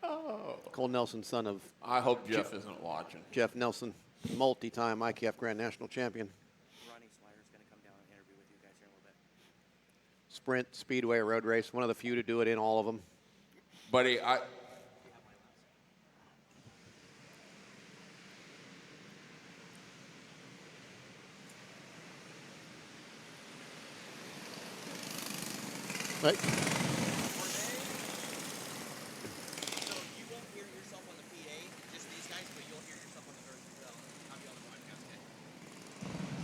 Oh. Cole Nelson, son of... I hope Jeff isn't watching. Jeff Nelson, multi-time IKF Grand National Champion. Ronnie Swire's going to come down and interview with you guys here in a little bit. Sprint, Speedway, road race, one of the few to do it in all of them. Buddy, Right.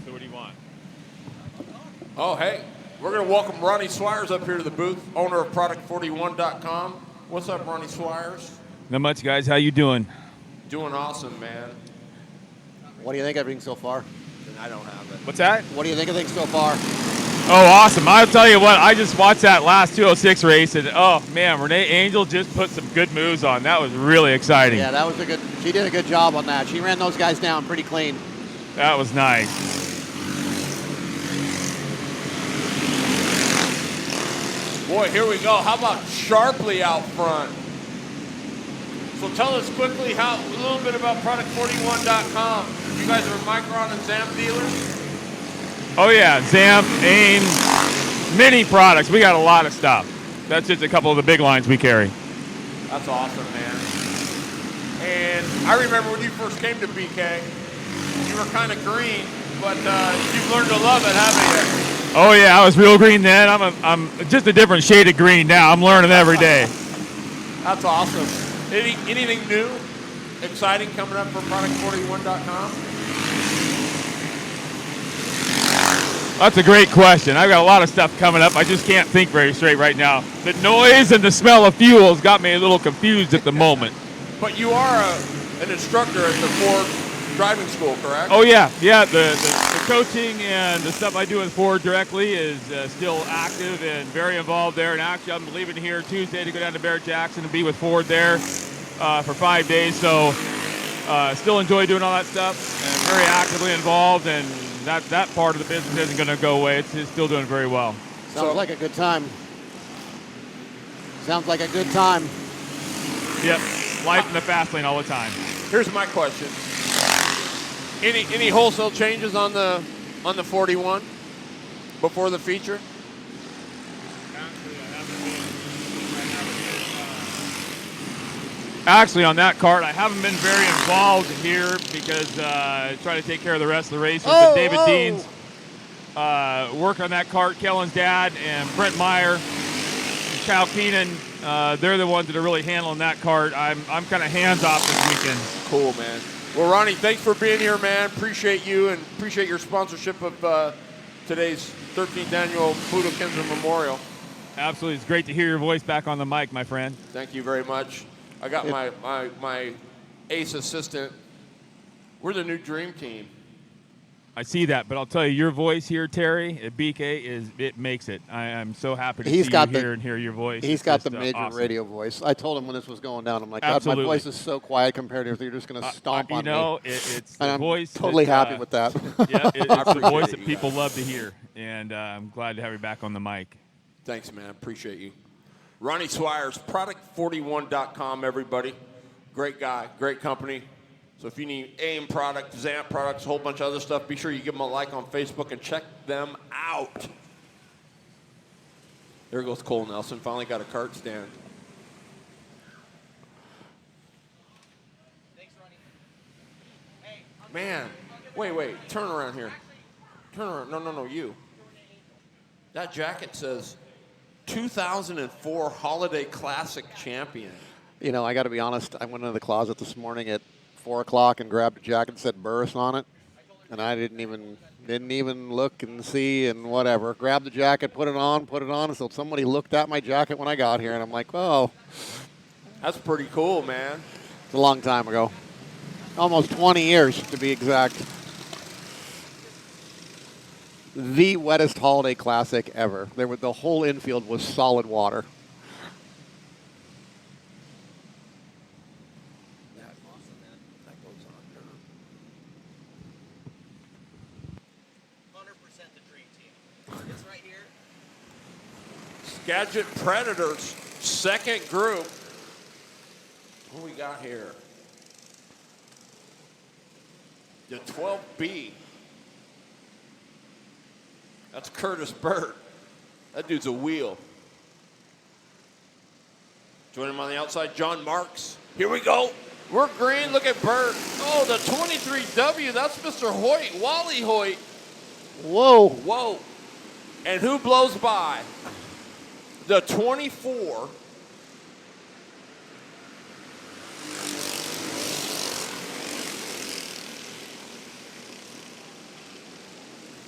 So what do you want? Oh, hey, we're going to welcome Ronnie Swires up here to the booth, owner of Product41.com. What's up, Ronnie Swires? Not much, guys. How you doing? Doing awesome, man. What do you think of everything so far? I don't have it. What's that? What do you think of things so far? Oh, awesome. I'll tell you what, I just watched that last 206 race, and oh, man, Renee Angel just put some good moves on. That was really exciting. Yeah, that was she did a good job on that. She ran those guys down pretty clean. That was nice. Boy, here we go. How about Sharply out front? So tell us quickly a little bit about Product41.com. You guys are Micron and ZAMP dealers? Oh, yeah, ZAMP, AIM, many products. We got a lot of stuff. That's just a couple of the big lines we carry. That's awesome, man. And I remember when you first came to BK, you were kind of green, but you've learned to love it, haven't you? Oh, yeah, I was real green then. I'm just a different shade of green now. I'm learning every day. That's awesome. Anything new, exciting coming up for Product41.com? That's a great question. I've got a lot of stuff coming up. I just can't think very straight right now. The noise and the smell of fuels got me a little confused at the moment. But you are an instructor at the Ford driving school, correct? Oh, yeah. Yeah, the coaching and the stuff I do with Ford directly is still active and very involved there. And actually, I'm leaving here Tuesday to go down to Barrett Jackson and be with Ford there for 5 days. So still enjoy doing all that stuff and very actively involved. And that part of the business isn't going to go away. It's still doing very well. Sounds like a good time. Sounds like a good time. Yep. Life in the fast lane all the time. Here's my question. Any wholesale changes on the 41 before the feature? Actually, on that kart, I haven't been very involved here because I try to take care of the rest of the races. But David Dean's work on that kart, Kellen's dad, and Brent Meyer, and Kyle Keenan, they're the ones that are really handling that kart. I'm kind of hands off this weekend. Cool, man. Well, Ronnie, thanks for being here, man. Appreciate you and appreciate your sponsorship of today's 13th annual Pluto Kinser Memorial. Absolutely. It's great to hear your voice back on the mic, my friend. Thank you very much. I got my ace assistant. We're the new dream team. I see that, but I'll tell you, your voice here, Terry, at BK, it makes it. I'm so happy to see you here and hear your voice. He's got the major awesome. radio voice. I told him when this was going down, I'm like, God, my voice is so quiet compared to if you're just going to stomp on me. You know, it's the and voice. I'm totally happy with that. Yeah, it's the voice that people love to hear, and I'm glad to have you back on the mic. Thanks, man. Appreciate you. Ronnie Swires, Product41.com, everybody. Great guy, great company. So if you need AIM product, ZAMP products, a whole bunch of other stuff, be sure you give them a like on Facebook and check them out. There goes Cole Nelson. Finally got a kart stand. Man, wait, turn around here. Turn around. No, you. That jacket says 2004 Holiday Classic Champion. You know, I got to be honest. I went into the closet this morning at 4 o'clock and grabbed a jacket that said Burris on it, and I didn't even look and see and whatever. Grabbed the jacket, put it on, and so somebody looked at my jacket when I got here, and I'm like, oh. That's pretty cool, man. It's a long time ago. Almost 20 years, to be exact. The wettest Holiday Classic ever. The whole infield was solid water. Gadget Predators, second group. What we got here? The 12B. That's Curtis Burt. That dude's a wheel. Join him on the outside, John Marks. Here we go. We're green. Look at Burt. Oh, the 23W. That's Mr. Hoyt, Wally Hoyt. Whoa. And who blows by? The 24.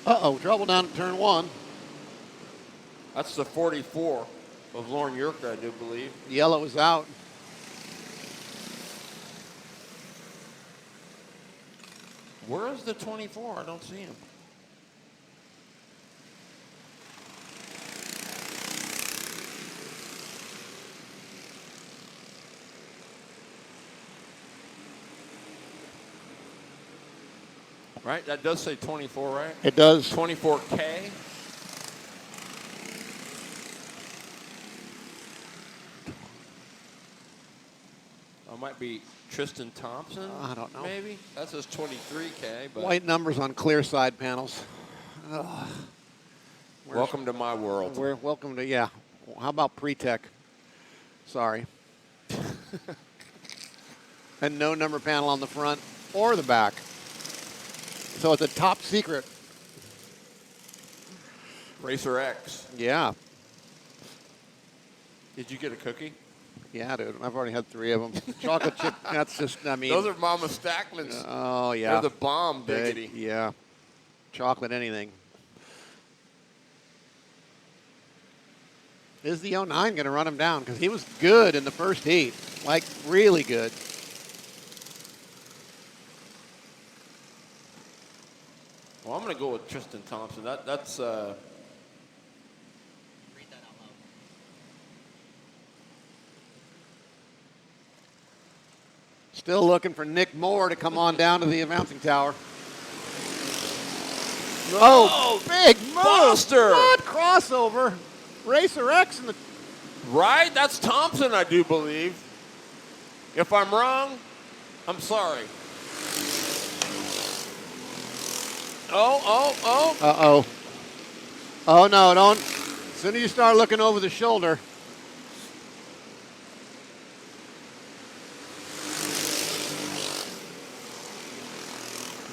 Uh-oh, trouble down at turn 1. That's the 44 of Lauren Yerker, I do believe. Yellow is out. Where is the 24? I don't see him. Right? That does say 24, right? It does. 24K. It might be Tristan Thompson. I don't know. Maybe. That says 23K. But White numbers on clear side panels. Ugh. Welcome to my world. Welcome to, yeah. How about pre-tech? Sorry. And no number panel on the front or the back. So it's a top secret. Racer X. Yeah. Did you get a cookie? Yeah, dude. I've already had 3 of them. Chocolate chip, that's just, I mean. Those are Mama Stackman's. Oh, yeah. They're the bomb, biggity. Yeah. Chocolate anything. Is the 09 going to run him down? Because he was good in the first heat. Like, really good. Well, I'm going to go with Tristan Thompson. That's Read that out loud. Still looking for Nick Moore to come on down to the announcing tower. Oh, big move. Foster. What crossover? Racer X in the... Right? That's Thompson, I do believe. If I'm wrong, I'm sorry. Oh. Uh-oh. Oh, no, don't. As soon as you start looking over the shoulder.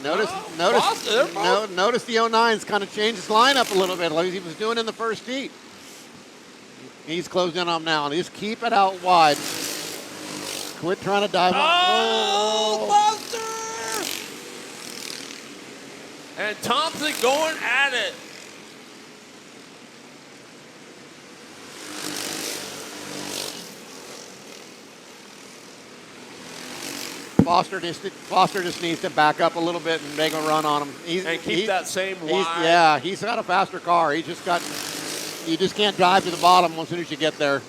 Notice the 09's kind of changed his lineup a little bit, like he was doing in the first heat. He's closed in on him now, and just keep it out wide. Quit trying to dive. Buster! And Thompson going at it. Foster just needs to back up a little bit and make a run on him. And keep that same wide. Yeah, he's got a faster car. You just can't drive to the bottom as soon as you get there.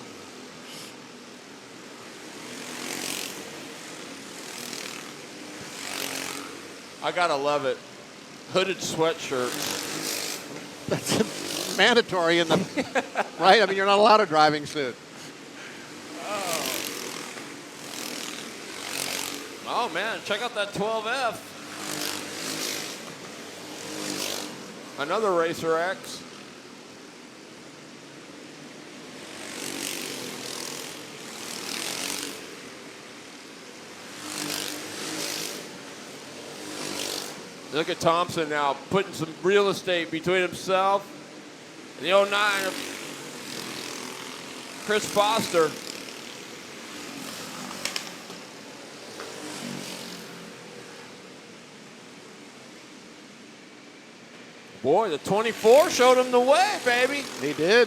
I gotta love it. Hooded sweatshirts. That's mandatory in the right. I mean, you're not allowed a driving suit. Oh man, check out that 12F. Another Racer X. Look at Thompson now putting some real estate between himself and the 09 of Chris Foster. Boy, the 24 showed him the way, baby. He did.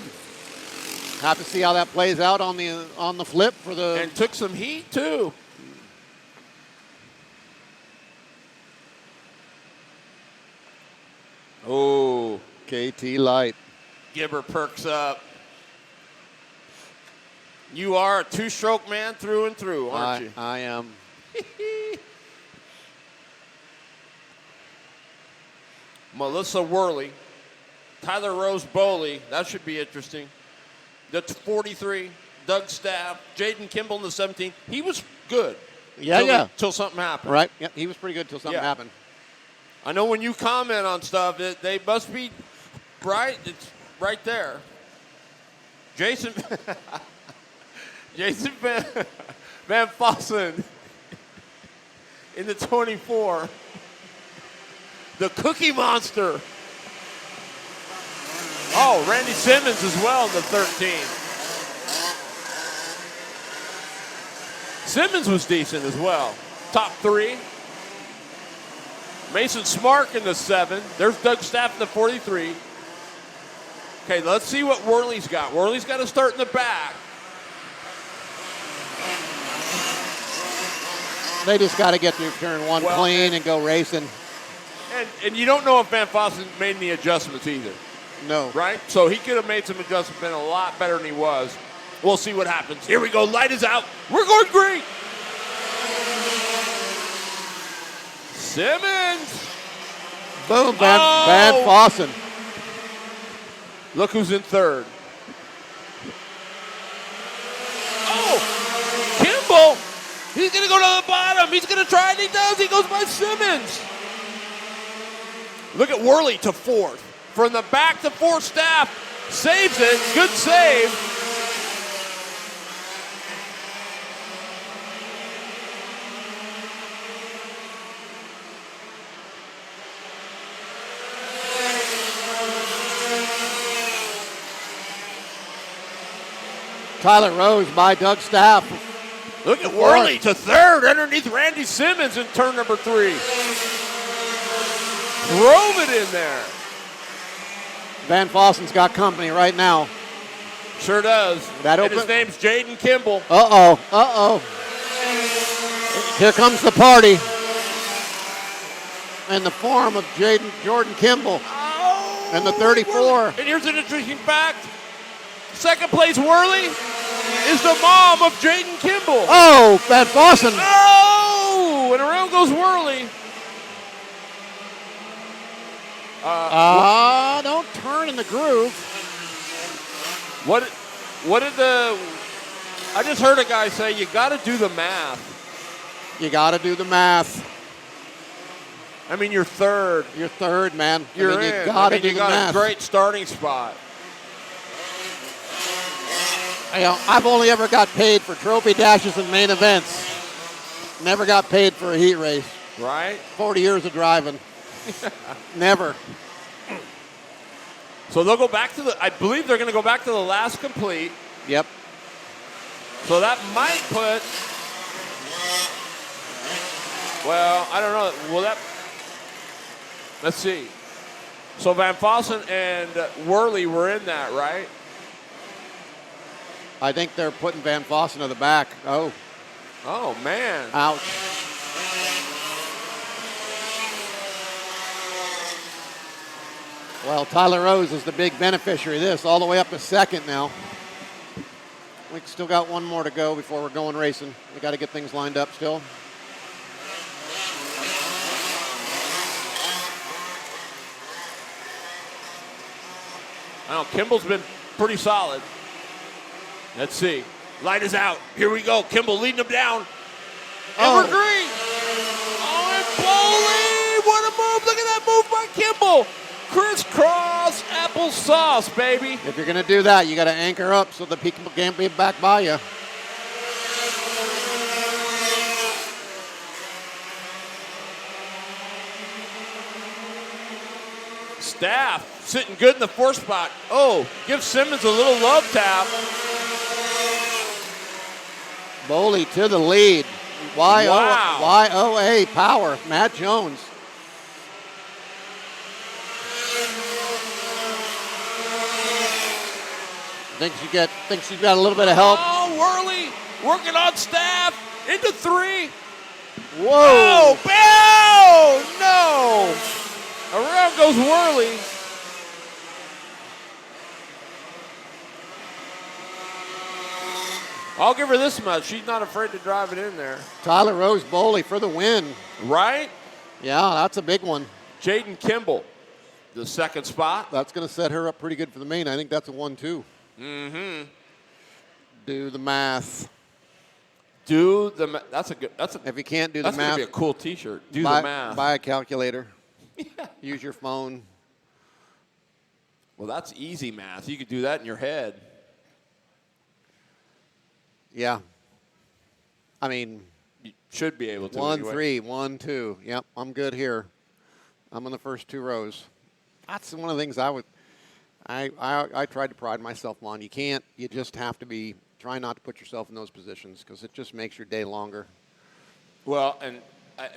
Have to see how that plays out on the flip for the. And took some heat too. Oh, KT Light. Gibber perks up. You are a two-stroke man through and through, aren't you? I am. Melissa Worley, Tyler Rose Bowley. That should be interesting. That's 43. Doug Staff, Jaden Kimball in the 17. He was good. Yeah. Till something happened. Right. Yeah, he was pretty good till something happened. I know when you comment on stuff, they must be right. It's right there. Jason Van Fossen in the 24. The Cookie Monster. Oh, Randy Simmons as well in the 13. Simmons was decent as well. Top 3. Mason Smark in the 7. There's Doug Staff in the 43. Okay, let's see what Worley's got. Worley's got to start in the back. They just got to get through turn 1 clean and go racing. And you don't know if Van Fossen made any adjustments either. No. Right? So he could have made some adjustments, been a lot better than he was. We'll see what happens. Here we go. Light is out. We're going green. Simmons. Boom, Van Fossen. Look who's in third. Oh, Kimball. He's going to go to the bottom. He's going to try, and he does. He goes by Simmons. Look at Worley to 4th. From the back to 4th, Staff saves it. Good save. Tyler Rose by Doug Staff. Look at Worley to 3rd underneath Randy Simmons in turn number 3. Drove it in there. Van Fossen's got company right now. Sure does. And his name's Jaden Kimball. Uh-oh. Here comes the party. In the form of Jordan Kimball. And the 34. And here's an interesting fact. Second place Worley is the mom of Jaden Kimball. Oh, Van Fossen. Oh, and around goes Worley. Don't turn in the groove. What did I just heard a guy say, you got to do the math. You got to do the math. I mean, you're third. You're third, man. You're I mean, in. You got to do the you got math. a great starting spot. I've only ever got paid for trophy dashes and main events. Never got paid for a heat race. Right? 40 years of driving. Never. So they'll go back to I believe they're going to go back to the last complete. Yep. So that might put, well, I don't know. Let's see. So Van Fossen and Worley were in that, right? I think they're putting Van Fossen to the back. Oh, man. Ouch. Well, Tyler Rose is the big beneficiary of this, all the way up to 2nd now. We still got one more to go before we're going racing. We got to get things lined up still. I know Kimball's been pretty solid. Let's see. Light is out. Here we go. Kimball leading him down. And we're green. Oh, and Bowley. What a move. Look at that move by Kimball. Crisscross applesauce, baby. If you're going to do that, you got to anchor up so the people can't be back by you. Staff sitting good in the 4th spot. Oh, give Simmons a little love tap. Boley to the lead. Wow. YOA power. Matt Jones. Thinks you got a little bit of help. Oh, Worley working on Staff into 3. Whoa. Oh, no. Around goes Worley. I'll give her this much. She's not afraid to drive it in there. Tyler Rose Boley for the win. Right? Yeah, that's a big one. Jaden Kimball, the 2nd spot. That's going to set her up pretty good for the main. I think that's a 1-2. Mm-hmm. Do the math. That's a good. If you can't do the that's math, gonna be a cool T-shirt. Do buy, the math. Buy a calculator. Use your phone. Well, that's easy math. You could do that in your head. Yeah. I mean, you should be able to. 1, anyway. 3, 1, 2. Yep, I'm good here. I'm in the first 2 rows. That's one of the things I tried to pride myself on. You just have to be. Try not to put yourself in those positions because it just makes your day longer. Well, and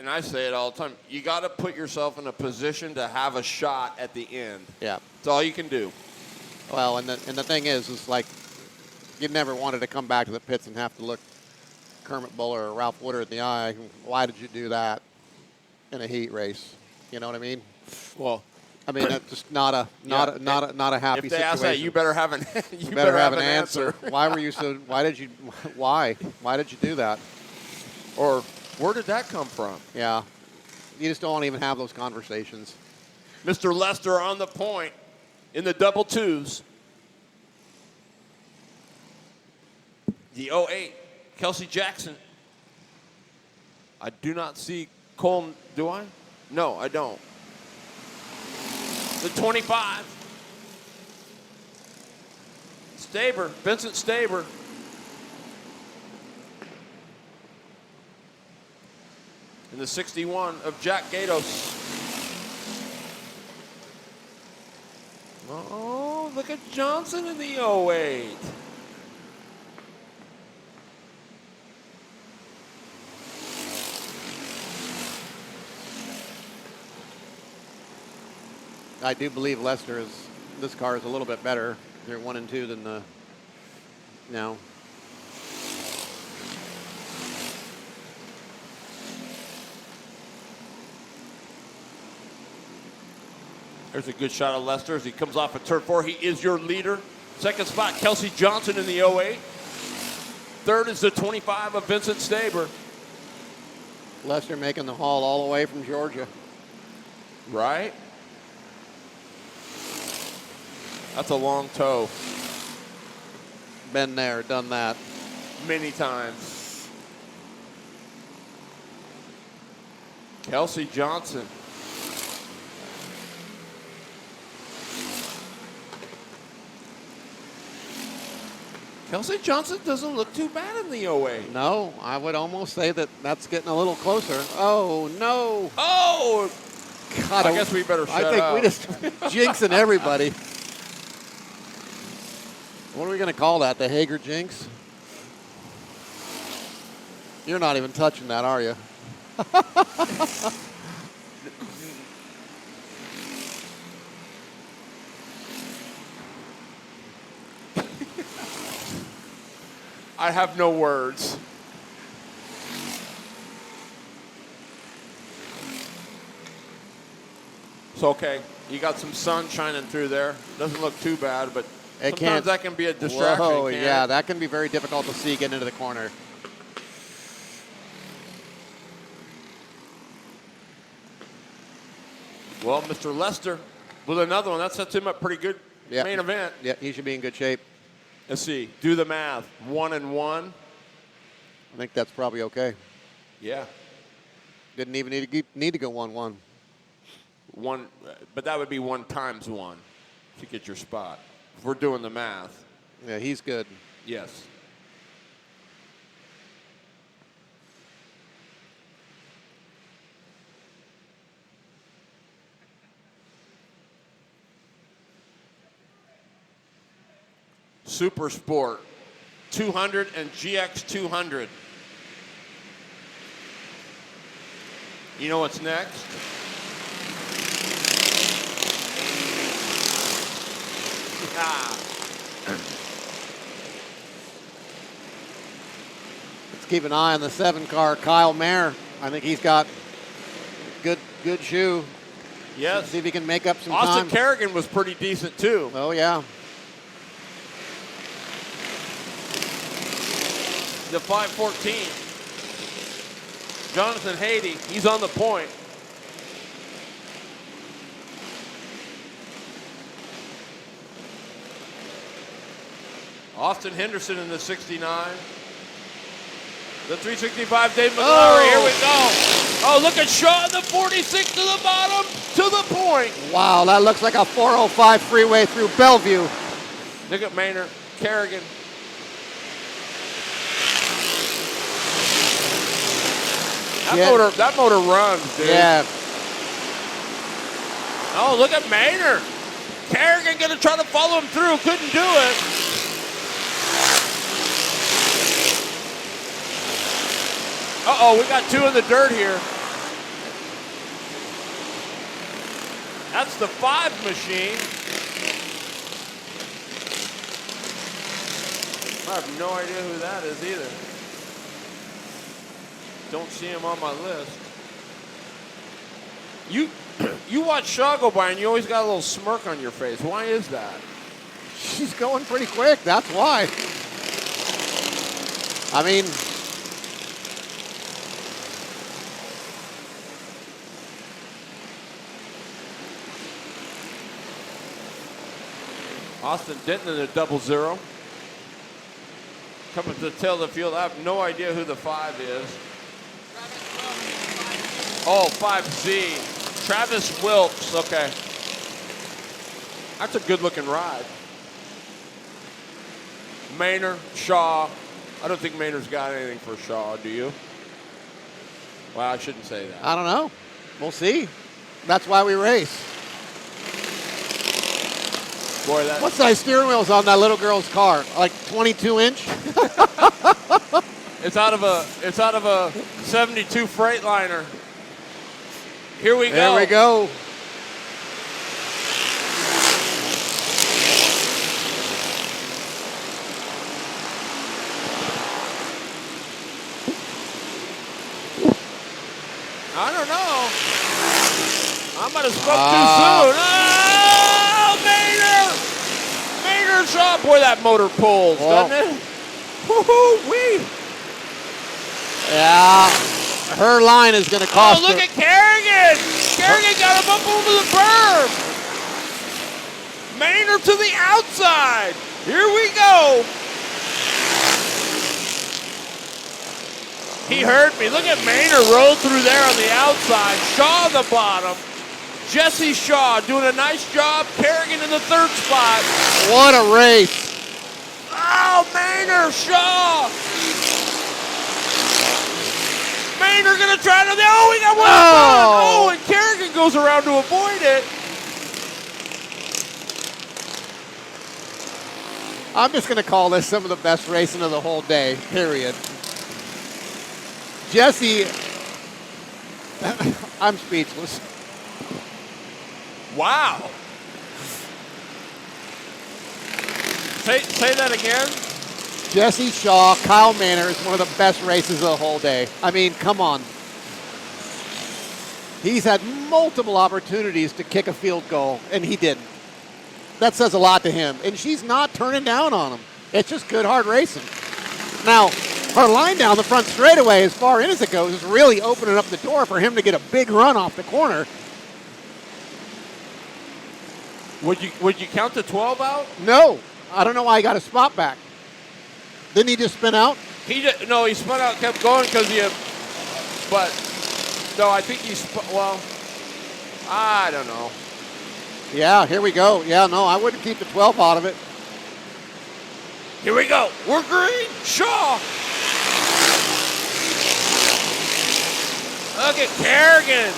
I say it all the time. You got to put yourself in a position to have a shot at the end. Yeah. That's all you can do. Well, and the thing is like you never wanted to come back to the pits and have to look Kermit Buller or Ralph Woodard in the eye. Why did you do that in a heat race? You know what I mean? Well, I mean, that's just not a happy situation. If they ask that, you better have an answer. Why were you so? Why did you do that? Or where did that come from? Yeah, you just don't even have those conversations. Mr. Lester on the point in the double 2s. The 08, Kelsey Jackson. I do not see Cole. Do I? No, I don't. The 25. Staber, Vincent Staber. And the 61 of Jack Gatos. Oh, look at Johnson in the 08. I do believe this car is a little bit better. They're 1 and 2 than the, no. There's a good shot of Lester as he comes off of turn 4. He is your leader. 2nd spot, Kelsey Johnson in the 08. 3rd is the 25 of Vincent Staber. Lester making the haul all the way from Georgia. Right? That's a long toe. Been there, done that. Many times. Kelsey Johnson. Kelsey Johnson doesn't look too bad in the 08. No, I would almost say that's getting a little closer. Oh, no. Oh! God, I guess we better shut I think up. we just jinxing everybody. What are we going to call that? The Hager jinx? You're not even touching that, are you? I have no words. It's okay. You got some sun shining through there. Doesn't look too bad, but sometimes that can be a distraction. Whoa, yeah, that can be very difficult to see getting into the corner. Well, Mr. Lester with another one. That sets him up pretty good. Yeah. Main event. Yeah, he should be in good shape. Let's see. Do the math. 1 and 1. I think that's probably okay. Yeah. Didn't even need to go 1-1. One, but that would be 1 times 1 to get your spot. If we're doing the math. Yeah, he's good. Yes. Super Sport 200 and GX 200. You know what's next? Let's keep an eye on the 7 car, Kyle Mayer. I think he's got good shoe. Yes. Let's see if he can make up some Austin time. Kerrigan was pretty decent too. Oh yeah. The 514. Jonathan Haiti, he's on the point. Austin Henderson in the 69. The 365, Dave McLaury, Here we go. Oh, look at Shaw in the 46 to the bottom, to the point. Wow, that looks like a 405 freeway through Bellevue. Look at Maynard, Kerrigan. That motor runs, dude. Yeah. Oh, look at Maynard. Kerrigan gonna try to follow him through, couldn't do it. Uh-oh, we got 2 in the dirt here. That's the 5 machine. I have no idea who that is either. Don't see him on my list. You watch Shaw go by and you always got a little smirk on your face. Why is that? She's going pretty quick, that's why. I mean, Austin Denton in a 00. Coming to the tail of the field. I have no idea who the 5 is. Oh, 5Z. Travis Wilkes. Okay. That's a good-looking ride. Maynard, Shaw. I don't think Maynard's got anything for Shaw, do you? Well, I shouldn't say that. I don't know. We'll see. That's why we race. Boy, that. What size steering wheel's on that little girl's car? Like 22 inch? It's out of a 72 Freightliner. Here we go. There we go. I don't know. I might have spoke too soon. Oh, Maynard! Maynard Shaw. Boy, that motor pulls, doesn't it? Woo-hoo-wee. Yeah. Her line is going to cost Oh, look her. at Kerrigan! Kerrigan got him up over the berm. Maynard to the outside. Here we go. He heard me. Look at Maynard roll through there on the outside. Shaw on the bottom. Jesse Shaw doing a nice job. Kerrigan in the 3rd spot. What a race. Oh, Maynard, Shaw. Maynard gonna try to, oh, we got one back. Oh, and Kerrigan goes around to avoid it. I'm just going to call this some of the best racing of the whole day, period. Jesse, I'm speechless. Wow. Say that again. Jesse Shaw, Kyle Manor is one of the best races of the whole day. I mean, come on. He's had multiple opportunities to kick a field goal, and he didn't. That says a lot to him. And she's not turning down on him. It's just good, hard racing. Now, her line down the front straightaway, as far in as it goes, is really opening up the door for him to get a big run off the corner. Would you count the 12 out? No. I don't know why he got a spot back. Didn't he just spin out? No, he spun out, kept going because but no, I think well, I don't know. Yeah, here we go. Yeah, no, I wouldn't keep the 12 out of it. Here we go. We're green. Shaw. Look at Kerrigan.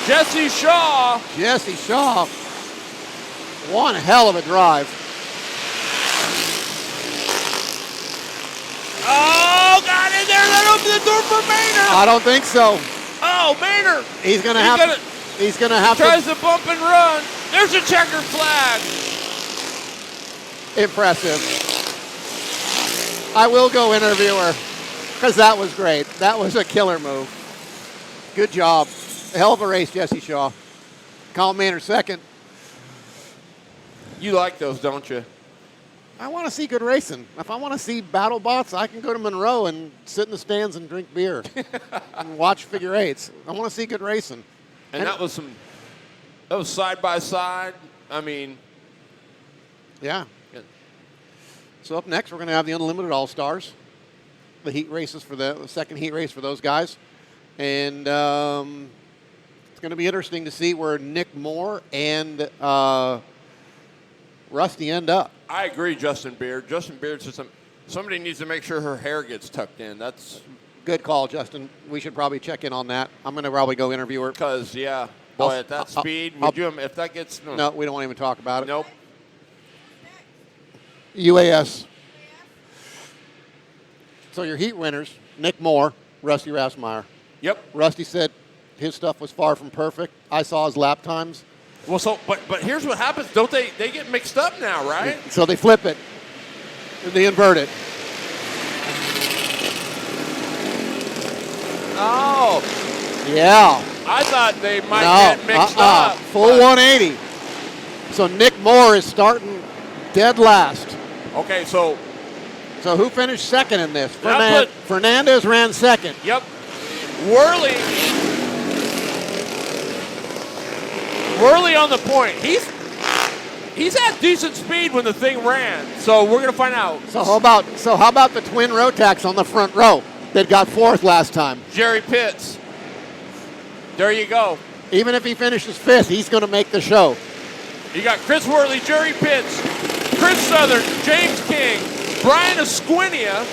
Jesse Shaw. Jesse Shaw. One hell of a drive. Oh, got in there. That opened the door for Maynard. I don't think so. Oh, Maynard. He's gonna have to tries to bump and run. There's a checker flag. Impressive. I will go interviewer because that was great. That was a killer move. Good job. A hell of a race, Jesse Shaw. Colin Maynard second. You like those, don't you? I want to see good racing. If I want to see battle bots, I can go to Monroe and sit in the stands and drink beer and watch figure eights. I want to see good racing. And that was side by side. I mean, yeah. So up next, we're going to have the Unlimited All-Stars, the heat races for the second heat race for those guys. And it's going to be interesting to see where Nick Moore and Rusty end up. I agree, Justin Beard. Justin Beard says somebody needs to make sure her hair gets tucked in. That's good call, Justin. We should probably check in on that. I'm going to probably go interview her. Because, yeah, boy, at that speed, if that gets... No, we don't want to even talk about it. Nope. UAS. So your heat winners, Nick Moore, Rusty Rasmeyer. Yep. Rusty said his stuff was far from perfect. I saw his lap times. Well, so but here's what happens. Don't they get mixed up now, right? So they flip it. They invert it. Oh. Yeah. I thought they might get mixed up. Full 180. So Nick Moore is starting dead last. Okay, so who finished second in this? Put- Fernandez ran second. Yep. Worley on the point. He's had decent speed when the thing ran. So we're gonna find out. So how about the twin Rotax on the front row that got fourth last time? Jerry Pitts. There you go. Even if he finishes fifth, he's gonna make the show. You got Chris Worley, Jerry Pitts, Chris Southern, James King, Brian Esquinia,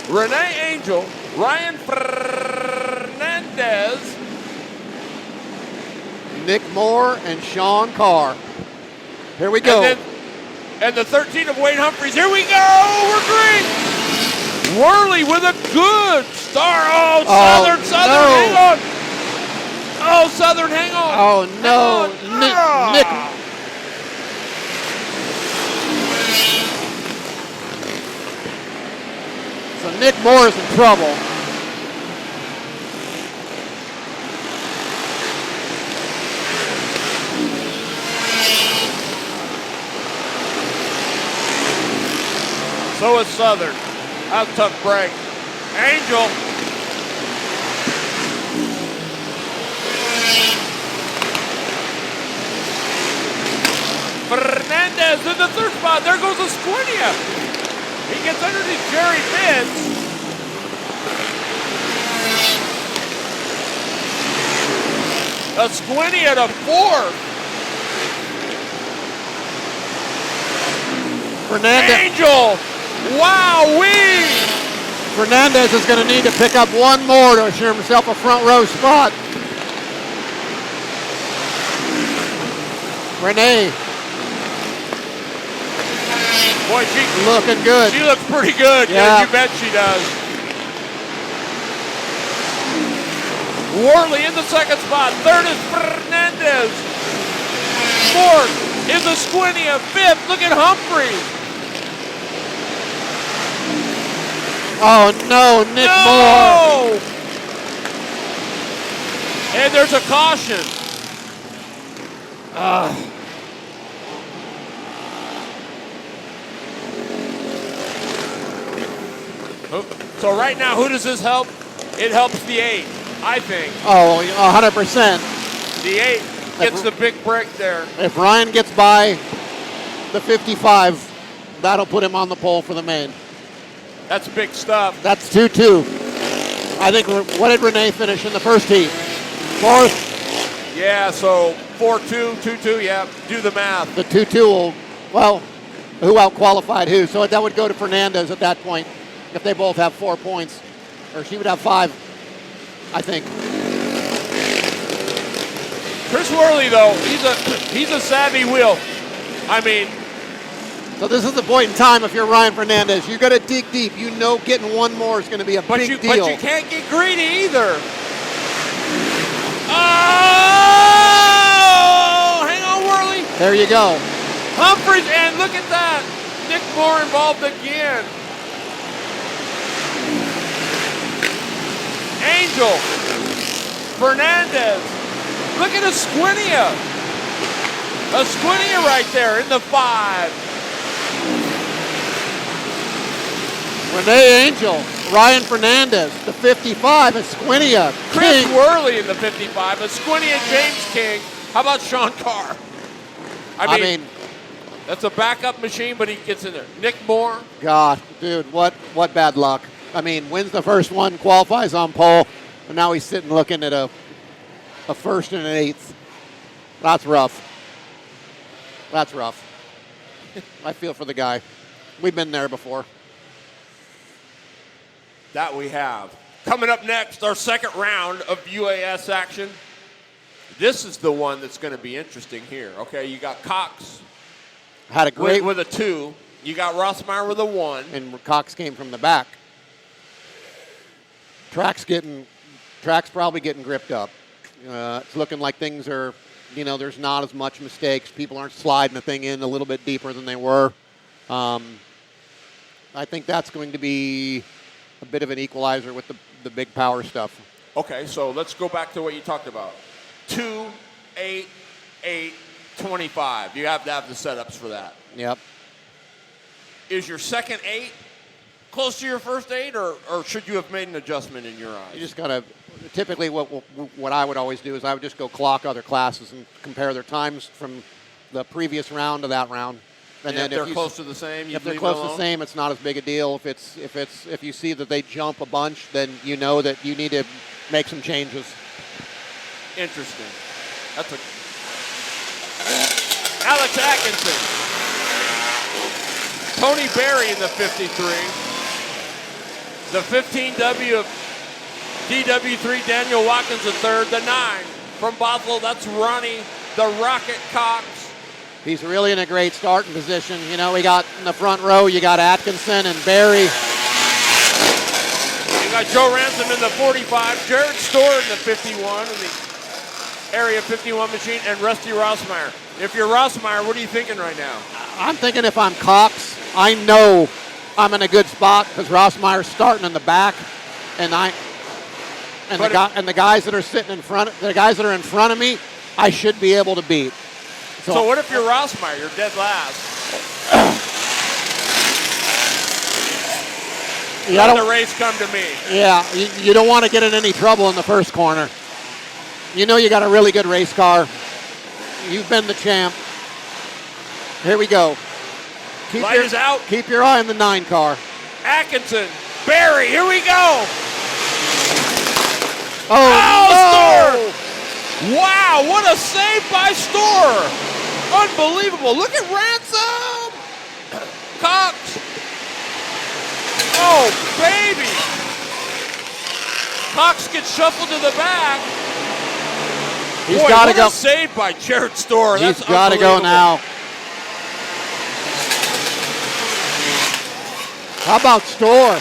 Renee Angel, Ryan Fernandez, Nick Moore, and Sean Carr. Here we go. And the 13 of Wade Humphreys. Here we go. We're green. Worley with a good start. Oh, Southern, hang on. Oh, Southern, hang on. Oh, no. Nick. So Nick Moore is in trouble. So is Southern. That's a tough break. Angel. Fernandez in the third spot. There goes Esquinia. He gets underneath Jerry Pitts. Esquinia to fourth. Fernandez. Angel. Wow-wee. Fernandez is going to need to pick up one more to assure himself a front row spot. Renee. Boy, she's looking good. She looks pretty good. Yeah. You bet she does. Worley in the second spot. Third is Fernandez. Fourth is Esquinia. Fifth, look at Humphreys. Oh, no, Nick Moore. And there's a caution. So right now, who does this help? It helps the 8, I think. Oh, 100%. The 8 gets the big break there. If Ryan gets by the 55, that'll put him on the pole for the main. That's big stuff. That's 2-2. I think, what did Renee finish in the first heat? Fourth? Yeah, so 4-2, 2-2, yeah, do the math. The 2-2 will, well, who out-qualified who? So that would go to Fernandez at that point if they both have 4 points. Or she would have 5, I think. Chris Worley, though, he's a savvy wheel. I mean, so this is the point in time if you're Ryan Fernandez. You got to dig deep. You know getting one more is going to be a big deal. But you can't get greedy either. Oh! Hang on, Worley. There you go. Humphreys, and look at that. Nick Moore involved again. Angel. Fernandez. Look at Esquinia. Esquinia right there in the 5. Renee Angel, Ryan Fernandez, the 55, Esquinia, Chris King. Worley in the 55, Esquinia, James King. How about Sean Carr? I mean, that's a backup machine, but he gets in there. Nick Moore. God, dude, what bad luck. I mean, wins the first one, qualifies on pole, and now he's sitting looking at a first and an 8th. That's rough. That's rough. I feel for the guy. We've been there before. That we have. Coming up next, our second round of UAS action. This is the one that's going to be interesting here. Okay, you got Cox Had a great with a 2. You got Rossmeyer with a 1. And Cox came from the back. Track's probably getting gripped up. It's looking like things are, there's not as much mistakes. People aren't sliding the thing in a little bit deeper than they were. I think that's going to be a bit of an equalizer with the big power stuff. Okay, so let's go back to what you talked about. 2, 8, 8, 25. You have to have the setups for that. Yep. Is your second 8 close to your first 8, or should you have made an adjustment in your eyes? You just got to, typically what I would always do is I would just go clock other classes and compare their times from the previous round to that round. And then if they're close to the same, if they're close to the same, it's not as big a deal. If you see that they jump a bunch, then you know that you need to make some changes. Interesting. That's Alex Atkinson. Tony Berry in the 53. The 15W of DW3, Daniel Watkins III. The 9 from Bothell, that's Ronnie the Rocket Cox. He's really in a great starting position. We got in the front row, you got Atkinson and Barry. You got Joe Ransom in the 45, Jared Storr in the 51, in the Area 51 machine, and Rusty Rossmeyer. If you're Rossmeyer, what are you thinking right now? I'm thinking if I'm Cox, I know I'm in a good spot because Rossmeyer's starting in the back, and the guys that are sitting in front, the guys that are in front of me, I should be able to beat. So what if you're Rossmeyer? You're dead last. Let the race come to me. Yeah, you don't want to get in any trouble in the first corner. You got a really good race car. You've been the champ. Here we go. Light is out. Keep your eye on the 9 car. Atkinson, Barry, here we go. Oh, Storr! Wow, what a save by Storr! Unbelievable. Look at Ransom! Cox! Oh, baby! Cox gets shuffled to the back. He's got to go. Saved by Jared Storr. He's got to go now. How about Storr?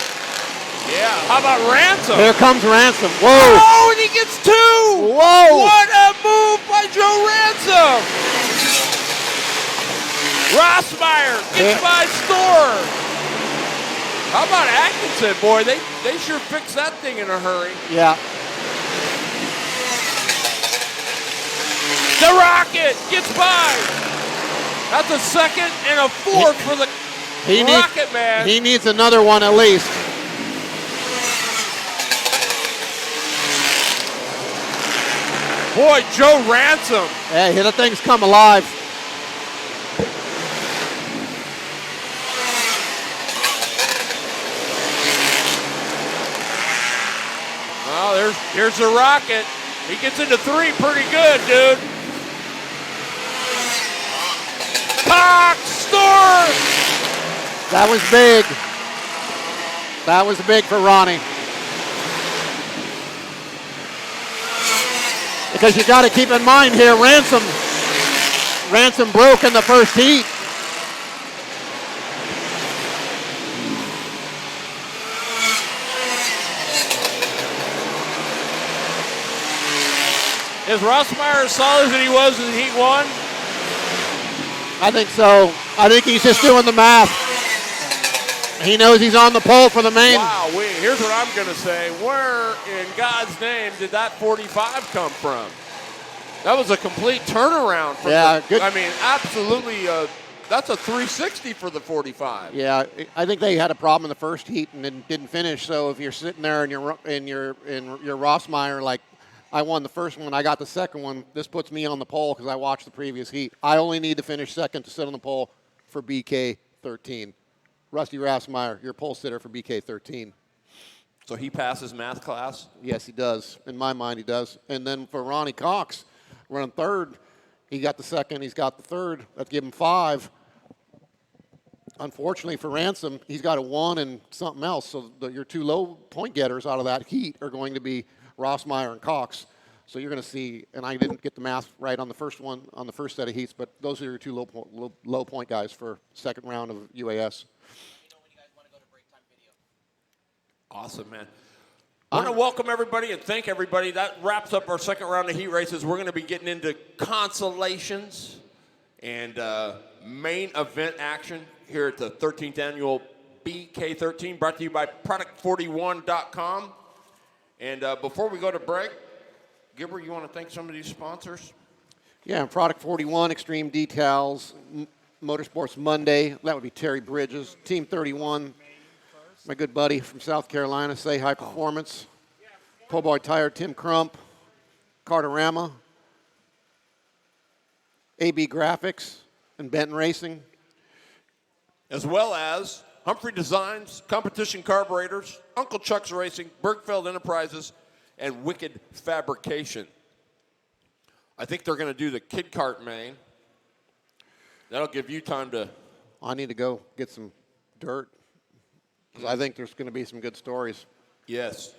Yeah. How about Ransom? Here comes Ransom. Whoa. Oh, and he gets 2. Whoa. What a move by Joe Ransom. Rossmeyer gets by Storr. How about Atkinson? Boy, they sure fixed that thing in a hurry. Yeah. The Rocket gets by. That's a second and a 4th for the Rocket man. He needs another one at least. Boy, Joe Ransom. Hey, the thing's come alive. Well, here's the Rocket. He gets into 3 pretty good, dude. Cox, Storr. That was big. That was big for Ronnie. because you got to keep in mind here, Ransom broke in the first heat. Is Rossmeyer as solid as he was in Heat 1? I think so. I think he's just doing the math. He knows he's on the pole for the main. Wow, here's what I'm going to say. Where in God's name did that 45 come from? That was a complete turnaround. Good. I mean, absolutely. That's a 360 for the 45. Yeah, I think they had a problem in the first heat and then didn't finish. So if you're sitting there and you're Rossmeyer, like, I won the first one, I got the second one, this puts me on the pole because I watched the previous heat. I only need to finish second to sit on the pole for BK13. Rusty Rossmeyer, your pole sitter for BK13. So he passes math class? Yes, he does. In my mind, he does. And then for Ronnie Cox, running third, he got the second, he's got the third. That give him 5. Unfortunately for Ransom, he's got a 1 and something else. So your 2 low point getters out of that heat are going to be Rossmeyer and Cox. So you're going to see, and I didn't get the math right on the first one, on the first set of heats, but those are your 2 low point guys for second round of UAS. Awesome, man. I want to welcome everybody and thank everybody. That wraps up our second round of heat races. We're going to be getting into consolations and main event action here at the 13th annual BK13, brought to you by Product41.com. And before we go to break, Gibber, you want to thank some of these sponsors? Yeah, Product 41, Extreme Details, Motorsports Monday, that would be Terry Bridges, Team 31, my good buddy from South Carolina, Say High Performance, Po' Boy Tire, Tim Crump, Cartorama, AB Graphics, and Benton Racing. As well as Humphrey Designs, Competition Carburetors, Uncle Chuck's Racing, Bergfeld Enterprises, and Wicked Fabrication. I think they're going to do the Kid Kart main. That'll give you time to... I need to go get some dirt, because I think there's going to be some good stories. Yes.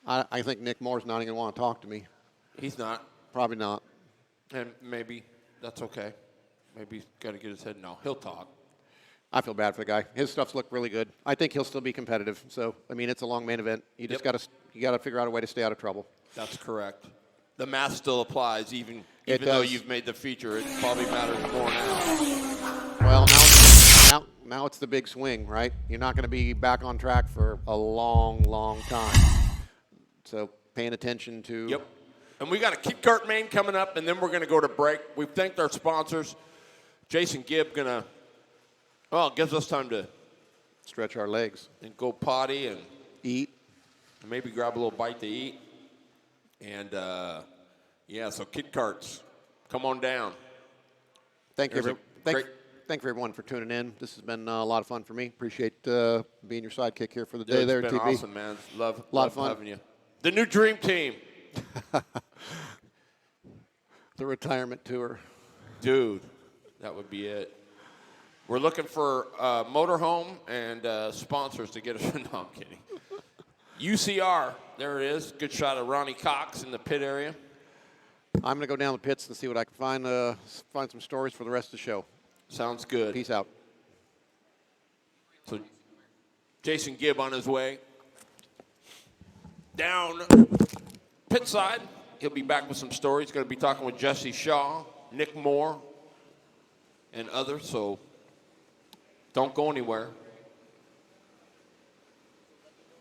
I think Nick Moore's not even going to want to talk to me. He's not. Probably not. And maybe that's okay. Maybe he's got to get his head... No, he'll talk. I feel bad for the guy. His stuff's looked really good. I think he'll still be competitive. So, I mean, it's a long main event. You just got to figure out a way to stay out of trouble. That's correct. The math still applies, even though you've made the feature. It probably matters more now. Well, now it's the big swing, right? You're not going to be back on track for a long, long time. So, paying attention to... Yep. And we got a Kid Kart main coming up, and then we're going to go to break. We've thanked our sponsors. Jason Gibb going to... Well, it gives us time to stretch our legs and go potty and eat, and maybe grab a little bite to eat. And yeah, so Kid Karts, come on down. Thank you everyone for tuning in. This has been a lot of fun for me. Appreciate being your sidekick here for the day. It's been awesome, man. Love fun having you. The new dream team. The retirement tour. Dude, that would be it. We're looking for a motorhome and sponsors to get us. No, I'm kidding. UCR, there it is. Good shot of Ronnie Cox in the pit area. I'm going to go down the pits and see what I can find some stories for the rest of the show. Sounds good. Peace out. So Jason Gibb on his way down pit side. He'll be back with some stories. He's going to be talking with Jesse Shaw, Nick Moore, and others. So don't go anywhere.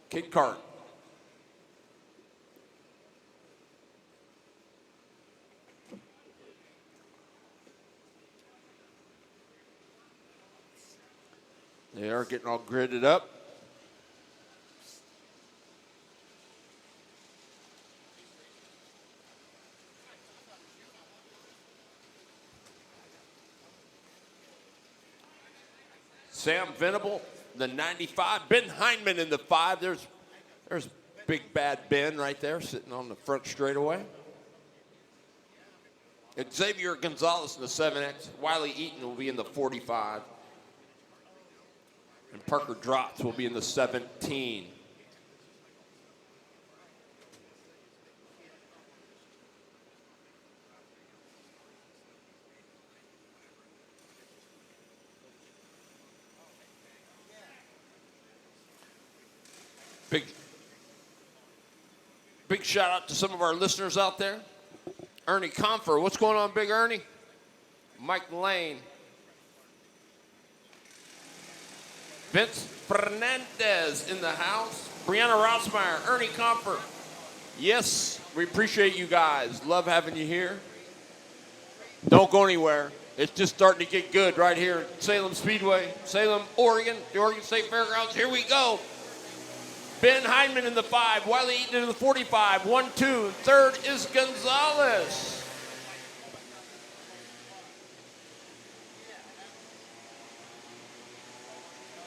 Kid Kart. They are getting all gridded up. Sam Venable, the 95. Ben Hindman in the 5. There's big bad Ben right there sitting on the front straightaway. Xavier Gonzalez in the 7X. Wiley Eaton will be in the 45. And Parker Drotz will be in the 17. Big shout out to some of our listeners out there. Ernie Comfer, what's going on, Big Ernie? Mike Lane. Vince Fernandez in the house. Brianna Rossmeyer, Ernie Comfer. Yes, we appreciate you guys. Love having you here. Don't go anywhere. It's just starting to get good right here at Salem Speedway, Salem, Oregon, the Oregon State Fairgrounds. Here we go. Ben Heinman in the 5, Wiley Eaton in the 45, 1, 2, third is Gonzalez.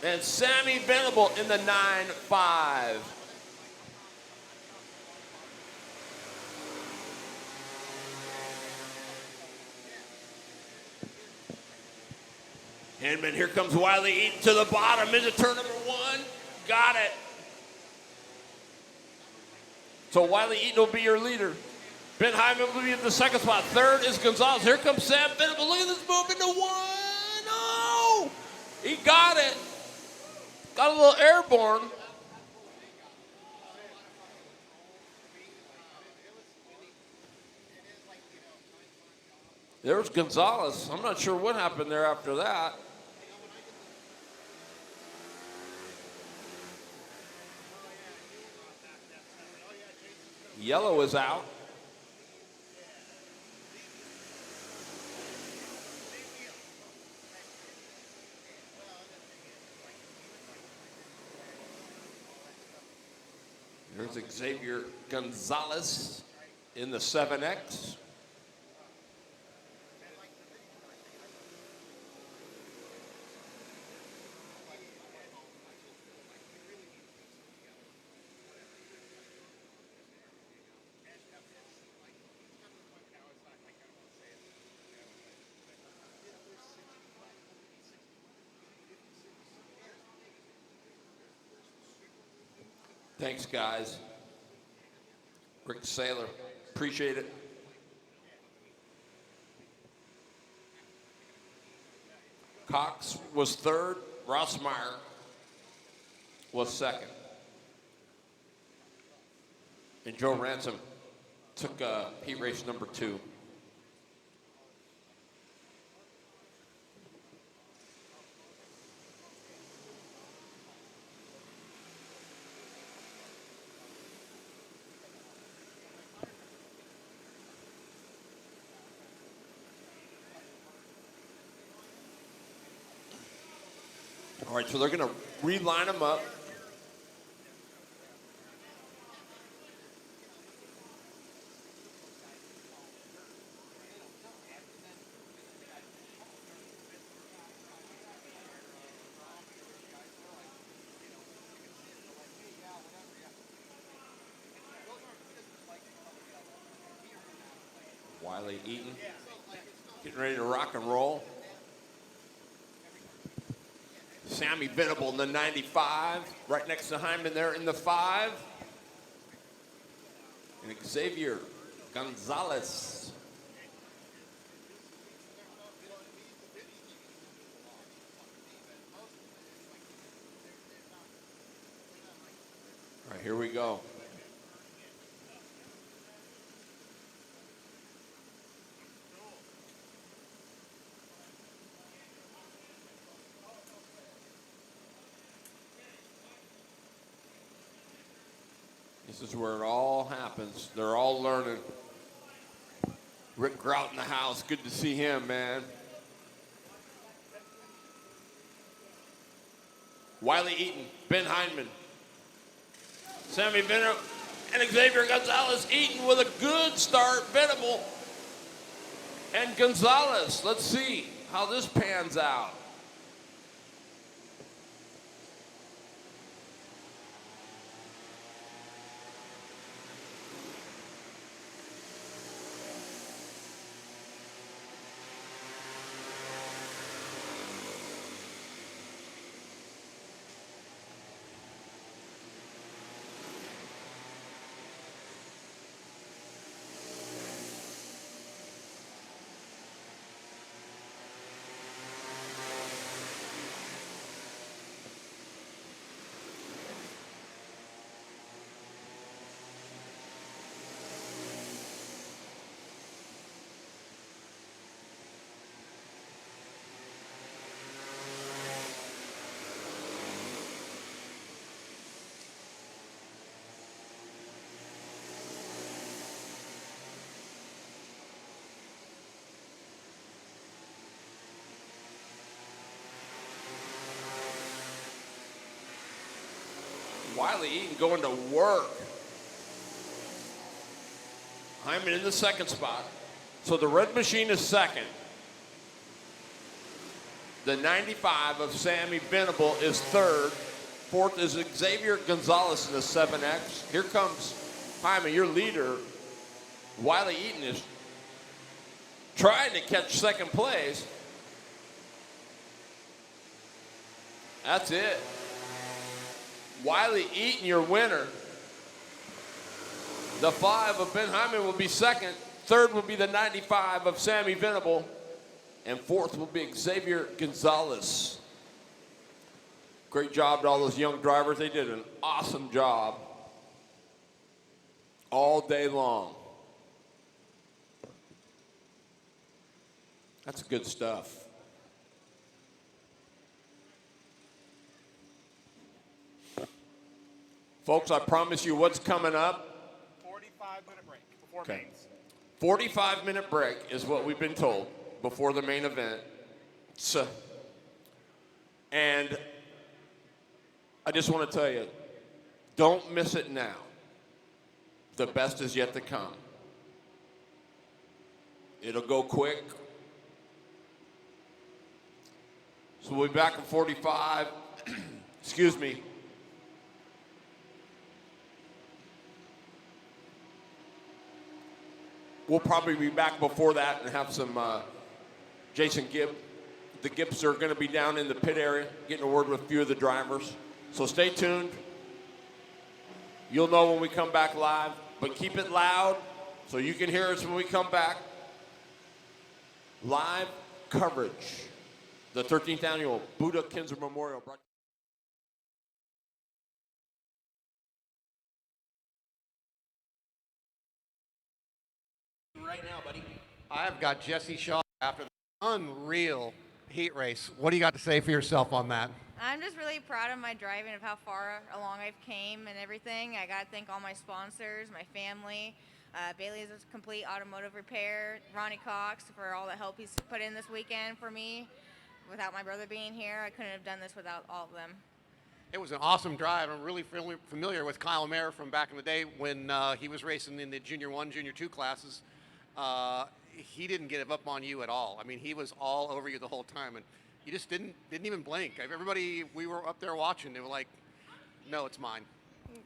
And Sammy Venable in the 9-5. Hinman, here comes Wiley Eaton to the bottom into turn number 1. Got it. So Wiley Eaton will be your leader. Ben Hyman will be in the second spot. Third is Gonzalez. Here comes Sam Venable. Look at this move into 1. Oh! He got it. Got a little airborne. There's Gonzalez. I'm not sure what happened there after that. Yellow is out. There's Xavier Gonzalez in the 7X. Thanks, guys. Rick Saylor, appreciate it. Cox was third. Rossmeyer was second. And Joe Ransom took heat race number 2. All right, so they're going to reline them up. Wiley Eaton getting ready to rock and roll. Sammy Venable in the 95, right next to Hyman there in the 5. And Xavier Gonzalez. All right, here we go. This is where it all happens. They're all learning. Rick Grout in the house. Good to see him, man. Wiley Eaton, Ben Heinman, Sammy Venable, and Xavier Gonzalez. Eaton with a good start. Venable and Gonzalez. Let's see how this pans out. Wiley Eaton going to work. Hyman in the second spot. So the red machine is second. The 95 of Sammy Venable is third. Fourth is Xavier Gonzalez in the 7X. Here comes Hyman, your leader. Wiley Eaton is trying to catch second place. That's it. Wiley Eaton, your winner. The 5 of Ben Hyman will be second. Third will be the 95 of Sammy Venable. And fourth will be Xavier Gonzalez. Great job to all those young drivers. They did an awesome job all day long. That's good stuff. Folks, I promise you what's coming up. 45-minute break before mains. 45-minute break is what we've been told before the main event. So, and I just want to tell you, don't miss it now. The best is yet to come. It'll go quick. So we'll be back in 45. Excuse me. We'll probably be back before that and have some Jason Gibb. The Gibbs are going to be down in the pit area, getting a word with a few of the drivers. So stay tuned. You'll know when we come back live, but keep it loud so you can hear us when we come back. Live coverage. The 13th annual Budda Kinser Memorial. Right now, buddy. I've got Jesse Shaw after the unreal heat race. What do you got to say for yourself on that? I'm just really proud of my driving, of how far along I've came and everything. I got to thank all my sponsors, my family, Bailey's Complete Automotive Repair, Ronnie Cox for all the help he's put in this weekend for me. Without my brother being here, I couldn't have done this without all of them. It was an awesome drive. I'm really familiar with Kyle Mayer from back in the day when he was racing in the Junior 1, Junior 2 classes. He didn't give up on you at all. I mean, he was all over you the whole time, and you just didn't even blink. Everybody, we were up there watching, they were like, no, it's mine.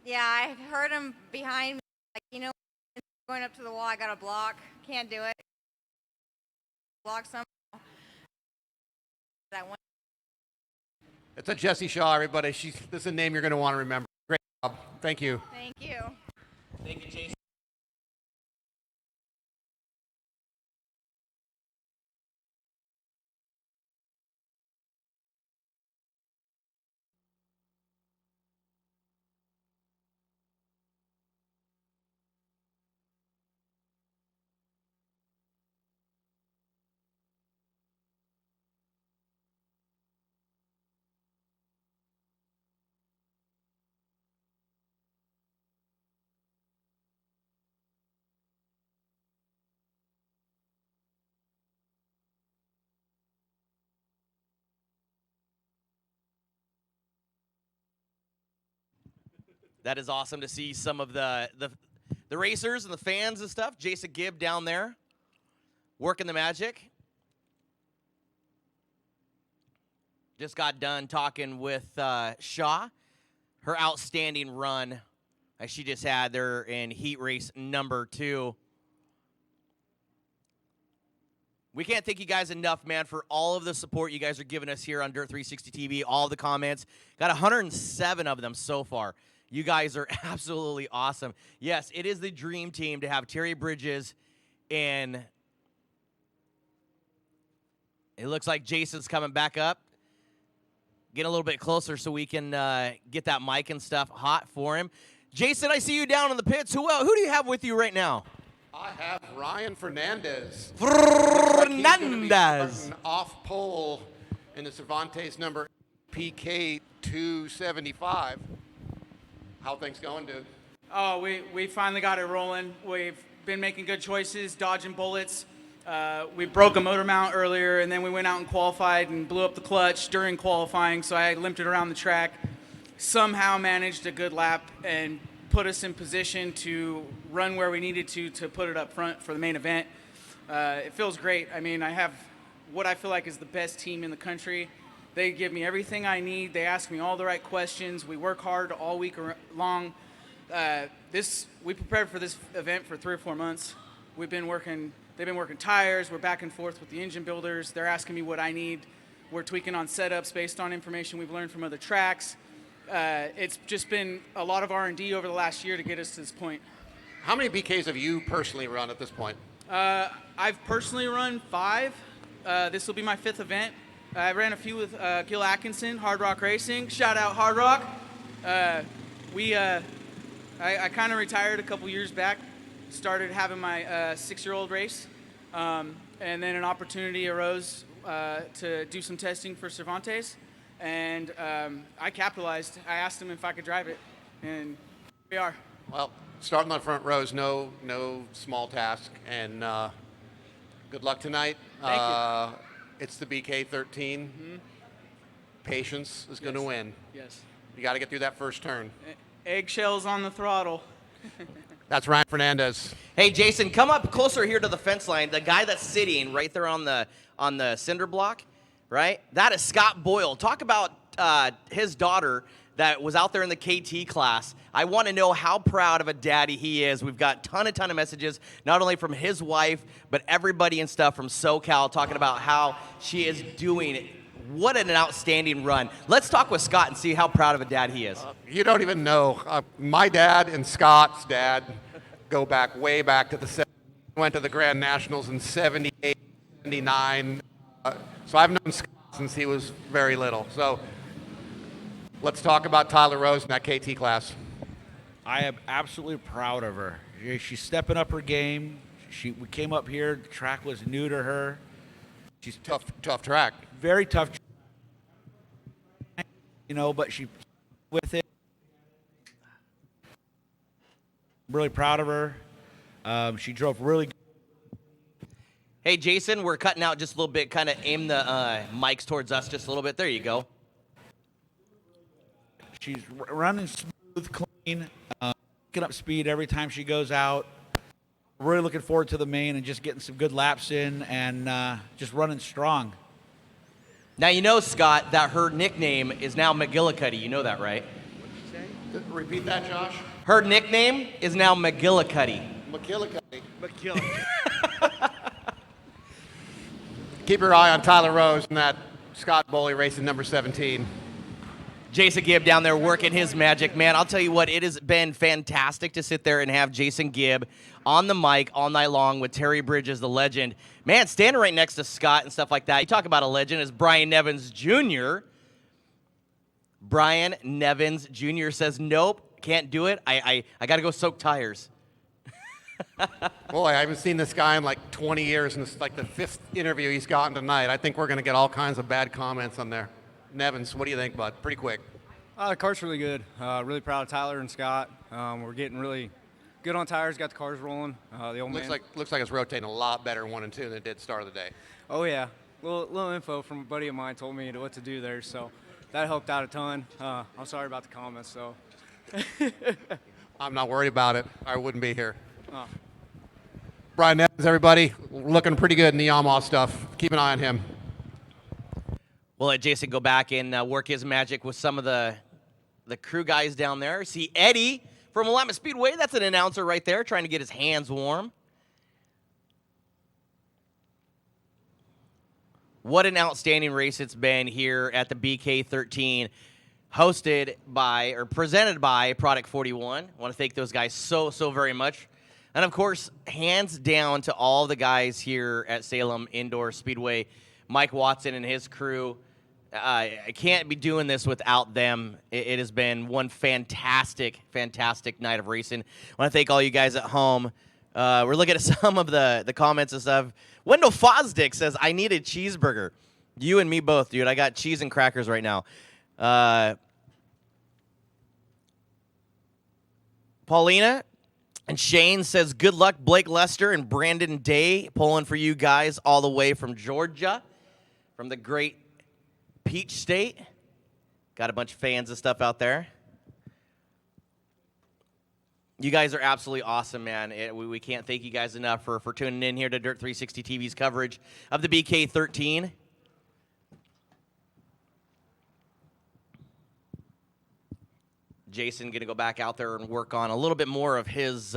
Yeah, I heard him behind me, like, you know, going up to the wall, I got a block, can't do it. Block somehow. That one. It's a Jesse Shaw, everybody. This is a name you're going to want to remember. Great job. Thank you. Thank you. Thank you, Jason. That is awesome to see some of the racers and the fans and stuff. Jason Gibb down there working the magic. Just got done talking with Shaw. Her outstanding run that she just had there in heat race number 2. We can't thank you guys enough, man, for all of the support you guys are giving us here on Dirt 360 TV, all the comments. Got 107 of them so far. You guys are absolutely awesome. Yes, it is the dream team to have Terry Bridges and it looks like Jason's coming back up. Get a little bit closer so we can get that mic and stuff hot for him. Jason, I see you down in the pits. Who do you have with you right now? I have Ryan Fernandez. Fernandez. Off pole in the Cervantes number BK13 How things going, dude? Oh, we finally got it rolling. We've been making good choices, dodging bullets. We broke a motor mount earlier, and then we went out and qualified and blew up the clutch during qualifying, so I limped it around the track. somehow managed a good lap and put us in position to run where we needed to put it up front for the main event. It feels great. I mean, I have what I feel like is the best team in the country. They give me everything I need. They ask me all the right questions. We work hard all week long. We prepared for this event for 3 or 4 months. They've been working tires. We're back and forth with the engine builders. They're asking me what I need. We're tweaking on setups based on information we've learned from other tracks. It's just been a lot of R&D over the last year to get us to this point. How many BKs have you personally run at this point? I've personally run 5. This will be my 5th event. I ran a few with Gil Atkinson, Hard Rock Racing. Shout out Hard Rock. I kind of retired a couple years back, started having my 6-year-old race, and then an opportunity arose to do some testing for Cervantes, and I capitalized. I asked him if I could drive it, and here we are. Well, starting on front row is no small task, and good luck tonight. Thank you. It's the BK13. Mm-hmm. Patience is going to win. Yes. You got to get through that first turn. Eggshells on the throttle. That's Ryan Fernandez. Hey, Jason, come up closer here to the fence line. The guy that's sitting right there on the cinder block, right? That is Scott Boyle. Talk about his daughter that was out there in the KT class. I want to know how proud of a daddy he is. We've got a ton of messages, not only from his wife, but everybody and stuff from SoCal talking about how she is doing. What an outstanding run. Let's talk with Scott and see how proud of a dad he is. You don't even know. My dad and Scott's dad go way back to the 70s. Went to the Grand Nationals in 78, 79. So I've known Scott since he was very little. So let's talk about Tyler Rose in that KT class. I am absolutely proud of her. She's stepping up her game. We came up here. The track was new to her. She's tough track. Very tough. But she with it. Really proud of her. She drove really good. Hey, Jason, we're cutting out just a little bit. Kind of aim the mics towards us just a little bit. There you go. She's running smooth, clean, picking up speed every time she goes out. Really looking forward to the main and just getting some good laps in and just running strong. Now, you know, Scott, that her nickname is now McGillicuddy. You know that, right? Repeat that, Josh. Her nickname is now McGillicuddy. McGillicuddy. Keep your eye on Tyler Rose and that Scott Boley racing number 17. Jason Gibb down there working his magic. Man, I'll tell you what, it has been fantastic to sit there and have Jason Gibb on the mic all night long with Terry Bridges, the legend. Man, standing right next to Scott and stuff like that. You talk about a legend is Brian Nevins Jr. Brian Nevins Jr. says, nope, can't do it. I got to go soak tires. Boy, I haven't seen this guy in like 20 years, and it's like the 5th interview he's gotten tonight. I think we're going to get all kinds of bad comments on there. Nevins, what do you think, bud? Pretty quick. The cart's really good. Really proud of Tyler and Scott. We're getting really good on tires. Got the cars rolling. The old looks man. like it's rotating a lot better 1 and 2 than it did start of the day. Oh yeah, little info from a buddy of mine told me what to do there, so that helped out a ton. I'm sorry about the comments, though. I'm not worried about it. I wouldn't be here. Brian Nevins, everybody, looking pretty good in the Yamaha stuff. Keep an eye on him. We'll let Jason go back and work his magic with some of the crew guys down there. See Eddie from Willamette Speedway. That's an announcer right there trying to get his hands warm. What an outstanding race it's been here at the BK13, hosted by or presented by Product 41. I want to thank those guys so very much. And of course, hands down to all the guys here at Salem Indoor Speedway, Mike Watson and his crew. I can't be doing this without them. It has been one fantastic night of racing. I want to thank all you guys at home. We're looking at some of the comments and stuff. Wendell Fosdick says, I need a cheeseburger. You and me both, dude. I got cheese and crackers right now. Paulina and Shane says, good luck, Blake Lester and Brandon Day, pulling for you guys all the way from Georgia, from the great Peach State. Got a bunch of fans and stuff out there. You guys are absolutely awesome, man. We can't thank you guys enough for tuning in here to Dirt 360 TV's coverage of the BK13. Jason going to go back out there and work on a little bit more of his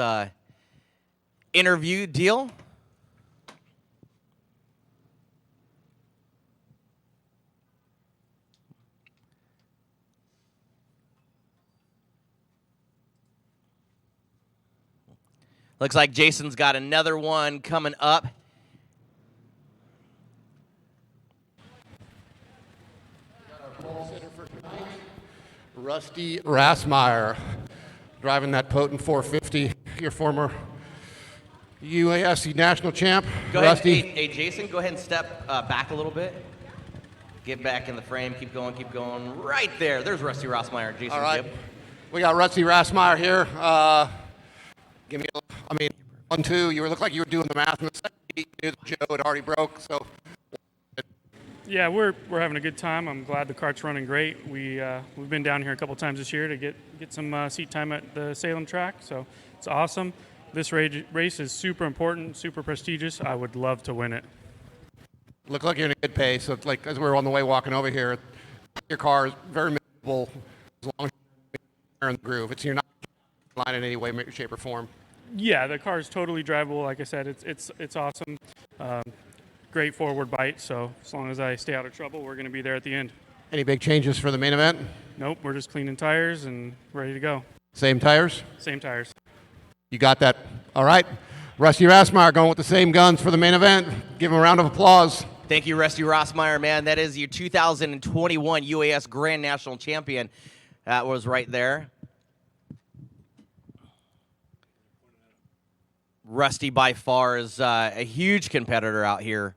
interview deal. Looks like Jason's got another one coming up. Rusty Rassmeyer driving that potent 450, your former UAS national champ. Go ahead. Rusty. Hey, Jason, go ahead and step back a little bit. Get back in the frame. Keep going, keep going. Right there. There's Rusty Rassmeyer. Jason. All right. Gibb. We got Rusty Rassmeyer here. Give me, I mean, 1-2. You look like you were doing the math in the second heat. Joe had already broke, so. Yeah, we're having a good time. I'm glad the kart's running great. We've been down here a couple times this year to get some seat time at the Salem track, so it's awesome. This race is super important, super prestigious. I would love to win it. Look like you're in a good pace. So it's like as we were on the way walking over here, your car is very manageable as long as you're in the groove. You're not line in any way, shape, or form. Yeah, the car is totally drivable. Like I said, it's awesome. Great forward bite, so as long as I stay out of trouble, we're going to be there at the end. Any big changes for the main event? Nope, we're just cleaning tires and ready to go. Same tires? Same tires. You got that. All right. Rusty Rassmeyer going with the same guns for the main event. Give him a round of applause. Thank you, Rusty Rassmeyer, man. That is your 2021 UAS Grand National Champion. That was right there. Rusty, by far, is a huge competitor out here.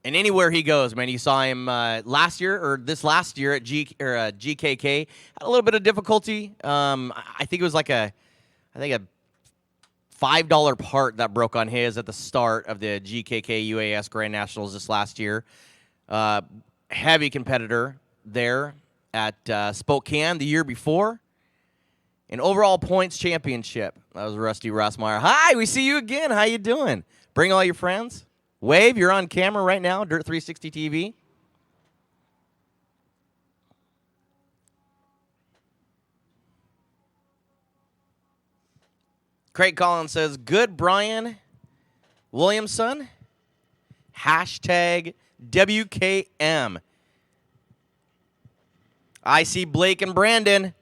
And anywhere he goes, man, you saw him last year at GKK. Had a little bit of difficulty. I think it was like a $5 part that broke on his at the start of the GKK UAS Grand Nationals this last year. Heavy competitor there at Spokane the year before. An overall points championship. That was Rusty Rassmeyer. Hi, we see you again. How you doing? Bring all your friends. Wave, you're on camera right now, Dirt 360 TV. Craig Collins says, good Brian Williamson, hashtag WKM. I see Blake and Brandon.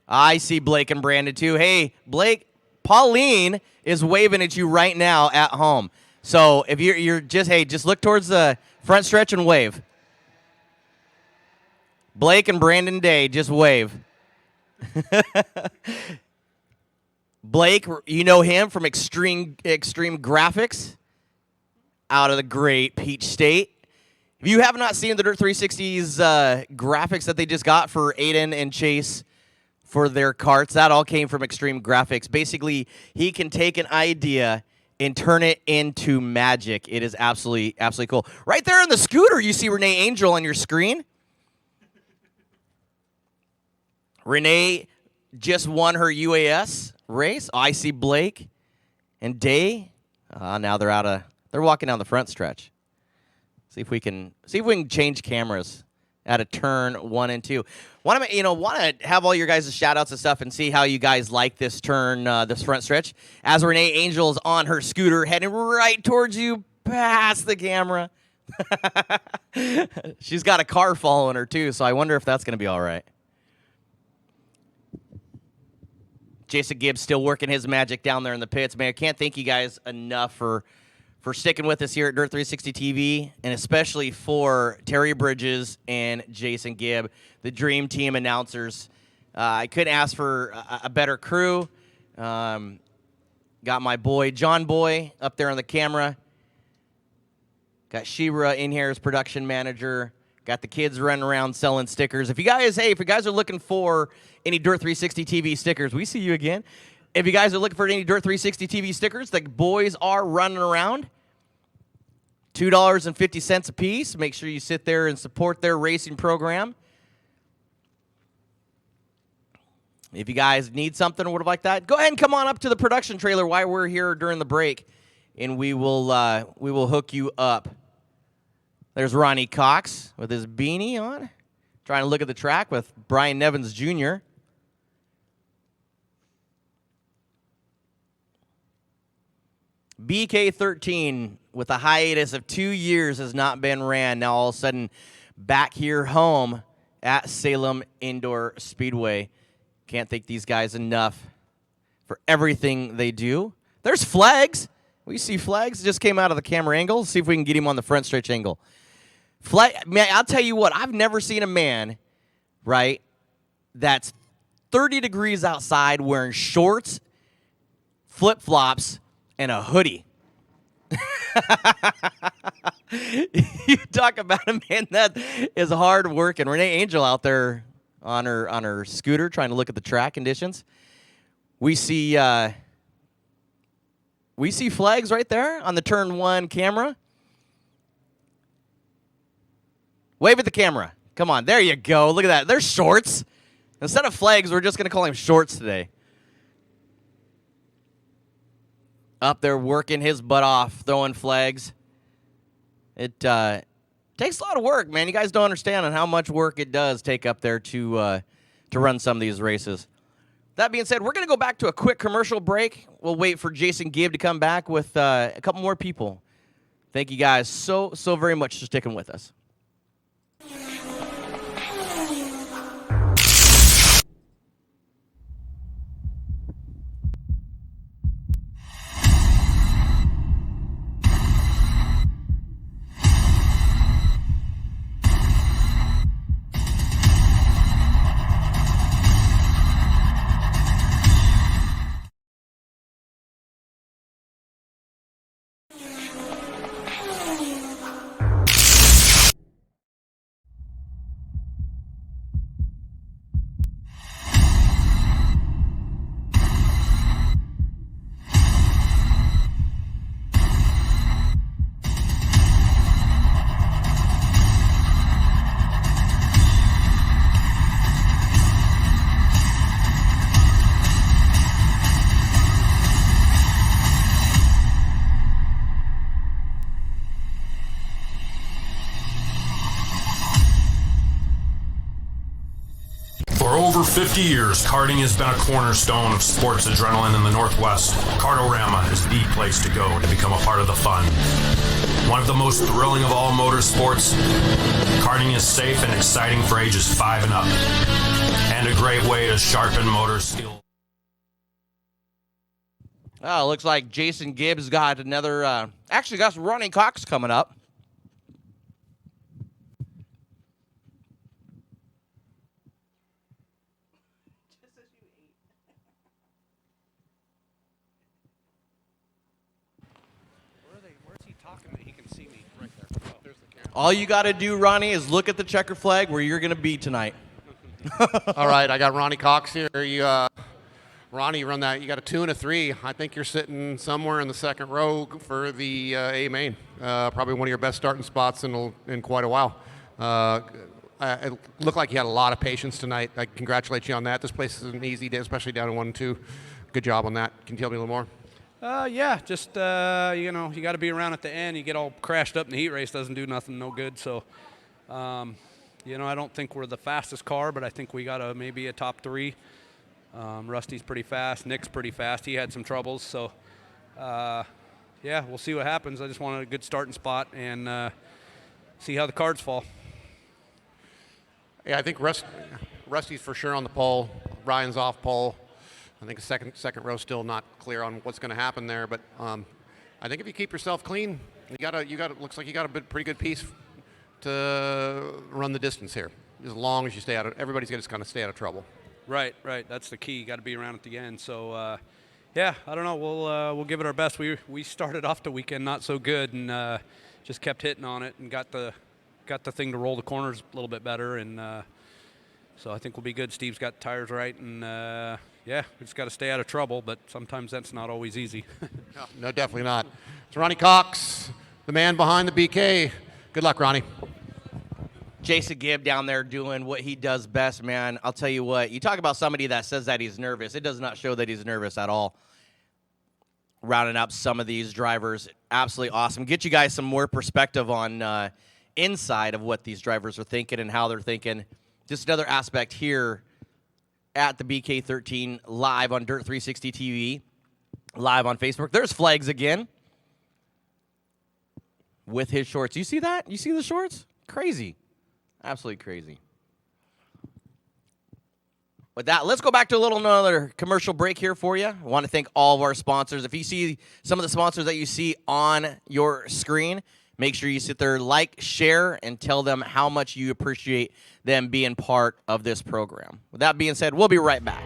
I see Blake and Brandon too. Hey, Blake, Pauline is waving at you right now at home. So if you're just look towards the front stretch and wave. Blake and Brandon Day, just wave. Blake, you know him from Extreme Graphics out of the great Peach State. If you have not seen the Dirt 360's graphics that they just got for Aiden and Chase for their karts, that all came from Extreme Graphics. Basically, he can take an idea and turn it into magic. It is absolutely cool. Right there on the scooter, you see Renee Angel on your screen. Renee just won her UAS race. I see Blake and Day. Now they're walking down the front stretch. See if we can change cameras at a turn 1 and 2. Want to have all your guys' shout outs and stuff and see how you guys like this turn, this front stretch. As Renee Angel is on her scooter heading right towards you past the camera. She's got a car following her too, so I wonder if that's going to be all right. Jason Gibbs still working his magic down there in the pits. Man, I can't thank you guys enough for sticking with us here at Dirt 360 TV, and especially for Terry Bridges and Jason Gibb, the Dream Team announcers. I couldn't ask for a better crew. Got my boy, John Boy, up there on the camera. Got Shira in here as production manager. Got the kids running around selling stickers. If you guys are looking for any Dirt 360 TV stickers, we see you again. If you guys are looking for any Dirt 360 TV stickers, the boys are running around. $2.50 a piece. Make sure you sit there and support their racing program. If you guys need something or whatever like that, go ahead and come on up to the production trailer while we're here during the break, and we will hook you up. There's Ronnie Cox with his beanie on, trying to look at the track with Brian Nevins Jr. BK13 with a hiatus of 2 years has not been ran. Now all of a sudden back here home at Salem Indoor Speedway. Can't thank these guys enough for everything they do. There's Flags. We see Flags just came out of the camera angle. Let's see if we can get him on the front stretch angle. Man, I'll tell you what, I've never seen a man, right, that's 30 degrees outside wearing shorts, flip-flops, and a hoodie. You talk about a man that is hard working. Renee Angel out there on her scooter trying to look at the track conditions. We see Flags right there on the turn 1 camera. Wave at the camera. Come on, there you go. Look at that. There's Shorts. Instead of Flags, we're just going to call him Shorts today. Up there working his butt off, throwing flags. It takes a lot of work, man. You guys don't understand on how much work it does take up there to run some of these races. That being said, we're going to go back to a quick commercial break. We'll wait for Jason Gibb to come back with a couple more people. Thank you guys so very much for sticking with us. For over 50 years, karting has been a cornerstone of sports adrenaline in the Northwest. Kartorama is the place to go to become a part of the fun. One of the most thrilling of all motorsports, karting is safe and exciting for ages 5 and up, and a great way to sharpen motor skills. Oh, looks like Jason Gibbs got another, actually got Ronnie Cox coming up. All you got to do, Ronnie, is look at the checker flag where you're going to be tonight. All right, I got Ronnie Cox here. Ronnie, you run that. You got a 2 and a 3. I think you're sitting somewhere in the second row for the A-Main. Probably one of your best starting spots in quite a while. It looked like you had a lot of patience tonight. I congratulate you on that. This place is an easy day, especially down in 1 and 2. Good job on that. Can you tell me a little more? Yeah, just, you know, you got to be around at the end. You get all crashed up in the heat race, doesn't do nothing, no good. So, you know, I don't think we're the fastest car, but I think we got maybe a top 3. Rusty's pretty fast. Nick's pretty fast. He had some troubles. So, yeah, we'll see what happens. I just wanted a good starting spot and see how the cards fall. Yeah, I think Rusty's for sure on the pole. Ryan's off pole. I think the second row still not clear on what's going to happen there, but I think if you keep yourself clean, looks like you got a pretty good piece to run the distance here. As long as you stay out of, everybody's going to kind of stay out of trouble. Right. That's the key. You got to be around at the end. So, yeah, I don't know. We'll give it our best. We started off the weekend not so good and just kept hitting on it and got the thing to roll the corners a little bit better, and so I think we'll be good. Steve's got the tires right, and yeah, we just got to stay out of trouble, but sometimes that's not always easy. No, definitely not. It's Ronnie Cox, the man behind the BK. Good luck, Ronnie. Jason Gibb down there doing what he does best, man. I'll tell you what, you talk about somebody that says that he's nervous. It does not show that he's nervous at all. Rounding up some of these drivers, absolutely awesome. Get you guys some more perspective on inside of what these drivers are thinking and how they're thinking. Just another aspect here at the BK13 live on Dirt 360 TV, live on Facebook. There's Flags again with his shorts. You see that? You see the shorts? Crazy. Absolutely crazy. With that, let's go back to another commercial break here for you. I want to thank all of our sponsors. If you see some of the sponsors that you see on your screen, make sure you sit there, like, share, and tell them how much you appreciate them being part of this program. With that being said, we'll be right back.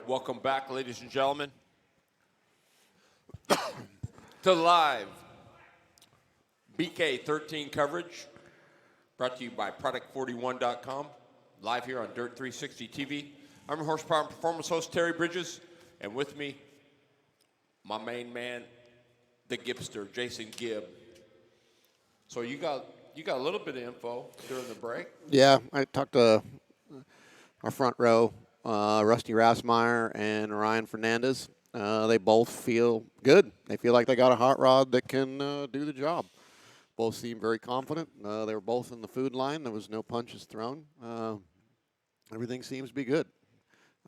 Welcome back, ladies and gentlemen, to live BK13 coverage brought to you by Product41.com, live here on Dirt 360 TV. I'm your Horsepower and Performance host, Terry Bridges, and with me, my main man, the Gibster, Jason Gibb. So you got a little bit of info during the break? Yeah, I talked to our front row, Rusty Rasmeyer and Ryan Fernandez. They both feel good. They feel like they got a hot rod that can do the job. Both seem very confident. They were both in the food line. There was no punches thrown. Everything seems to be good.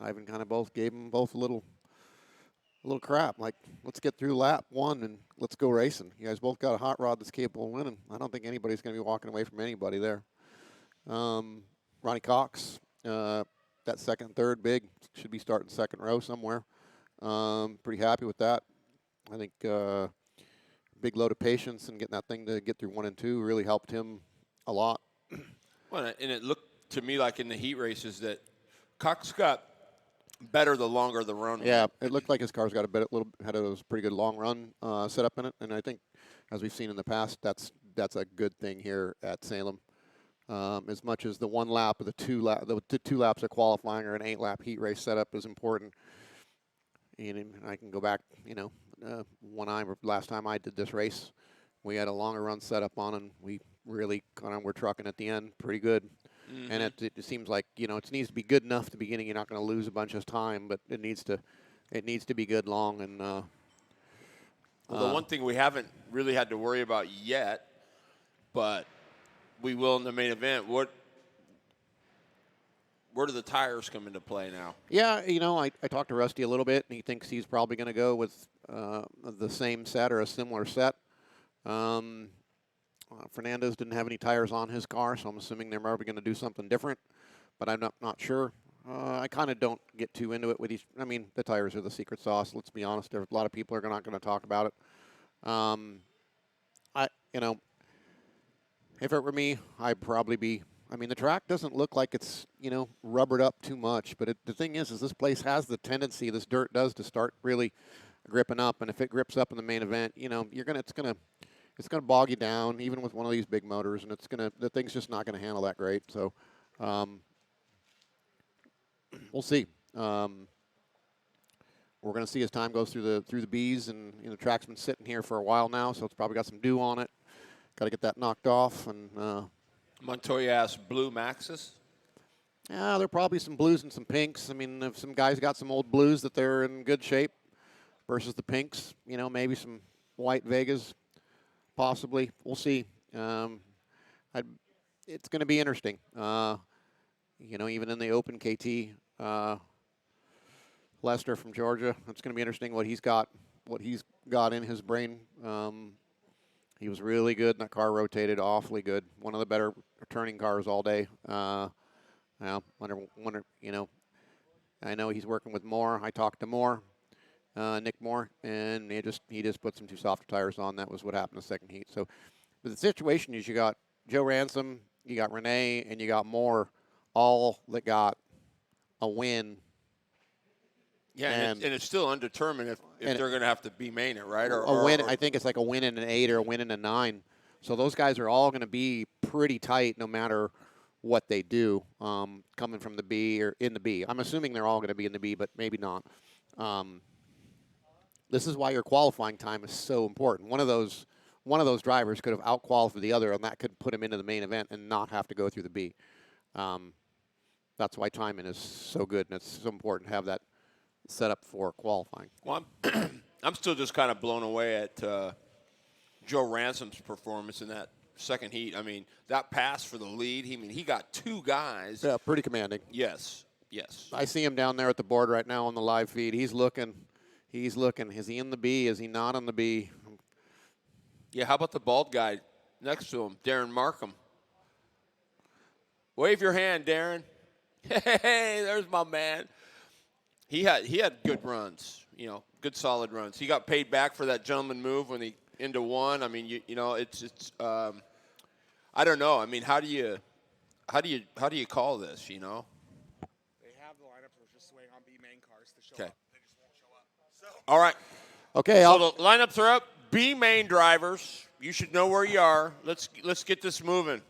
Ivan kind of both gave them both a little crap. Like, let's get through lap one and let's go racing. You guys both got a hot rod that's capable of winning. I don't think anybody's going to be walking away from anybody there. Ronnie Cox, that second, third big, should be starting second row somewhere. Pretty happy with that. I think big load of patience and getting that thing to get through 1 and 2 really helped him a lot. Well, and it looked to me like in the heat races that Cox got better the longer the run. Yeah, it looked like his car's got had a pretty good long run setup in it, and I think, as we've seen in the past, that's a good thing here at Salem. As much as the one lap of the two laps of qualifying or an 8-lap heat race setup is important. And I can go back, last time I did this race, we had a longer run setup on, and we really were trucking at the end pretty good. Mm-hmm. And it seems like, it needs to be good enough at the beginning. You're not going to lose a bunch of time, but it needs to be good long. And well, the one thing we haven't really had to worry about yet, but we will in the main event. Where do the tires come into play now? Yeah, I talked to Rusty a little bit, and he thinks he's probably going to go with the same set or a similar set. Fernandez didn't have any tires on his car, so I'm assuming they're probably going to do something different, but I'm not sure. I kind of don't get too into it with each. I mean, the tires are the secret sauce. Let's be honest. A lot of people are not going to talk about it. If it were me, I'd probably be. I mean, the track doesn't look like it's, rubbered up too much. But the thing is this place has the tendency, this dirt does, to start really gripping up. And if it grips up in the main event, it's gonna bog you down, even with one of these big motors, and the thing's just not gonna handle that great. So, we'll see. We're gonna see as time goes through the B's, and the track's been sitting here for a while now, so it's probably got some dew on it. Got to get that knocked off, and. Montoya asked blue Maxes? Yeah, there are probably some blues and some pinks. I mean, if some guys got some old blues that they're in good shape versus the pinks, maybe some white Vegas, possibly. We'll see. It's going to be interesting. Even in the open KT, Lester from Georgia, it's going to be interesting what he's got in his brain. He was really good, and that car rotated awfully good. One of the better turning cars all day. Well, wonder, you know, I know he's working with Moore. I talked to Moore, Nick Moore, and he just put some too soft tires on. That was what happened in the second heat. So, but the situation is, you got Joe Ransom, you got Renee, and you got Moore, all that got a win. Yeah, and it's still undetermined if they're going to have to B-Main it, right? Or a win. I think it's like a win in an 8 or a win in a 9. So those guys are all going to be pretty tight no matter what they do, coming from the B or in the B. I'm assuming they're all going to be in the B, but maybe not. This is why your qualifying time is so important. One of those drivers could have out-qualified the other, and that could put him into the main event and not have to go through the B. That's why timing is so good, and it's so important to have that set up for qualifying. Well, I'm still just kind of blown away at Joe Ransom's performance in that second heat. I mean, that pass for the lead, he got 2 guys. Yeah, pretty commanding. Yes. I see him down there at the board right now on the live feed. He's looking. Is he in the B? Is he not on the B? Yeah, how about the bald guy next to him, Darren Markham? Wave your hand, Darren. Hey, there's my man. He had good runs, good solid runs. He got paid back for that gentleman move when he into one. I mean, it's I don't know. I mean, how do you call this? They have the lineup. We're just waiting on B-Main cars to show up. They just won't show up. So. All right. Okay. So the lineups are up. B-Main drivers, you should know where you are. Let's get this moving.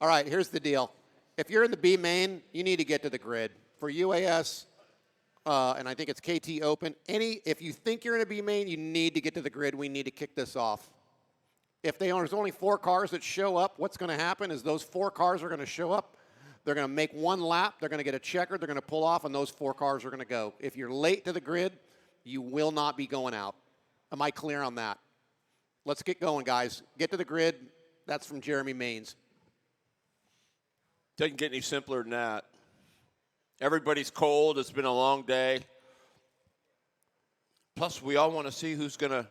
All right, here's the deal. If you're in the B-Main, you need to get to the grid. For UAS, and I think it's KT Open, if you think you're in a B-Main, you need to get to the grid. We need to kick this off. If there's only 4 cars that show up, what's going to happen is those 4 cars are going to show up. They're going to make 1 lap. They're going to get a checker. They're going to pull off, and those 4 cars are going to go. If you're late to the grid, you will not be going out. Am I clear on that? Let's get going, guys. Get to the grid. That's from Jeremy Maines. Doesn't get any simpler than that. Everybody's cold. It's been a long day. Plus, we all want to see who's going to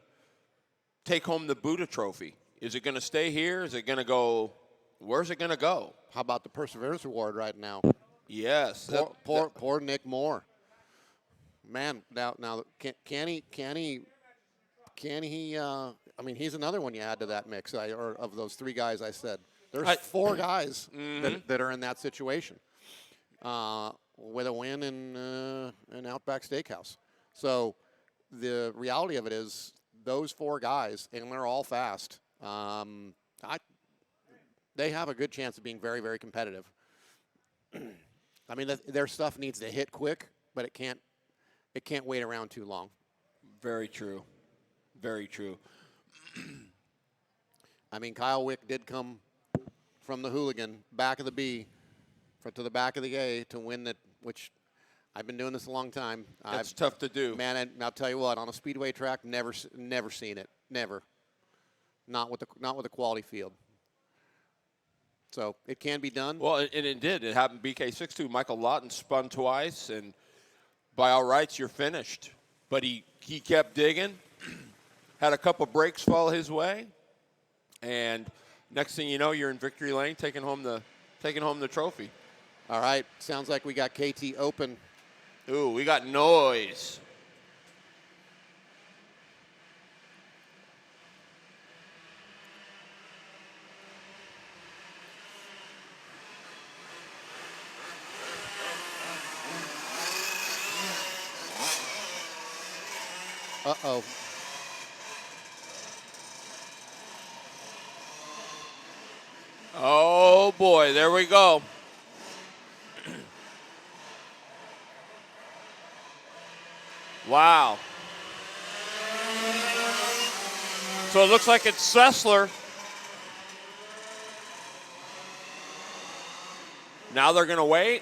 take home the Budda trophy. Is it going to stay here? Is it going to go? Where's it going to go? How about the Perseverance Award right now? Yes. Poor Nick Moore. Man, now can he? I mean, he's another one you add to that mix, or of those 3 guys I said. There's 4 guys that are in that situation with a win in Outback Steakhouse. So the reality of it is those 4 guys, and they're all fast, they have a good chance of being very, very competitive. I mean, their stuff needs to hit quick, but it can't wait around too long. Very true. Very true. I mean, Kyle Wick did come from the hooligan, back of the B, to the back of the A to win it, which I've been doing this a long time. It's tough to do. Man, and I'll tell you what, on a speedway track, never seen it. Never. Not with the quality field. So it can be done. Well, and it did. It happened BK13. Michael Lawton spun twice, and by all rights, you're finished. But he kept digging, had a couple breaks fall his way, and next thing you know, you're in victory lane, taking home the trophy. All right, sounds like we got KT Open. Ooh, we got noise. Uh-oh. Oh, boy, there we go. Wow. So it looks like it's Sessler. Now they're going to wait?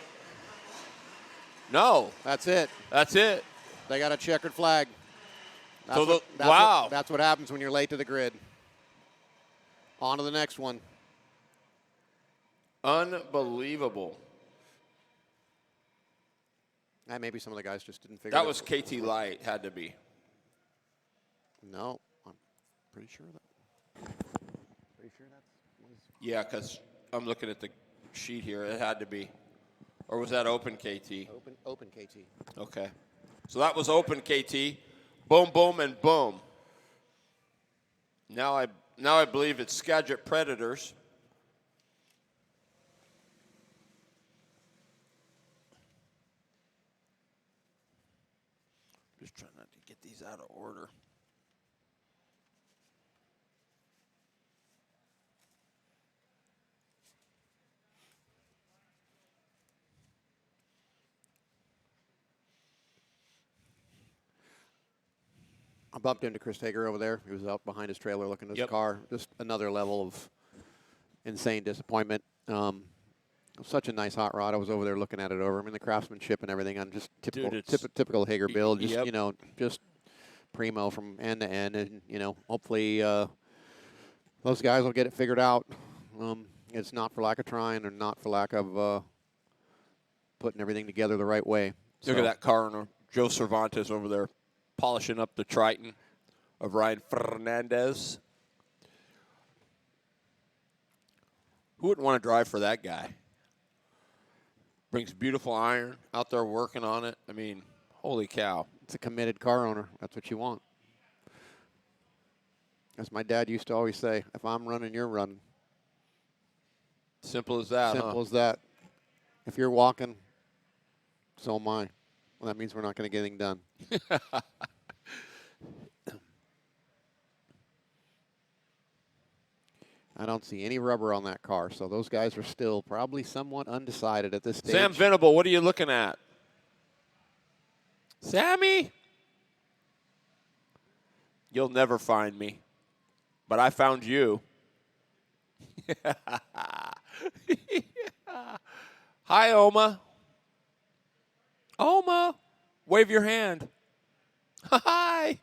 No. That's it. That's it. They got a checkered flag. Wow. That's what happens when you're late to the grid. On to the next one. Unbelievable. Maybe some of the guys just didn't figure That it was KT Light, had to be. No, I'm pretty sure that. Pretty sure that's. Yeah, because I'm looking at the sheet here. It had to be. Or was that open KT? Open KT. Okay. So that was open KT. Boom, boom, and boom. Now I believe it's Skagit Predators. Just trying not to get these out of order. I bumped into Chris Hager over there. He was out behind his trailer looking at his car. Just another level of insane disappointment. Such a nice hot rod. I was over there looking at it over. I mean, the craftsmanship and everything on just typical Hager build. Just, you know, just primo from end to end. And, you know, hopefully those guys will get it figured out. It's not for lack of trying or not for lack of putting everything together the right way. Look at that car owner, Joe Cervantes over there, polishing up the Triton of Ryan Fernandez. Who wouldn't want to drive for that guy? Brings beautiful iron, out there working on it. I mean, holy cow. It's a committed car owner. That's what you want. As my dad used to always say, if I'm running, you're running. Simple as that, Simple as that. If you're walking, so am I. Well, that means we're not going to get anything done. I don't see any rubber on that car, so those guys are still probably somewhat undecided at this stage. Sam Venable, what are you looking at? Sammy? You'll never find me, but I found you. Hi, Oma. Oma, wave your hand. Hi.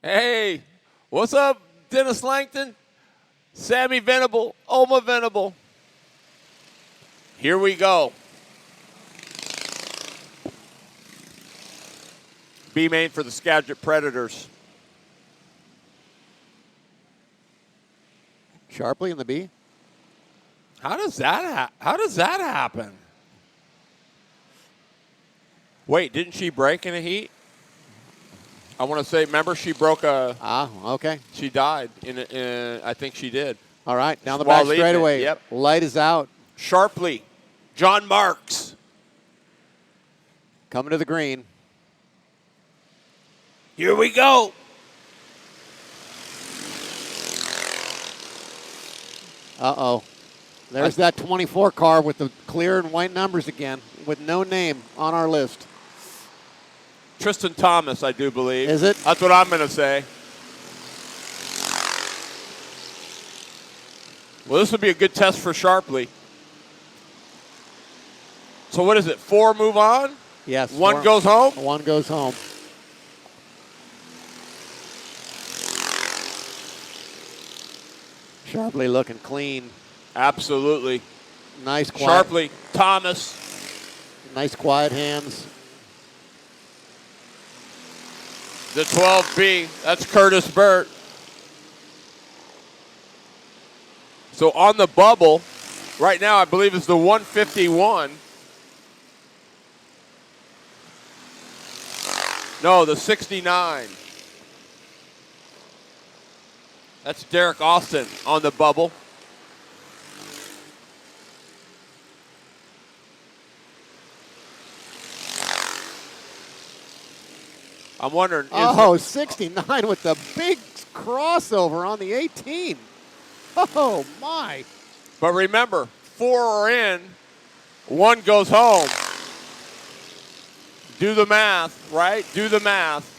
Hey, what's up, Dennis Langton? Sammy Venable, Oma Venable. Here we go. B-Main for the Skagit Predators. Sharply in the B? How does that happen? Wait, didn't she break in a heat? I want to say, remember she broke a... okay. She died I think she did. All right, down the While back straightaway. Yep. Light is out. Sharply. John Marks. Coming to the green. Here we go. Uh-oh. There's that 24 car with the clear and white numbers again, with no name on our list. Tristan Thomas, I do believe. Is it? That's what I'm going to say. Well, this would be a good test for Sharpley. So what is it, 4 move on? Yes. 1 goes home? 1 goes home. Sharply looking clean. Absolutely. Nice quiet. Sharply, Thomas. Nice quiet hands. The 12B, that's Curtis Burt. So on the bubble, right now I believe it's the 151. No, the 69. That's Derek Austin on the bubble. I'm wondering. Oh, 69 with the big crossover on the 18. Oh, my. But remember, 4 are in, 1 goes home. Do the math, right? Do the math.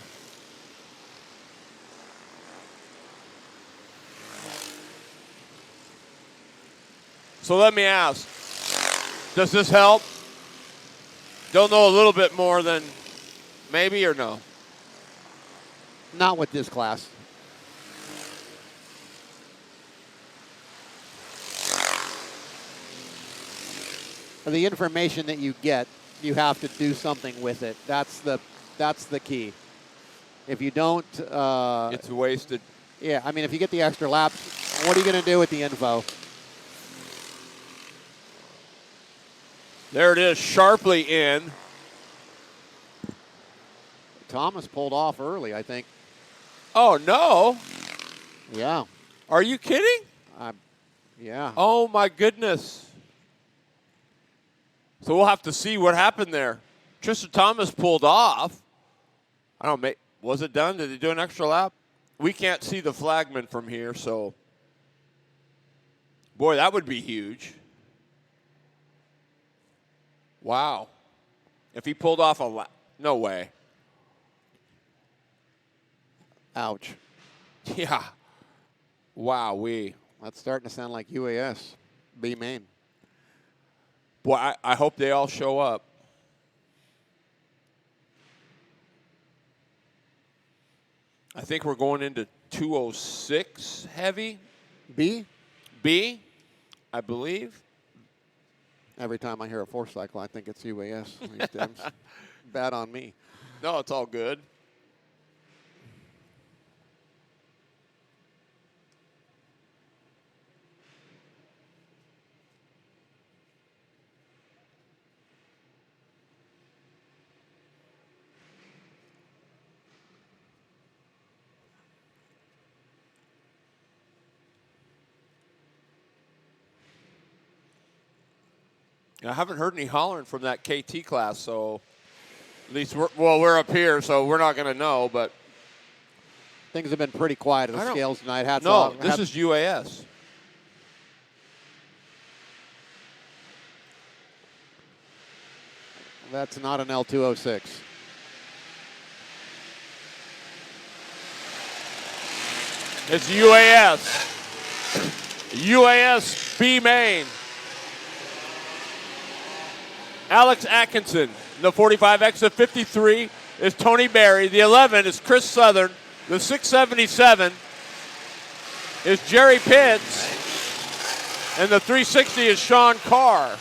So let me ask, does this help? Don't know a little bit more than maybe or no? Not with this class. the information that you get, you have to do something with it. That's the key. If you don't, it's wasted. Yeah, I mean, if you get the extra laps, what are you going to do with the info? There it is, sharply in. Thomas pulled off early, I think. Oh, no. Yeah. Are you kidding? Yeah. Oh, my goodness. So we'll have to see what happened there. Tristan Thomas pulled off. I don't know, was it done? Did he do an extra lap? We can't see the flagman from here, so. Boy, that would be huge. Wow. If he pulled off a lap, no way. Ouch. Yeah. Wow, That's starting to sound like UAS B-Main. Boy, I hope they all show up. I think we're going into 206 heavy. B, I believe. Every time I hear a four cycle, I think it's UAS. These days. Bad on me. No, it's all good. I haven't heard any hollering from that KT class, so at least we're up here, so we're not going to know. But things have been pretty quiet at the scales tonight. Hats no, off. this is UAS. That's not an L206. It's UAS. UAS B-Main. Alex Atkinson, the 45X. The 53 is Tony Berry. The 11 is Chris Southern. The 677 is Jerry Pitts. And the 360 is Sean Carr.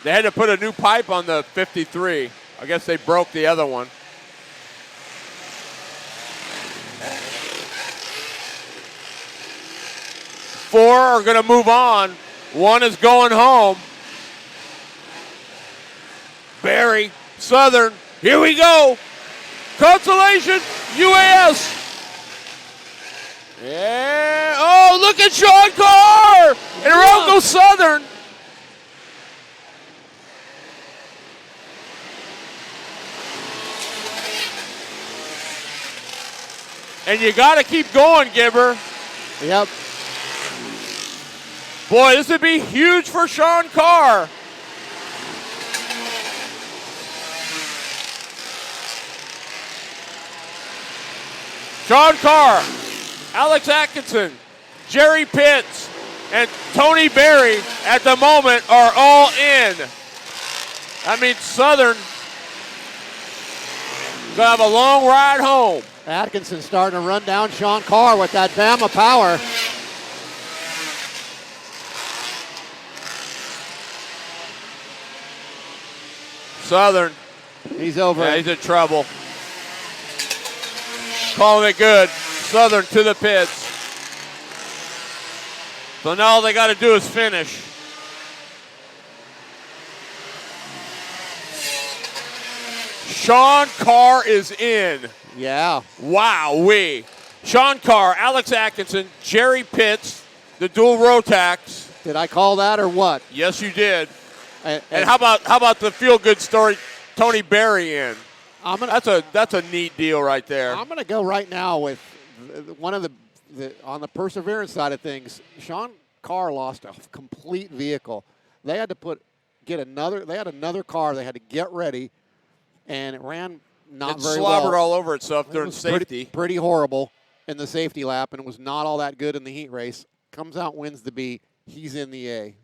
They had to put a new pipe on the 53. I guess they broke the other one. Four are going to move on. One is going home. Barry, Southern, here we go. Consolation, UAS. Yeah, oh, look at Sean Carr. And around goes Southern. And you got to keep going, Gibber. Yep. Boy, this would be huge for Sean Carr. Sean Carr, Alex Atkinson, Jerry Pitts, and Tony Berry at the moment are all in. I mean, Southern gonna have a long ride home. Atkinson starting to run down Sean Carr with that Bama power. Southern. He's over. Yeah, he's in trouble. Calling it good. Southern to the pits. So now all they got to do is finish. Sean Carr is in. Yeah. Wow-wee. Sean Carr, Alex Atkinson, Jerry Pitts, the dual Rotax. Did I call that or what? Yes, you did. And how about the feel-good story, Tony Berry in? That's a neat deal right there. I'm going to go right now with one of the on the Perseverance side of things. Sean Carr lost a complete vehicle. They had to get another. They had another car. They had to get ready, and it ran not very well. It slobbered all over itself during safety. Pretty horrible in the safety lap, and it was not all that good in the heat race. Comes out, wins the B. He's in the A.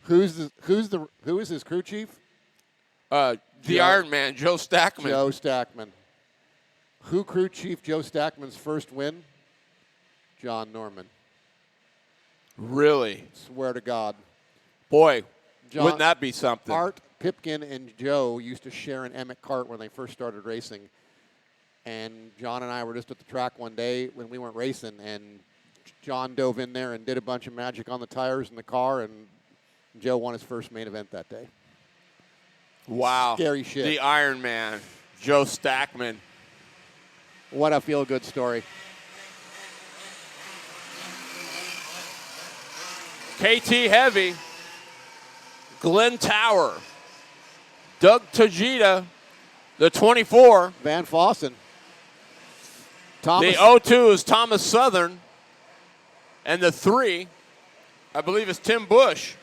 Who is his crew chief? The Iron Man, Joe Stackman. Joe Stackman. Who crew chief Joe Stackman's first win? John Norman. Really? Swear to God. Boy, John, wouldn't that be something? Art Pipkin and Joe used to share an Emmett Kart when they first started racing. And John and I were just at the track one day when we weren't racing, and John dove in there and did a bunch of magic on the tires in the car, and Joe won his first main event that day. Wow. Scary shit. The Iron Man, Joe Stackman. What a feel-good story. KT Heavy, Glenn Tower, Doug Tajita, the 24. Van Fossen. Thomas. The 02 is Thomas Southern. And the 3, I believe, is Tim Bush.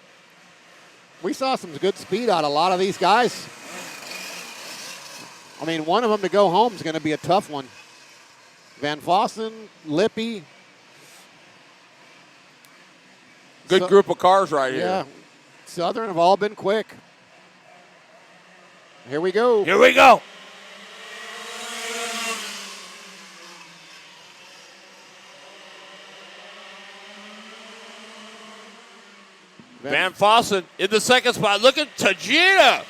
We saw some good speed out of a lot of these guys. I mean, one of them to go home is going to be a tough one. Van Fossen, Lippy. Good group of cars right here. Yeah. Southern have all been quick. Here we go. Here we go. Van Fossen in the second spot. Look at Tajita.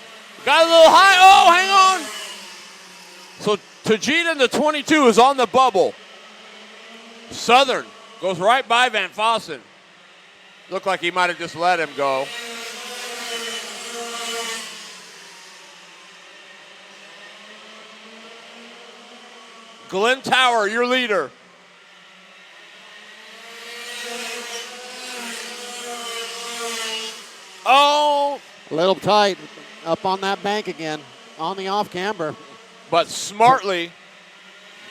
Got a little high. Oh, hang on. So Tajita in the 22 is on the bubble. Southern goes right by Van Fossen. Looked like he might have just let him go. Glenn Tower, your leader. Oh. A little tight up on that bank again, on the off camber. But smartly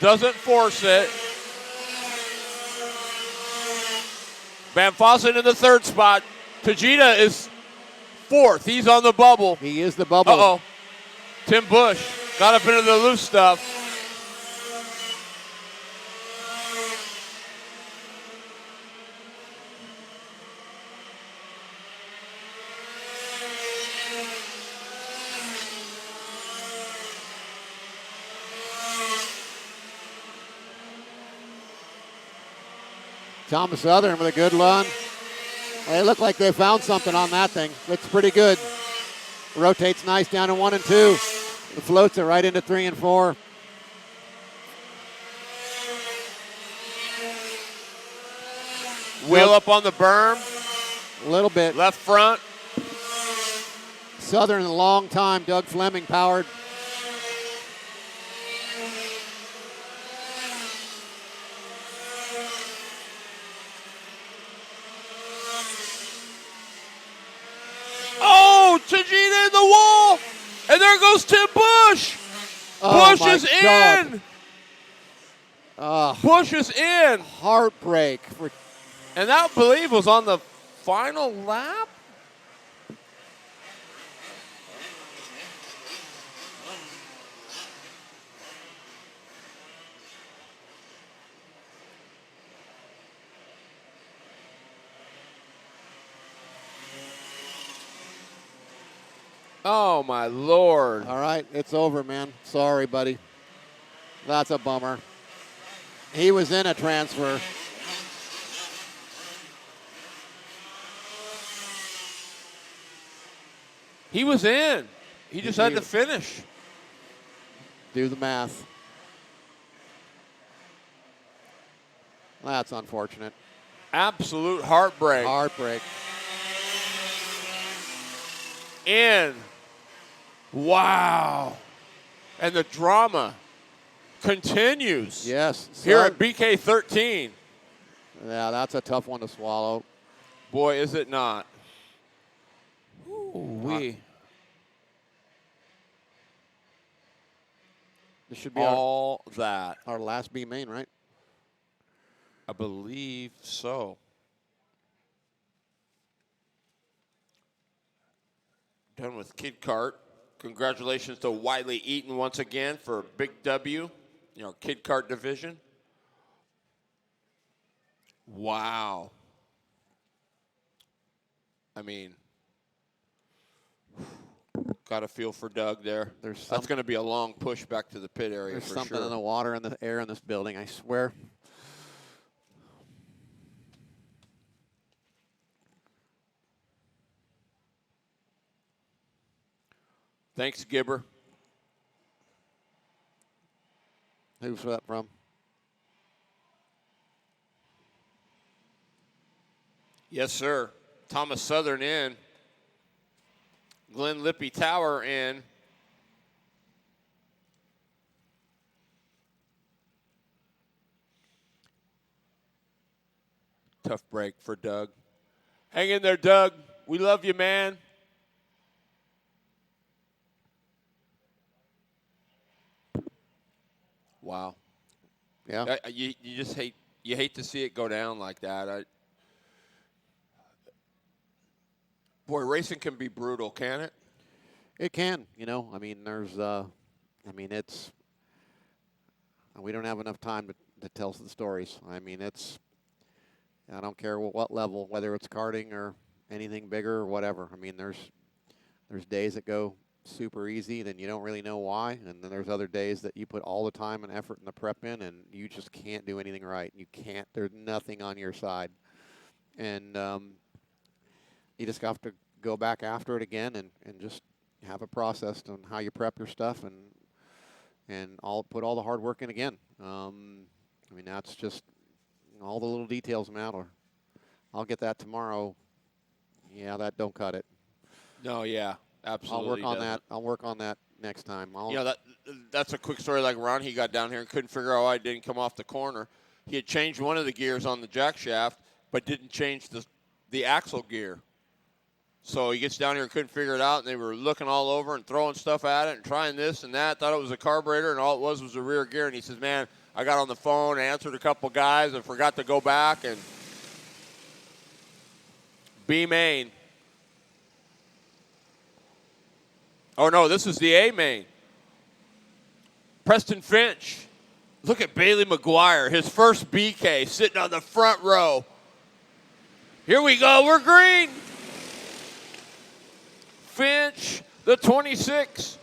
doesn't force it. Van Fossen in the third spot. Tajita is fourth. He's on the bubble. He is the bubble. Uh-oh. Tim Bush got up into the loose stuff. Thomas Southern with a good run. They look like they found something on that thing. Looks pretty good. Rotates nice down to 1 and 2. The floats are right into 3 and 4. Wheel up on the berm. A little bit. Left front. Southern a long time. Doug Fleming powered. Oh, Tajita in the wall. And there goes Tim Bush. Oh, Bush my is God. in. Bush is in. Heartbreak. And that, I believe, was on the final lap. Oh, my Lord. All right, it's over, man. Sorry, buddy. That's a bummer. He was in a transfer. He was in. He just had to finish. Do the math. That's unfortunate. Absolute heartbreak. Heartbreak. In. Wow. And the drama continues. Yes. Here at BK13. Yeah, that's a tough one to swallow. Boy, is it not. Ooh-wee. This should be all that. Our last B-Main, right? I believe so. Done with Kid Kart. Congratulations to Wiley Eaton once again for a big W in our Kid Kart division. Wow. I mean, got a feel for Doug there. That's going to be a long push back to the pit area There's for something sure. in the water and the air in this building, I swear. Thanks, Gibber. Who's that from? Yes, sir. Thomas Southern in. Glenn Lippy Tower in. Tough break for Doug. Hang in there, Doug. We love you, man. Wow. Yeah. You just hate to see it go down like that. Boy, racing can be brutal, can it? It can, you know. I mean, it's. We don't have enough time to tell the stories. I mean, I don't care what level, whether it's karting or anything bigger or whatever. I mean, there's days that go super easy, then you don't really know why, and then there's other days that you put all the time and effort and the prep in, and you just can't do anything right. You can't. There's nothing on your side, and you just have to go back after it again and just have a process on how you prep your stuff and put all the hard work in again. I mean, that's just all the little details matter. I'll get that tomorrow. Yeah, that don't cut it. No, yeah, absolutely. I'll work on that next time. That's a quick story. Like Ron, he got down here and couldn't figure out why it didn't come off the corner. He had changed one of the gears on the jack shaft, but didn't change the axle gear. So he gets down here and couldn't figure it out, and they were looking all over and throwing stuff at it and trying this and that. Thought it was a carburetor, and all it was a rear gear. And he says, man, I got on the phone, answered a couple guys, and forgot to go back. And B-Main. Oh, no, this is the A-Main. Preston Finch. Look at Bailey McGuire, his first BK, sitting on the front row. Here we go, we're green. Finch, the 26.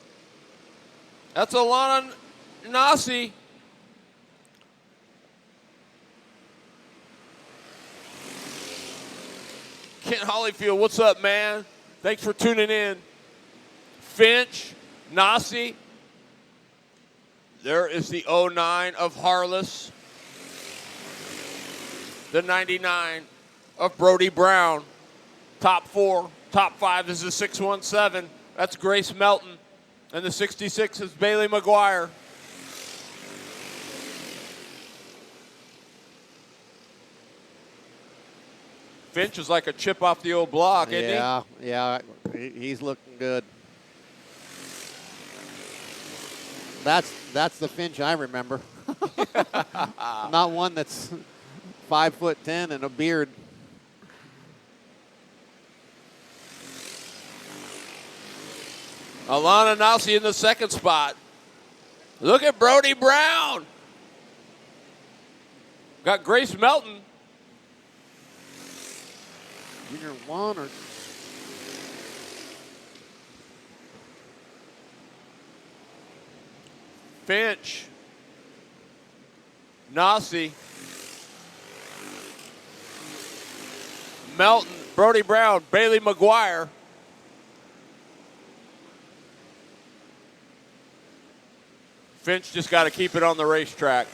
That's Alana Nasi. Kent Hollyfield, what's up, man? Thanks for tuning in. Finch, Nasi. There is the 09 of Harless. The 99 of Brody Brown. Top 4. Top 5 is the 617. That's Grace Melton. And the 66 is Bailey McGuire. Finch is like a chip off the old block, isn't he? Yeah, he's looking good. That's the Finch I remember. Not one that's 5'10" and a beard. Alana Nasi in the second spot. Look at Brody Brown. Got Grace Melton. Junior 1 or... Finch. Nasi. Melton. Brody Brown. Bailey McGuire. Finch just got to keep it on the racetrack.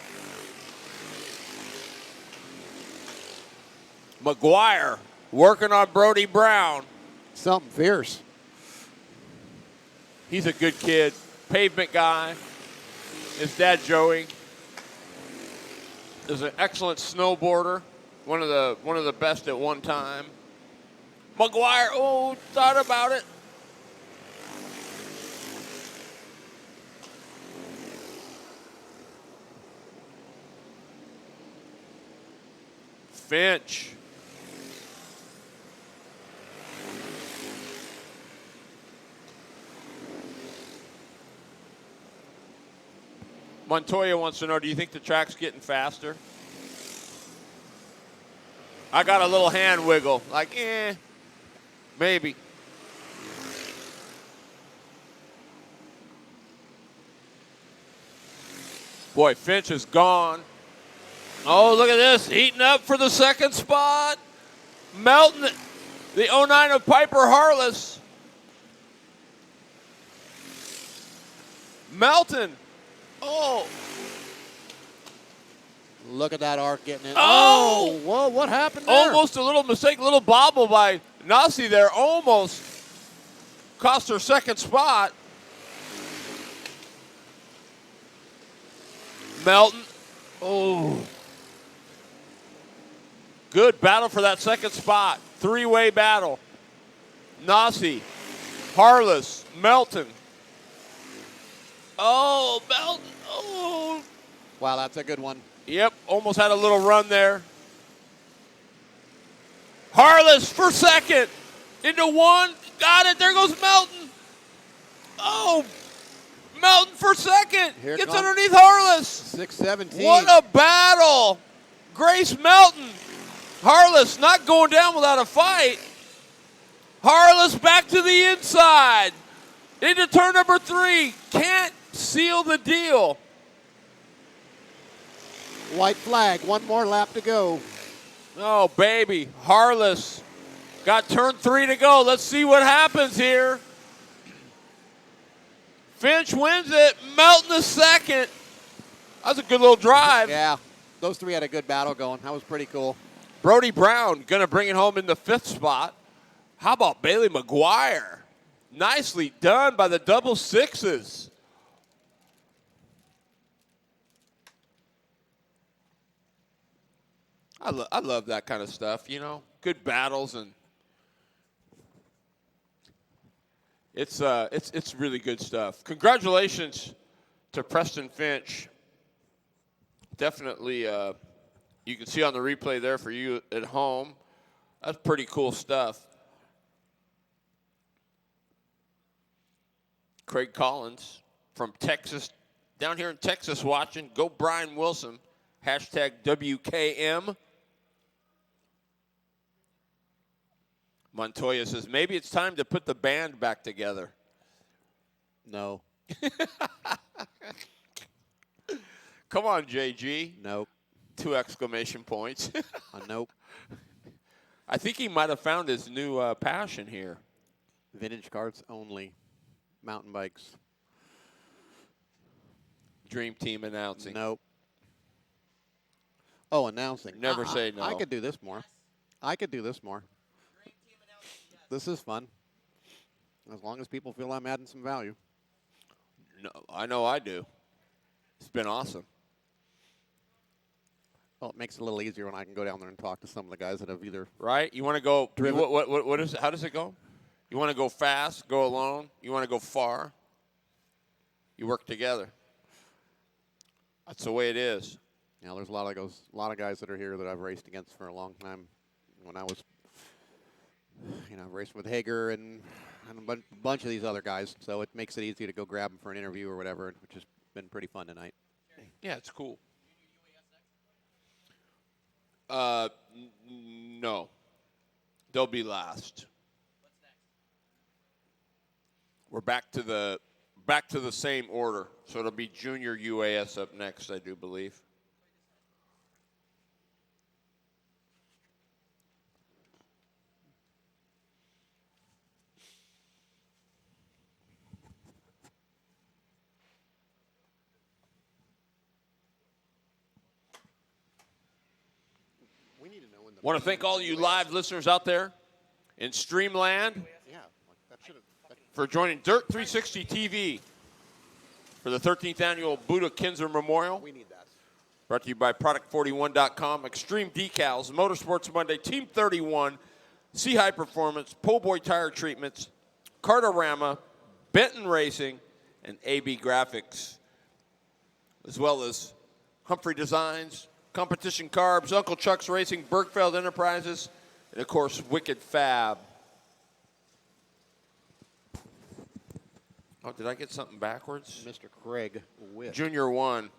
McGuire working on Brody Brown. Something fierce. He's a good kid. Pavement guy. His dad, Joey, is an excellent snowboarder. One of the best at one time. McGuire, thought about it. Finch. Montoya wants to know, do you think the track's getting faster? I got a little hand wiggle, like, maybe. Boy, Finch is gone. Oh, look at this, heating up for the second spot. Melton, the 09 of Piper Harless. Melton. Oh. Look at that arc getting in. Oh! Whoa, what happened there? Almost a little mistake, a little bobble by Nasi there. Almost cost her second spot. Melton. Oh. Good battle for that second spot. Three-way battle. Nasi, Harless, Melton. Oh, Melton. Oh. Wow, that's a good one. Yep, almost had a little run there. Harless for second. Into one. Got it. There goes Melton. Oh, Melton for second. Here Gets comes underneath Harless. 617. What a battle. Grace Melton. Harless not going down without a fight. Harless back to the inside. Into turn number 3. Can't seal the deal. White flag. One more lap to go. Oh, baby. Harless got turn 3 to go. Let's see what happens here. Finch wins it. Melton is second. That was a good little drive. Yeah, those three had a good battle going. That was pretty cool. Brody Brown going to bring it home in the 5th spot. How about Bailey McGuire? Nicely done by the double sixes. I love that kind of stuff, you know. Good battles, and it's really good stuff. Congratulations to Preston Finch. Definitely, you can see on the replay there for you at home. That's pretty cool stuff. Craig Collins from Texas, down here in Texas watching. Go Brian Wilson. Hashtag WKM. Montoya says, maybe it's time to put the band back together. No. Come on, JG. Nope. 2 exclamation points. Nope. I think he might have found his new passion here. Vintage carts only. Mountain bikes. Dream Team announcing. Nope. Oh, announcing. Never say no. I could do this more. I could do this more. This is fun. As long as people feel I'm adding some value. No, I know I do. It's been awesome. Well, it makes it a little easier when I can go down there and talk to some of the guys that have either. Right? You want to go. Driven. What is it? How does it go? You want to go fast, go alone. You want to go far. You work together. That's the way it is. Yeah, there's a lot of guys that are here that I've raced against for a long time. When I was, racing with Hager and a bunch of these other guys, so it makes it easy to go grab them for an interview or whatever, which has been pretty fun tonight. Yeah, it's cool. No, they'll be last. We're back to the same order, so it'll be Junior UAS up next, I do believe. We need to know when the. Want to thank all you live listeners out there in Streamland. Yeah, that should have. For joining Dirt 360 TV for the 13th annual Budda Kinser Memorial. We need that. Brought to you by Product41.com, Extreme Decals, Motorsports Monday, Team 31, Sea High Performance, Po' Boy Tire Treatments, Kartorama, Benton Racing, and AB Graphics, as well as Humphrey Designs, Competition Carbs, Uncle Chuck's Racing, Bergfeld Enterprises, and, of course, Wicked Fab. Oh, did I get something backwards? Mr. Craig Witt. Junior 1.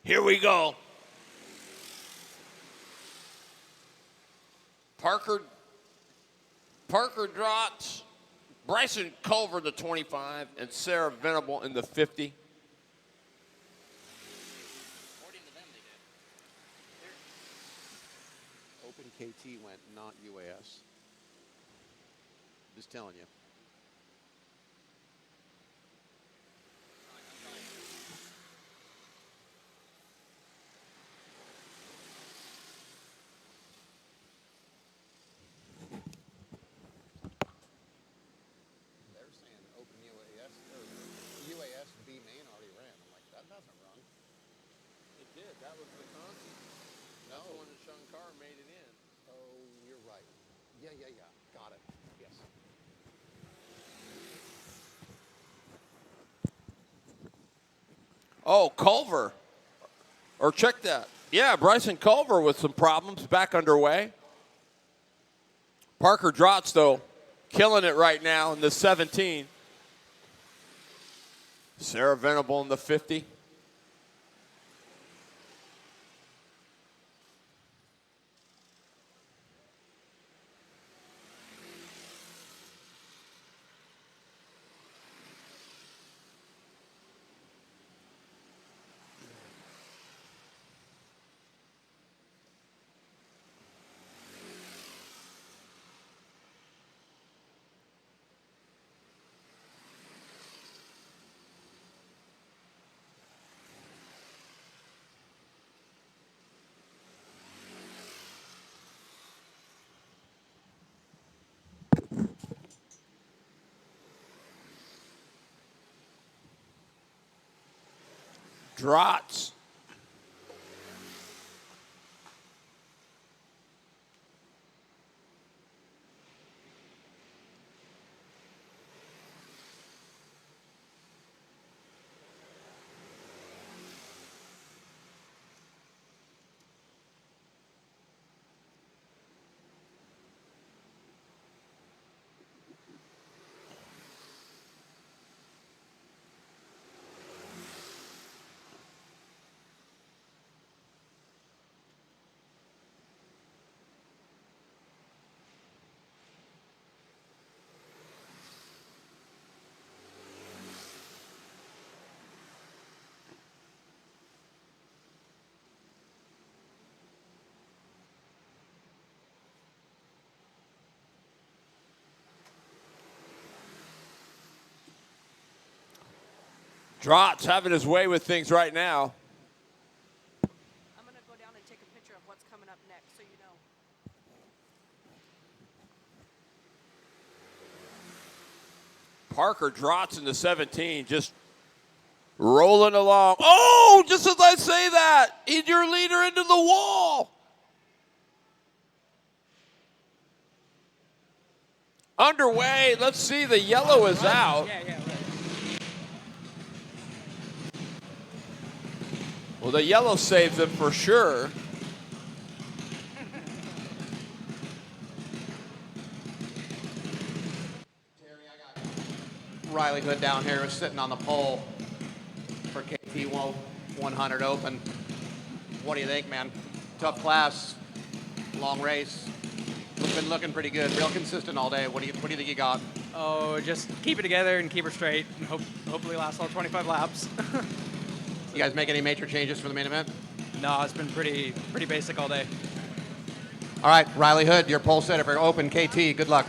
Here we go. Parker Drotz, Bryson Culver, the 25, and Sarah Venable in the 50. Open KT went not UAS. Just telling you. They're saying open UAS or UAS B-Main already ran. I'm like, that doesn't run. It did. That was the Conti. No. That's the one that Shankar made it in. Oh, you're right. Yeah. Got it. Yes. Oh, Culver. Or check that. Yeah, Bryson Culver with some problems back underway. Parker Drotz, though, killing it right now in the 17. Sarah Venable in the 50. Drotz. Drotz having his way with things right now. I'm going to go down and take a picture of what's coming up next so you know. Parker Drotz in the 17, just rolling along. Oh, just as I say that, your leader into the wall. Underway, let's see, the yellow is out. Yeah, right. Well, the yellow saves him for sure. Riley Hood down here is sitting on the pole for KT 100 Open. What do you think, man? Tough class, long race. Been looking pretty good, real consistent all day. What do you think you got? Oh, just keep it together and keep her straight, and hopefully last all 25 laps. You guys make any major changes for the main event? No, it's been pretty basic all day. All right, Riley Hood, your pole setter for Open KT. Good luck.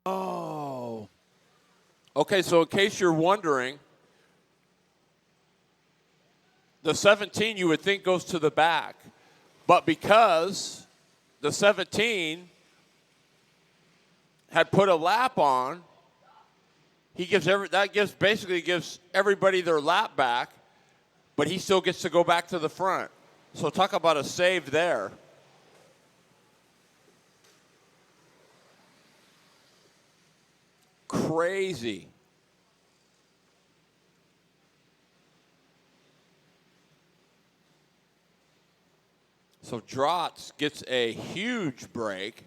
Oh. Okay, so in case you're wondering, the 17 you would think goes to the back, but because the 17 had put a lap on, basically gives everybody their lap back, but he still gets to go back to the front. So talk about a save there. Crazy. So Drotz gets a huge break.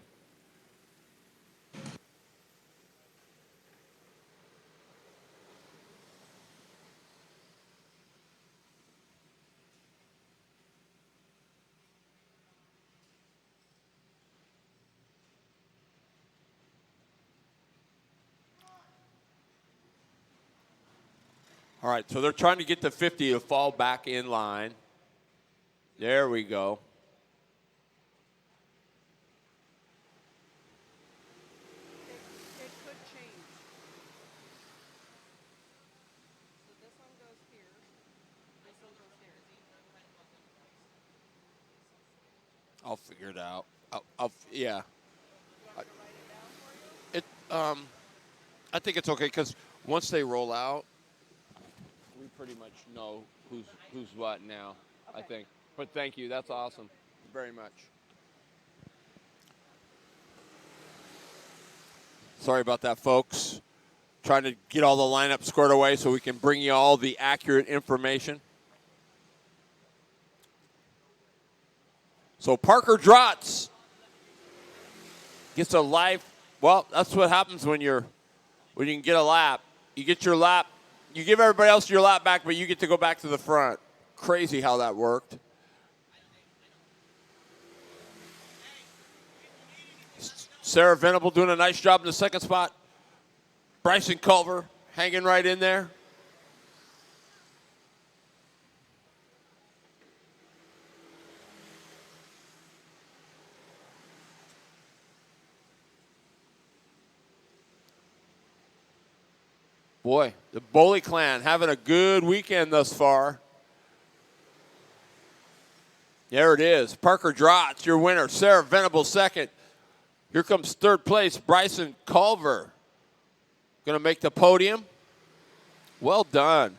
All right, so they're trying to get the 50 to fall back in line. There we go. It could change. So this one goes here. This one goes here. I'll figure it out. Yeah. I think it's okay because once they roll out, we pretty much know who's what now. Okay. I think. But thank you. That's awesome. Very much. Sorry about that, folks. Trying to get all the lineup squared away so we can bring you all the accurate information. So Parker Drotz gets a life. Well, that's what happens when you can get a lap. You get your lap. You give everybody else your lap back, but you get to go back to the front. Crazy how that worked. Sarah Venable doing a nice job in the second spot. Bryson Culver hanging right in there. Boy, the Boley clan having a good weekend thus far. There it is. Parker Drotz, your winner. Sarah Venable second. Here comes third place, Bryson Culver. Going to make the podium. Well done.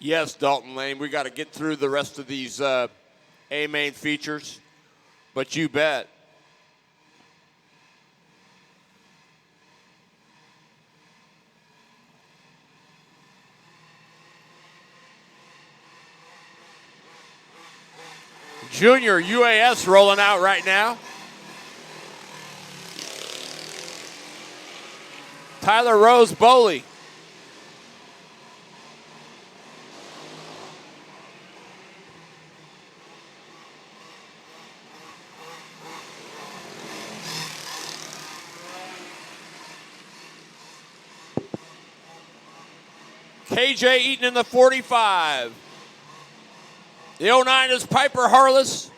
Yes, Dalton Lane, we got to get through the rest of these A-Main features, but you bet. Junior UAS rolling out right now. Tyler Rose Boley. KJ Eaton in the 45. The 09 is Piper Harless.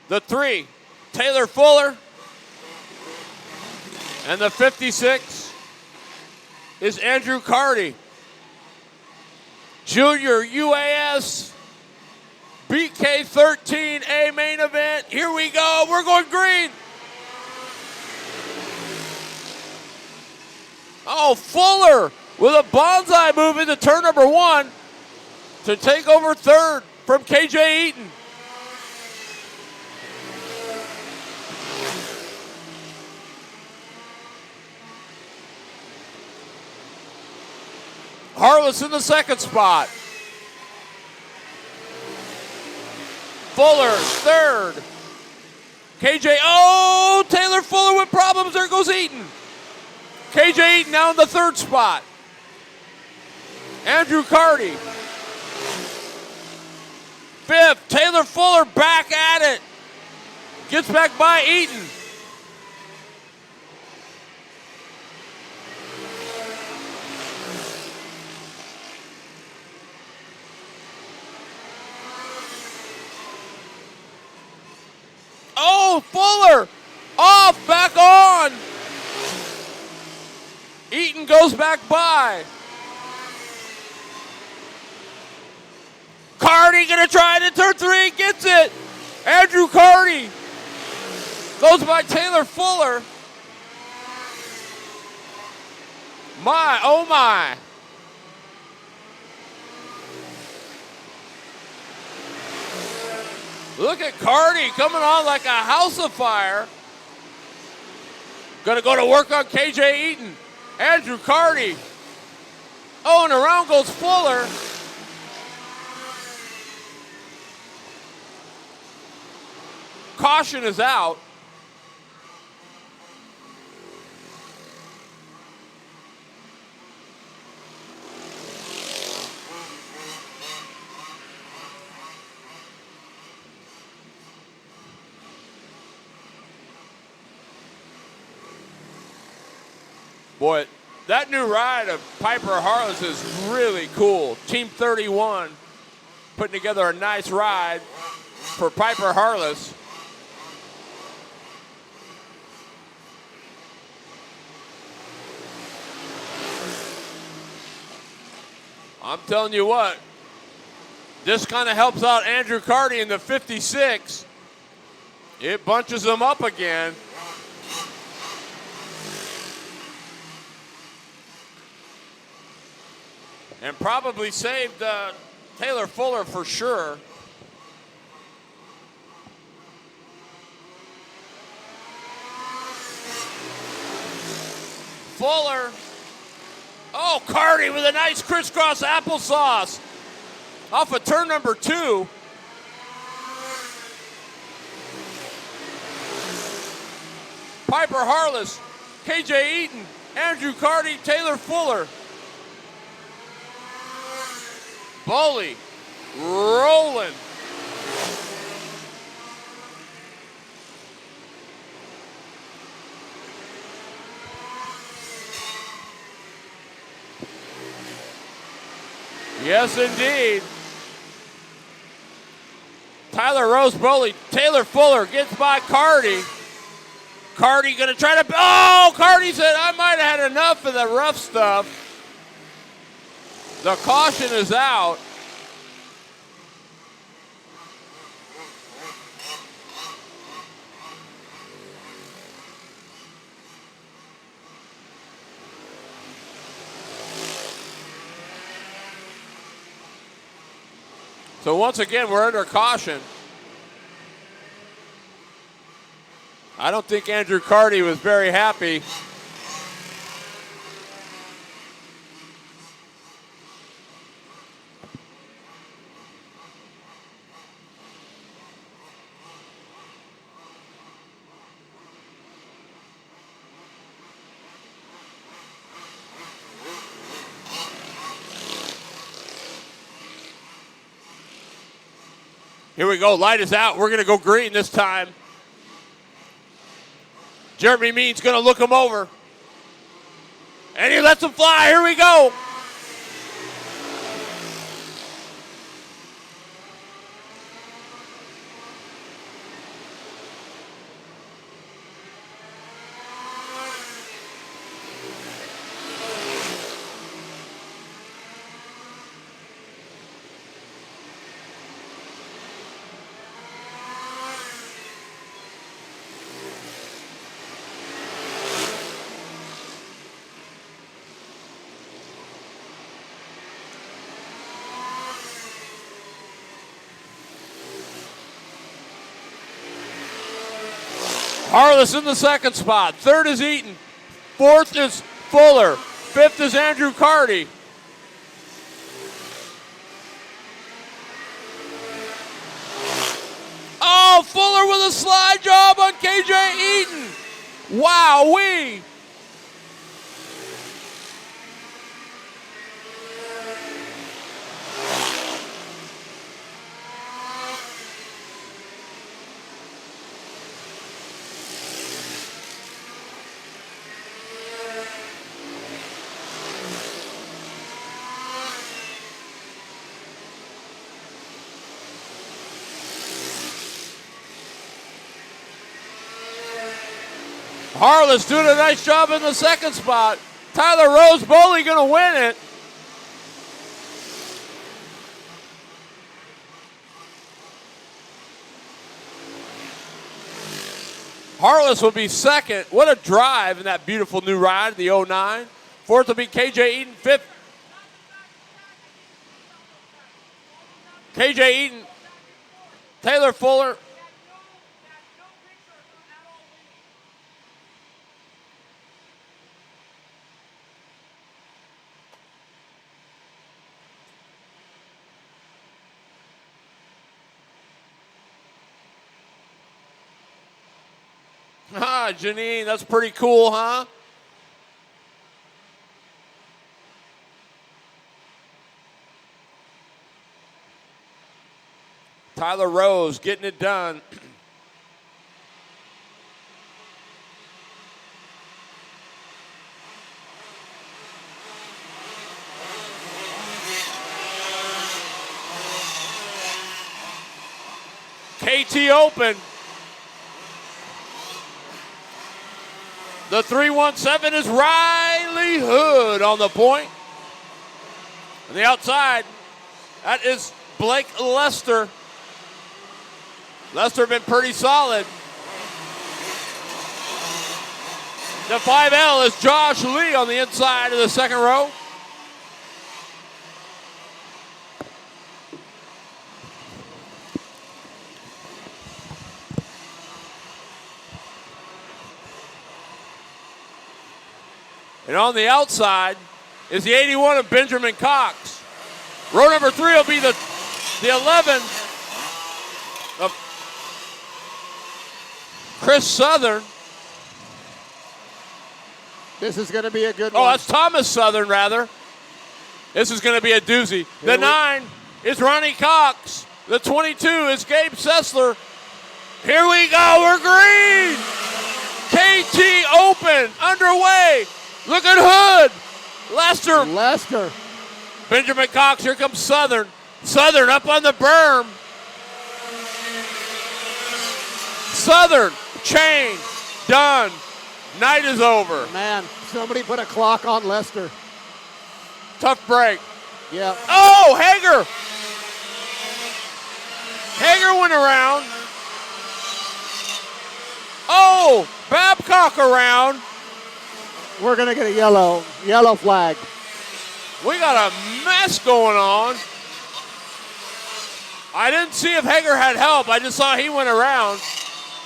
The 3, Taylor Fuller. And the 56 is Andrew Carty. Junior UAS BK13 A main event. Here we go. We're going green. Oh, Fuller with a bonsai move into turn number 1 to take over third from KJ Eaton. Harless in the second spot. Fuller third. KJ, oh, Taylor Fuller with problems. There goes Eaton. KJ Eaton now in the third spot. Andrew Carty. Fifth, Taylor Fuller back at it. Gets back by Eaton. Oh, Fuller off, back on. Eaton goes back by. Carty gonna try it in turn 3, gets it. Andrew Carty goes by Taylor Fuller. My, oh my. Look at Carty coming on like a house of fire. Going to go to work on KJ Eaton. Andrew Carty. Oh, and around goes Fuller. Caution is out. Boy, that new ride of Piper Harless is really cool. Team 31 putting together a nice ride for Piper Harless. I'm telling you what, this kind of helps out Andrew Carty in the 56. It bunches him up again. And probably saved Taylor Fuller for sure. Fuller. Oh, Carty with a nice crisscross applesauce off of turn number 2. Piper Harless, KJ Eaton, Andrew Carty, Taylor Fuller. Boley rolling. Yes, indeed. Tyler Rose Boley, Taylor Fuller gets by Carty. Carty gonna try to, oh, Carty said, I might have had enough of the rough stuff. The caution is out. So once again, we're under caution. I don't think Andrew Carty was very happy. Here we go, light is out. We're gonna go green this time. Jeremy Means gonna look him over. And he lets him fly, here we go. Harless in the second spot. Third is Eaton. Fourth is Fuller. Fifth is Andrew Carty. Oh, Fuller with a slide job on KJ Eaton. Wowee. Harless doing a nice job in the second spot. Tyler Rose Boley going to win it. Harless will be second. What a drive in that beautiful new ride, the 09. Fourth will be KJ Eaton. Fifth, KJ Eaton. Taylor Fuller. Ah, Janine, that's pretty cool, huh? Tyler Rose getting it done. KT Open. The 317 is Riley Hood on the point. On the outside, that is Blake Lester. Lester been pretty solid. The 5L is Josh Lee on the inside of the second row. And on the outside is the 81 of Benjamin Cox. Row number 3 will be the 11 of Chris Southern. This is going to be a good one. Oh, that's one. Thomas Southern, rather. This is going to be a doozy. The 9 is Ronnie Cox. The 22 is Gabe Sessler. Here we go. We're green. KT Open underway. Look at Hood. Lester. Benjamin Cox. Here comes Southern. Southern up on the berm. Southern. Chain. Done. Night is over. Man, somebody put a clock on Lester. Tough break. Yeah. Oh, Hager. Hager went around. Oh, Babcock around. We're going to get a yellow flag. We got a mess going on. I didn't see if Hager had help. I just saw he went around.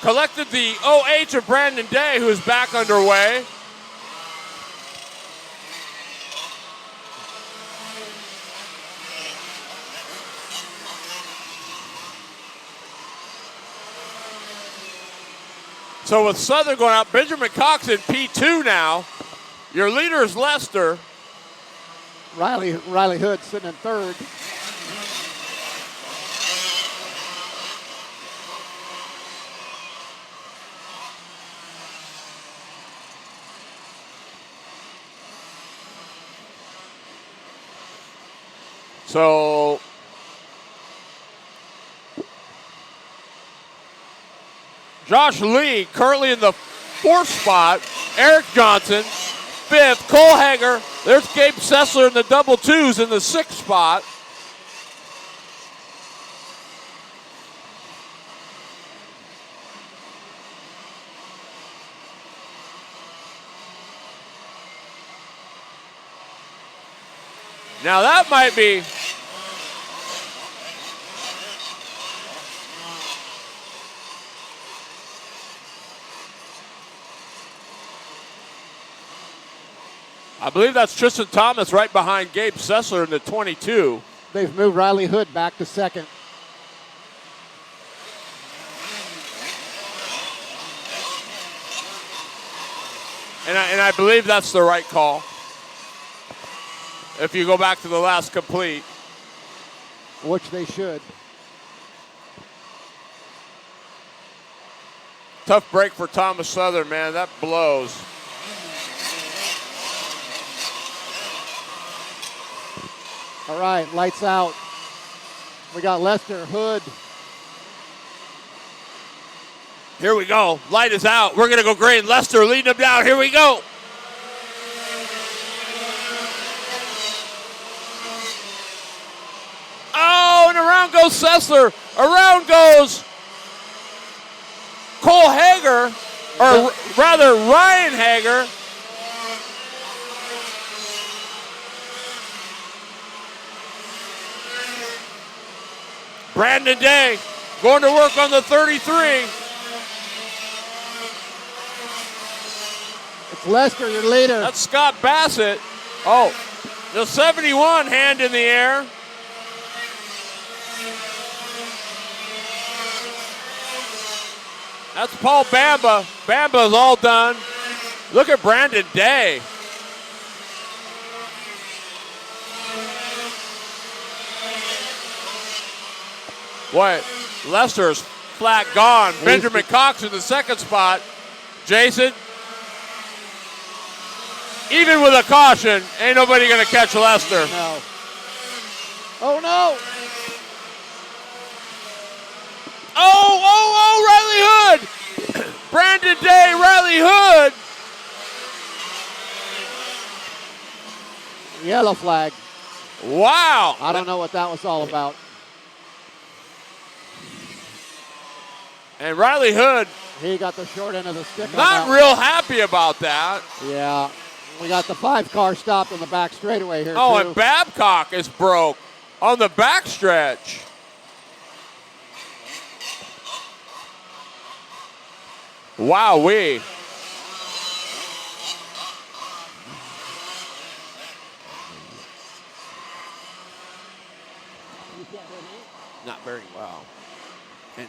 Collected the OH of Brandon Day, who is back underway. So with Southern going out, Benjamin Cox in P2 now. Your leader is Lester. Riley Hood sitting in third. So Josh Lee currently in the 4th spot. Eric Johnson, 5th. Cole Hager. There's Gabe Sessler in the double 2s in the 6th spot. Now that might be I believe that's Tristan Thomas right behind Gabe Sessler in the 22. They've moved Riley Hood back to second. And I believe that's the right call. If you go back to the last complete. Which they should. Tough break for Thomas Southern, man. That blows. All right, lights out. We got Lester, Hood. Here we go. Light is out. We're going to go green. Lester leading them down. Here we go. Oh, and around goes Sessler. Around goes Cole Hager, or rather Ryan Hager. Brandon Day going to work on the 33. It's Lester, your leader. That's Scott Bassett. Oh, the 71 hand in the air. That's Paul Bamba. Bamba's all done. Look at Brandon Day. Boy, Lester's flat gone. Benjamin Cox in the second spot. Jason, even with a caution, ain't nobody going to catch Lester. No. Oh, no. Oh, Riley Hood. Brandon Day, Riley Hood. Yellow flag. Wow. I don't know what that was all about. And Riley Hood. He got the short end of the stick. Not real happy about that. Yeah. We got the 5-car stopped on the back straightaway here, Oh, too. and Babcock is broke on the backstretch. Wowee. Not very well. And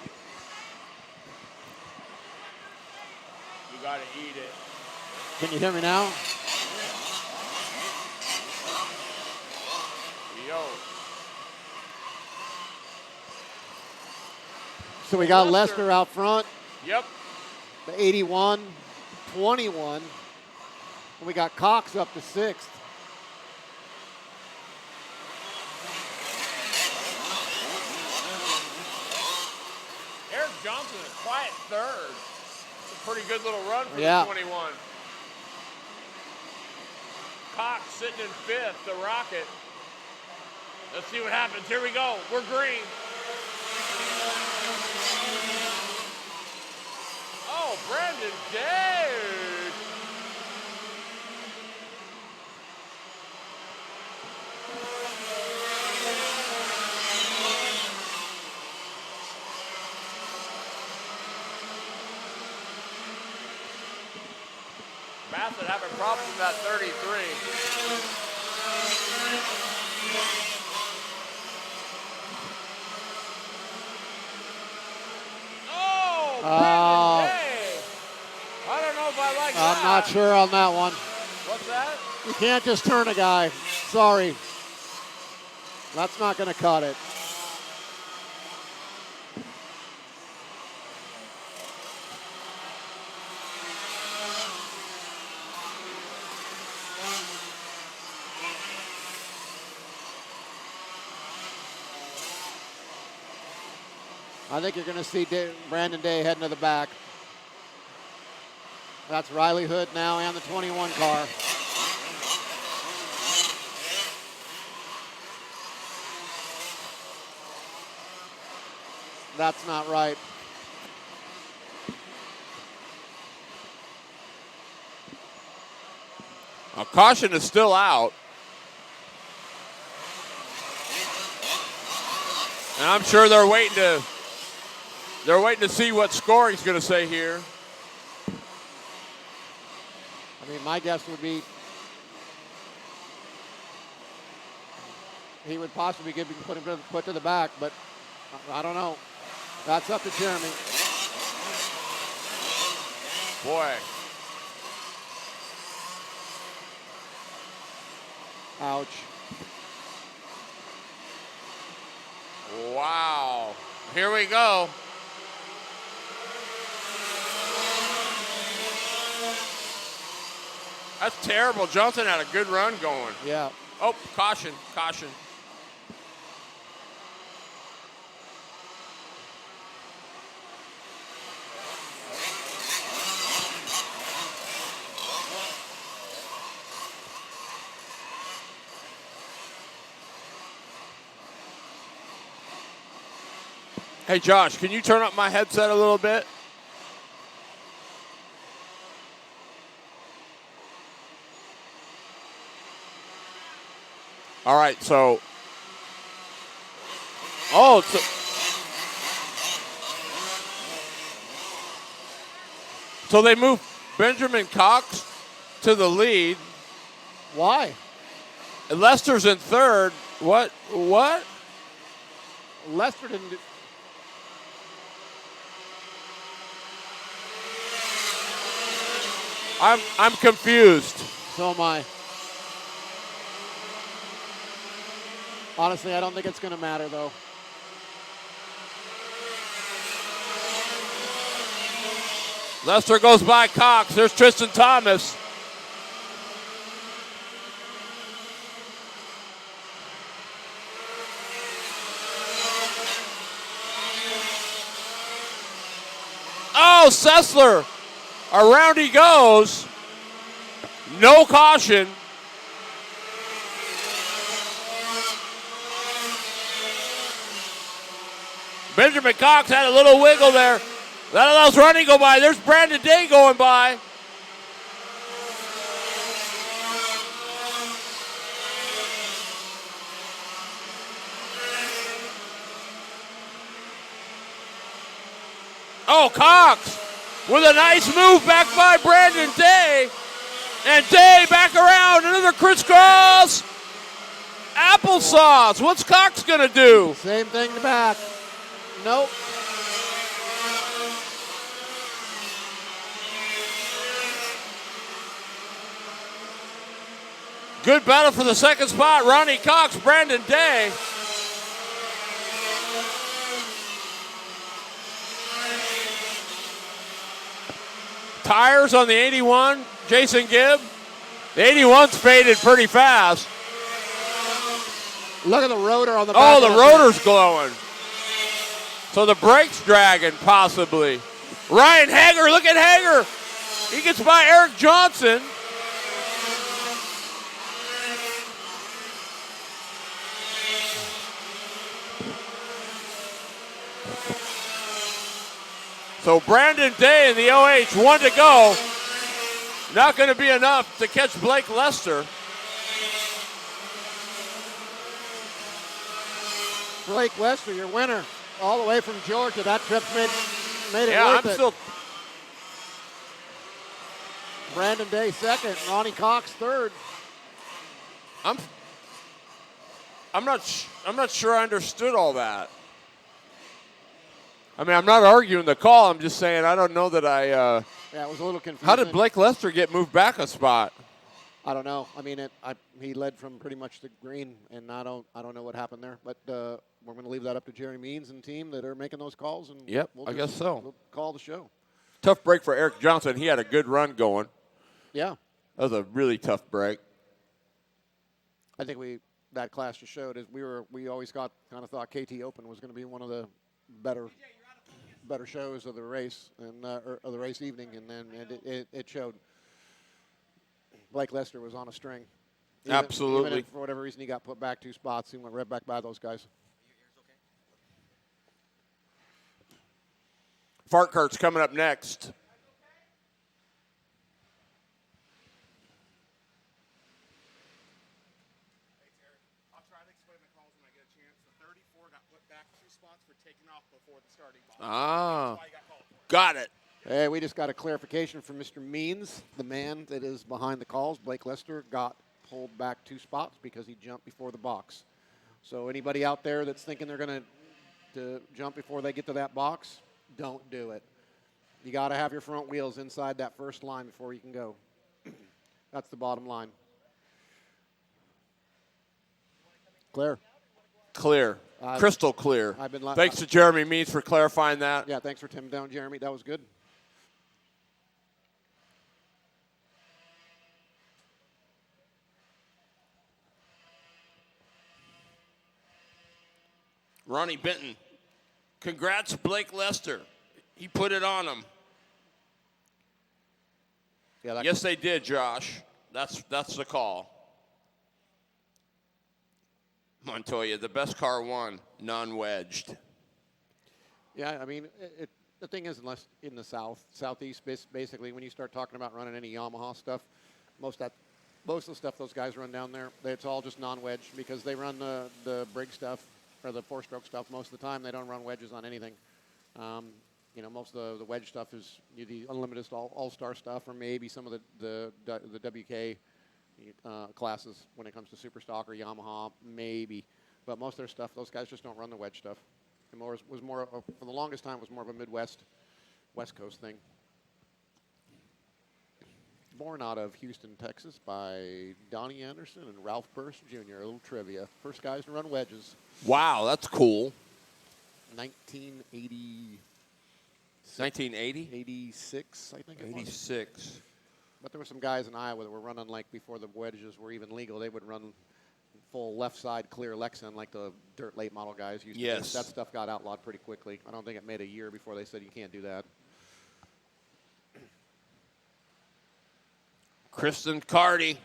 you got to eat it. Can you hear me now? Yo. So we got Lester out front. Yep. The 81, 21. And we got Cox up to 6th. Eric Johnson, a quiet third. It's a pretty good little run for Yeah. the 21. Cox sitting in 5th, the Rocket. Let's see what happens. Here we go. We're green. Oh, Brandon Day. Bassett having problems with that 33. Oh, Brandon Day. I don't know if I like that. I'm not sure on that one. What's that? You can't just turn a guy. Sorry. That's not going to cut it. I think you're going to see Brandon Day heading to the back. That's Riley Hood now and the 21 car. That's not right. A caution is still out. And I'm sure they're waiting to see what scoring's going to say here. I mean, my guess would be he would possibly be put to the back, but I don't know. That's up to Jeremy. Boy. Ouch. Wow. Here we go. That's terrible. Johnson had a good run going. Yeah. Oh, caution, caution. Hey, Josh, can you turn up my headset a little bit? All right, so. Oh, so they moved Benjamin Cox to the lead. Why? Lester's in third. What? Lester didn't do. I'm confused. So am I. Honestly, I don't think it's going to matter, though. Lester goes by Cox. There's Tristan Thomas. Oh, Sessler. Around he goes. No caution. Benjamin Cox had a little wiggle there. That allows Ronnie to go by. There's Brandon Day going by. Oh, Cox with a nice move back by Brandon Day. And Day back around. Another crisscross. Applesauce. What's Cox going to do? Same thing to back. Nope. Good battle for the second spot. Ronnie Cox, Brandon Day. Tires on the 81, Jason Gibb. The 81's faded pretty fast. Look at the rotor on the back. Oh, the rotor's glowing. So the brake's dragging, possibly. Ryan Hager, look at Hager. He gets by Eric Johnson. So Brandon Day in the OH, 1 to go. Not going to be enough to catch Blake Lester. Blake Lester, your winner, all the way from Georgia. That trip's made it Yeah, worth I'm it. still. Brandon Day second, Ronnie Cox third. I'm not sure I understood all that. I mean, I'm not arguing the call. I'm just saying I don't know that I. Yeah, it was a little confusing. How did Blake Lester get moved back a spot? I don't know. I mean, he led from pretty much the green, and I don't know what happened there. But we're going to leave that up to Jerry Means and team that are making those calls. And Yep, I guess so. We'll call the show. Tough break for Eric Johnson. He had a good run going. Yeah. That was a really tough break. I think that class just showed is we always kind of thought KT Open was going to be one of the better shows of the race and of the race evening, and then it showed. Blake Lester was on a string. Absolutely. Even if for whatever reason he got put back 2 spots, he went right back by those guys. Fart Kart's coming up next. Ah, got it. Hey, we just got a clarification from Mr. Means, the man that is behind the calls. Blake Lester got pulled back 2 spots because he jumped before the box. So anybody out there that's thinking they're going to jump before they get to that box, don't do it. You got to have your front wheels inside that first line before you can go. That's the bottom line. Clear. Clear. Crystal clear. Thanks to Jeremy Means for clarifying that. Yeah, thanks for Tim down, Jeremy. That was good. Ronnie Benton. Congrats, Blake Lester. He put it on him. Yeah, yes, they did, Josh. That's the call. Montoya, the best car won, non-wedged. Yeah, I mean, the thing is, unless in the southeast, basically, when you start talking about running any Yamaha stuff, most of the stuff those guys run down there, it's all just non-wedge because they run the Briggs stuff or the 4-stroke stuff most of the time. They don't run wedges on anything. Most of the wedge stuff is the unlimited all-star stuff, or maybe some of the WK classes when it comes to Superstock or Yamaha, maybe. But most of their stuff, those guys just don't run the wedge stuff. It was more for the longest time, was more of a Midwest, West Coast thing. born out of Houston, Texas by Donnie Anderson and Ralph Burst Jr. A little trivia. First guys to run wedges. Wow, that's cool. 1980. 1980? 86, I think it was. 86. But there were some guys in Iowa that were running like before the wedges were even legal. They would run full left side clear Lexan like the dirt late model guys used to do. Yes. That stuff got outlawed pretty quickly. I don't think it made a year before they said you can't do that. Kristen Carty.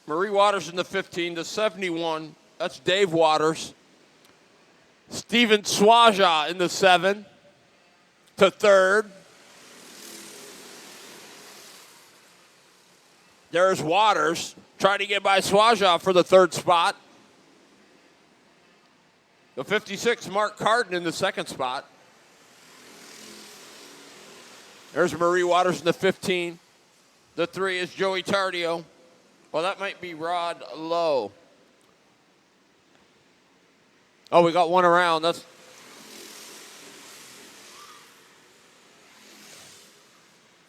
Marie Waters in the 15, the 71. That's Dave Waters. Steven Swaja in the 7 to 3rd. There's Waters trying to get by Swaja for the 3rd spot. The 56, Mark Carden in the 2nd spot. There's Marie Waters in the 15. The 3 is Joey Tardio. Well, that might be Rod Lowe. Oh, we got one around. That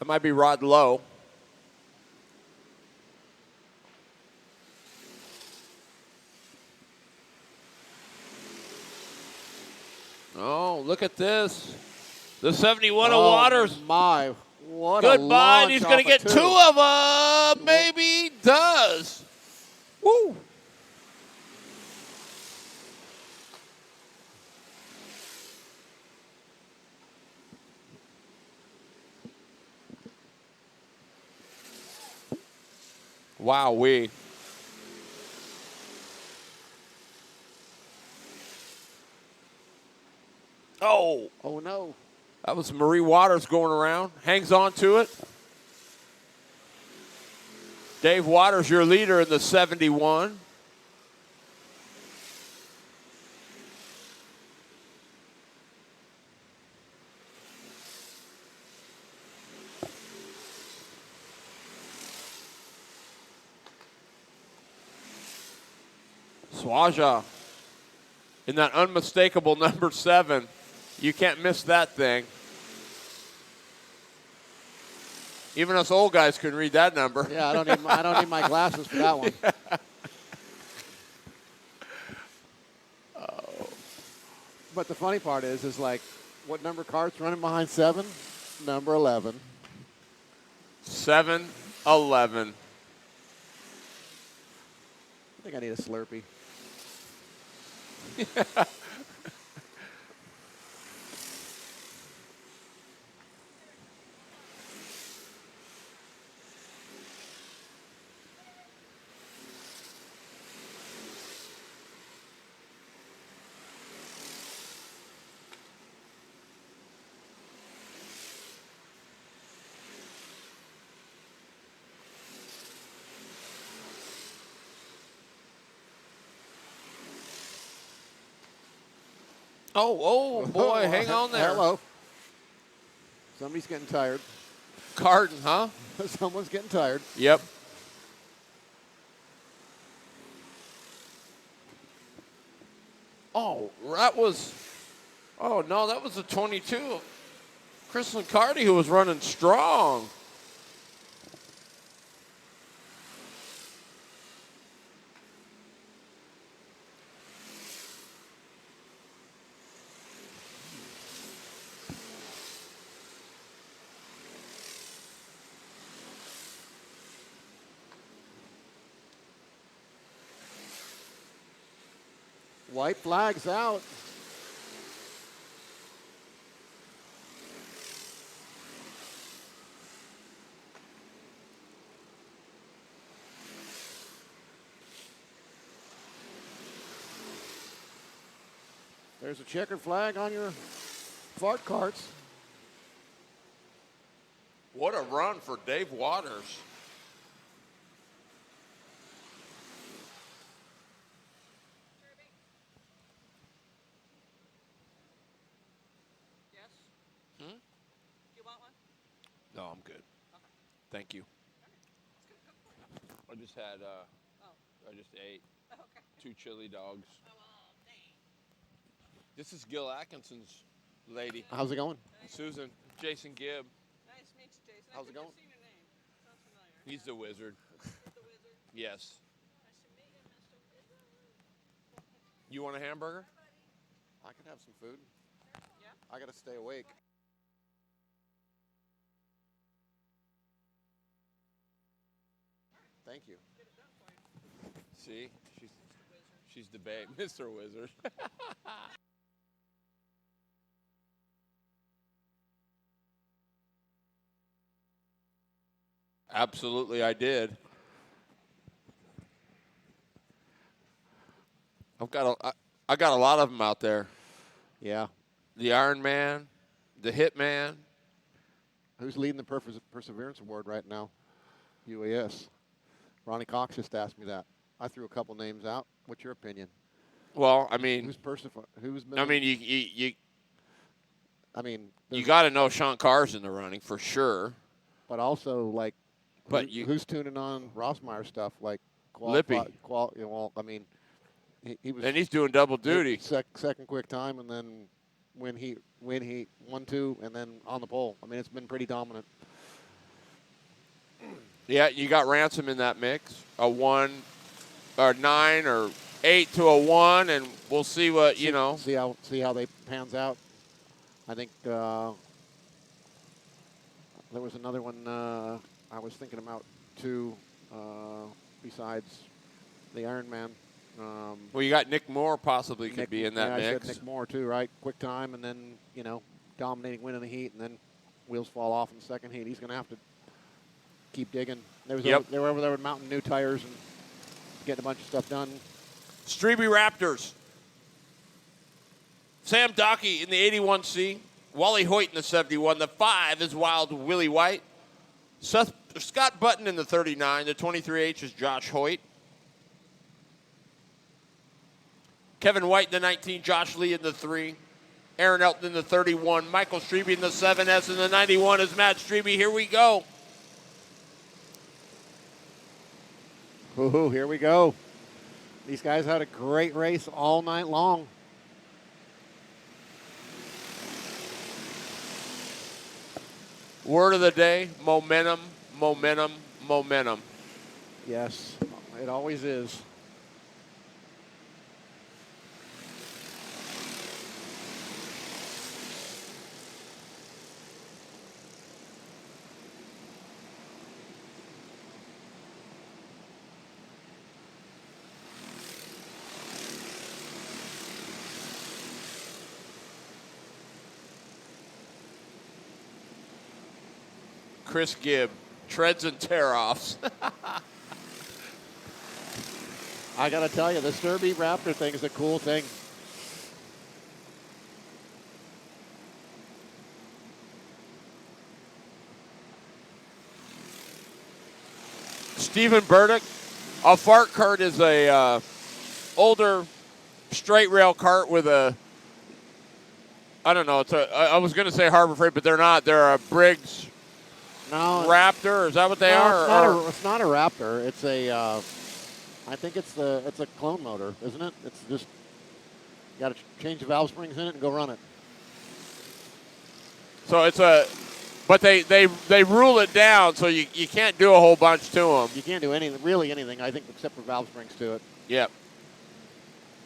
might be Rod Lowe. Oh, look at this. The 71 of Waters. My, what a goodbye. launch He's going to off get of 2 of them. Maybe he does. Woo. Wow-wee. Oh. Oh, no. That was Marie Waters going around. Hangs on to it. Dave Waters, your leader in the 71. Swaja in that unmistakable number 7. You can't miss that thing. Even us old guys can read that number. Yeah, I don't need my glasses for that one. Oh. But the funny part is like, what number Kart's running behind 7? Number 11. 7-11. I think I need a Slurpee. Oh, boy, hang on there. Hello. Somebody's getting tired. Carden, huh? Someone's getting tired. Yep. Oh, that was a 22. Kristen Carty, who was running strong. White flag's out. There's a checkered flag on your fart carts. What a run for Dave Waters. No, I'm good. Thank you. I just had, I just ate 2 chili dogs. This is Gil Atkinson's lady. How's it going? Susan. Jason Gibb. Nice to meet you, Jason. How's it going? I've seen your name. Sounds familiar. He's the wizard. Yes. You want a hamburger? I can have some food. Yeah. I got to stay awake. Thank you. See, she's the babe, Mr. Wizard. Absolutely, I did. I got a lot of them out there. Yeah. The Iron Man, the Hitman. Who's leading the Perseverance Award right now? UAS. Ronnie Cox just asked me that. I threw a couple names out. What's your opinion? Well, I mean, who's been? I mean, you got to know Sean Carr's in the running for sure. But also, like, but who's tuning on Rossmeyer stuff? Like, Lippy. Well, I mean, he was. And he's doing double duty. Second quick time, and then when he 1-2, and then on the pole. I mean, it's been pretty dominant. Yeah, you got Ransom in that mix. A 1 or 9 or 8 to a 1, and we'll see what you know. See how they pans out. I think there was another one I was thinking about too. Besides the Iron Man. Well, you got Nick Moore possibly could be in that mix. mix. I said Nick Moore too, right? Quick time, and then dominating win in the heat, and then wheels fall off in the second heat. He's going to have to keep digging. They were over there with mounting new tires and getting a bunch of stuff done. Strebe Raptors. Sam Dockey in the 81C. Wally Hoyt in the 71. The 5 is Wild Willie White. Scott Button in the 39. The 23H is Josh Hoyt. Kevin White in the 19. Josh Lee in the 3. Aaron Elton in the 31. Michael Strebe in the 7S. And the 91 is Matt Strebe. Here we go. Ooh, here we go. These guys had a great race all night long. Word of the day, momentum, momentum, momentum. Yes, it always is. Chris Gibb, treads and tear-offs. I got to tell you, the Sturby Raptor thing is a cool thing. Stephen Burdick. A fart cart is a older straight rail cart with a, I don't know, I was going to say Harbor Freight, but they're not. They're a Briggs Raptor. Is that what they are? It's not a Raptor. It's a, I think it's a clone motor, isn't it? It's just, you got to change the valve springs in it and go run it. So it's a, but they rule it down, so you can't do a whole bunch to them. You can't do really anything, I think, except for valve springs to it. Yep.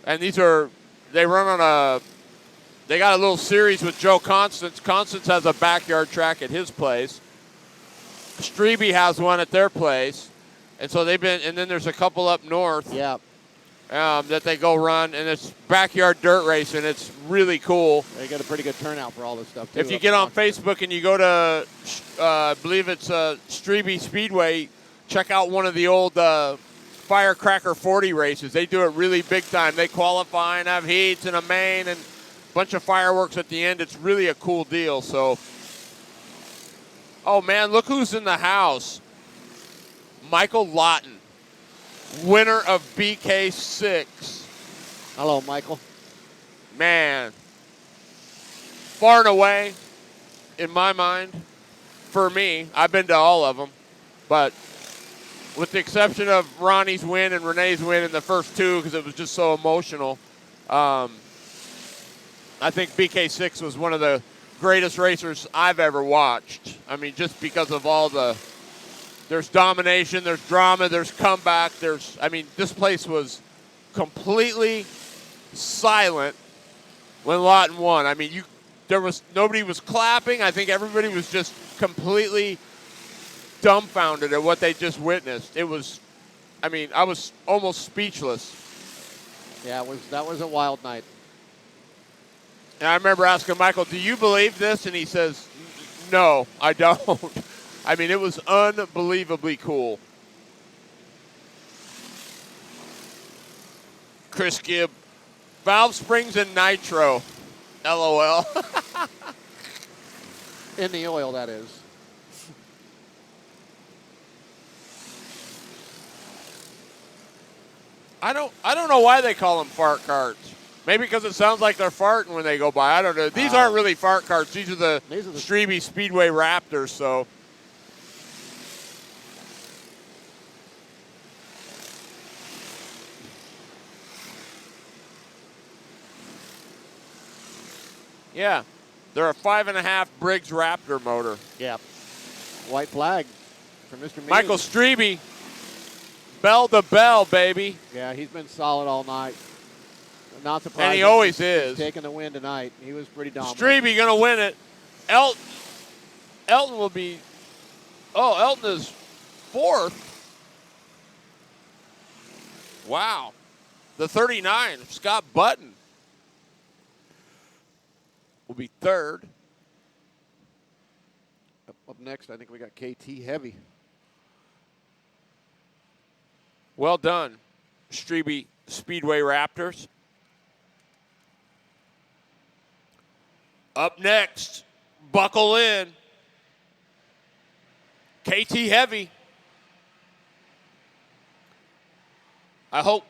And these are, they run on they got a little series with Joe Constance. Constance has a backyard track at his place. Strebe has one at their place. And so they've been, and then there's a couple up north. Yeah. That they go run, and it's backyard dirt racing. It's really cool. They get a pretty good turnout for all this stuff, too. If you get on Facebook and you go to, I believe it's Strebe Speedway, check out one of the old Firecracker 40 races. They do it really big time. They qualify and have heats and a main and a bunch of fireworks at the end. It's really a cool deal. So, oh, man, look who's in the house. Michael Lawton, winner of BK6. Hello, Michael. Man, far and away, in my mind, for me, I've been to all of them, but with the exception of Ronnie's win and Renee's win in the first two, because it was just so emotional, I think BK6 was one of the greatest racers I've ever watched. I mean, just because of all there's domination, there's drama, there's comeback, this place was completely silent when Lawton won. I mean, nobody was clapping. I think everybody was just completely dumbfounded at what they just witnessed. I was almost speechless. Yeah, that was a wild night. And I remember asking Michael, do you believe this? And he says, no, I don't. I mean, it was unbelievably cool. Chris Gibb, valve springs and nitro. LOL. In the oil, that is. I don't know why they call them fart carts. Maybe because it sounds like they're farting when they go by. I don't know. These aren't really fart carts. These are the Strebe Speedway Raptors. So. Yeah, they're a 5.5 Briggs Raptor motor. Yeah. White flag for Mr. Means. Michael Strebe, bell to bell, baby. Yeah, he's been solid all night. Not surprised. And he always is. Taking the win tonight. He was pretty dominant. Strebe going to win it. Elton will be. Oh, Elton is 4th. Wow. The 39, Scott Button, will be 3rd. Up next, I think we got KT Heavy. Well done, Strebe Speedway Raptors. Up next, buckle in, KT Heavy. I hope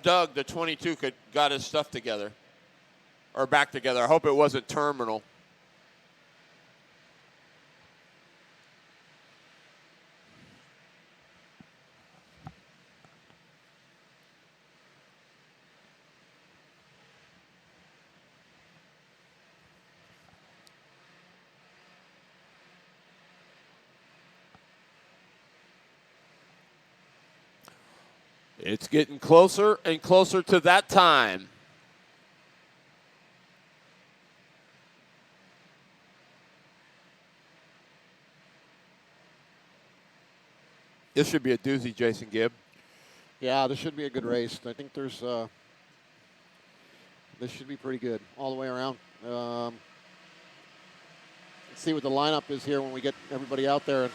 Doug, the 22, got his stuff together, or back together. I hope it wasn't terminal. It's getting closer and closer to that time. This should be a doozy, Jason Gibb. Yeah, this should be a good race. I think this should be pretty good all the way around. Let's see what the lineup is here when we get everybody out there.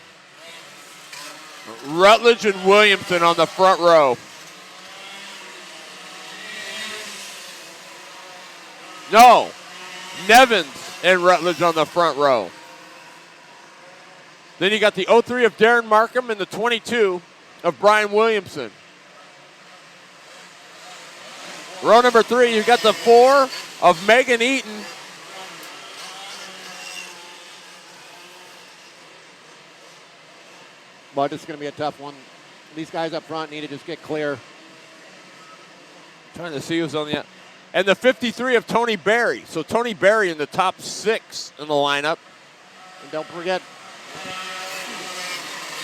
Rutledge and Williamson on the front row. No, Nevins and Rutledge on the front row. Then you got the 03 of Darren Markham and the 22 of Brian Williamson. Row number 3, you got the 4 of Megan Eaton. But it's going to be a tough one. These guys up front need to just get clear. Trying to see who's on the... And the 53 of Tony Berry. So Tony Berry in the top 6 in the lineup. And don't forget,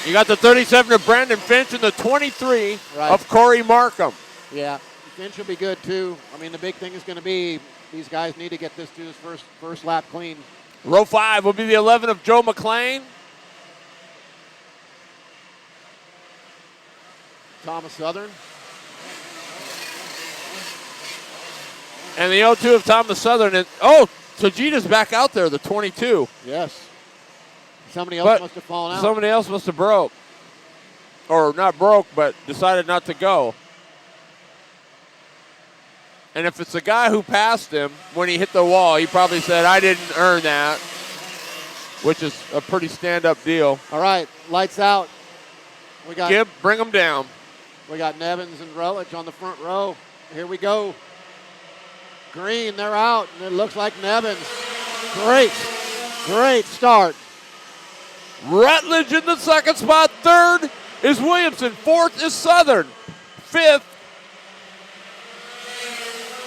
you got the 37 of Brandon Finch and the 23 of Corey Markham. Yeah, Finch will be good too. I mean, the big thing is going to be these guys need to get this to his first lap clean. Row 5 will be the 11 of Joe McLean. Thomas Southern. And the 02 of Thomas Southern. And, Tajita's back out there, the 22. Yes. Somebody else must have fallen out. Somebody else must have broke. Or not broke, but decided not to go. And if it's the guy who passed him when he hit the wall, he probably said, I didn't earn that, which is a pretty stand-up deal. All right, lights out. We got Gibb, bring them down. We got Nevins and Rutledge on the front row. Here we go. Green, they're out, and it looks like Nevins. Great start. Rutledge in the second spot. 3rd is Williamson. 4th is Southern. 5th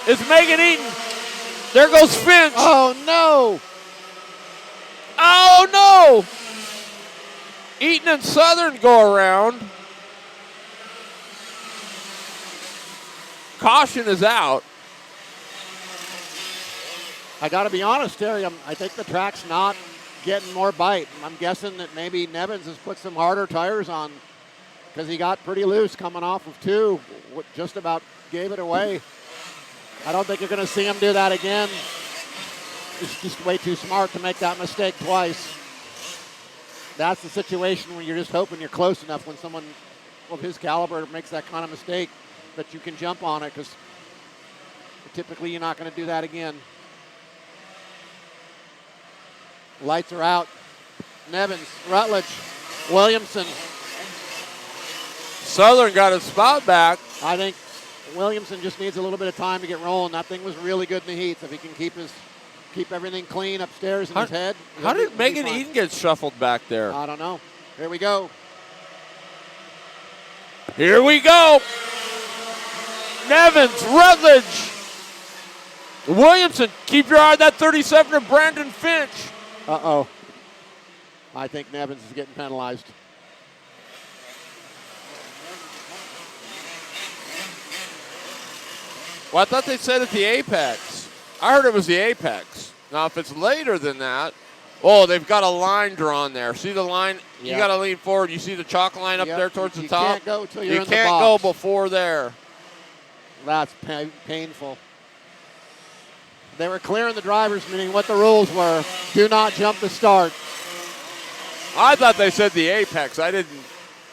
is Megan Eaton. There goes Finch. Oh, no. Oh, no. Eaton and Southern go around. Caution is out. I got to be honest, Terry. I think the track's not getting more bite. I'm guessing that maybe Nevins has put some harder tires on because he got pretty loose coming off of 2. Just about gave it away. I don't think you're going to see him do that again. He's just way too smart to make that mistake twice. That's the situation when you're just hoping you're close enough when someone of his caliber makes that kind of mistake that you can jump on it, because typically you're not going to do that again. Lights are out. Nevins, Rutledge, Williamson. Southern got his spot back. I think Williamson just needs a little bit of time to get rolling. That thing was really good in the heats. If he can keep everything clean upstairs in his head. How did Megan Eaton get shuffled back there? I don't know. Here we go. Here we go. Nevins, Rutledge. Williamson, keep your eye on that 37 of Brandon Finch. Uh-oh. I think Nevins is getting penalized. Well, I thought they said at the apex. I heard it was the apex. Now, if it's later than that, oh, they've got a line drawn there. See the line? Yep. You got to lean forward. You see the chalk line up there towards the top? You can't go till you're in the box. You can't go before there. That's painful. They were clearing the drivers, meaning what the rules were. Do not jump the start. I thought they said the apex. I didn't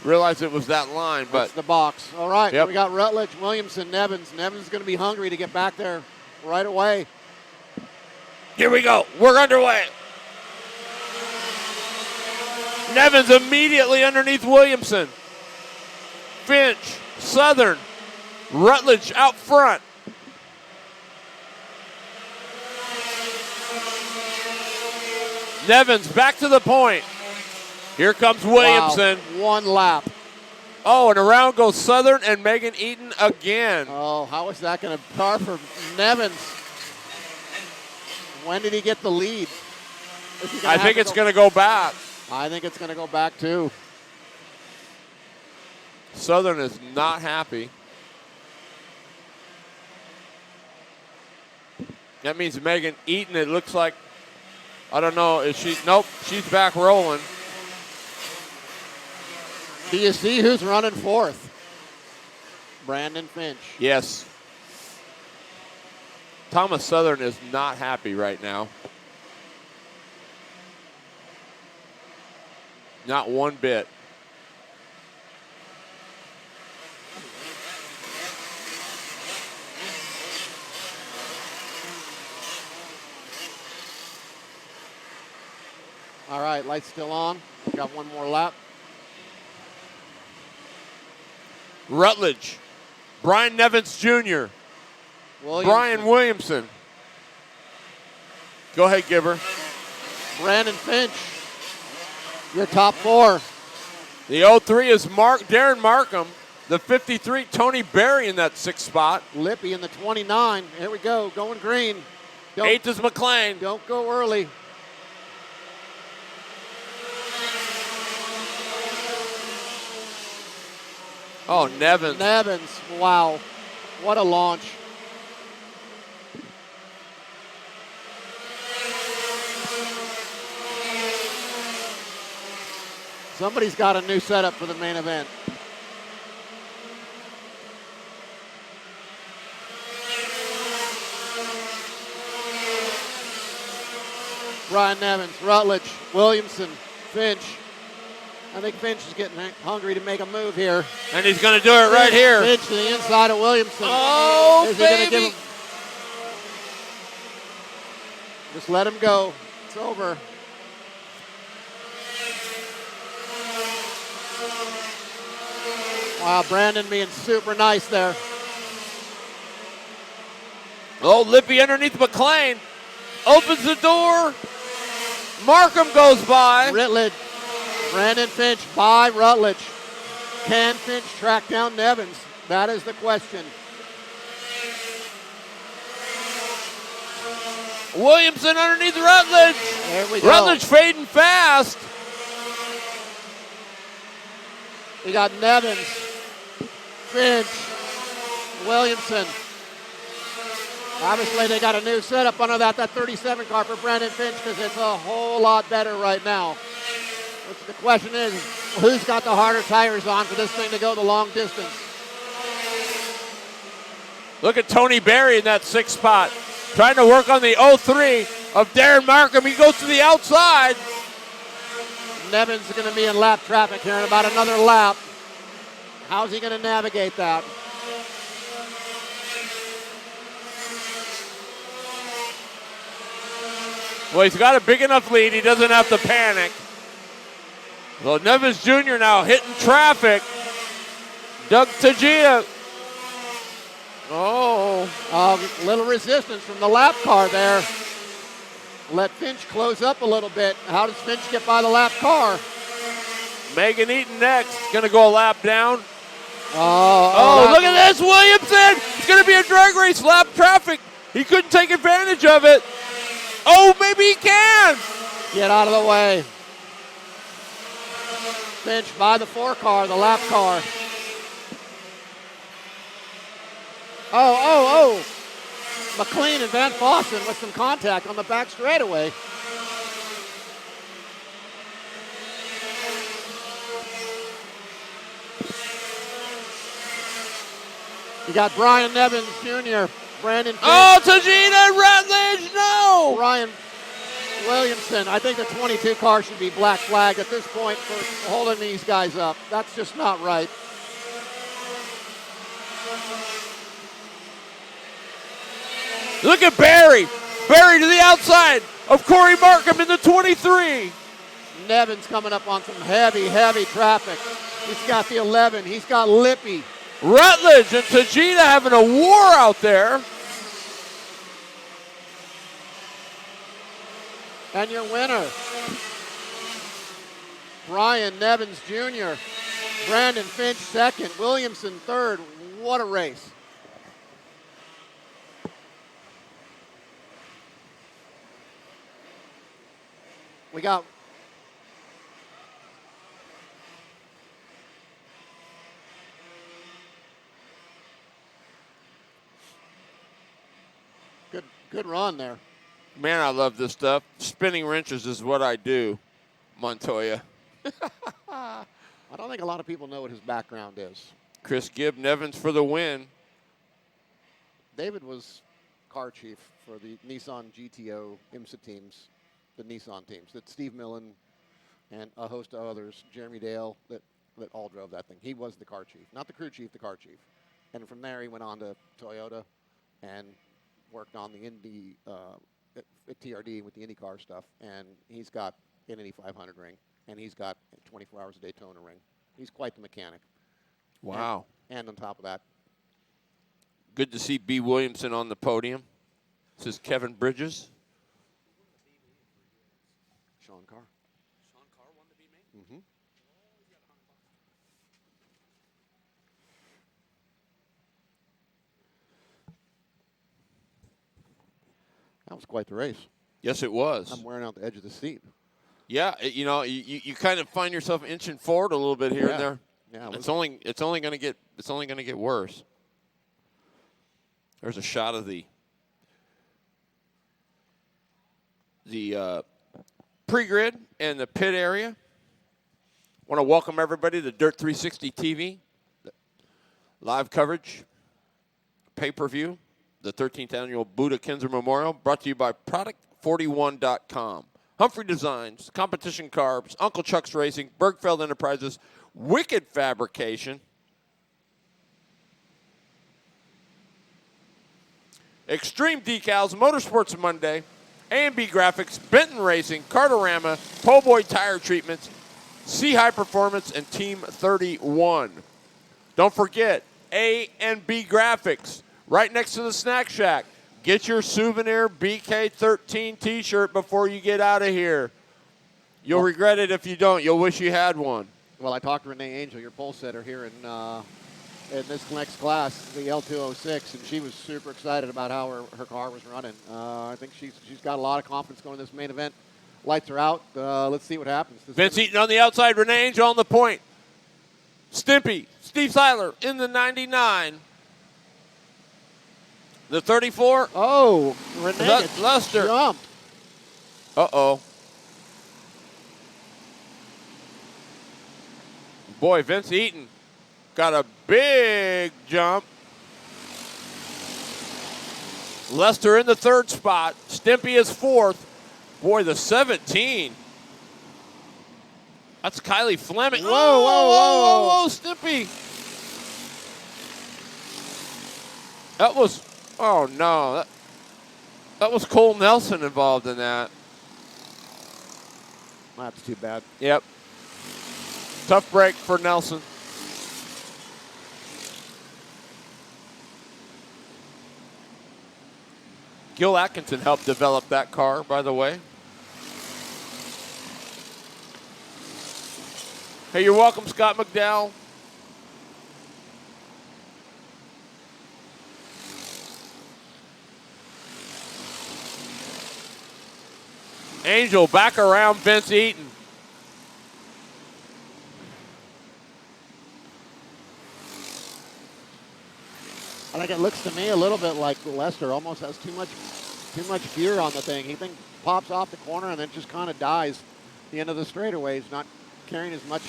realize it was that line. But that's the box. All right, yep. We got Rutledge, Williamson, Nevins. Nevins is going to be hungry to get back there right away. Here we go. We're underway. Nevins immediately underneath Williamson. Finch, Southern, Rutledge out front. Nevins back to the point. Here comes Williamson. Wow. One lap. Oh, and around goes Southern and Megan Eaton again. Oh, how is that going to par for Nevins? When did he get the lead? I think it's going to go back. I think it's going to go back too. Southern is not happy. That means Megan Eaton, it looks like, I don't know, is she? Nope, she's back rolling. Do you see who's running fourth? Brandon Finch. Yes. Thomas Southern is not happy right now. Not one bit. All right, lights still on. Got one more lap. Rutledge, Brian Nevins Jr., Brian Williamson. Go ahead, Giver. Brandon Finch, your top four. The 03 is Darren Markham. The 53, Tony Berry in that 6th spot. Lippy in the 29. Here we go, going green. 8th is McLean. Don't go early. Oh, Nevins. Nevins, wow. What a launch. Somebody's got a new setup for the main event. Brian Nevins, Rutledge, Williamson, Finch. I think Finch is getting hungry to make a move here. And he's going to do it right here. Finch to the inside of Williamson. Oh, is he gonna give him? Just let him go. It's over. Wow, Brandon being super nice there. Oh, Lippy underneath McLean. Opens the door. Markham goes by. Rutledge. Brandon Finch by Rutledge. Can Finch track down Nevins? That is the question. Williamson underneath Rutledge. There we go. Rutledge fading fast. We got Nevins, Finch, Williamson. Obviously, they got a new setup under that 37 car for Brandon Finch because it's a whole lot better right now. Which the question is, who's got the harder tires on for this thing to go the long distance? Look at Tony Berry in that 6th spot. Trying to work on the 03 of Darren Markham. He goes to the outside. Nevins is going to be in lap traffic here in about another lap. How's he going to navigate that? Well, he's got a big enough lead. He doesn't have to panic. So Nevins Jr. now hitting traffic. Doug Tajia. Oh, a little resistance from the lap car there. Let Finch close up a little bit. How does Finch get by the lap car? Megan Eaton next. Going to go a lap down. Oh, look at this. Williamson. It's going to be a drag race lap traffic. He couldn't take advantage of it. Oh, maybe he can. Get out of the way. Finch by the 4 car, the lap car. Oh. McLean and Van Fossen with some contact on the back straightaway. You got Brian Nevins Jr., Brandon Finch. Oh, Tajina Rutledge, no! Ryan Williamson. I think the 22 car should be black flagged at this point for holding these guys up. That's just not right. Look at Barry. Barry to the outside of Corey Markham in the 23. Nevins coming up on some heavy traffic. He's got the 11. He's got Lippy. Rutledge and Tajita having a war out there. And your winner, Brian Nevins Jr., Brandon Finch second, Williamson third. What a race. We got good run there. Man, I love this stuff. Spinning wrenches is what I do, Montoya. I don't think a lot of people know what his background is. Chris Gibb, Nevins for the win. David was car chief for the Nissan GTO IMSA teams, the Nissan teams, that Steve Millen and a host of others, Jeremy Dale, that all drove that thing. He was the car chief, not the crew chief, the car chief. And from there, he went on to Toyota and worked on the Indy, at TRD with the IndyCar stuff. And he's got an Indy 500 ring, and he's got 24 hours a Daytona ring. He's quite the mechanic. Wow. And on top of that, Good to see B. Williamson on the podium. This is Kevin Bridges. Sean Carr. Sean Carr won the B-Main? Mm-hmm. That was quite the race. Yes, it was. I'm wearing out the edge of the seat. Yeah, you know, you kind of find yourself inching forward a little bit here and there. Yeah, it's only going to get worse. There's a shot of the pre-grid and the pit area. Want to welcome everybody to Dirt 360 TV, live coverage, pay-per-view, the 13th annual Budda Kinser Memorial, brought to you by Product41.com. Humphrey Designs, Competition Carbs, Uncle Chuck's Racing, Bergfeld Enterprises, Wicked Fabrication, Extreme Decals, Motorsports Monday, A&B Graphics, Benton Racing, Kartorama, Po' Boy Tire Treatments, C High Performance, and Team 31. Don't forget, A&B Graphics, right next to the Snack Shack. Get your souvenir BK13 t-shirt before you get out of here. You'll regret it if you don't. You'll wish you had one. Well, I talked to Renee Angel, your pole setter here in in this next class, the L206, and she was super excited about how her car was running. I think she's got a lot of confidence going to this main event. Lights are out. Let's see what happens. Vince Eaton on the outside. Renee Angel on the point. Stimpy. Steve Seiler in the 99. The 34. Oh, Renee Lester. Jumped. Uh-oh. Boy, Vince Eaton got a big jump. Lester in the third spot. Stimpy is fourth. Boy, the 17. That's Kylie Fleming. Whoa, whoa, Stimpy. That was, oh no. That was Cole Nelson involved in that. That's too bad. Yep. Tough break for Nelson. Gil Atkinson helped develop that car, by the way. Hey, you're welcome, Scott McDowell. Angel back around Vince Eaton. I think it looks to me a little bit like Lester almost has too much gear on the thing. He pops off the corner and then just kind of dies at the end of the straightaway. He's not carrying as much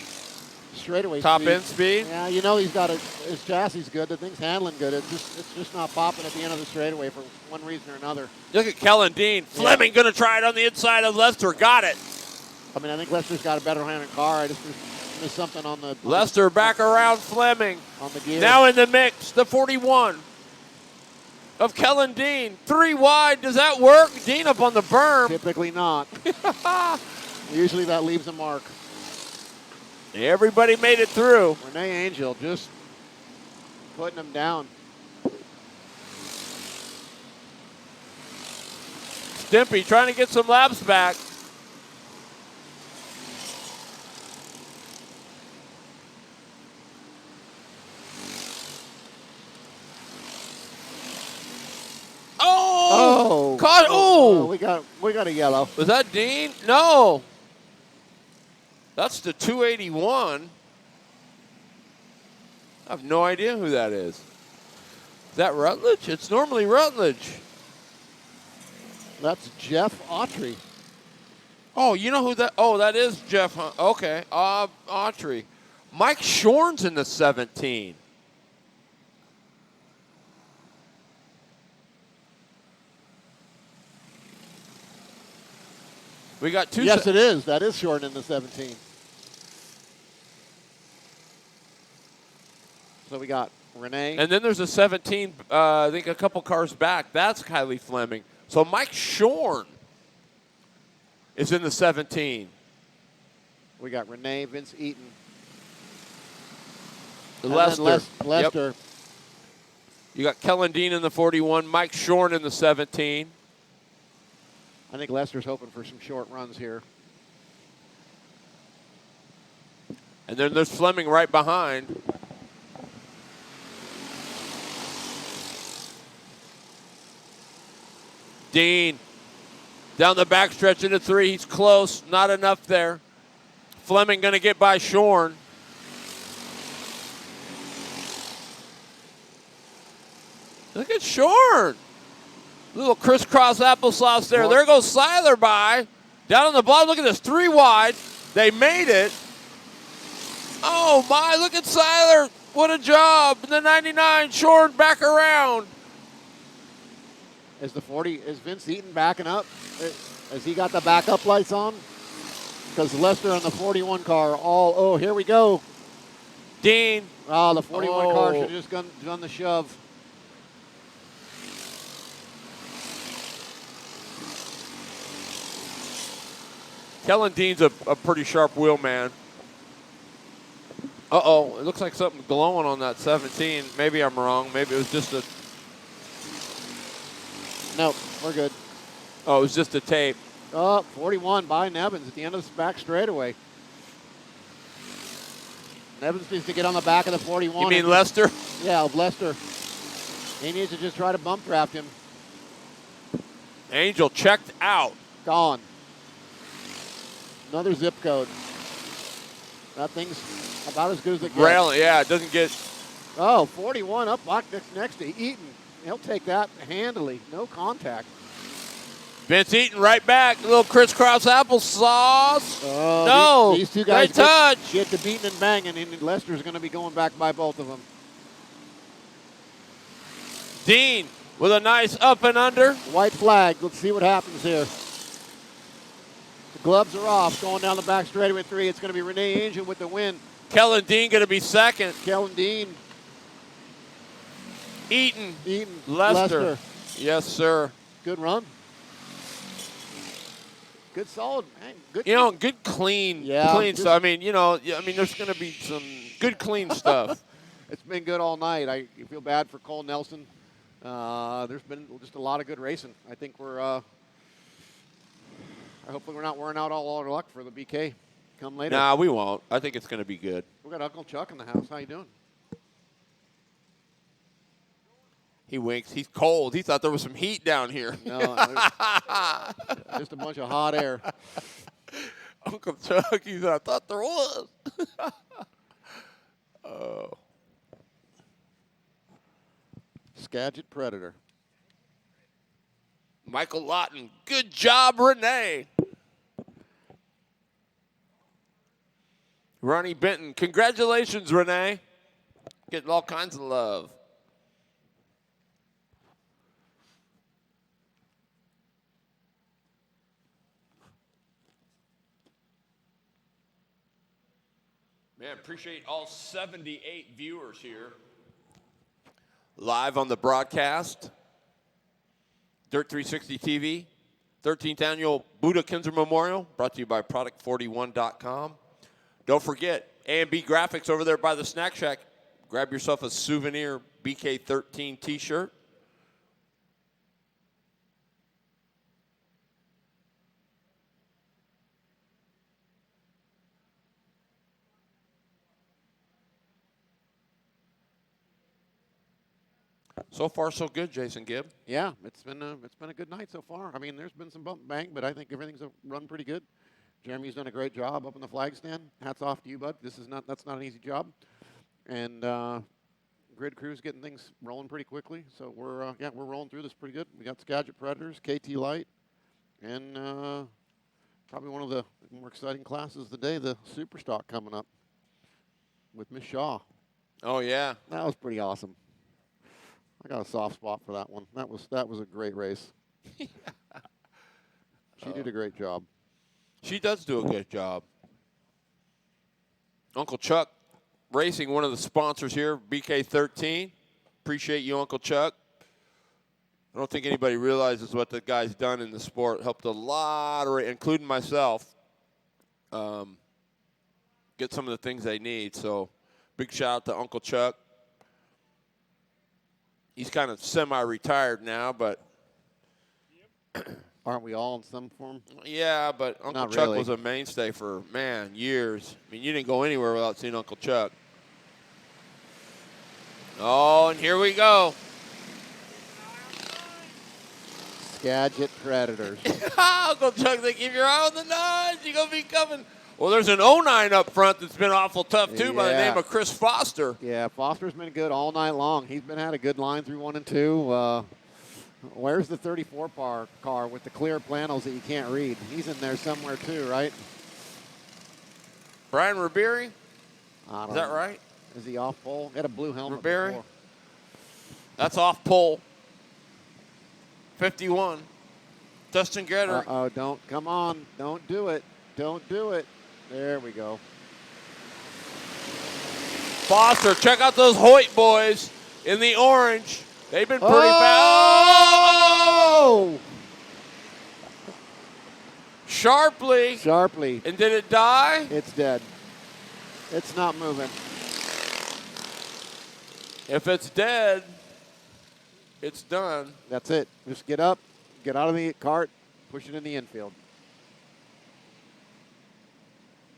straightaway Top speed. end speed? Yeah, you know he's got his chassis good. The thing's handling good. It's just not popping at the end of the straightaway for one reason or another. Look at Kellen Dean. Fleming going to try it on the inside of Lester. Got it. I mean, I think Lester's got a better handling car. I just missed something on the... Lester back around Fleming. On the gear. Now in the mix, the 41 of Kellen Dean. 3 wide. Does that work? Dean up on the berm. Typically not. Usually that leaves a mark. Everybody made it through. Renee Angel just putting him down. Stimpy trying to get some laps back. Oh! Caught! Oh! We got a yellow. Was that Dean? No. That's the 281. I have no idea who that is. Is that Rutledge? It's normally Rutledge. That's Jeff Autry. Oh, you know who that? Oh, that is Jeff. Okay, Autry. Mike Shorn's in the 17. We got two. Yes, it is. That is Shorn in the 17. So we got Renee. And then there's a 17, I think a couple cars back. That's Kylie Fleming. So Mike Shorn is in the 17. We got Renee, Vince Eaton. Lester. Lester. Yep. You got Kellen Dean in the 41, Mike Shorn in the 17. I think Lester's hoping for some short runs here. And then there's Fleming right behind. Dean down the backstretch into 3. He's close. Not enough there. Fleming going to get by Shorn. Look at Shorn. Little crisscross applesauce there. There goes Seiler by. Down on the bottom, look at this. 3 wide. They made it. Oh, my. Look at Seiler. What a job. The 99. Shorn back around. Is Vince Eaton backing up? Has he got the backup lights on? Because Lester on the 41 car oh, here we go. Dean. Oh, the 41 car should have just done the shove. Kellen Dean's a pretty sharp wheel man. Uh-oh, it looks like something glowing on that 17. Maybe I'm wrong. Maybe it was just a... No, we're good. Oh, it was just a tape. 41 by Nevins at the end of this back straightaway. Nevins needs to get on the back of the 41. You mean Lester? Yeah, of Lester. He needs to just try to bump draft him. Angel checked out. Gone. Another zip code. That thing's about as good as it gets. Railing, yeah, it doesn't get. Oh, 41 up next to Eaton. He'll take that handily. No contact. Vince Eaton right back. A little crisscross applesauce. Oh, no. These two guys great touch. Get to beating and banging, and Lester's going to be going back by both of them. Dean with a nice up and under. White flag. Let's see what happens here. The gloves are off. Going down the back straightaway 3. It's going to be Renee Angel with the win. Kellen Dean going to be second. Kellen Dean. Eaton. Lester. Yes, sir. Good run. Good solid, man. Good. You know, good clean stuff. I mean, there's going to be some good clean stuff. It's been good all night. I feel bad for Cole Nelson. There's been just a lot of good racing. I think hopefully we're not wearing out all our luck for the BK come later. Nah, we won't. I think it's going to be good. We got Uncle Chuck in the house. How you doing? He winks. He's cold. He thought there was some heat down here. No, just a bunch of hot air. Uncle Chuck, he said, I thought there was. Oh. Skagit Predator. Michael Lawton. Good job, Renee. Ronnie Benton. Congratulations, Renee. Getting all kinds of love. Man, appreciate all 78 viewers here. Live on the broadcast. Dirt 360 TV. 13th Annual Budda Kinser Memorial, brought to you by Product41.com. Don't forget, A&B Graphics over there by the Snack Shack. Grab yourself a souvenir BK13 t-shirt. So far, so good, Jason Gibb. Yeah, it's been a good night so far. I mean, there's been some bump and bang, but I think everything's run pretty good. Jeremy's done a great job up in the flag stand. Hats off to you, bud. That's not an easy job. And grid crew's getting things rolling pretty quickly. So we're rolling through this pretty good. We got Skagit Predators, KT Light, and probably one of the more exciting classes of the day, the Super Stock coming up with Miss Shaw. Oh yeah, that was pretty awesome. I got a soft spot for that one. That was a great race. She did a great job. She does do a good job. Uncle Chuck Racing, one of the sponsors here, BK13. Appreciate you, Uncle Chuck. I don't think anybody realizes what the guy's done in the sport. Helped a lot, including myself, get some of the things they need. So big shout out to Uncle Chuck. He's kind of semi-retired now, but aren't we all in some form? Yeah, but Uncle Not Chuck really. was a mainstay for, years. I mean, you didn't go anywhere without seeing Uncle Chuck. Oh, and here we go. Skagit Predators. Uncle Chuck, they keep your eye on the 9s. You're going to be coming. Well, there's an 09 up front that's been awful tough, too, by the name of Chris Foster. Yeah, Foster's been good all night long. He's had a good line through 1 and 2. Where's the 34 car with the clear panels that you can't read? He's in there somewhere, too, right? Brian Riberi? Is that right? Is he off pole? Got a blue helmet. Riberi? Before. That's off pole. 51. Dustin Getter. Uh-oh, come on. Don't do it. Don't do it. There we go. Foster, check out those Hoyt boys in the orange. They've been pretty fast. Oh! Sharply. And did it die? It's dead. It's not moving. If it's dead, it's done. That's it. Just get up, get out of the cart, push it in the infield.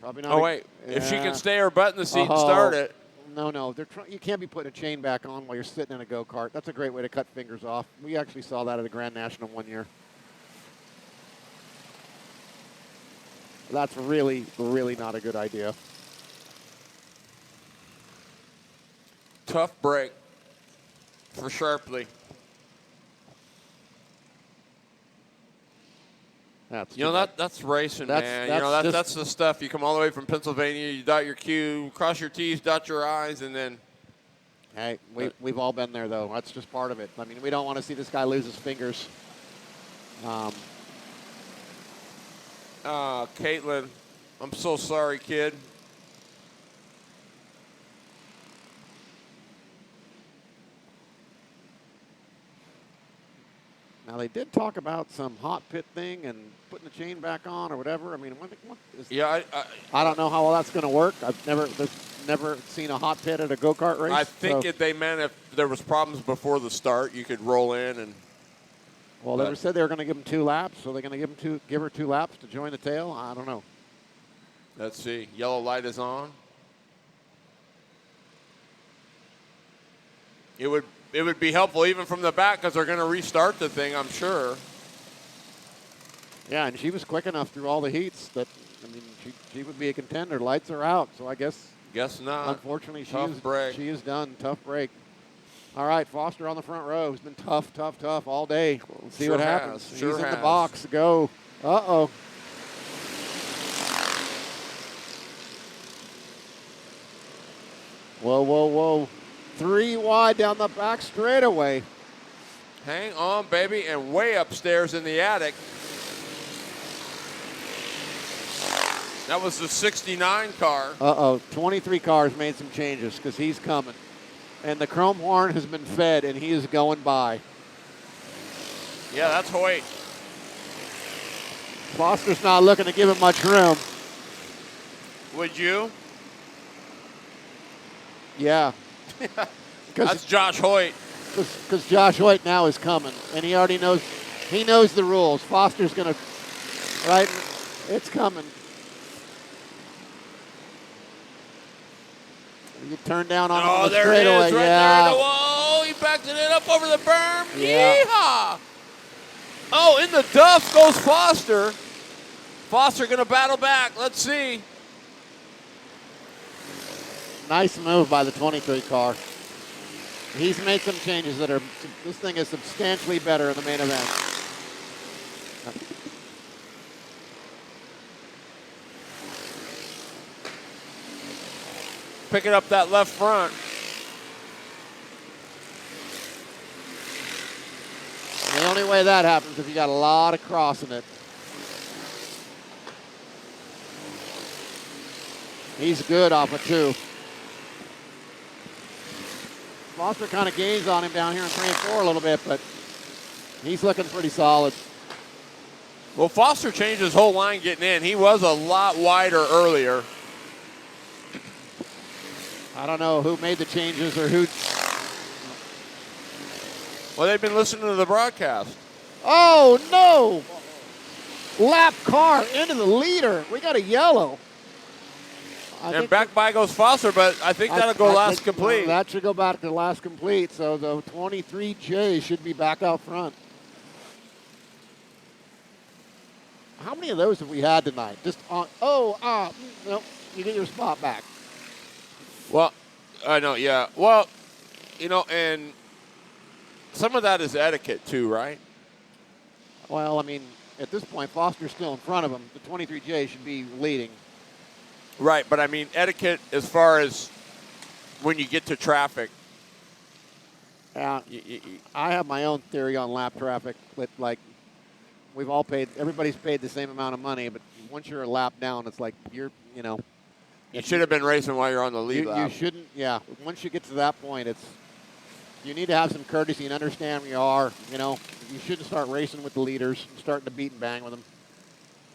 Probably not. Oh, wait. If she can stay her butt in the seat and start it. No. You can't be putting a chain back on while you're sitting in a go-kart. That's a great way to cut fingers off. We actually saw that at a Grand National one year. That's really, really not a good idea. Tough break for Sharpley. That's racing, man. That's the stuff. You come all the way from Pennsylvania, you dot your Q, cross your T's, dot your I's, and then. Hey, we've all been there, though. That's just part of it. I mean, we don't want to see this guy lose his fingers. Caitlin, I'm so sorry, kid. Now, they did talk about some hot pit thing and putting the chain back on or whatever. I mean, what is I don't know how well that's going to work. I've never seen a hot pit at a go-kart race. I think they meant if there was problems before the start, you could roll in and. Well, they said they were going to give him 2 laps, so they're going to give her 2 laps to join the tail. I don't know. Let's see. Yellow light is on. It would be helpful even from the back because they're going to restart the thing, I'm sure. Yeah, and she was quick enough through all the heats that, I mean, she would be a contender. Lights are out, so I guess. Guess not. Unfortunately, break. She is done. Tough break. All right, Foster on the front row. He's been tough all day. Let's see what happens. He's in the box. Go. Uh-oh. Whoa. 3 wide down the back straightaway. Hang on, baby, and way upstairs in the attic. That was the 69 car. Uh-oh, 23 cars made some changes because he's coming. And the chrome horn has been fed, and he is going by. Yeah, that's Hoyt. Foster's not looking to give him much room. Would you? Yeah. That's Josh Hoyt. Because Josh Hoyt now is coming, and he already knows. He knows the rules. Foster's going to, right? It's coming. You turn down on the straightaway. There it is, right there in the wall. He backed it up over the berm. Yeah. Yeehaw! Oh, in the duff goes Foster. Foster going to battle back. Let's see. Nice move by the 23 car. He's made some changes that are, this thing is substantially better in the main event. Picking up that left front. The only way that happens if you got a lot of cross in it. He's good off of 2. Foster kind of gains on him down here in 3 and 4 a little bit, but he's looking pretty solid. Well, Foster changed his whole line getting in. He was a lot wider earlier. I don't know who made the changes or who. Well, they've been listening to the broadcast. Oh, no. Lap car into the leader. We got a yellow. And back by goes Foster, but I think that'll go last complete. That should go back to last complete, so the 23J should be back out front. How many of those have we had tonight? Just on, no, you get your spot back. Well, I know, yeah. Well, and some of that is etiquette too, right? Well, I mean, at this point, Foster's still in front of him. The 23J should be leading. Right, but I mean etiquette as far as when you get to traffic. I have my own theory on lap traffic. But like, everybody's paid the same amount of money, but once you're a lap down, it's like you should have been racing while you're on the lead lap. You shouldn't, yeah. Once you get to that point, you need to have some courtesy and understand where you are. You shouldn't start racing with the leaders and starting to beat and bang with them.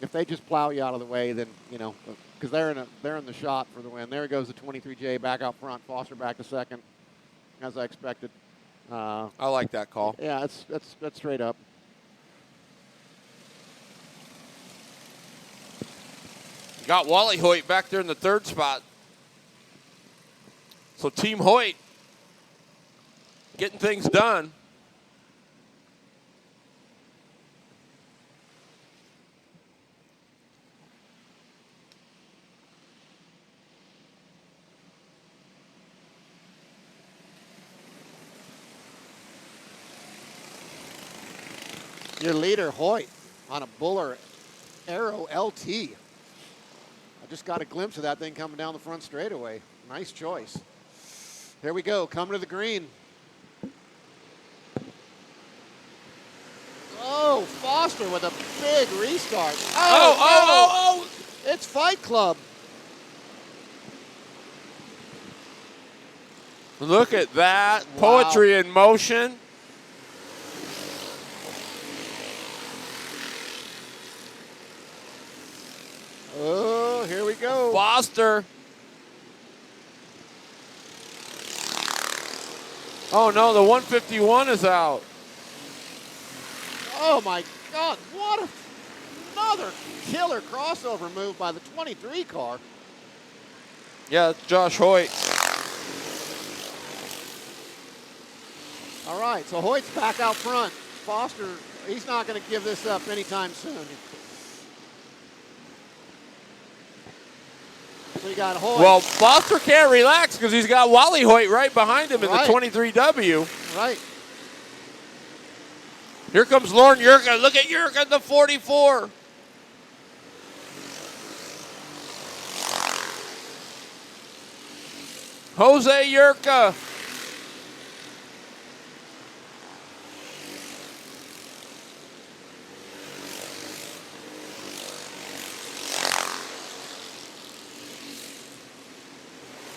If they just plow you out of the way, then because they're in the shot for the win. There goes the 23J back out front. Foster back to second, as I expected. I like that call. Yeah, that's straight up. Got Wally Hoyt back there in the 3rd spot. So Team Hoyt getting things done. Your leader, Hoyt, on a Buller Aero LT. I just got a glimpse of that thing coming down the front straightaway. Nice choice. Here we go, coming to the green. Oh, Foster with a big restart. Oh. It's Fight Club. Look at that. Poetry in motion. Oh, here we go. Foster. Oh, no, the 151 is out. Oh, my God. What another killer crossover move by the 23 car. Yeah, it's Josh Hoyt. All right, so Hoyt's back out front. Foster, he's not going to give this up anytime soon. So you got Hoyt. Well, Foster can't relax because he's got Wally Hoyt right behind him in the 23W. Right. Here comes Lauren Yurka. Look at Yurka in the 44. Jose Yurka.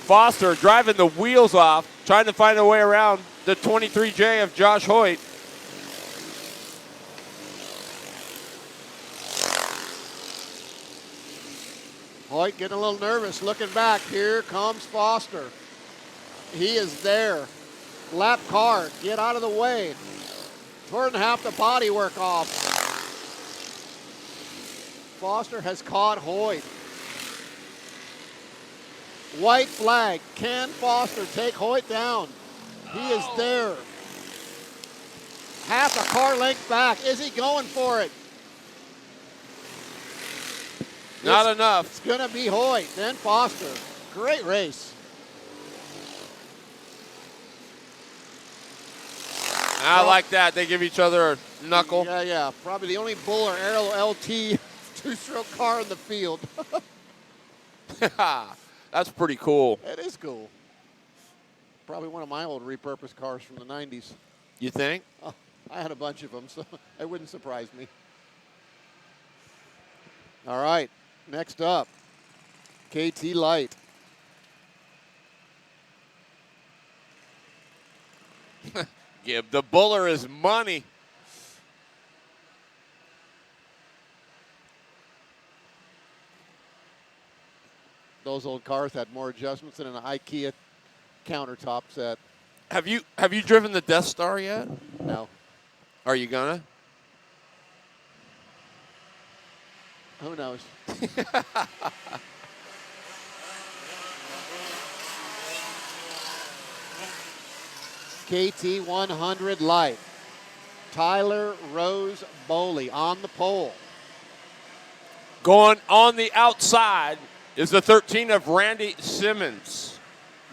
Foster driving the wheels off, trying to find a way around the 23J of Josh Hoyt. Hoyt getting a little nervous, looking back. Here comes Foster. He is there. Lap car, get out of the way. Turn half the body work off. Foster has caught Hoyt. White flag. Can Foster take Hoyt down? He is there. Half a car length back. Is he going for it? Not enough. It's going to be Hoyt, then Foster. Great race. I like that. They give each other a knuckle. Yeah. Probably the only Buller Aero LT two-stroke car in the field. That's pretty cool. It is cool. Probably one of my old repurposed cars from the 90s. You think? Oh, I had a bunch of them, so it wouldn't surprise me. All right, next up, KT Light. Give the Buller his money. Those old cars had more adjustments than an IKEA countertop set. Have you driven the Death Star yet? No. Are you gonna? Who knows? KT 100 Light. Tyler Rose Boley on the pole. Going on the outside is the 13 of Randy Simmons.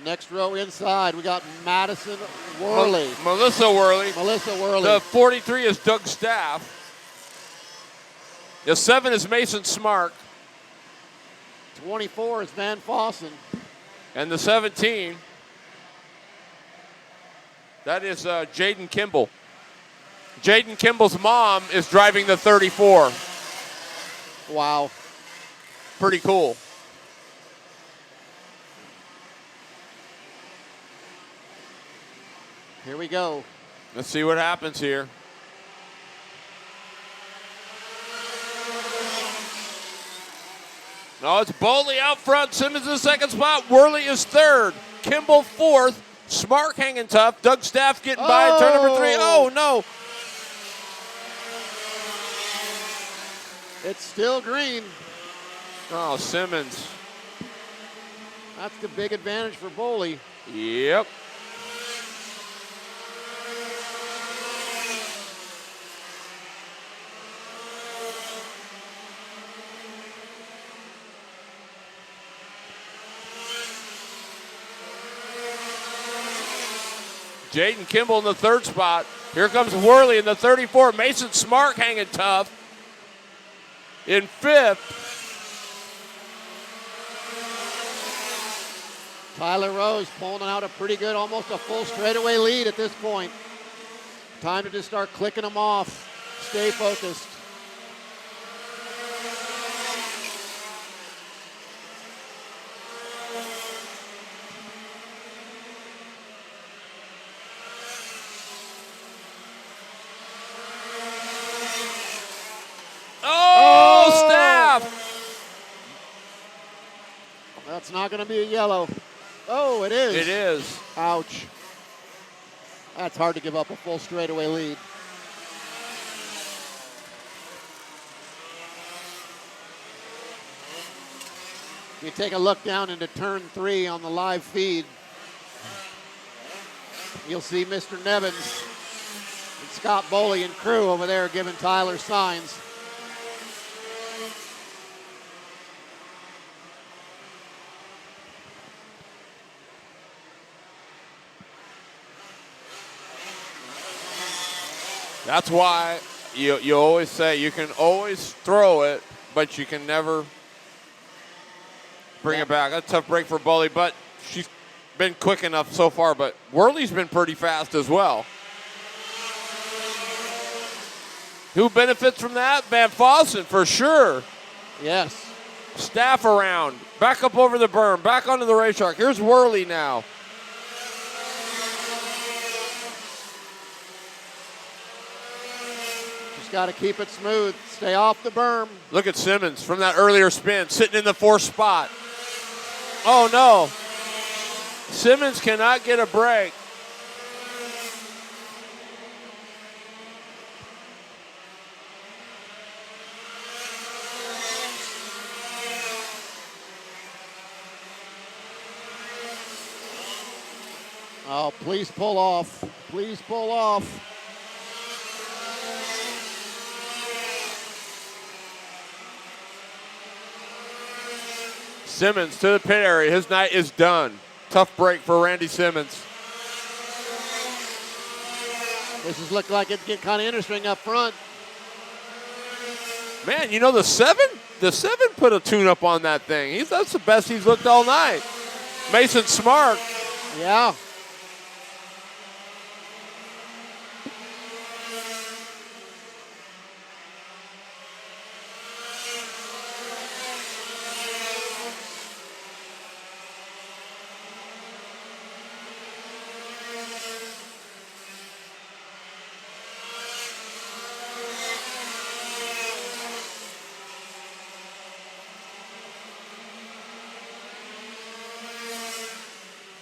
Next row inside, we got Madison Worley. Melissa Worley. The 43 is Doug Staff. The 7 is Mason Smart. 24 is Van Fossen. And the 17, that is Jaden Kimball. Jaden Kimball's mom is driving the 34. Wow. Pretty cool. Here we go. Let's see what happens here. No, it's Boley out front. Simmons in the second spot. Worley is third. Kimball fourth. Smart hanging tough. Doug Staff getting by in turn number 3. Oh, no. It's still green. Oh, Simmons. That's the big advantage for Boley. Yep. Jaden Kimball in the third spot. Here comes Worley in the 34. Mason Smart hanging tough in fifth. Tyler Rose pulling out a pretty good, almost a full straightaway lead at this point. Time to just start clicking them off. Stay focused. Oh, Staff! That's not going to be a yellow. Oh, it is. It is. Ouch. That's hard to give up a full straightaway lead. If you take a look down into turn 3 on the live feed, you'll see Mr. Nevins and Scott Boley and crew over there giving Tyler signs. That's why you always say you can always throw it, but you can never bring it back. That's a tough break for Bully, but she's been quick enough so far. But Worley's been pretty fast as well. Who benefits from that? Van Fossen, for sure. Yes. Staff around. Back up over the berm. Back onto the racetrack. Here's Worley now. Got to keep it smooth. Stay off the berm. Look at Simmons from that earlier spin, sitting in the 4th spot. Oh, no. Simmons cannot get a break. Oh, please pull off. Please pull off. Simmons to the pit area. His night is done. Tough break for Randy Simmons. This is looking like it's getting kind of interesting up front. Man, you know the 7 put a tune-up on that thing. That's the best he's looked all night. Mason Smart. Yeah.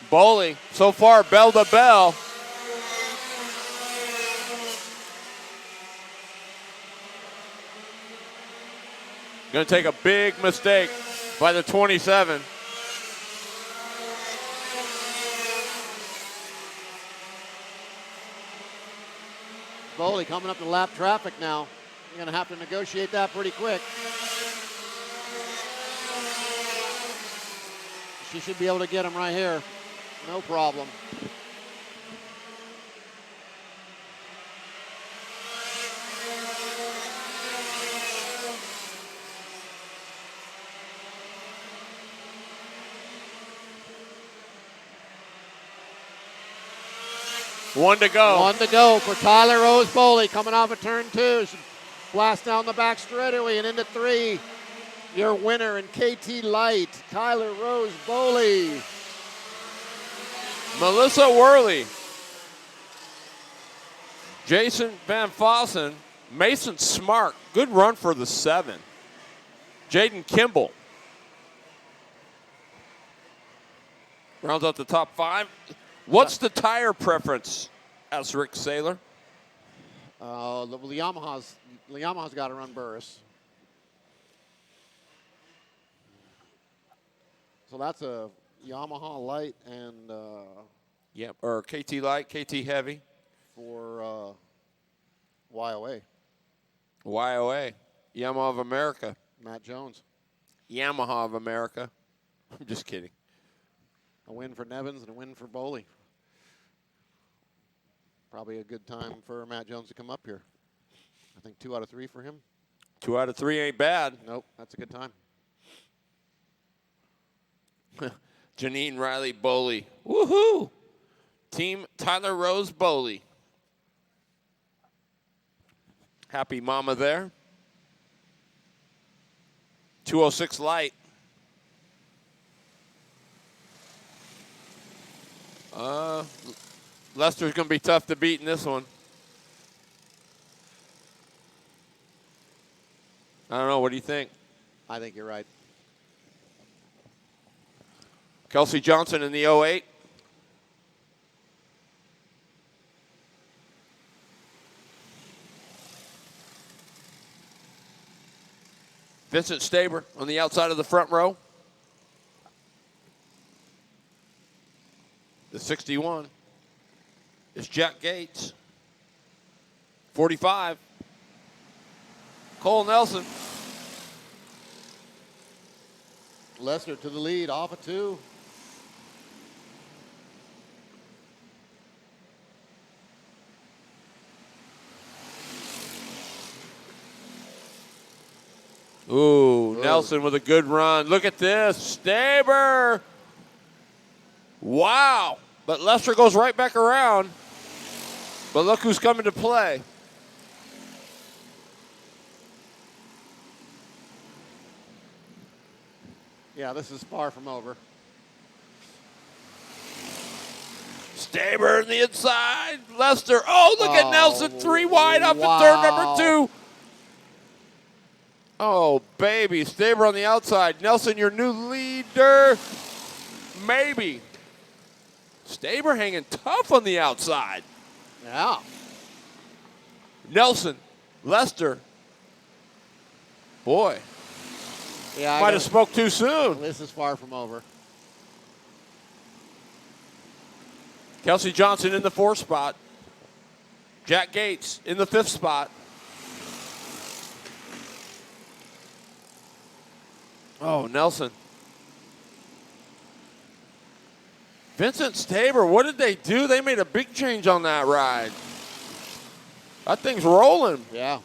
Bowling, so far, bell to bell. Going to take a big mistake by the 27. Bowley coming up to lap traffic now. You're going to have to negotiate that pretty quick. She should be able to get him right here. No problem. One to go. One to go for Tyler Rose Bowley coming off of turn 2. She blasts down the back straightaway and into 3. Your winner in KT Light, Tyler Rose Bowley. Melissa Worley. Jason Van Fossen. Mason Smart. Good run for the 7. Jaden Kimball. Rounds out the top 5. What's the tire preference? Asked Rick Saylor. The Yamaha's got to run Burris. So that's a Yamaha light and Yep, or KT light, KT heavy. For YOA. YOA, Yamaha of America. Matt Jones. Yamaha of America. I'm just kidding. A win for Nevins and a win for Bowley. Probably a good time for Matt Jones to come up here. I think 2 out of 3 for him. 2 out of 3 ain't bad. Nope, that's a good time. Janine Riley Bowley. Woohoo! Team Tyler Rose Bowley. Happy mama there. 206 light. Lester's going to be tough to beat in this one. I don't know. What do you think? I think you're right. Kelsey Johnson in the 08. Vincent Staber on the outside of the front row. The 61 is Jack Gates. 45, Cole Nelson. Lester to the lead, off of 2. Ooh, Nelson with a good run. Look at this, Staber. Wow, but Lester goes right back around. But look who's coming to play. Yeah, this is far from over. Staber in the inside. Lester. Oh, look at Nelson. 3 wide off in turn number 2. Oh, baby. Staber on the outside. Nelson, your new leader. Maybe. Staber hanging tough on the outside. Yeah. Nelson. Lester. Boy. Yeah, might have spoke too soon. This is far from over. Kelsey Johnson in the 4th spot. Jack Gates in the 5th spot. Oh, Nelson. Vincent Staber, what did they do? They made a big change on that ride. That thing's rolling. Yeah.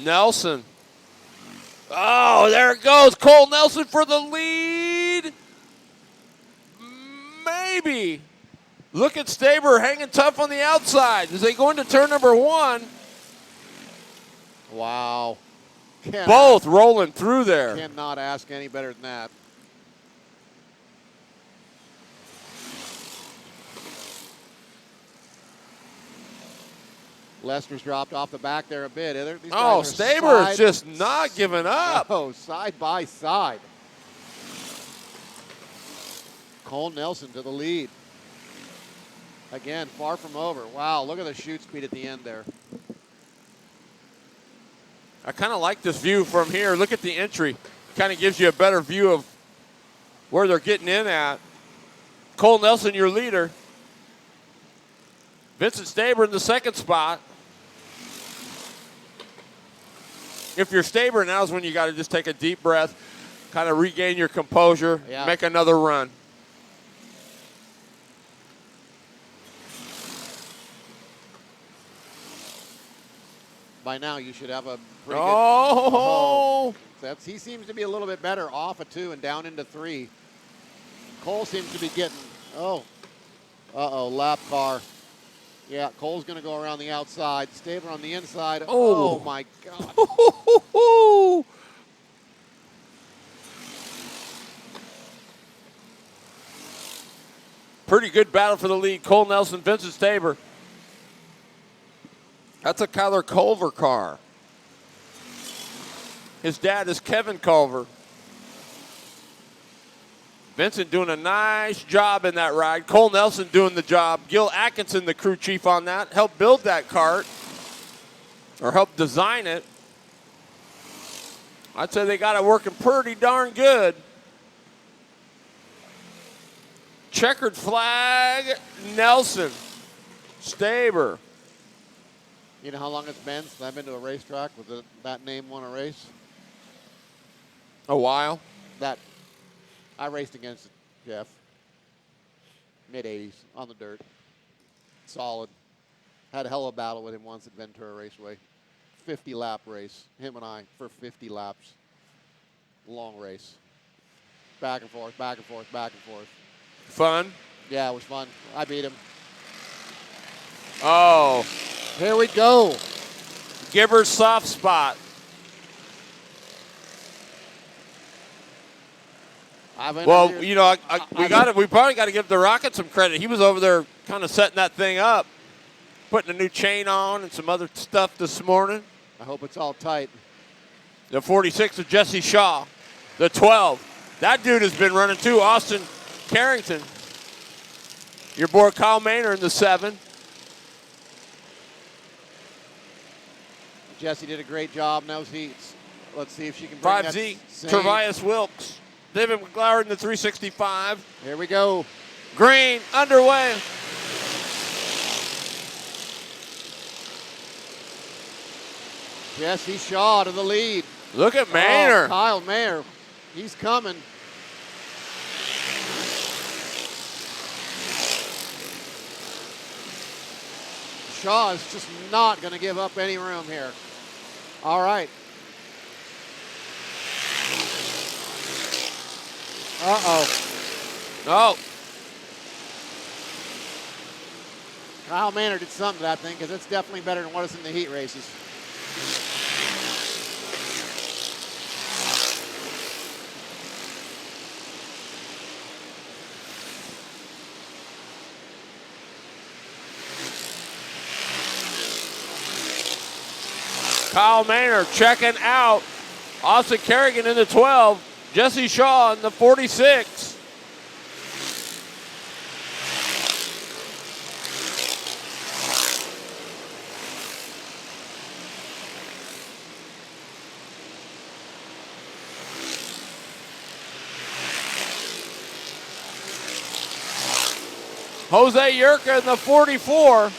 Nelson. Oh, there it goes. Cole Nelson for the lead. Maybe. Look at Staber hanging tough on the outside as they go into turn number 1. Wow. Both rolling through there. Cannot ask any better than that. Lester's dropped off the back there a bit. Oh, Staber is just not giving up. Oh, side by side. Cole Nelson to the lead. Again, far from over. Wow, look at the shoot speed at the end there. I kind of like this view from here. Look at the entry. Kind of gives you a better view of where they're getting in at. Cole Nelson, your leader. Vincent Staber in the 2nd spot. If you're Staber, now's when you got to just take a deep breath, kind of regain your composure, make another run. By now, you should have a pretty good. He seems to be a little bit better off of 2 and down into 3. Cole seems to be getting. Lap car. Yeah, Cole's going to go around the outside. Staber on the inside. Oh my God. Pretty good battle for the lead. Cole Nelson, Vincent Staber. That's a Kyler Culver car. His dad is Kevin Culver. Vincent doing a nice job in that ride. Cole Nelson doing the job. Gil Atkinson, the crew chief on that, helped build that kart, or helped design it. I'd say they got it working pretty darn good. Checkered flag, Nelson. Staber. You know how long it's been since I've been to a racetrack with that name won a race? A while. I raced against Jeff. Mid-'80s on the dirt. Solid. Had a hell of a battle with him once at Ventura Raceway. 50-lap race. Him and I for 50 laps. Long race. Back and forth, back and forth, back and forth. Fun? Yeah, it was fun. I beat him. Oh. Here we go. Gibber's soft spot. Well, you know, we probably got to give the Rocket some credit. He was over there kind of setting that thing up, putting a new chain on and some other stuff this morning. I hope it's all tight. The 46 of Jesse Shaw. The 12. That dude has been running too. Austin Carrington. Your boy Kyle Maynard in the 7. Jesse did a great job in those heats. Let's see if she can bring 5Z, that same. Tervias Wilkes. David McLaren in the 365. Here we go. Green, underway. Jesse Shaw to the lead. Look at Maynard. Oh, Kyle Mayer. He's coming. Shaw is just not going to give up any room here. All right. Uh-oh. No. Kyle Maynard did something to that thing because it's definitely better than what is in the heat races. Kyle Maynard checking out. Austin Kerrigan in the 12. Jesse Shaw in the 46. Jose Yerka in the 44.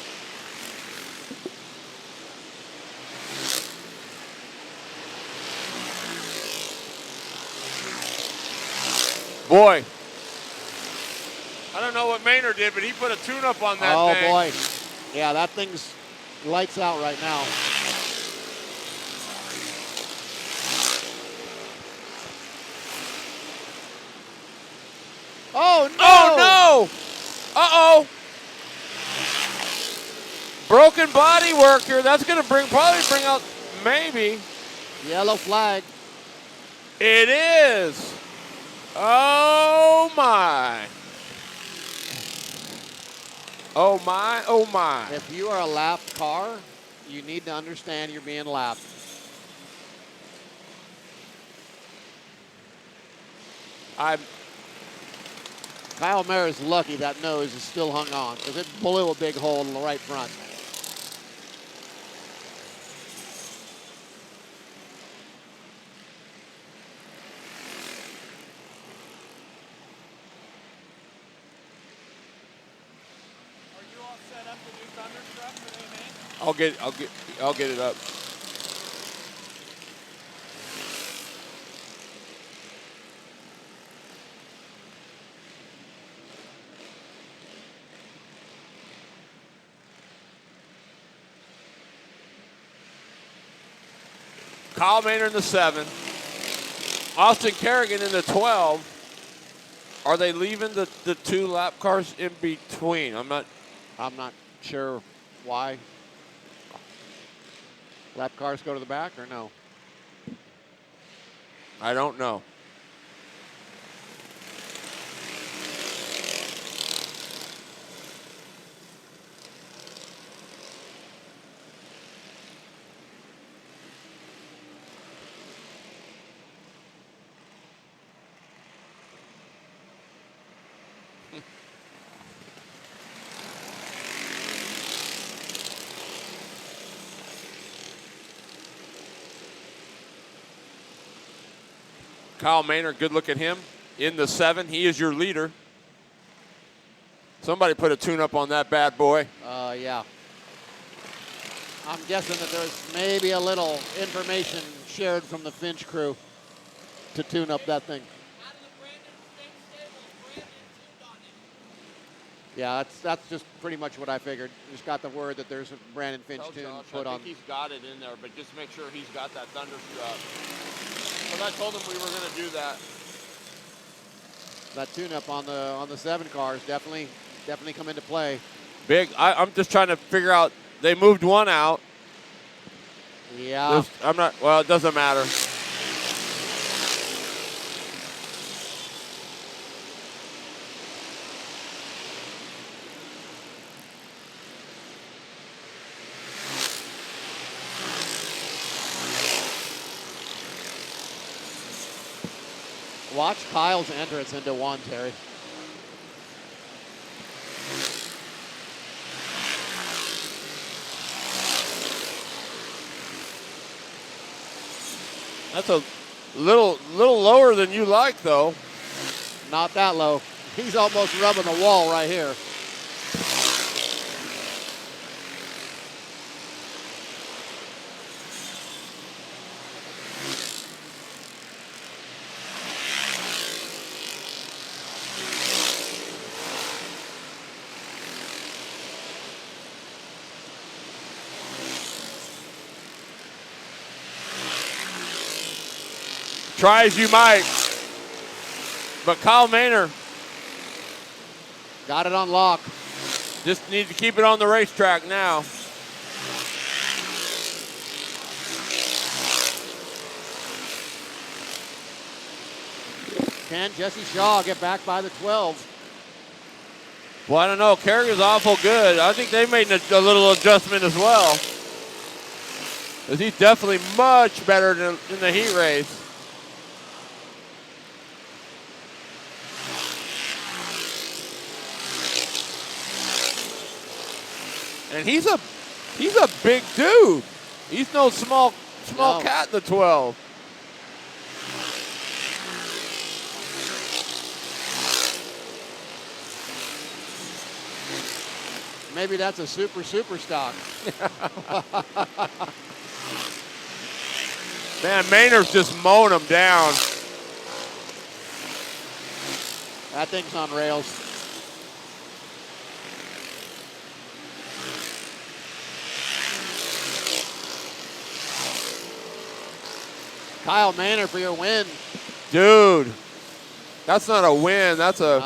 Boy, I don't know what Maynard did, but he put a tune-up on that thing. Oh, boy. Yeah, that thing's lights out right now. Oh, no! Oh, no! Uh-oh. Broken body work here. That's going to probably bring out maybe. Yellow flag. It is. Oh, my. Oh, my. Oh, my. If you are a lapped car, you need to understand you're being lapped. Kyle Mayer is lucky that nose is still hung on because it blew a big hole in the right front. I'll get it up. Kyle Maynard in the 7. Austin Kerrigan in the 12. Are they leaving the two lap cars in between? I'm not sure why. Lap cars go to the back or no? I don't know. Kyle Maynard, good look at him in the 7. He is your leader. Somebody put a tune-up on that bad boy. Yeah. I'm guessing that there's maybe a little information shared from the Finch crew to tune up that thing. Yeah, that's just pretty much what I figured. Just got the word that there's a Brandon Finch tune put on. I think he's got it in there, but just make sure he's got that thunderstruck. But I told him we were going to do that. That tune-up on the 7 cars definitely come into play. Big. I'm just trying to figure out. They moved one out. Yeah. I'm not. Well, it doesn't matter. Watch Kyle's entrance into 1, Terry. That's a little lower than you like, though. Not that low. He's almost rubbing the wall right here. Try as you might. But Kyle Maynard got it on lock. Just need to keep it on the racetrack now. Can Jesse Shaw get back by the 12? Well, I don't know. Carrier's awful good. I think they made a little adjustment as well. Because he's definitely much better than in the heat race. And he's a big dude. He's no small cat in the 12. Maybe that's a super stock. Man, Maynard's just mowing him down. That thing's on rails. Kyle Maynard for your win. Dude, that's not a win. That's a.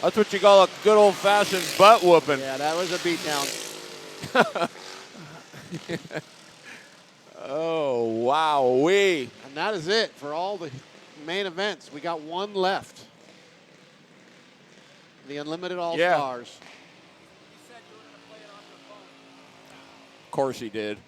That's what you call a good old-fashioned butt whooping. Yeah, that was a beatdown. Oh, wow-wee. And that is it for all the main events. We got one left. The Unlimited All-Stars. Of course he did.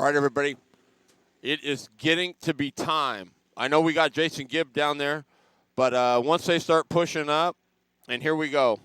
right, everybody. It is getting to be time. I know we got Jason Gibb down there, but once they start pushing up, and here we go.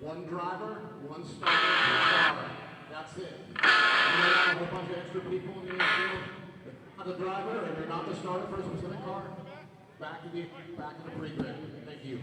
one driver, one starter, one car. That's it. You may have a whole bunch of extra people in the infield. If you're not the driver and you're not the starter for a specific car, back to the pre-grid. Thank you.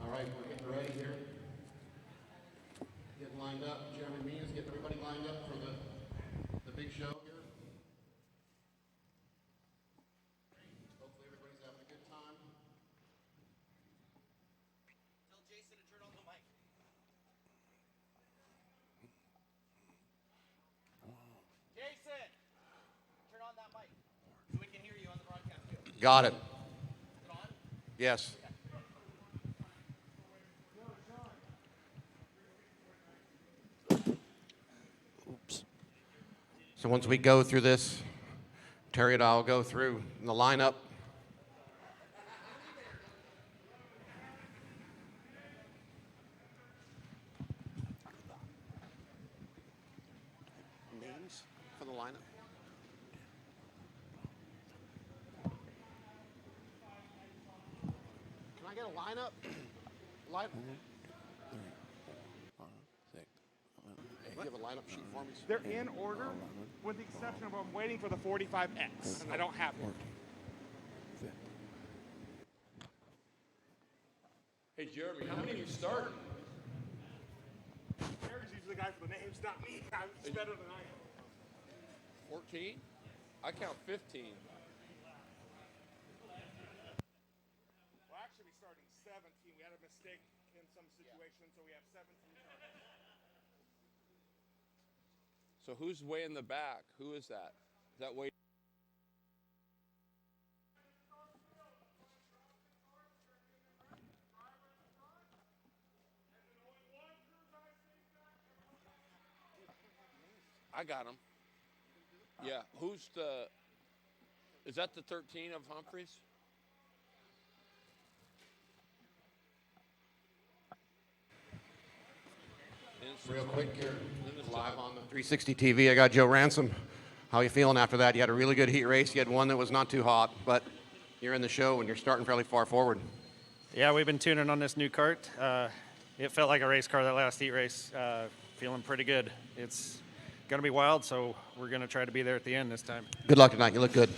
All right, we're getting ready here. Getting lined up. Jeremy Means getting everybody lined up for the big show here. Hopefully everybody's having a good time. Tell Jason to turn on the mic. Jason, turn on that mic so we can hear you on the broadcast too. Got it. Is it on? Yes. So once we go through this, Terry and I will go through the lineup. Names for the lineup. Can I get a lineup? You have a lineup sheet for me? They're in order, with the exception of I'm waiting for the 45X. I don't have one. Hey, Jeremy, how many are you starting? Eric's usually the guy for the names, not me. He's better than I am. 14? I count 15. Well, actually, we started 17. We had a mistake in some situations, so we have 17 starters. So who's way in the back? Who is that? Is that way? I got him. Yeah. Who's the? Is that the 13 of Humphreys? Real quick here, live on the 360 TV. I got Joe Ransom. How are you feeling after that? You had a really good heat race. You had one that was not too hot, but you're in the show and you're starting fairly far forward. Yeah, we've been tuning on this new kart. It felt like a race car that last heat race. Feeling pretty good. It's going to be wild, so we're going to try to be there at the end this time. Good luck tonight. You look good.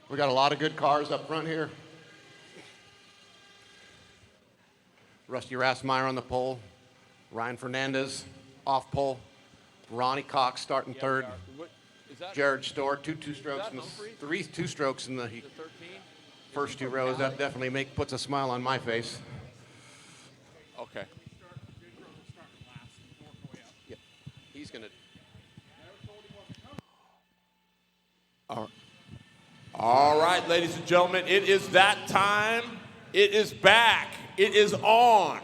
We got a lot of good cars up front here. Rusty Rassmeyer on the pole. Ryan Fernandez off pole. Ronnie Cox starting third. Jared Storr, two strokes, in the, two strokes in the first two rows. That definitely puts a smile on my face. Okay. Yep. He's gonna. All right, ladies and gentlemen, it is that time. It is back. It is on.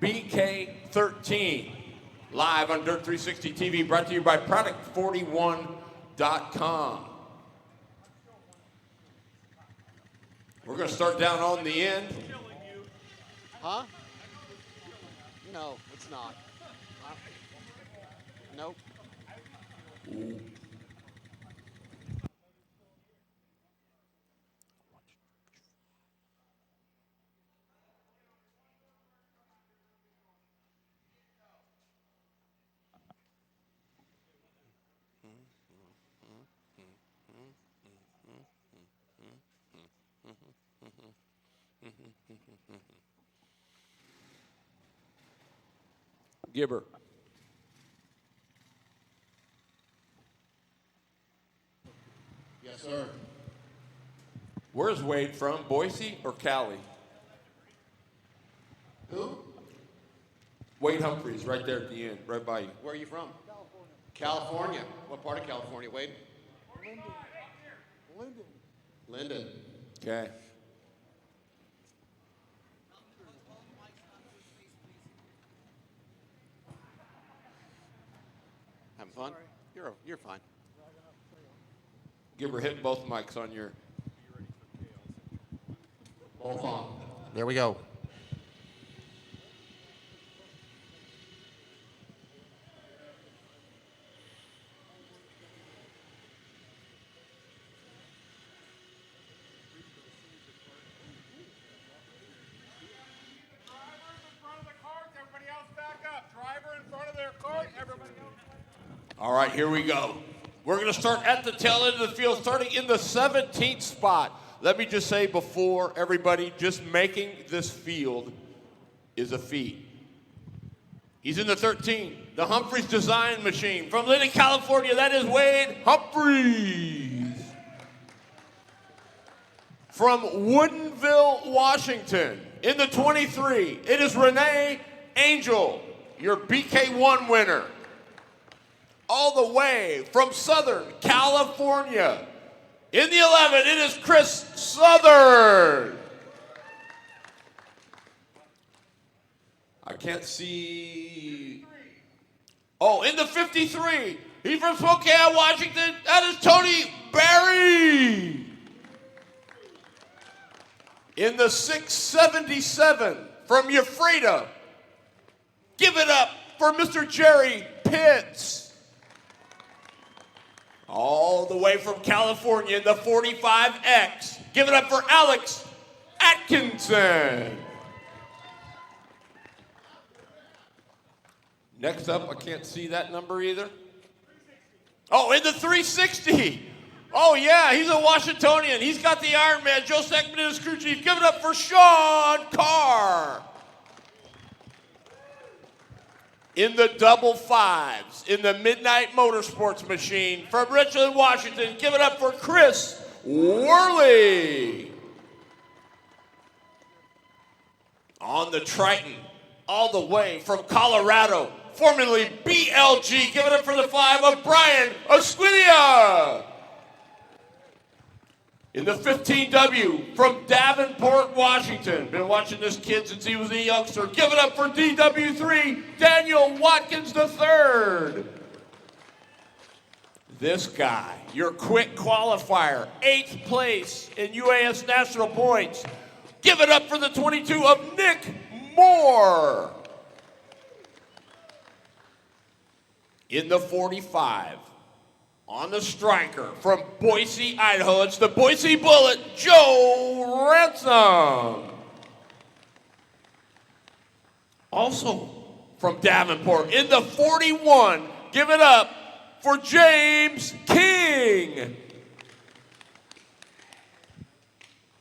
BK13, live on Dirt 360 TV, brought to you by Product41.com. We're going to start down on the end. Huh? No, it's not. Nope. Gibber. Yes, sir. Where's Wade from? Boise or Cali? Who? Wade Humphreys, right there at the end, right by you. Where are you from? California. What part of California, Wade? Linden. Linden. Okay. having fun? You're fine. Give her hit both mics on your. Both on. There we go. All right, here we go. We're going to start at the tail end of the field, starting in the 17th spot. Let me just say before everybody, just making this field is a feat. He's in the 13, the Humphreys Design Machine. From Linden, California, that is Wade Humphreys. From Woodinville, Washington, in the 23, it is Renee Angel, your BK1 winner. All the way from Southern California, in the 11, it is Chris Southern. I can't see. Oh, in the 53, he's from Spokane, Washington. That is Tony Barry. In the 677, from Ephrata, give it up for Mr. Jerry Pitts. All the way from California in the 45X. Give it up for Alex Atkinson. Next up, I can't see that number either. Oh, in the 360. Oh, yeah, he's a Washingtonian. He's got the Iron Man, Joe Steckman, and his crew chief. Give it up for Sean Carr. In the double fives, in the Midnight Motorsports Machine, from Richland, Washington, give it up for Chris Worley. On the Triton, all the way from Colorado, formerly BLG, give it up for the 5 of Brian Esquidia. In the 15W, from Davenport, Washington. Been watching this kid since he was a youngster. Give it up for DW3, Daniel Watkins III. This guy, your quick qualifier, 8th place in UAS National Points. Give it up for the 22 of Nick Moore. In the 45, on the striker from Boise, Idaho, it's the Boise Bullet, Joe Ransom. Also from Davenport, in the 41, give it up for James King.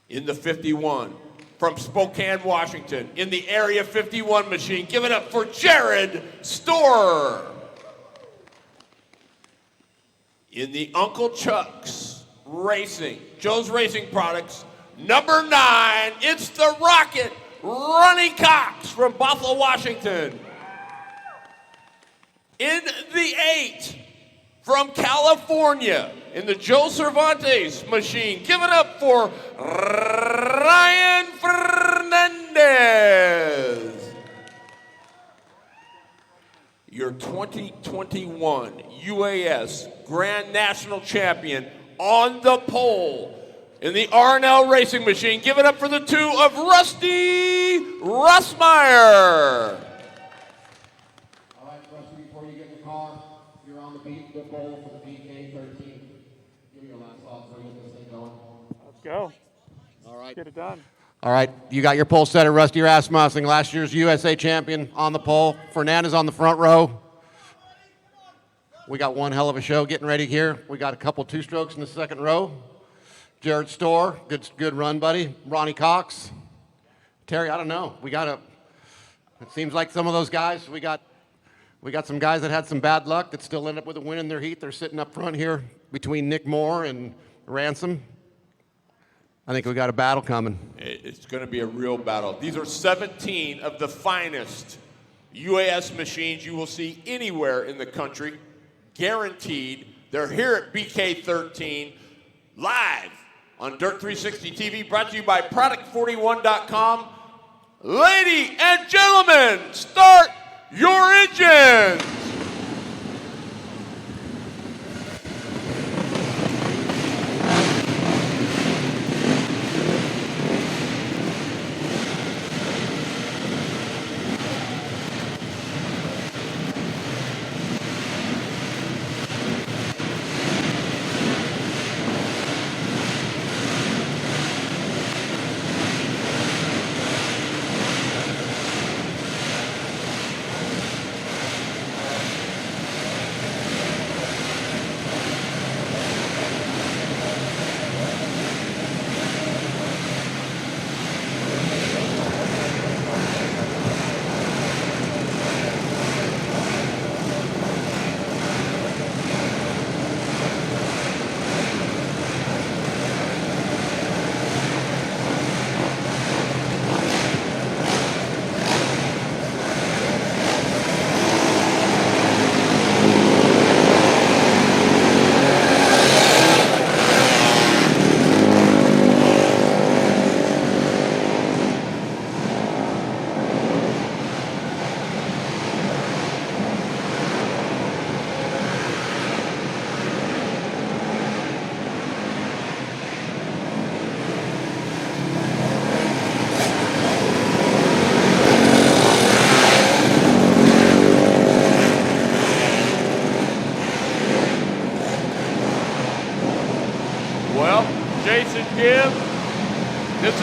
In the 51, from Spokane, Washington, in the Area 51 machine, give it up for Jared Storer. In the Uncle Chuck's Racing, Joe's Racing Products, number 9, it's the Rocket, Ronnie Cox from Buffalo, Washington. In the 8, from California, in the Joe Cervantes machine, give it up for Ryan Fernandez. Your 2021 UAS Grand National Champion on the pole in the R&L Racing Machine. Give it up for the 2 of Rusty Russmeyer. All right, Rusty, before you get in the car, you're on the pole for the BK13. Give me your last thoughts so we get this thing going. Let's go. All right. Get it done. All right, you got your pole setter, Rusty Rasmussen, last year's USA champion on the pole. Fernandez on the front row. We got one hell of a show getting ready here. We got a couple two-strokes in the second row. Jared Storr, good run, buddy. Ronnie Cox. Terry, I don't know. It seems like some of those guys, we got some guys that had some bad luck that still end up with a win in their heat. They're sitting up front here between Nick Moore and Ransom. I think we got a battle coming. It's going to be a real battle. These are 17 of the finest UAS machines you will see anywhere in the country. Guaranteed. They're here at BK13 live on Dirt 360 TV, brought to you by Product41.com. Ladies and gentlemen, start your engines.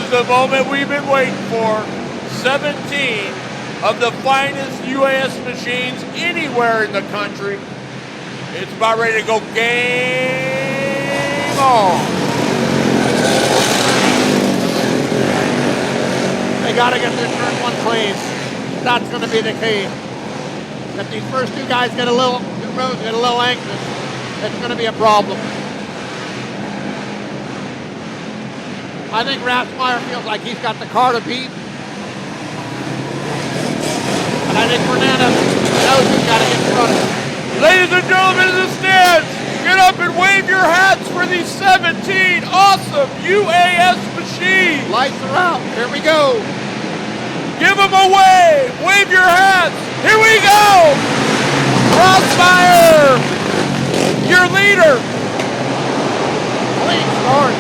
is the moment we've been waiting for. 17 of the finest UAS machines anywhere in the country. It's about ready to go game on. They got to get their turn one clean. That's going to be the key. If these first two guys get a little, two rows get a little anxious, it's going to be a problem. I think Rathmeyer feels like he's got the car to beat. And I think Fernandez knows he's got to get in front of him. Ladies and gentlemen in the stands, get up and wave your hats for these 17 awesome UAS machines. Lights are out. Here we go. Give them a wave. Wave your hats. Here we go. Rossmeyer, your leader. Clean start.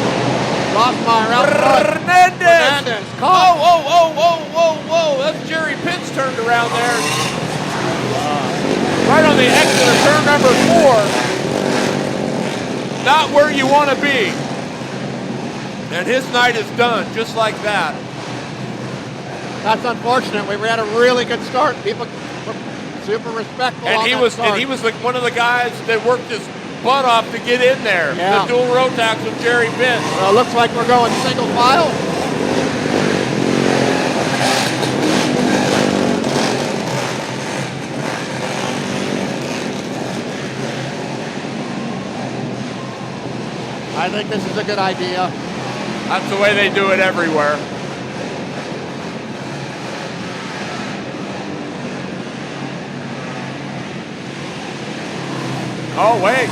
Rossmeyer out front. Fernandez. Whoa. That's Jerry Pitt's turned around there. Right on the exit of turn number 4. Not where you want to be. And his night is done, just like that. That's unfortunate. We had a really good start. People were super respectful. And he was like one of the guys that worked his butt off to get in there. Yeah. The dual Rotax with Jerry Pitt. Well, looks like we're going single file. I think this is a good idea. That's the way they do it everywhere. Oh, wait.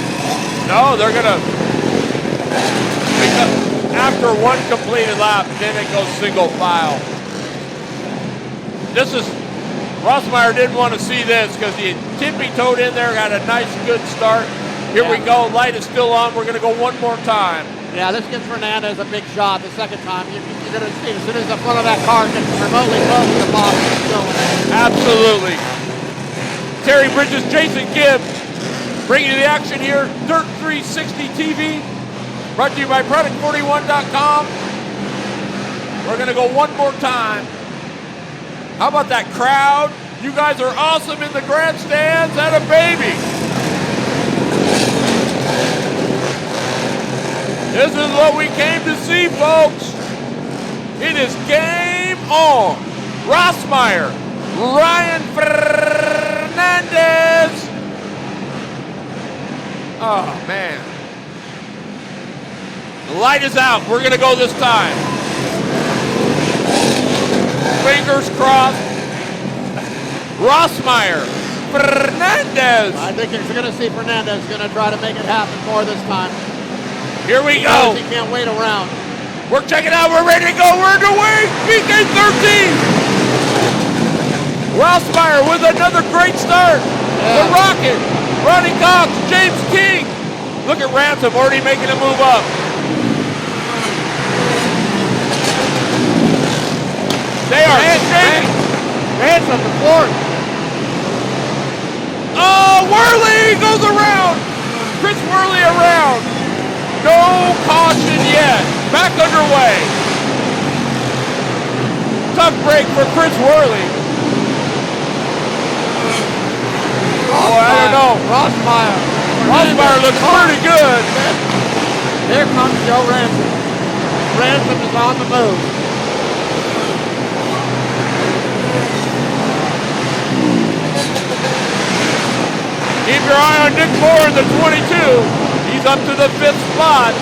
No, they're going to... After one completed lap, then it goes single file. This is... Rossmeyer didn't want to see this because he tippy-toed in there, got a nice, good start. Here we go. Light is still on. We're going to go one more time. Yeah, this gives Fernandez a big shot the second time. You're going to see as soon as the front of that car gets remotely close to the bottom, it's going. Absolutely. Terry Bridges, Jason Gibb, bringing you the action here. Dirt 360 TV, brought to you by Product41.com. We're going to go one more time. How about that crowd? You guys are awesome in the grandstands. That a baby. This is what we came to see, folks. It is game on. Rossmeyer, Ryan Fernandez. Oh, man. The light is out. We're going to go this time. Fingers crossed. Rossmeyer, Fernandez. I think you're going to see Fernandez going to try to make it happen more this time. Here we go. He can't wait around. We're checking out. We're ready to go. We're underway. BK13. Rossmeyer with another great start. The Rocket. Ronnie Cox. James King. Look at Ransom already making a move up. They are shaking. Ransom the fourth. Oh, Worley goes around. Chris Worley around. No caution yet. Back underway. Tough break for Chris Worley. Boy, I don't know. Rossmeyer looks pretty good. Here comes Joe Ransom. Ransom is on the move. Keep your eye on Nick Moore in the 22. He's up to the 5th spot.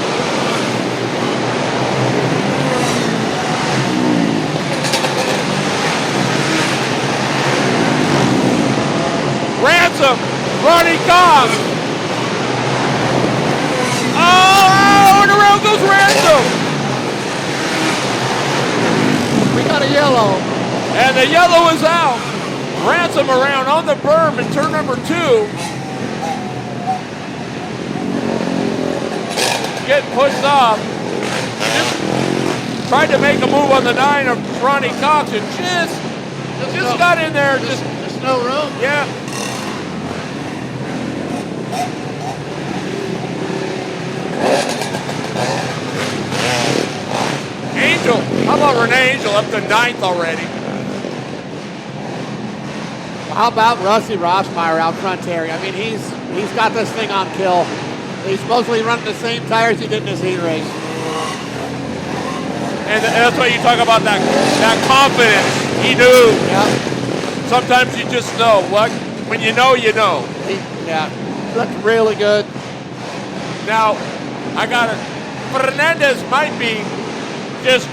Ransom, Ronnie Cox. Oh, and around goes Ransom. We got a yellow. And the yellow is out. Ransom around on the berm in turn number 2. Getting pushed off. Just tried to make a move on the 9 of Ronnie Cox and just got in there. Just no room. Yeah. Angel, how about Renee Angel up to 9th already? How about Rusty Rossmeyer out front, Terry? I mean, he's got this thing on kill. He's supposedly running the same tires he did in his heat race. And that's what you talk about, that confidence. He knew. Yeah. Sometimes you just know. What? When you know, you know. Yeah, looked really good. Now, I got it. Fernandez might be just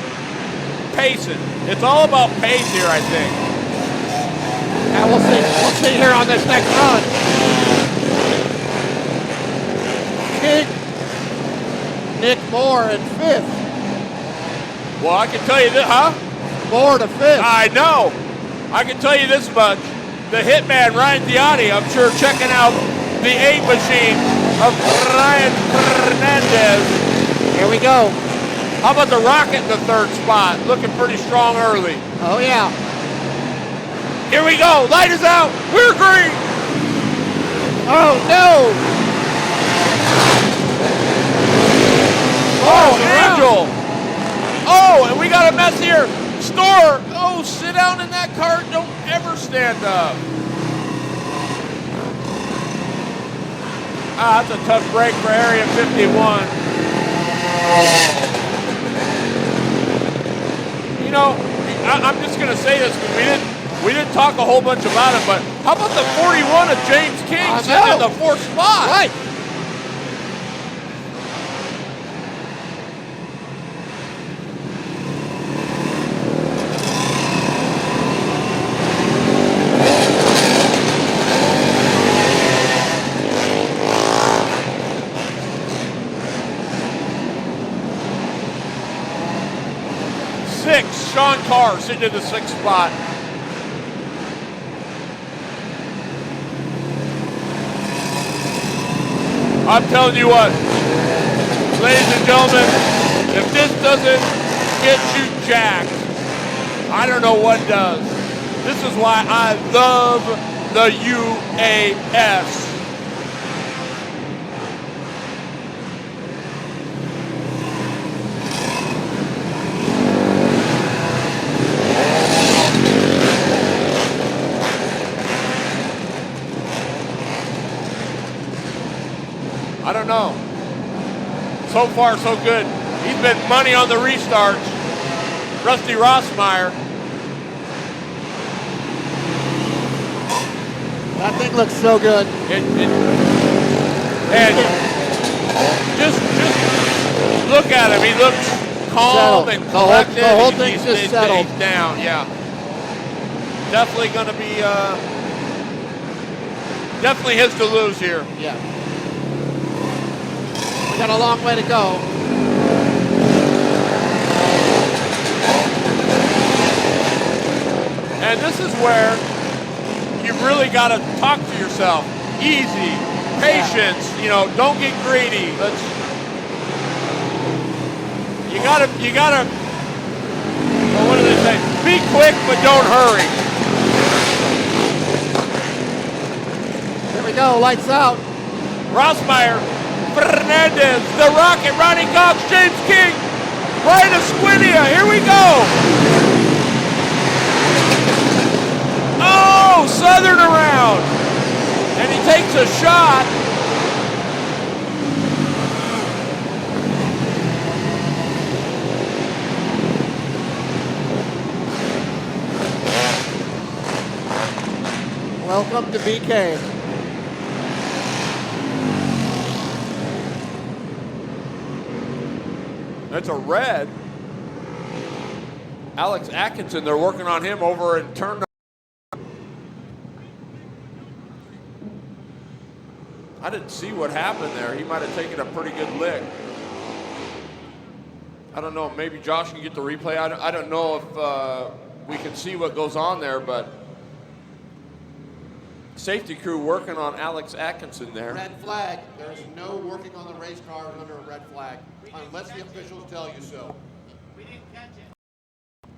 pacing. It's all about pace here, I think. Yeah, we'll see. We'll see here on this next run. Nick Moore in 5th. Well, I can tell you this, huh? Moore to 5th. I know. I can tell you this much. The hitman, Ryan Diotti, I'm sure checking out the 8 machine of Ryan Fernandez. Here we go. How about the Rocket in the 3rd spot? Looking pretty strong early. Oh, yeah. Here we go. Light is out. We're green. Oh, no. Oh, Angel. Oh, and we got a mess here. Store. Oh, sit down in that cart. Don't ever stand up. Ah, that's a tough break for Area 51. You know, I'm just going to say this because we didn't talk a whole bunch about it, but how about the 41 of James King sitting in the 4th spot? Right. Sean Carr sitting in the 6th spot. I'm telling you what, ladies and gentlemen, if this doesn't get you jacked, I don't know what does. This is why I love the UAS. I don't know. So far, so good. He's been money on the restarts. Rusty Rossmeyer. That thing looks so good. And just look at him. He looks calm and collected. The whole thing's just settled. He's down, yeah. Definitely going to be, definitely his to lose here. Yeah. Got a long way to go. And this is where you've really got to talk to yourself. Easy, patience, you know, don't get greedy. You gotta, well, what do they say? Be quick, but don't hurry. There we go, lights out. Rossmeyer, Fernandez, the Rocket, Ronnie Cox, James King, Ryan Esquidia, here we go. Oh, Southern around. And he takes a shot. Welcome to BK. That's a red. Alex Atkinson, they're working on him over in turn. I didn't see what happened there. He might have taken a pretty good lick. I don't know, maybe Josh can get the replay. I don't know if we can see what goes on there, but safety crew working on Alex Atkinson there. Red flag. There's no working on the race car under a red flag, unless the officials tell you so. We didn't catch it.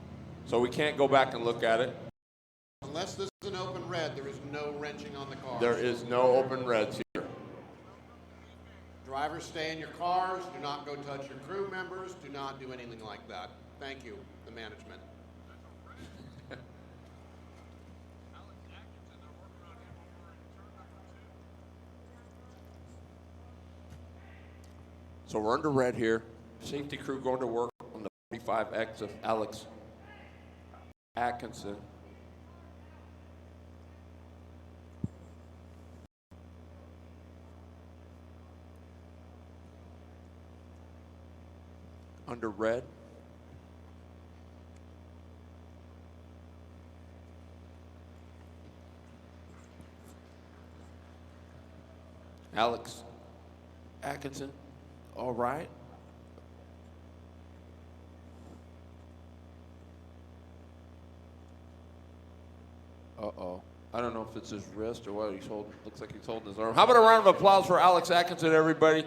So we can't go back and look at it. Unless this is an open red, there is no wrenching on the car. There is no open reds here. Drivers, stay in your cars. Do not go touch your crew members. Do not do anything like that. Thank you. the management. So we're under red here. Safety crew going to work on the 45X of Alex Atkinson. Under red. Alex Atkinson, all right. Uh-oh. I don't know if it's his wrist or what he's holding. Looks like he's holding his arm. How about a round of applause for Alex Atkinson, everybody?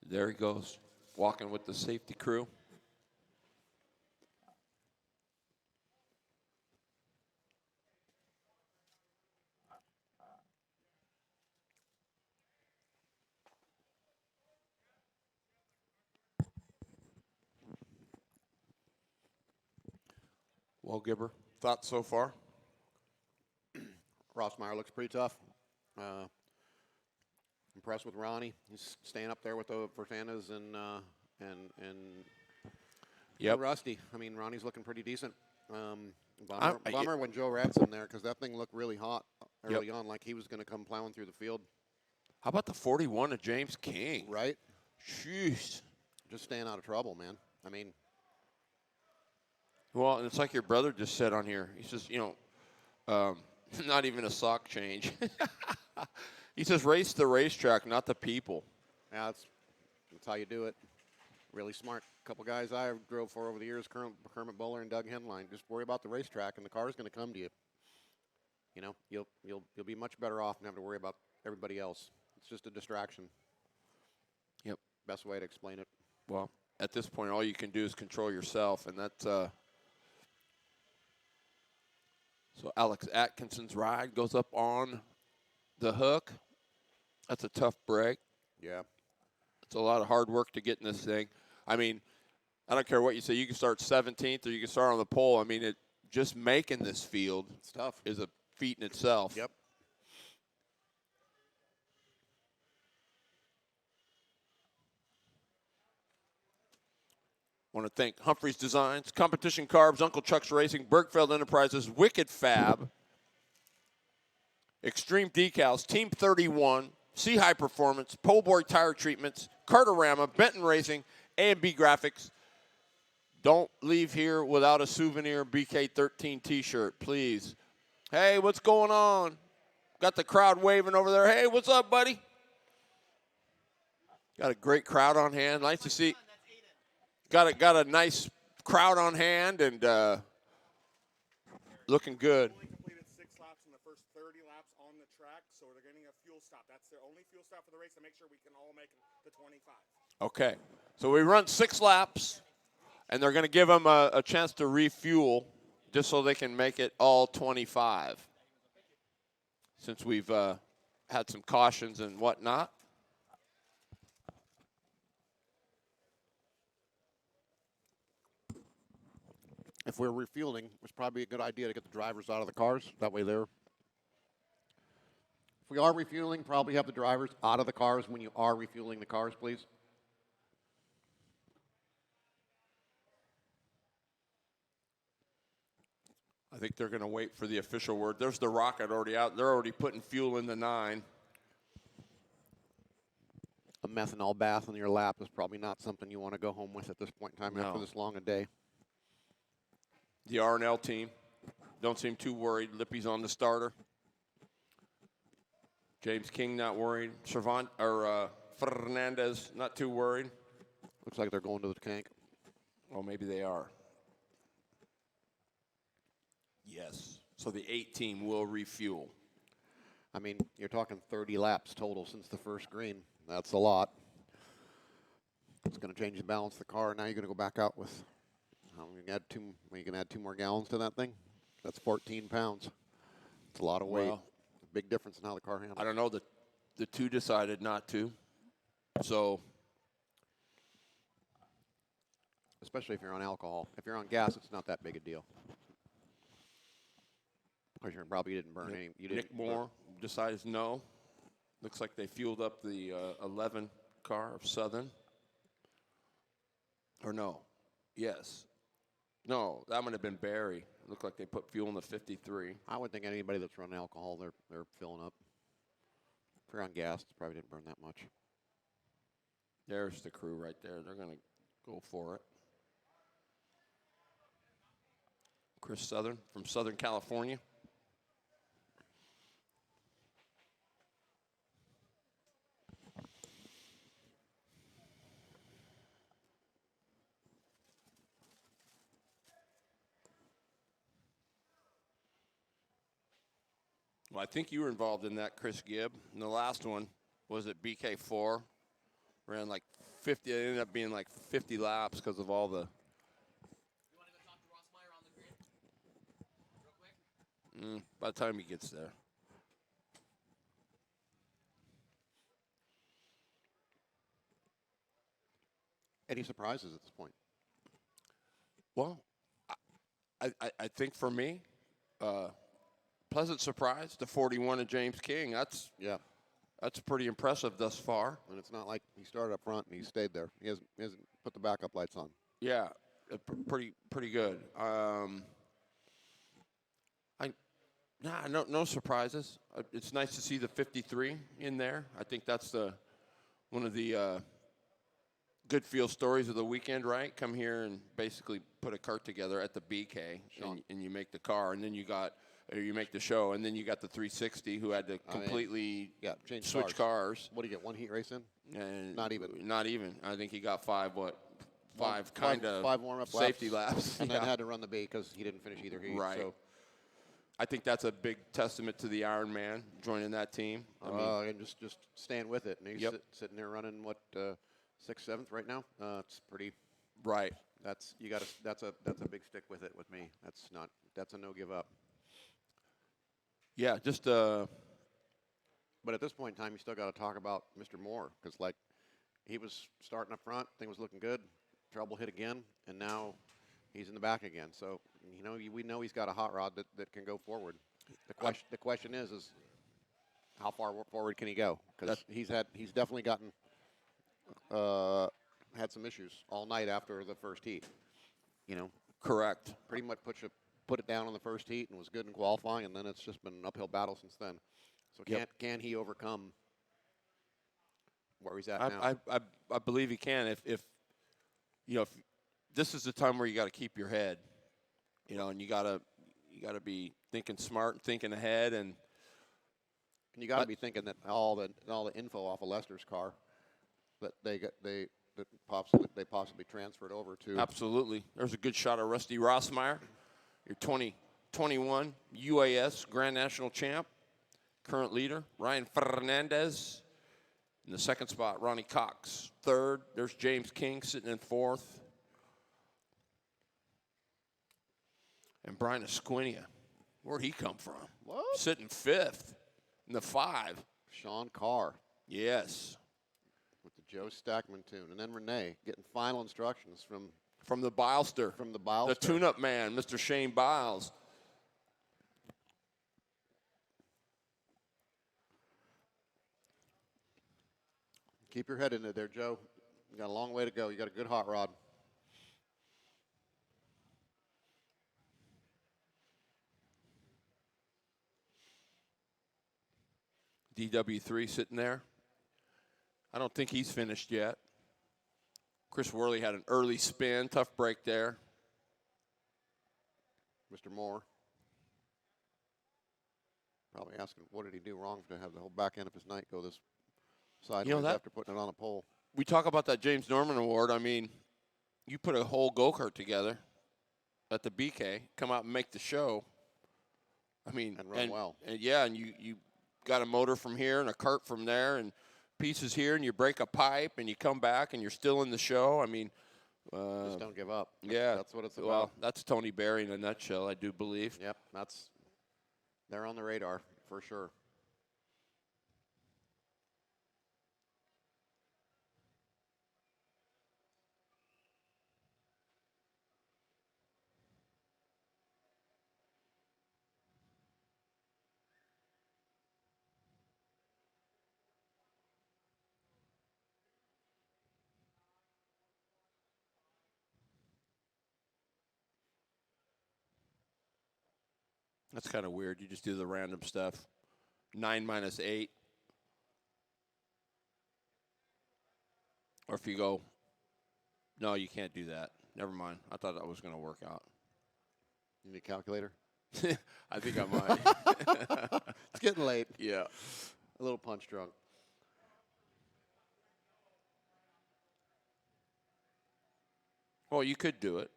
There he goes, walking with the safety crew. Well, Gibber, thoughts so far? Rossmeyer looks pretty tough. Impressed with Ronnie. He's staying up there with the Fernandez and Rusty. I mean, Ronnie's looking pretty decent. Bummer when Joe Rat's in there because that thing looked really hot early on, like he was going to come plowing through the field. How about the 41 of James King? Right? Jeez. Just staying out of trouble, man. I mean. Well, and it's like your brother just said on here. He says, you know, not even a sock change. He says, race the racetrack, not the people. Yeah, that's how you do it. Really smart. A couple guys I drove for over the years, Kermit Bowler and Doug Henline. Just worry about the racetrack, and the car's going to come to you. You know, you'll be much better off than having to worry about everybody else. It's just a distraction. Yep. Best way to explain it. Well, at this point, all you can do is control yourself, and that's so Alex Atkinson's ride goes up on the hook. That's a tough break. Yeah. It's a lot of hard work to get in this thing. I mean, I don't care what you say. You can start 17th or you can start on the pole. I mean, just making this field it's tough. Is a feat in itself. Yep. Want to thank Humphreys Designs, Competition Carbs, Uncle Chuck's Racing, Bergfeld Enterprises, Wicked Fab, Extreme Decals, Team 31, Sea High Performance, Poleboy Tire Treatments, Kartorama, Benton Racing, A&B Graphics. Don't leave here without a souvenir BK13 t-shirt, please. Hey, what's going on? Got the crowd waving over there. Hey, what's up, buddy? Got a great crowd on hand. Nice to see. Got a nice crowd on hand and looking good. Only completed 6 laps in the first 30 laps on the track, so they're getting a fuel stop. That's their only fuel stop for the race to make sure we can all make the 25. Okay, so we run 6 laps, and they're going to give them a chance to refuel just so they can make it all 25. Since we've had some cautions and whatnot. If we're refueling, it's probably a good idea to get the drivers out of the cars. That way they're. If we are refueling, probably have the drivers out of the cars when you are refueling the cars, please. I think they're going to wait for the official word. There's the rocket already out. They're already putting fuel in the 9. A methanol bath on your lap is probably not something you want to go home with at this point in time after this long a day. The R&L team don't seem too worried. Lippy's on the starter. James King not worried. Fernandez not too worried. Looks like they're going to the tank. Well, maybe they are. Yes. So the 8 team will refuel. I mean, you're talking 30 laps total since the first green. That's a lot. It's going to change the balance of the car. Now you're going to go back out with. You can add 2 more gallons to that thing. That's 14 pounds. It's a lot of weight. Well, Big difference in how the car handles. I don't know. The two decided not to. So, especially if you're on alcohol. If you're on gas, it's not that big a deal. Because you probably didn't burn any. You didn't Nick Moore decides no. Looks like they fueled up the 11 car of Southern. Or no. Yes. No, that would have been Barry. Looked like they put fuel in the 53. I would think anybody that's running alcohol, they're filling up. If you're on gas, it probably didn't burn that much. There's the crew right there. They're going to go for it. Chris Southern from Southern California. Well, I think you were involved in that, Chris Gibb. And the last one was at BK4. Ran like 50. It ended up being like 50 laps because of all the. By the time he gets there. Any surprises at this point? Well, I think for me, pleasant surprise, the 41 of James King. That's pretty impressive thus far. And it's not like he started up front and he stayed there. He hasn't put the backup lights on. Yeah, pretty good. No surprises. It's nice to see the 53 in there. I think that's one of the good feel stories of the weekend, right? Come here and basically put a cart together at the BK, and you make the car, and then you make the show, and then you got the 360 who had to completely change switch cars. What do you get, one heat race in? And Not even. Not even. I think he got five warm-up safety laps. And then had to run the B because he didn't finish either heat. Right. So. I think that's a big testament to the Iron Man joining that team. And just staying with it. And he's sitting there running what 6th, 7th right now. It's pretty. Right. That's a big stick with it with me. That's a no give up. Yeah, just. But at this point in time, you still got to talk about Mr. Moore because like he was starting up front, thing was looking good, trouble hit again, and now he's in the back again. So we know he's got a hot rod that can go forward. The question is how far forward can he go? Because he's definitely gotten had some issues all night after the first heat. Correct. Pretty much put it down on the first heat and was good in qualifying, and then it's just been an uphill battle since then. So can he overcome where he's at now? I believe he can. If this is the time where you got to keep your head, and you got to be thinking smart and thinking ahead, and you got to be thinking that all the info off of Lester's car that they possibly transferred over to. Absolutely. There's a good shot of Rusty Rossmeyer, your 2021 UAS Grand National Champ, current leader. Ryan Fernandez in the second spot. Ronnie Cox third. There's James King sitting in fourth. And Brian Esquinia, where'd he come from? What? Sitting fifth in the 5. Sean Carr. Yes. With the Joe Stackman tune. And then Renee getting final instructions from the Bilester. From the Bilester. The tune-up man, Mr. Shane Biles. Keep your head in it there, Joe. You got a long way to go. You got a good hot rod. DW3 sitting there. I don't think he's finished yet. Chris Worley had an early spin, tough break there. Mr. Moore. Probably asking what did he do wrong to have the whole back end of his night go this sideways after putting it on a pole. We talk about that James Norman Award. I mean, you put a whole go-kart together at the BK, come out and make the show. I mean, and run well. And you got a motor from here and a cart from there and pieces here, and you break a pipe and you come back and you're still in the show. I mean, just don't give up. That's what it's about. Well, that's Tony Berry in a nutshell, I do believe. Yep, that's They're on the radar for sure. That's kind of weird. You just do the random stuff. 9 minus 8. Or if you go, no, you can't do that. Never mind. I thought that was going to work out. You need a calculator? I think I might. It's getting late. Yeah. A little punch drunk. Well, you could do it.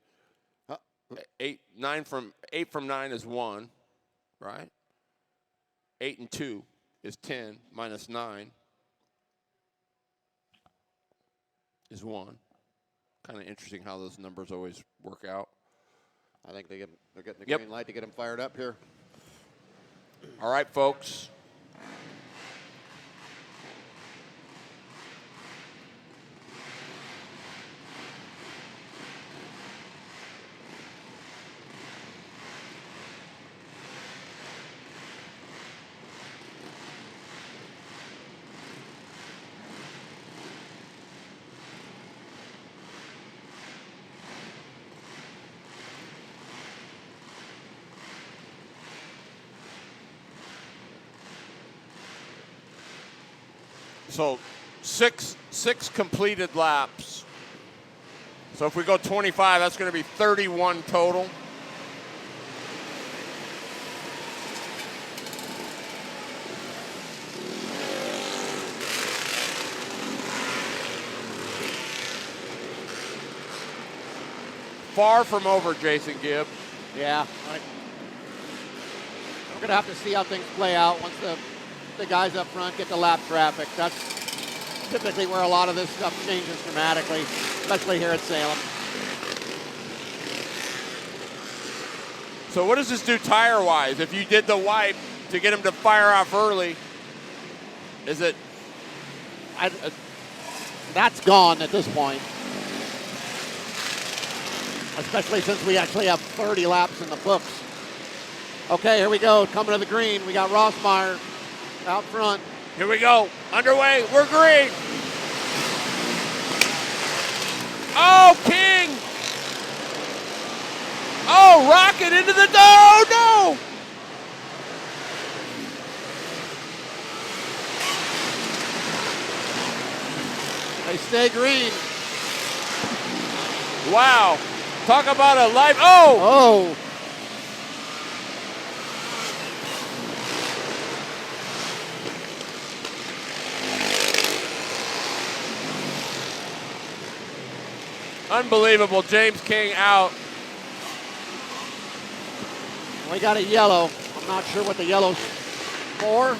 8 from 9 is 1, right? 8 and 2 is 10 minus 9 is 1. Kind of interesting how those numbers always work out. I think they're getting the Yep. green light to get them fired up here. All right, folks. So six completed laps. So if we go 25, that's going to be 31 total. Far from over, Jason Gibb. Yeah. We're going to have to see how things play out once the guys up front get the lap traffic. That's typically where a lot of this stuff changes dramatically, especially here at Salem. So what does this do tire-wise? If you did the wipe to get them to fire off early, is it? That's gone at this point. Especially since we actually have 30 laps in the books. Okay, here we go. Coming to the green. We got Rossmeyer out front. Here we go. Underway. We're green. Oh, King. Oh, rocket into the door. No. They stay green. Wow. Talk about a life. Oh. Oh. Unbelievable. James King out. We got a yellow. I'm not sure what the yellow's for.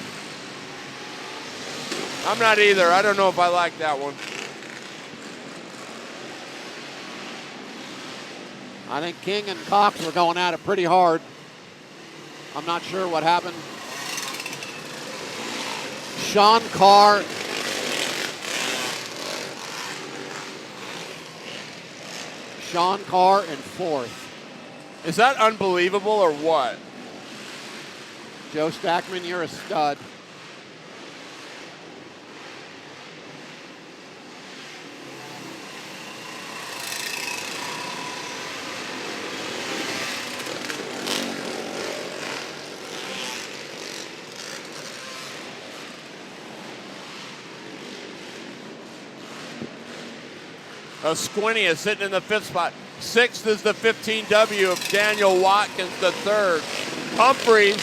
I'm not either. I don't know if I like that one. I think King and Cox were going at it pretty hard. I'm not sure what happened. Sean Carr. Sean Carr in fourth. Is that unbelievable or what? Joe Stackman, you're a stud. Squinty is sitting in the 5th spot. 6th is the 15W of Daniel Watkins, the 3rd. Humphreys.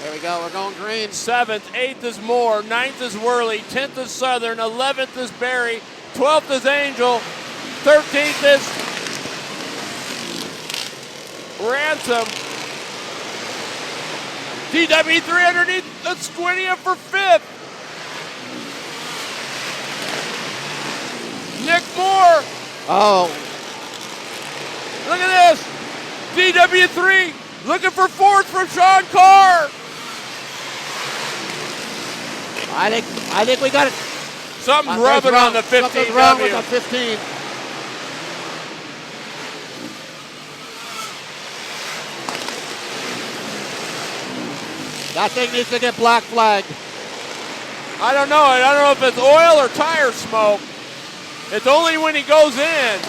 There we go. We're going green. 7th. 8th is Moore. 9th is Worley. 10th is Southern. 11th is Barry. 12th is Angel. 13th is Ransom. DW3 underneath the Squinty for 5th. Nick Moore. Oh. Look at this. DW3 looking for fourth from Sean Carr. I think we got it. Something's rubbing on the 15W. Something's wrong with the 15. That thing needs to get black flagged. I don't know. I don't know if it's oil or tire smoke. It's only when he goes in.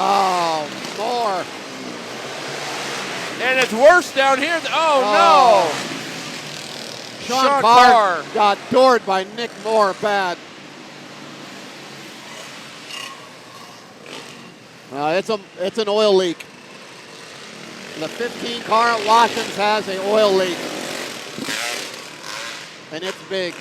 Oh, more. And it's worse down here. Oh, no. Sean Carr got doored by Nick Moore bad. It's an oil leak. The 15 car at Watkins has an oil leak. And it's big.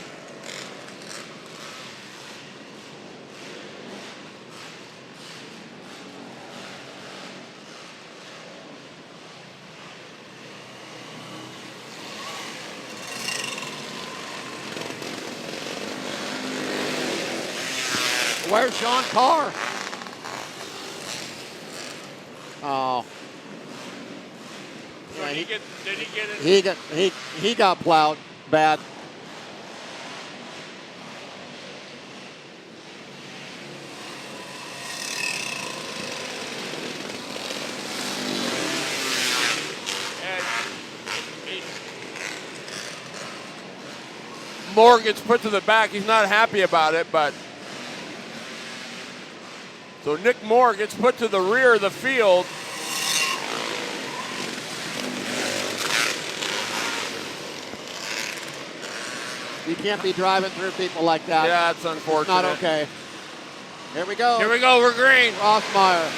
Where's Sean Carr? Oh. So yeah, did he get it? He got plowed bad. Moore gets put to the back. He's not happy about it, but so Nick Moore gets put to the rear of the field. You can't be driving through people like that. Yeah, it's unfortunate. It's not okay. Here we go. Here we go. We're green. Rossmeyer.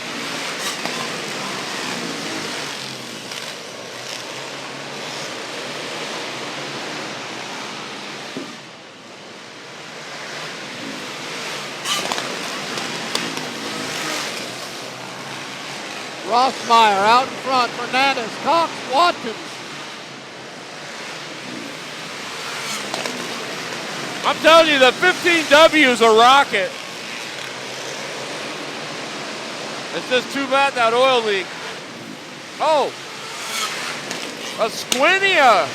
Rossmeyer out in front. Fernandez, Cox, Watkins. I'm telling you, the 15W is a rocket. It's just too bad that oil leak. Oh, a Squinia.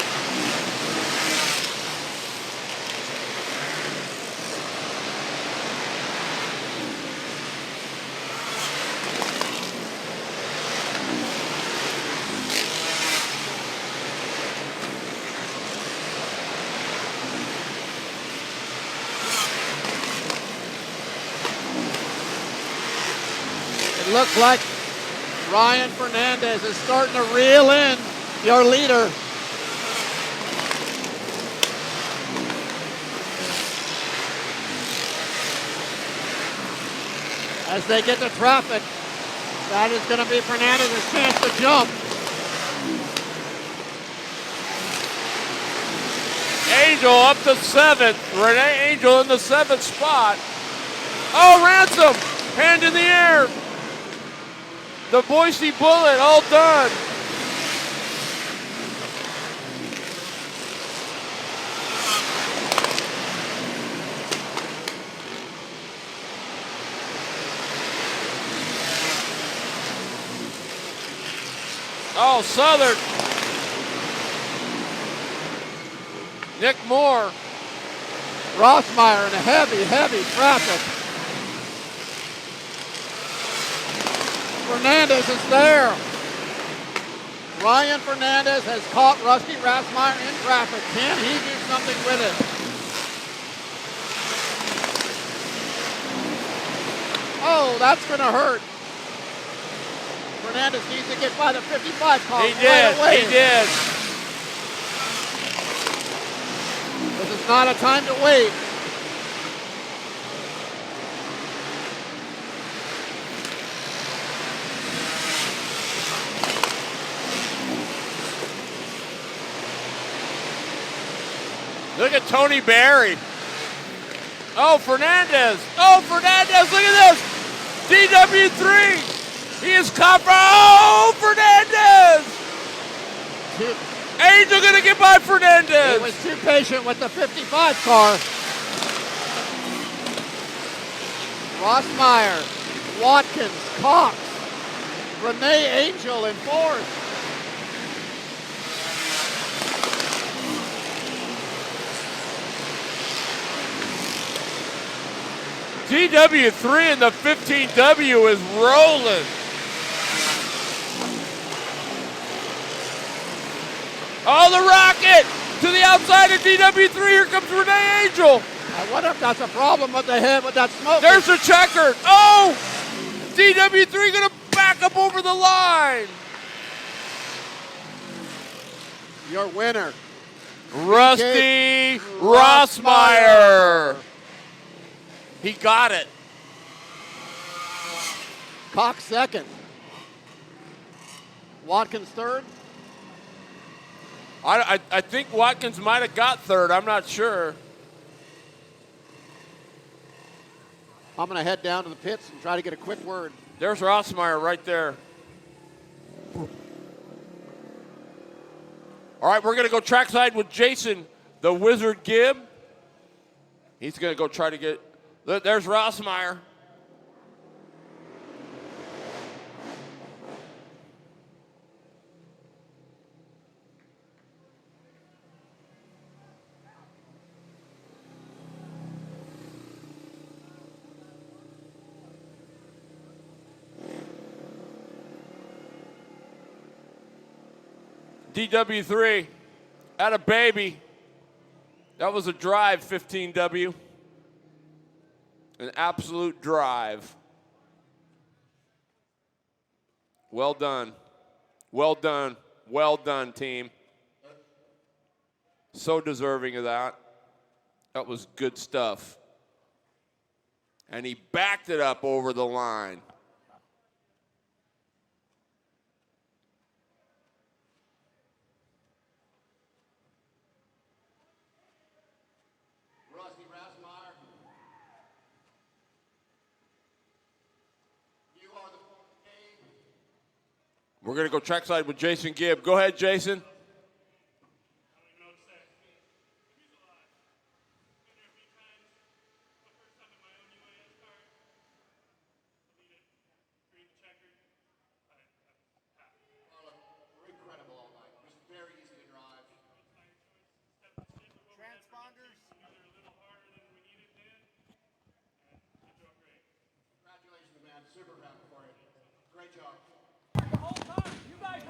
It looks like Ryan Fernandez is starting to reel in your leader. As they get to traffic, that is going to be Fernandez's chance to jump. Angel up to 7th. Renee Angel in the 7th spot. Oh, Ransom, hand in the air. The Boise Bullet, all done. Oh, Southern. Nick Moore. Rossmeyer in a heavy, heavy traffic. Fernandez is there. Ryan Fernandez has caught Rusty Rossmeyer in traffic. Can he do something with it? Oh, that's going to hurt. Fernandez needs to get by the 55 car. He did. Right away. He did. This is not a time to wait. Look at Tony Barry. Oh, Fernandez. Oh, Fernandez, look at this. DW3. He is caught. Oh, Fernandez. Angel going to get by Fernandez. He was too patient with the 55 car. Rossmeyer, Watkins, Cox, Renee Angel in fourth. DW3 in the 15W is rolling. Oh, the rocket to the outside of DW3. Here comes Renee Angel. I wonder if that's a problem with the hit with that smoke. There's the checker. Oh, DW3 going to back up over the line. Your winner, Rusty Rossmeyer. He got it. Cox second. Watkins third. I think Watkins might have got third. I'm not sure. I'm going to head down to the pits and try to get a quick word. There's Rossmeyer right there. All right, we're going to go trackside with Jason, the Wizard Gibb. He's going to go try to get... There's Rossmeyer. DW3, at a baby. That was a drive, 15W. An absolute drive. Well done. Well done. Well done, team. So deserving of that. That was good stuff. And he backed it up over the line. We're going to go trackside with Jason Gibb. Go ahead, Jason.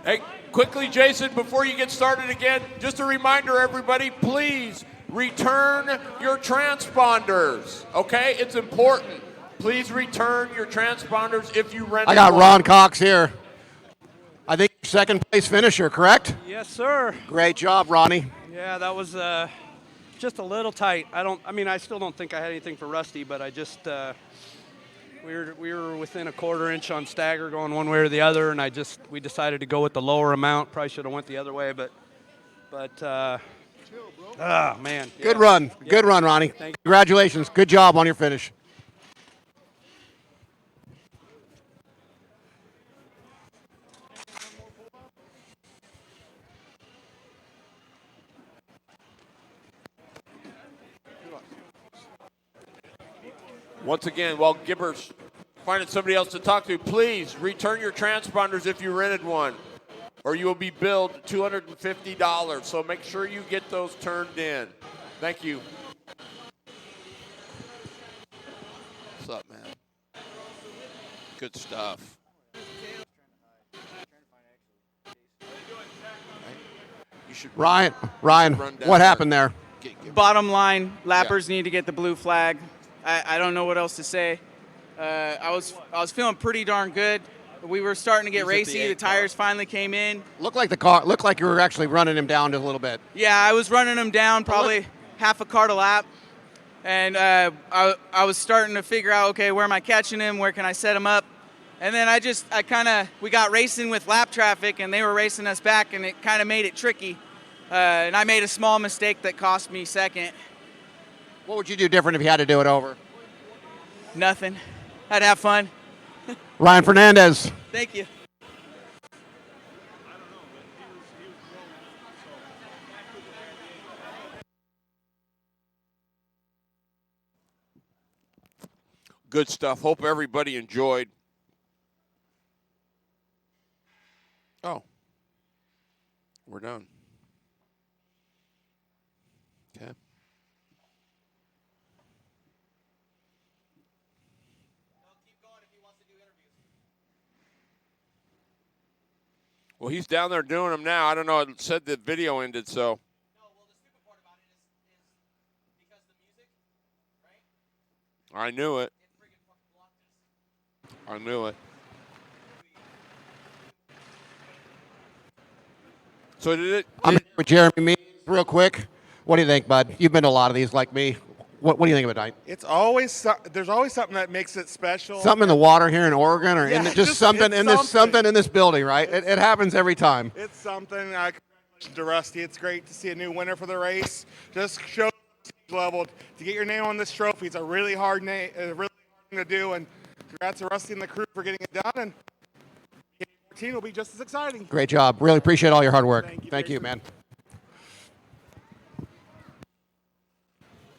Hey, quickly, Jason, before you get started again, just a reminder, everybody, please return your transponders, okay? It's important. Please return your transponders if you rent. I got Ron Cox here. I think second place finisher, correct? Yes, sir. Great job, Ronnie. Yeah, that was just a little tight. I still don't think I had anything for Rusty, but I just we were within a quarter inch on stagger going one way or the other, and we decided to go with the lower amount. Probably should have went the other way, but man. Good run. Yeah. Good run, Ronnie. Thank you. Congratulations. Good job on your finish. Once again, while Gibber's finding somebody else to talk to, please return your transponders if you rented one, or you will be billed $250. So make sure you get those turned in. Thank you. What's up, man? Good stuff. You should Ryan, run down what happened there? Bottom line, lappers need to get the blue flag. I don't know what else to say. I was feeling pretty darn good. We were starting to get racy. The tires finally came in. Looked like you were actually running him down just a little bit. Yeah, I was running him down probably half a car to lap. And I was starting to figure out, okay, where am I catching him? Where can I set him up? And then we got racing with lap traffic, and they were racing us back, and it kind of made it tricky. And I made a small mistake that cost me second. What would you do different if you had to do it over? Nothing. I'd have fun. Ryan Fernandez. Thank you. Good stuff. Hope everybody enjoyed. Oh, we're done. Okay. Well, he's down there doing them now. I don't know. It said the video ended, so. I knew it. I knew it. So did it? I'm here with Jeremy Means real quick. What do you think, bud? You've been to a lot of these like me. What do you think of it, Dyke? It's always there's always something that makes it special. Something in the water here in Oregon, or Yeah, just something it's in this something in this building, right? It happens every time. It's something. Congratulations to Rusty. It's great to see a new winner for the race. Just show level to get your name on this trophy. It's a really hard really hard thing to do, and congrats to Rusty and the crew for getting it done. And BK13 will be just as exciting. Great job. Really appreciate all your hard work. Thank you, man.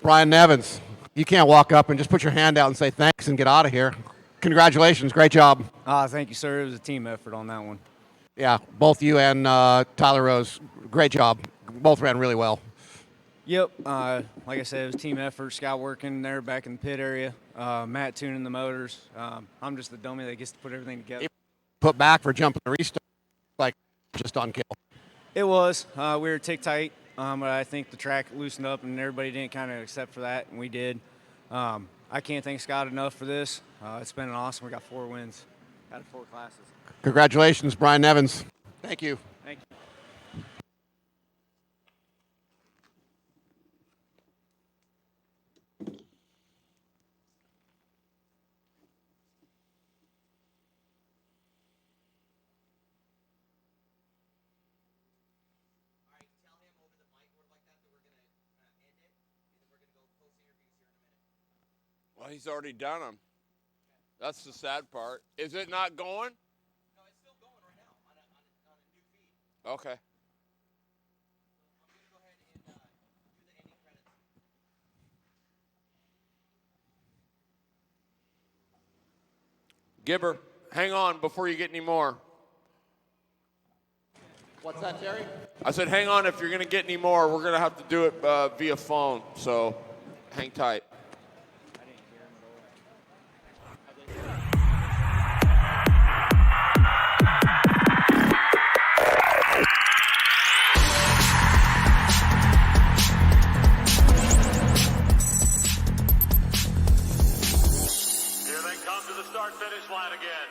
Brian Nevins, you can't walk up and just put your hand out and say thanks and get out of here. Congratulations. Great job. Thank you, sir. It was a team effort on that one. Yeah, both you and Tyler Rose, great job. Both ran really well. Yep. Like I said, it was team effort. Scott working there back in the pit area. Matt tuning the motors. I'm just the dummy that gets to put everything together. Put back for jumping the restart, like just on kill. It was. We were tick tight, but I think the track loosened up and everybody didn't kind of accept for that, and we did. I can't thank Scott enough for this. It's been awesome. We got 4 wins out of 4 classes. Congratulations, Brian Nevins. Thank you. Thank you. Well, he's already done them. That's the sad part. Is it not going? No, it's still going right now on a new feed. Okay. I'm going to go ahead and do the ending credits. Gibber, hang on before you get any more. What's that, Terry? I said, hang on. If you're going to get any more, we're going to have to do it via phone. So hang tight. Here they come to the start-finish line again.